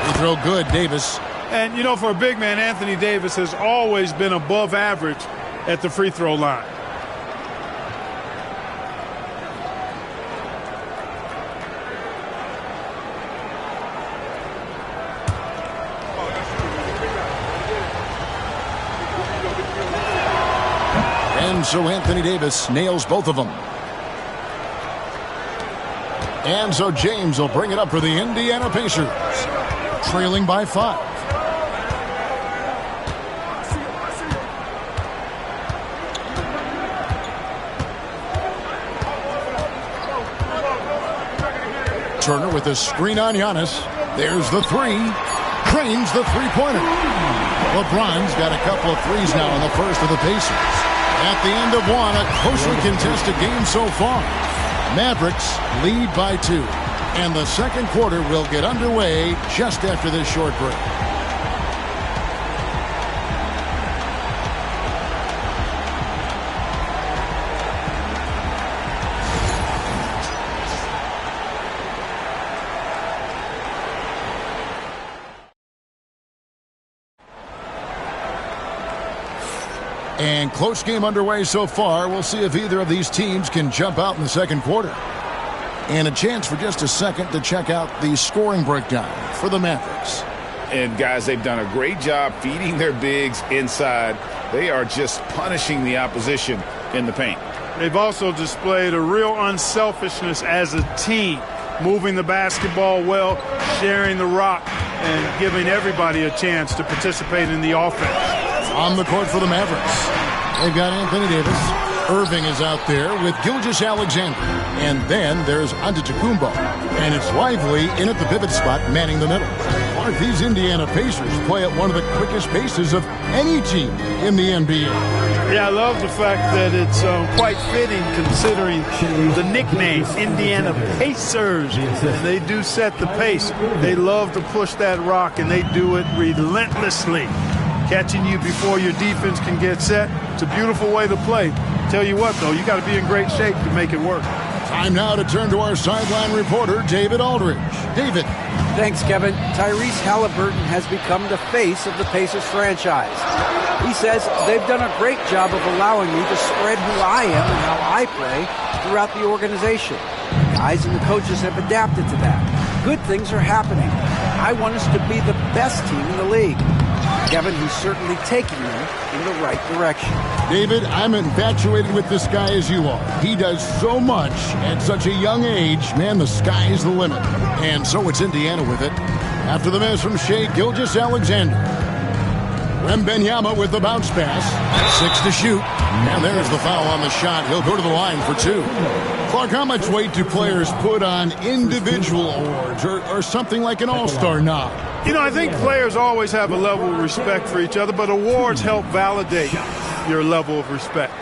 Free throw good, Davis. And, you know, for a big man, Anthony Davis has always been above average at the free throw line. And so Anthony Davis nails both of them. And so James will bring it up for the Indiana Pacers. Trailing by 5. Turner with a screen on Giannis. There's the 3. Drains the three-pointer. LeBron's got a couple of threes now in the first of the Pacers. At the end of one, a closely contested game so far. Mavericks lead by 2. And the second quarter will get underway just after this short break. And close game underway so far. We'll see if either of these teams can jump out in the second quarter. And a chance for just a second to check out the scoring breakdown for the Mavericks. And, guys, they've done a great job feeding their bigs inside. They are just punishing the opposition in the paint. They've also displayed a real unselfishness as a team, moving the basketball well, sharing the rock, and giving everybody a chance to participate in the offense. On the court for the Mavericks, they've got Anthony Davis. Irving is out there with Gilgeous-Alexander. And then there's Antetokounmpo. And it's Lively in at the pivot spot, manning the middle. Clark, these Indiana Pacers play at one of the quickest paces of any team in the NBA. Yeah, I love the fact that it's quite fitting considering the nickname, Indiana Pacers. And they do set the pace. They love to push that rock, and they do it relentlessly. Catching you before your defense can get set. It's a beautiful way to play. Tell you what, though, you got to be in great shape to make it work. Time now to turn to our sideline reporter, David Aldridge. David. Thanks, Kevin. Tyrese Halliburton has become the face of the Pacers franchise. He says they've done a great job of allowing me to spread who I am and how I play throughout the organization. Guys and the coaches have adapted to that. Good things are happening. I want us to be the best team in the league. Kevin, he's certainly taking them in the right direction. David, I'm infatuated with this guy as you are. He does so much at such a young age. Man, the sky is the limit. And so it's Indiana with it. After the miss from Shai Gilgeous-Alexander. Wembanyama with the bounce pass. 6 to shoot. And there's the foul on the shot. He'll go to the line for 2. Clark, how much weight do players put on individual awards or something like an all-star nod? You know, I think players always have a level of respect for each other, but awards help validate your level of respect.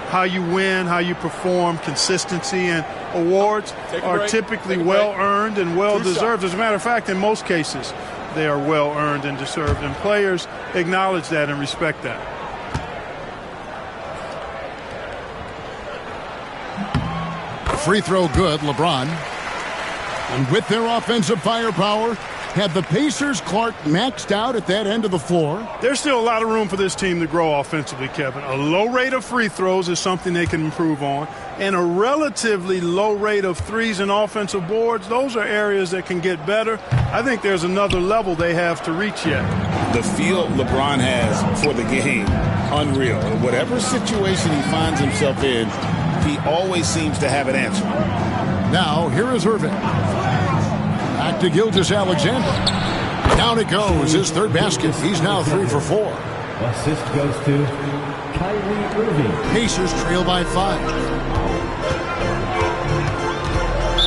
How you win, how you perform, consistency, and awards are typically well-earned and well-deserved. As a matter of fact, in most cases, they are well-earned and deserved, and players acknowledge that and respect that. Free throw good, LeBron. And with their offensive firepower, have the Pacers, Clark, maxed out at that end of the floor? There's still a lot of room for this team to grow offensively, Kevin. A low rate of free throws is something they can improve on, and a relatively low rate of threes and offensive boards. Those are areas that can get better. I think there's another level they have to reach yet. The feel LeBron has for the game, unreal. Whatever situation he finds himself in, he always seems to have an answer. Now, here is Irving. Back to Gilgeous-Alexander. Down it goes, his third basket. He's now 3 for 4. Assist goes to Kyrie Irving. Pacers trail by 5.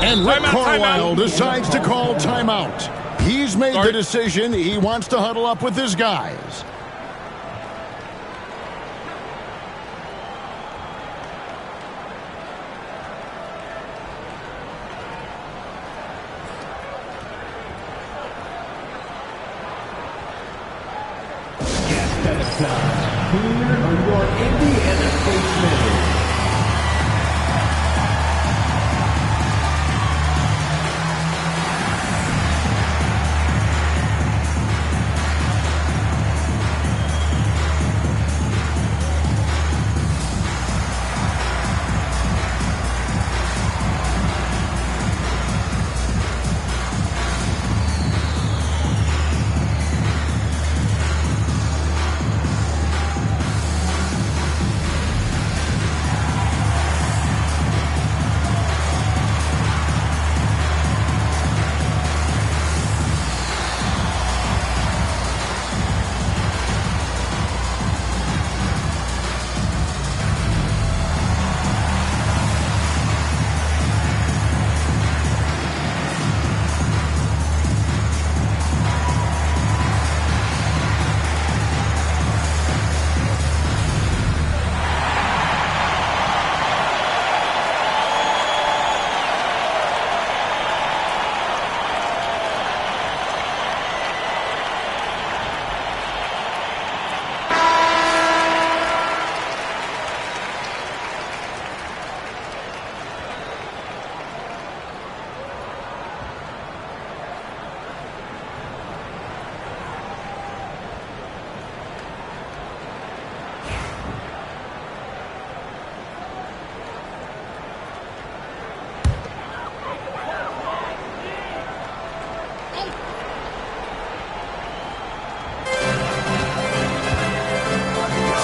And Rick Carlisle decides to call timeout. He's made the decision. He wants to huddle up with his guys. Here are your Indiana Pacers.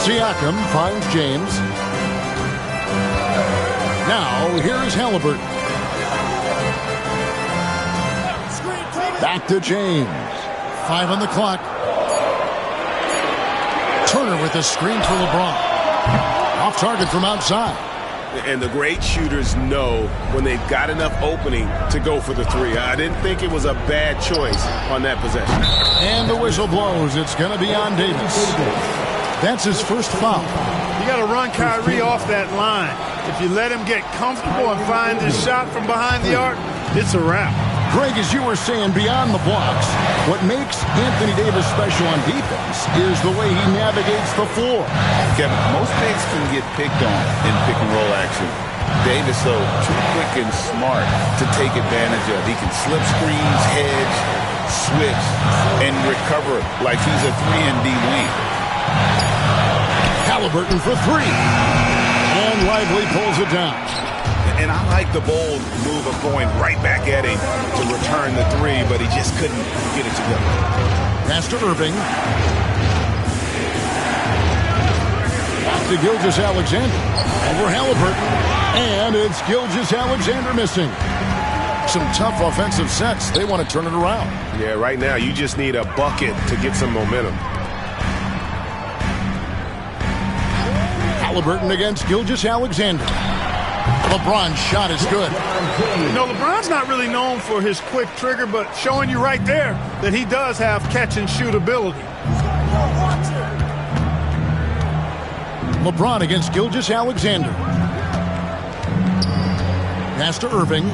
Siakam finds James. Now, here's Halliburton. Back to James. 5 on the clock. Turner with a screen for LeBron. Off target from outside. And the great shooters know when they've got enough opening to go for the three. I didn't think it was a bad choice on that possession. And the whistle blows. It's going to be on Davis. That's his first foul. You got to run Kyrie off that line. If you let him get comfortable and find his shot from behind the arc, it's a wrap. Greg, as you were saying, beyond the blocks, what makes Anthony Davis special on defense is the way he navigates the floor. Kevin, most bigs can get picked on in pick-and-roll action. Davis, though, too quick and smart to take advantage of. He can slip screens, hedge, switch, and recover like he's a 3-and-D wing. Halliburton for three. And Lively pulls it down. And I like the bold move of going right back at him to return the three, but he just couldn't get it together. Pass to Irving. Back to Gilgeous-Alexander. Over Halliburton. And it's Gilgeous-Alexander missing. Some tough offensive sets. They want to turn it around. Yeah, right now you just need a bucket to get some momentum. Halliburton against Gilgeous-Alexander. LeBron's shot is good. You know, LeBron's not really known for his quick trigger, but showing you right there that he does have catch-and-shoot ability. LeBron against Gilgeous-Alexander. Pass to Irving.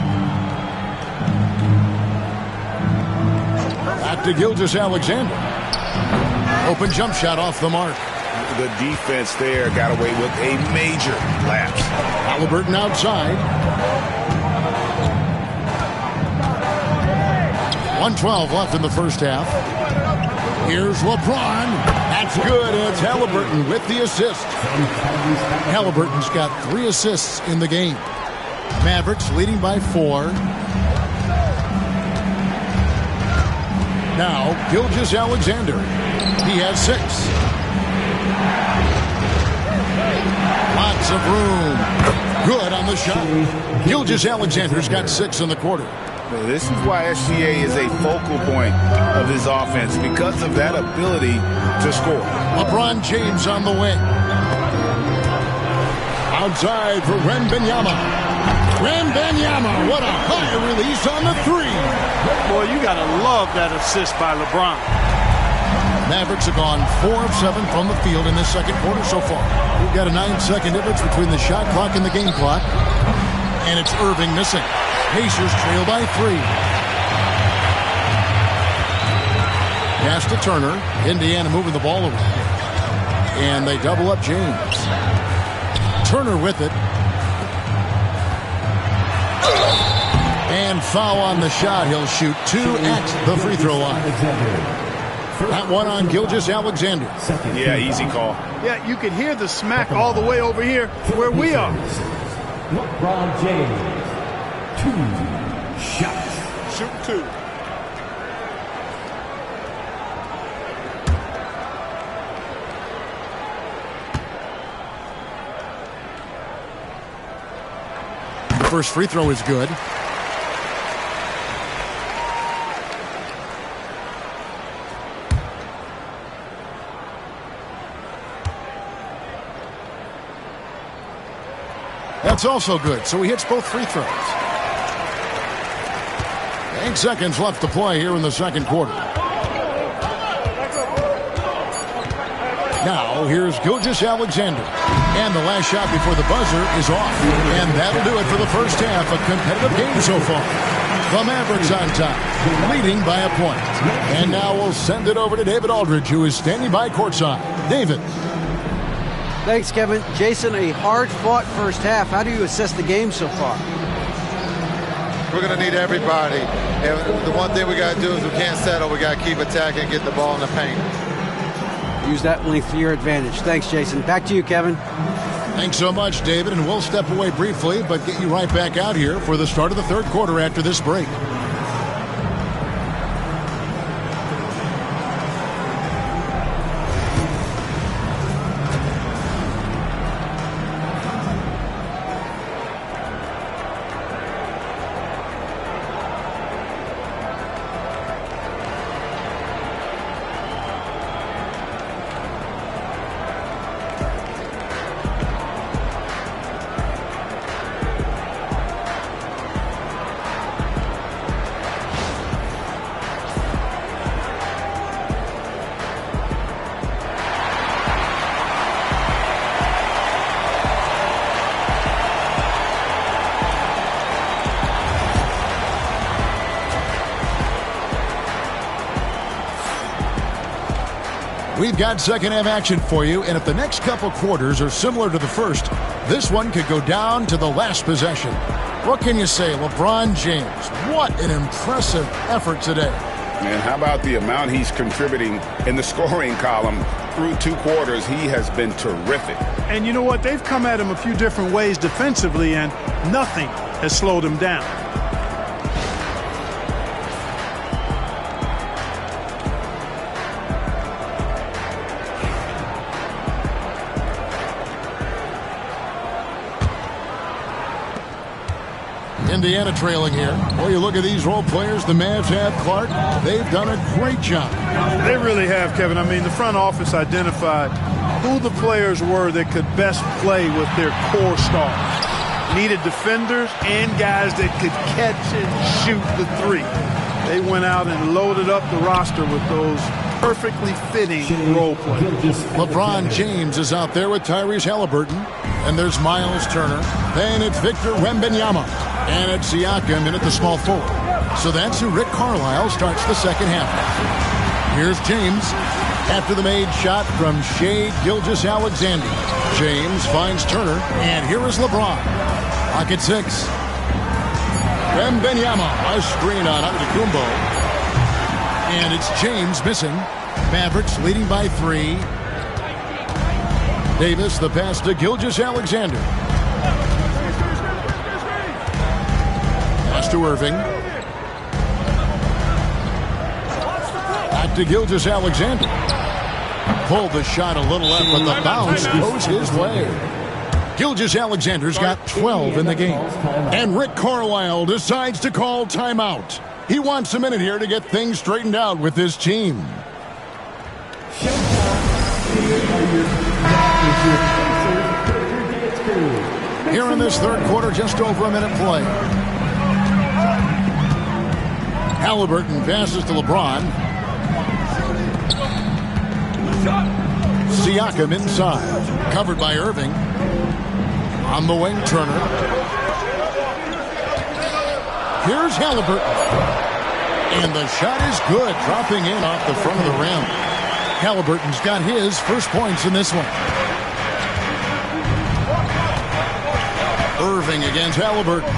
Back to Gilgeous-Alexander. Open jump shot off the mark. The defense there got away with a major lapse. Halliburton outside. 1:12 left in the first half. Here's LeBron. That's good. It's Halliburton with the assist. Halliburton's got 3 assists in the game. Mavericks leading by 4. Now, Gilgeous-Alexander. He has 6. Lots of room. Good on the shot. Gilgeous-Alexander's got 6 in the quarter. This is why SGA is a focal point of his offense, because of that ability to score. LeBron James on the wing. Outside for Wembanyama. Wembanyama, what a high release on the 3. Boy, you got to love that assist by LeBron. Mavericks have gone 4 of 7 from the field in this second quarter so far. We've got a 9-second difference between the shot clock and the game clock. And it's Irving missing. Pacers trail by 3. Pass to Turner. Indiana moving the ball around. And they double up James. Turner with it. And foul on the shot. He'll shoot 2 at the free throw line. That one on Gilgeous-Alexander. Yeah, easy call. Yeah, you could hear the smack all the way over here where we are. LeBron James, 2 shots. Shoot 2. First free throw is good. That's also good, so he hits both free throws. 8 seconds left to play here in the second quarter. Now, here's Gilgeous-Alexander. And the last shot before the buzzer is off. And that'll do it for the first half. A competitive game so far. The Mavericks on top, leading by a point. And now we'll send it over to David Aldridge, who is standing by courtside. David. Thanks, Kevin. Jason, a hard-fought first half. How do you assess the game so far? We're going to need everybody. And the one thing we got to do is we can't settle. We got to keep attacking and get the ball in the paint. Use that length to your advantage. Thanks, Jason. Back to you, Kevin. Thanks so much, David. And we'll step away briefly, but get you right back out here for the start of the third quarter after this break. We've got second half action for you, and if the next couple quarters are similar to the first, this one could go down to the last possession. What can you say, LeBron James? What an impressive effort today. Man, how about the amount he's contributing in the scoring column through 2 quarters? He has been terrific. And you know what? They've come at him a few different ways defensively, and nothing has slowed him down. Indiana trailing here. Well, you look at these role players the Mavs have, Clark. They've done a great job. They really have, Kevin. I mean, the front office identified who the players were that could best play with their core stars. Needed defenders and guys that could catch and shoot the three. They went out and loaded up the roster with those perfectly fitting role players. LeBron James is out there with Tyrese Halliburton. And there's Miles Turner. Then it's Victor Wembanyama. And it's Siakam in at the small forward. So that's who Rick Carlisle starts the second half. Here's James after the made shot from Shai Gilgeous-Alexander. James finds Turner, and here is LeBron. Clock at 6. Wembanyama, a screen on Antetokounmpo. And it's James missing. Mavericks leading by 3. Davis, the pass to Gilgeous-Alexander. Pass to Irving. Back to Gilgeous-Alexander. Pulled the shot a little left, but the bounce goes his way. Gilgeous-Alexander's got 12 in the game. And Rick Carlisle decides to call timeout. He wants a minute here to get things straightened out with his team. Here in this third quarter, just over a minute play. Halliburton passes to LeBron. Siakam inside. Covered by Irving. On the wing, Turner. Here's Halliburton. And the shot is good, dropping in off the front of the rim. Halliburton's got his first points in this one. Irving against Halliburton.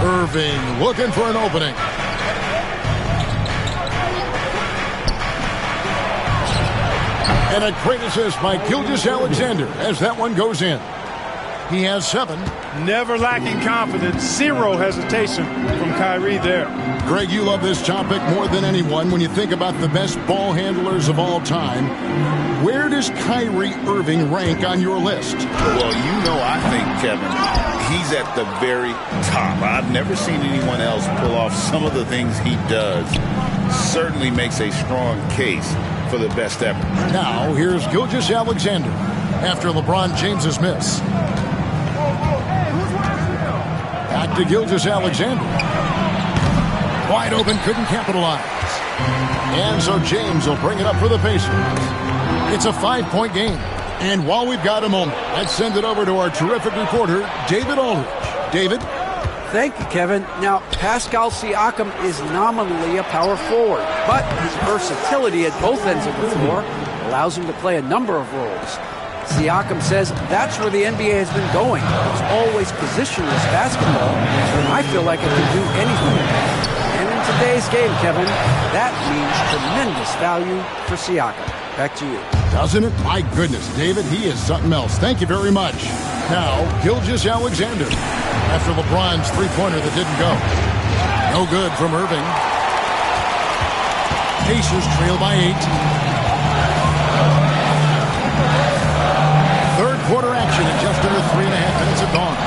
Irving looking for an opening. And a great assist by Gilgeous-Alexander as that one goes in. He has 7. Never lacking confidence. 0 hesitation from Kyrie there. Greg, you love this topic more than anyone when you think about the best ball handlers of all time. Where does Kyrie Irving rank on your list? Well, you know, I think, Kevin, he's at the very top. I've never seen anyone else pull off some of the things he does. Certainly makes a strong case for the best ever. Now, here's Gilgeous-Alexander after LeBron James's miss. Back to Gilgeous-Alexander. Wide open, couldn't capitalize. And so James will bring it up for the Pacers. It's a 5-point game. And while we've got a moment, let's send it over to our terrific reporter, David Aldridge. David? Thank you, Kevin. Now, Pascal Siakam is nominally a power forward, but his versatility at both ends of the floor allows him to play a number of roles. Siakam says that's where the NBA has been going. It's always positionless basketball, and I feel like it can do anything. And in today's game, Kevin, that means tremendous value for Siakam. Back to you. Doesn't it? My goodness, David, he is something else. Thank you very much. Now, Gilgeous-Alexander. After LeBron's three-pointer that didn't go. No good from Irving. Pacers trail by 8. Third quarter action in just under 3.5 minutes have gone.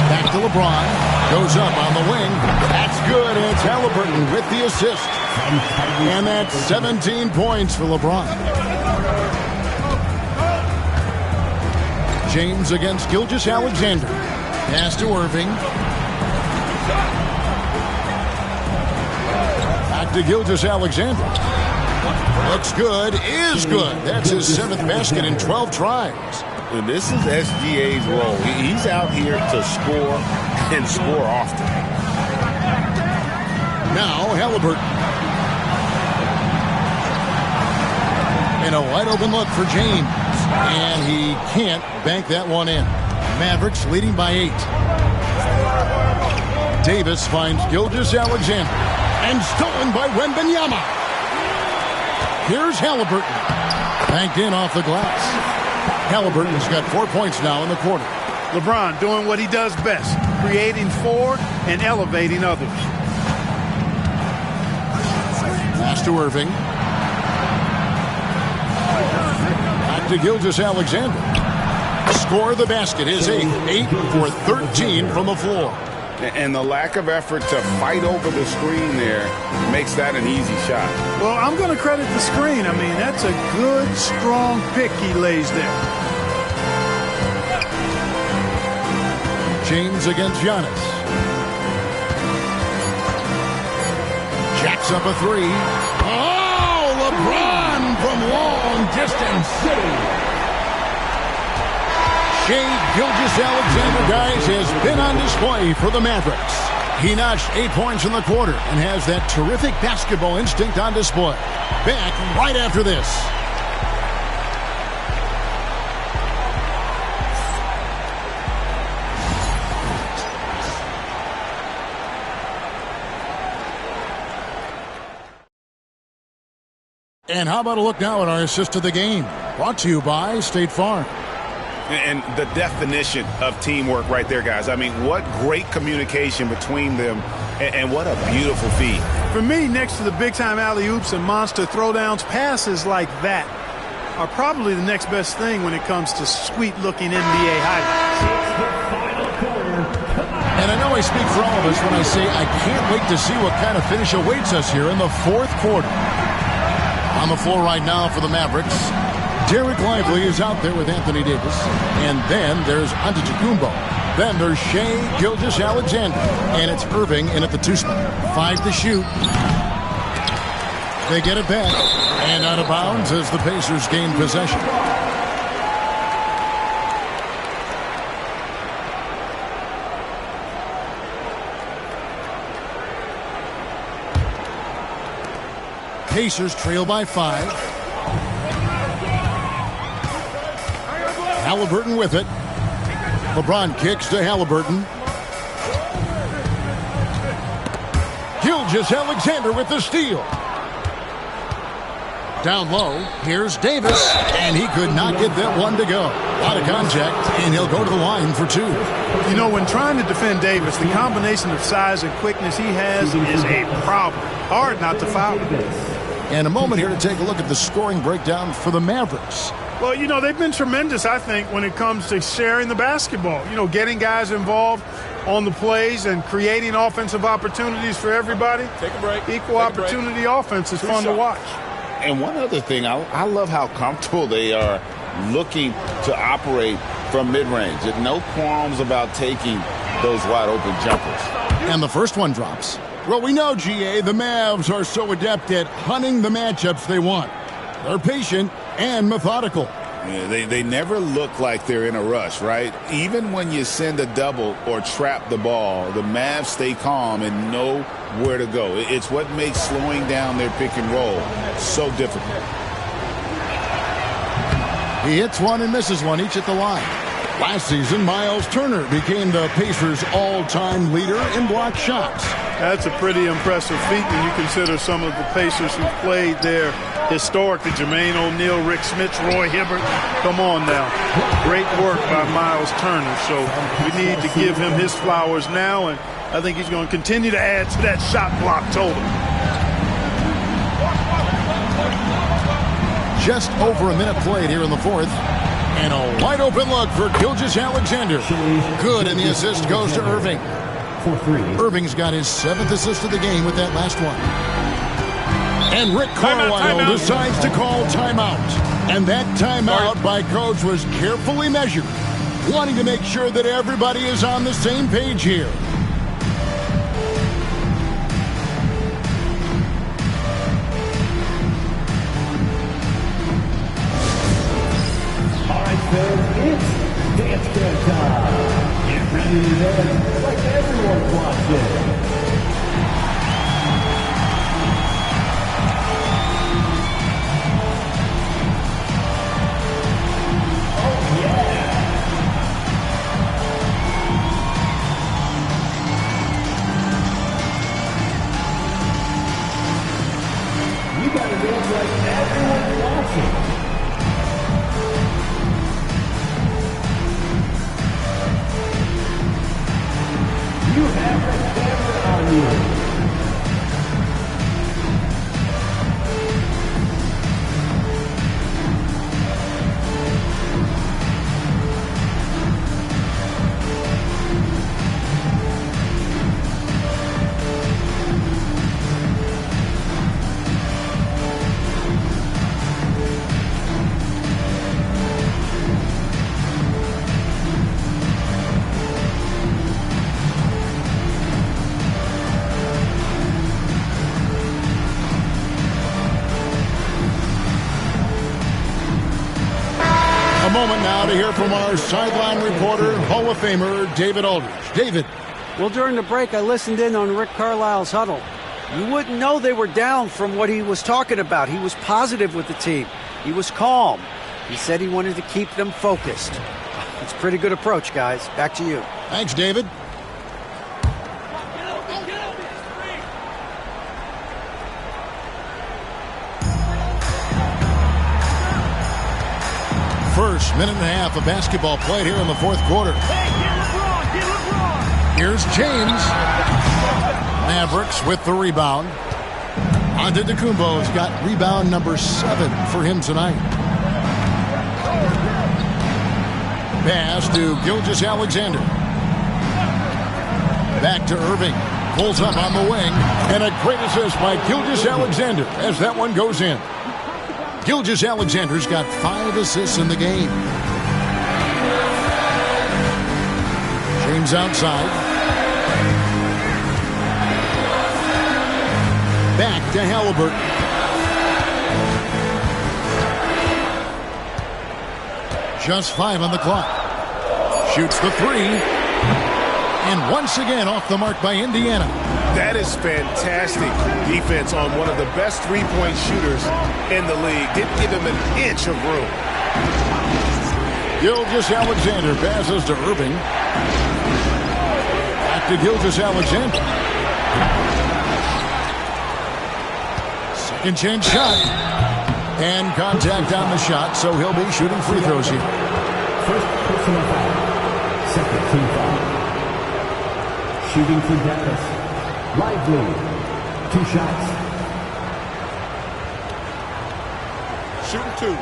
Back to LeBron. Goes up on the wing. That's good. And it's Halliburton with the assist. And that's 17 points for LeBron. James against Gilgeous-Alexander. Pass to Irving. Back to Gilgeous-Alexander. Looks good. Is good. That's his 7th basket in 12 tries. And this is SGA's role. He's out here to score and score often. Now Halliburton. And a wide open look for James. And he can't bank that one in. Mavericks leading by 8. Davis finds Gilgeous-Alexander. And stolen by Wembanyama. Here's Halliburton. Banked in off the glass. Halliburton's got 4 points now in the quarter. LeBron doing what he does best, creating for and elevating others. Pass to Irving. Back to Gilgeous-Alexander. Score the basket is 8 for 13 from the floor. And the lack of effort to fight over the screen there makes that an easy shot. Well, I'm going to credit the screen. I mean, that's a good, strong pick he lays there. James against Giannis. Jacks up a 3. Oh, LeBron from long distance. Shai Gilgeous-Alexander, guys, has been on display for the Mavericks. He notched 8 points in the quarter and has that terrific basketball instinct on display. Back right after this. And how about a look now at our assist of the game? Brought to you by State Farm. And the definition of teamwork right there, guys. I mean, what great communication between them, and what a beautiful feat. For me, next to the big-time alley-oops and monster throwdowns, passes like that are probably the next best thing when it comes to sweet-looking NBA highlights. And I know I speak for all of us when I say I can't wait to see what kind of finish awaits us here in the fourth quarter. On the floor right now for the Mavericks, Derek Lively is out there with Anthony Davis. And then there's Antetokounmpo. Then there's Shai Gilgeous-Alexander. And it's Irving in at the 2 spot. 5 to shoot. They get it back. And out of bounds as the Pacers gain possession. Pacers trail by 5. Halliburton with it. LeBron kicks to Halliburton. Gilgeous-Alexander with the steal. Down low, here's Davis, and he could not get that one to go. A lot of contact, and he'll go to the line for 2. You know, when trying to defend Davis, the combination of size and quickness he has is a problem. Hard not to foul. And a moment here to take a look at the scoring breakdown for the Mavericks. Well, you know, they've been tremendous, I think, when it comes to sharing the basketball. You know, getting guys involved on the plays and creating offensive opportunities for everybody. Take a break. Equal opportunity offense is fun to watch. And one other thing, I love how comfortable they are looking to operate from mid-range. No qualms about taking those wide-open jumpers. And the first one drops. Well, we know, GA, the Mavs are so adept at hunting the matchups they want. They're patient and methodical. Yeah, they never look like they're in a rush, right? Even when you send a double or trap the ball, the Mavs stay calm and know where to go. It's what makes slowing down their pick and roll so difficult. He hits one and misses one, each at the line. Last season, Miles Turner became the Pacers' all-time leader in block shots. That's a pretty impressive feat when you consider some of the Pacers who played there historically. Jermaine O'Neal, Rick Smits, Roy Hibbert. Come on now. Great work by Miles Turner. So we need to give him his flowers now, and I think he's going to continue to add to that shot block total. Just over a minute played here in the fourth. And a wide open look for Gilgeous-Alexander. Good, and the assist goes to Irving. Irving's got his 7th assist of the game with that last one. And Rick Carlisle decides to call timeout. And that timeout by Coach was carefully measured, wanting to make sure that everybody is on the same page here. It's dance time. Get ready to dance like everyone's watching. Now to hear from our sideline reporter, Hall of Famer David Aldridge. David. Well, during the break, I listened in on Rick Carlisle's huddle. You wouldn't know they were down from what he was talking about. He was positive with the team. He was calm. He said he wanted to keep them focused. It's a pretty good approach, guys. Back to you. Thanks, David. First minute and a half of basketball played here in the fourth quarter. Here's James. Mavericks with the rebound. Antetokounmpo's got rebound number 7 for him tonight. Pass to Gilgeous-Alexander. Back to Irving. Pulls up on the wing. And a great assist by Gilgeous-Alexander as that one goes in. Gilgeous-Alexander's got 5 assists in the game. James outside. Back to Halliburton. Just 5 on the clock. Shoots the 3. And once again off the mark by Indiana. That is fantastic defense on one of the best three-point shooters in the league. Didn't give him an inch of room. Gilgeous-Alexander passes to Irving. Back to Gilgeous-Alexander. Second chance shot. And contact on the shot, so he'll be shooting free throws here. First personal foul. Second team foul. Shooting for Dallas. Lively. 2 shots. Shooting 2.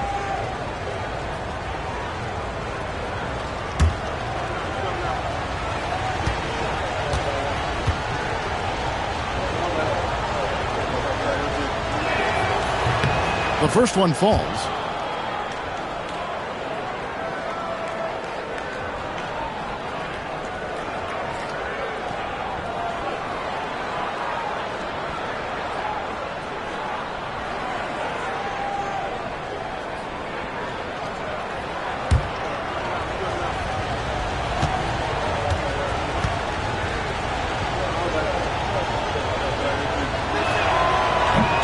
The first one falls.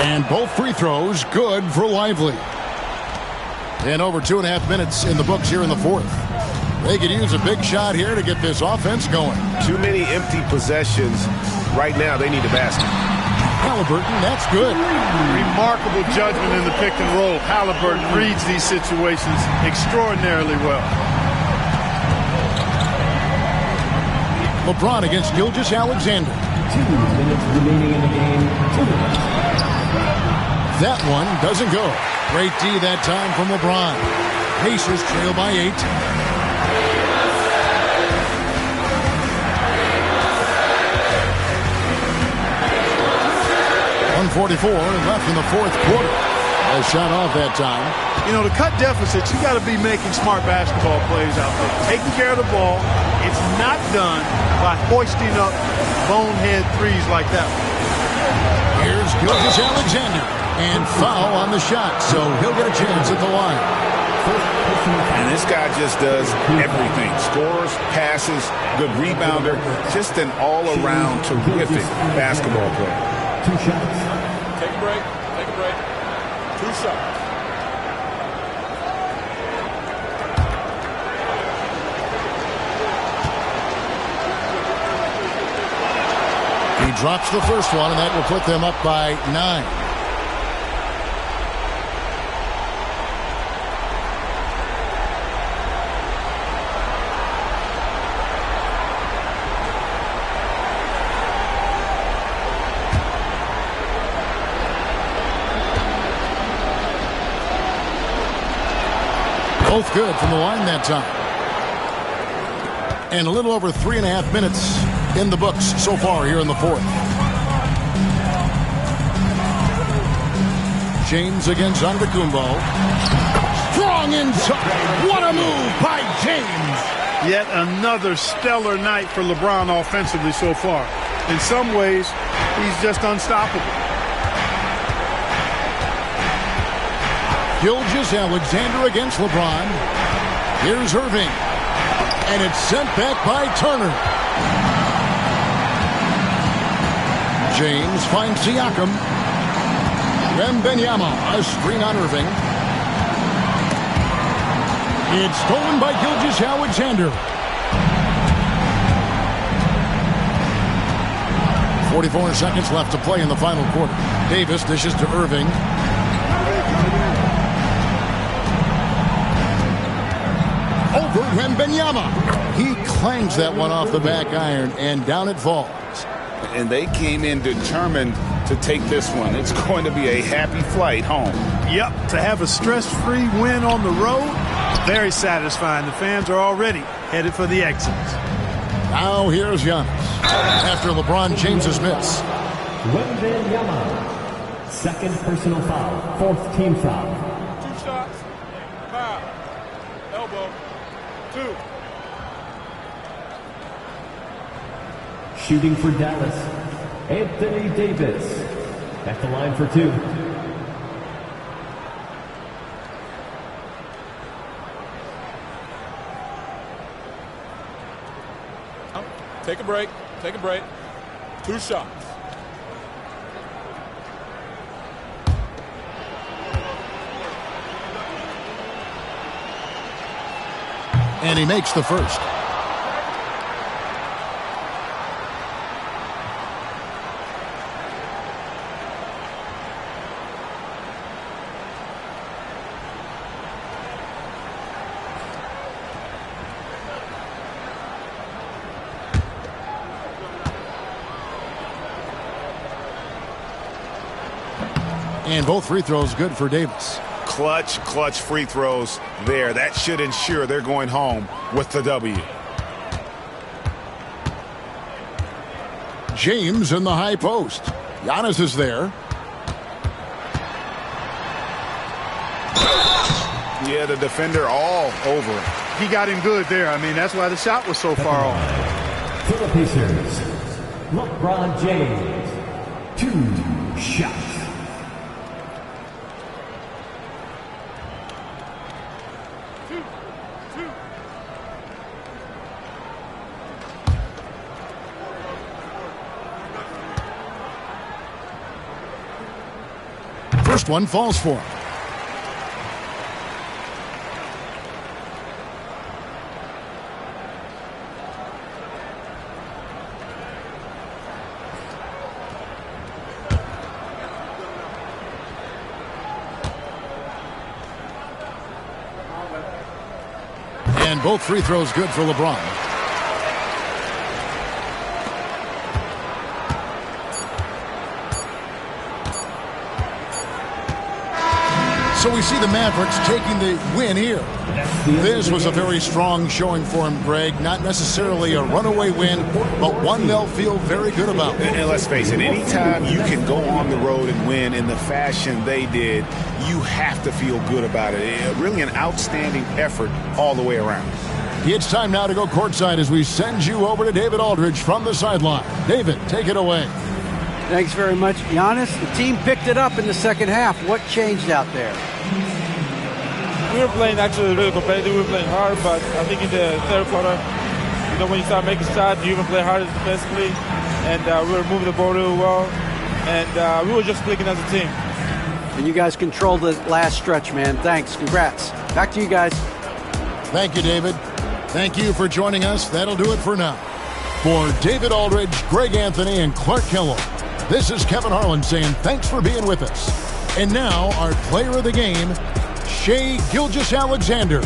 And both free throws good for Lively. And over 2.5 minutes in the books here in the fourth. They could use a big shot here to get this offense going. Too many empty possessions. Right now, they need a basket. Halliburton, that's good. Remarkable judgment in the pick and roll. Halliburton reads these situations extraordinarily well. LeBron against Gilgeous-Alexander. 2 minutes remaining in the game. 2 minutes. That one doesn't go. Great D that time from LeBron. Pacers trail by 8. 1:44 left in the fourth quarter. A shot off that time. You know, to cut deficits, you got to be making smart basketball plays out there. Taking care of the ball. It's not done by hoisting up bonehead threes like that one. Here's Gilgeous-Alexander. And foul on the shot, so he'll get a chance at the line. And this guy just does everything. Scores, passes, good rebounder. Just an all-around terrific basketball player. 2 shots. Take a break. Take a break. 2 shots. He drops the first one, and that will put them up by 9. Both good from the line that time. And a little over 3.5 minutes in the books so far here in the fourth. James against Antetokounmpo. Strong inside. What a move by James. Yet another stellar night for LeBron offensively so far. In some ways, he's just unstoppable. Gilgeous-Alexander against LeBron. Here's Irving. And it's sent back by Turner. James finds Siakam. Wembanyama, a screen on Irving. It's stolen by Gilgeous-Alexander. 44 seconds left to play in the final quarter. Davis dishes to Irving. Over Wembanyama. He clangs that one off the back iron, and down it falls. And they came in determined to take this one. It's going to be a happy flight home. Yep, to have a stress-free win on the road, very satisfying. The fans are already headed for the exits. Now here's Giannis after LeBron James's miss. Wembanyama, second personal foul, fourth team foul. 2 shots, foul, elbow, 2. Shooting for Dallas, Anthony Davis, at the line for 2. Take a break. Take a break. 2 shots. And he makes the first. And both free throws good for Davis. Clutch free throws there. That should ensure they're going home with the W. James in the high post. Giannis is there. Yeah, the defender all over him. He got him good there. I mean, that's why the shot was so far off. For the Pacers, LeBron James, 2 shots. First one falls for him. And both free throws good for LeBron. So we see the Mavericks taking the win here. This was a very strong showing for him, Greg. Not necessarily a runaway win, but one they'll feel very good about. And let's face it, anytime you can go on the road and win in the fashion they did, you have to feel good about it. Really an outstanding effort all the way around. It's time now to go courtside as we send you over to David Aldridge from the sideline. David, take it away. Thanks very much, Giannis. The team picked it up in the second half. What changed out there? We were playing actually really competitive. We were playing hard, but I think in the third quarter, when you start making shots, you even play harder defensively, and we were moving the ball really well, and we were just clicking as a team. And you guys controlled the last stretch, man. Thanks. Congrats. Back to you guys. Thank you, David. Thank you for joining us. That'll do it for now. For David Aldridge, Greg Anthony, and Clark Kellogg, this is Kevin Harlan saying thanks for being with us. And now, our player of the game, Shai Gilgeous-Alexander.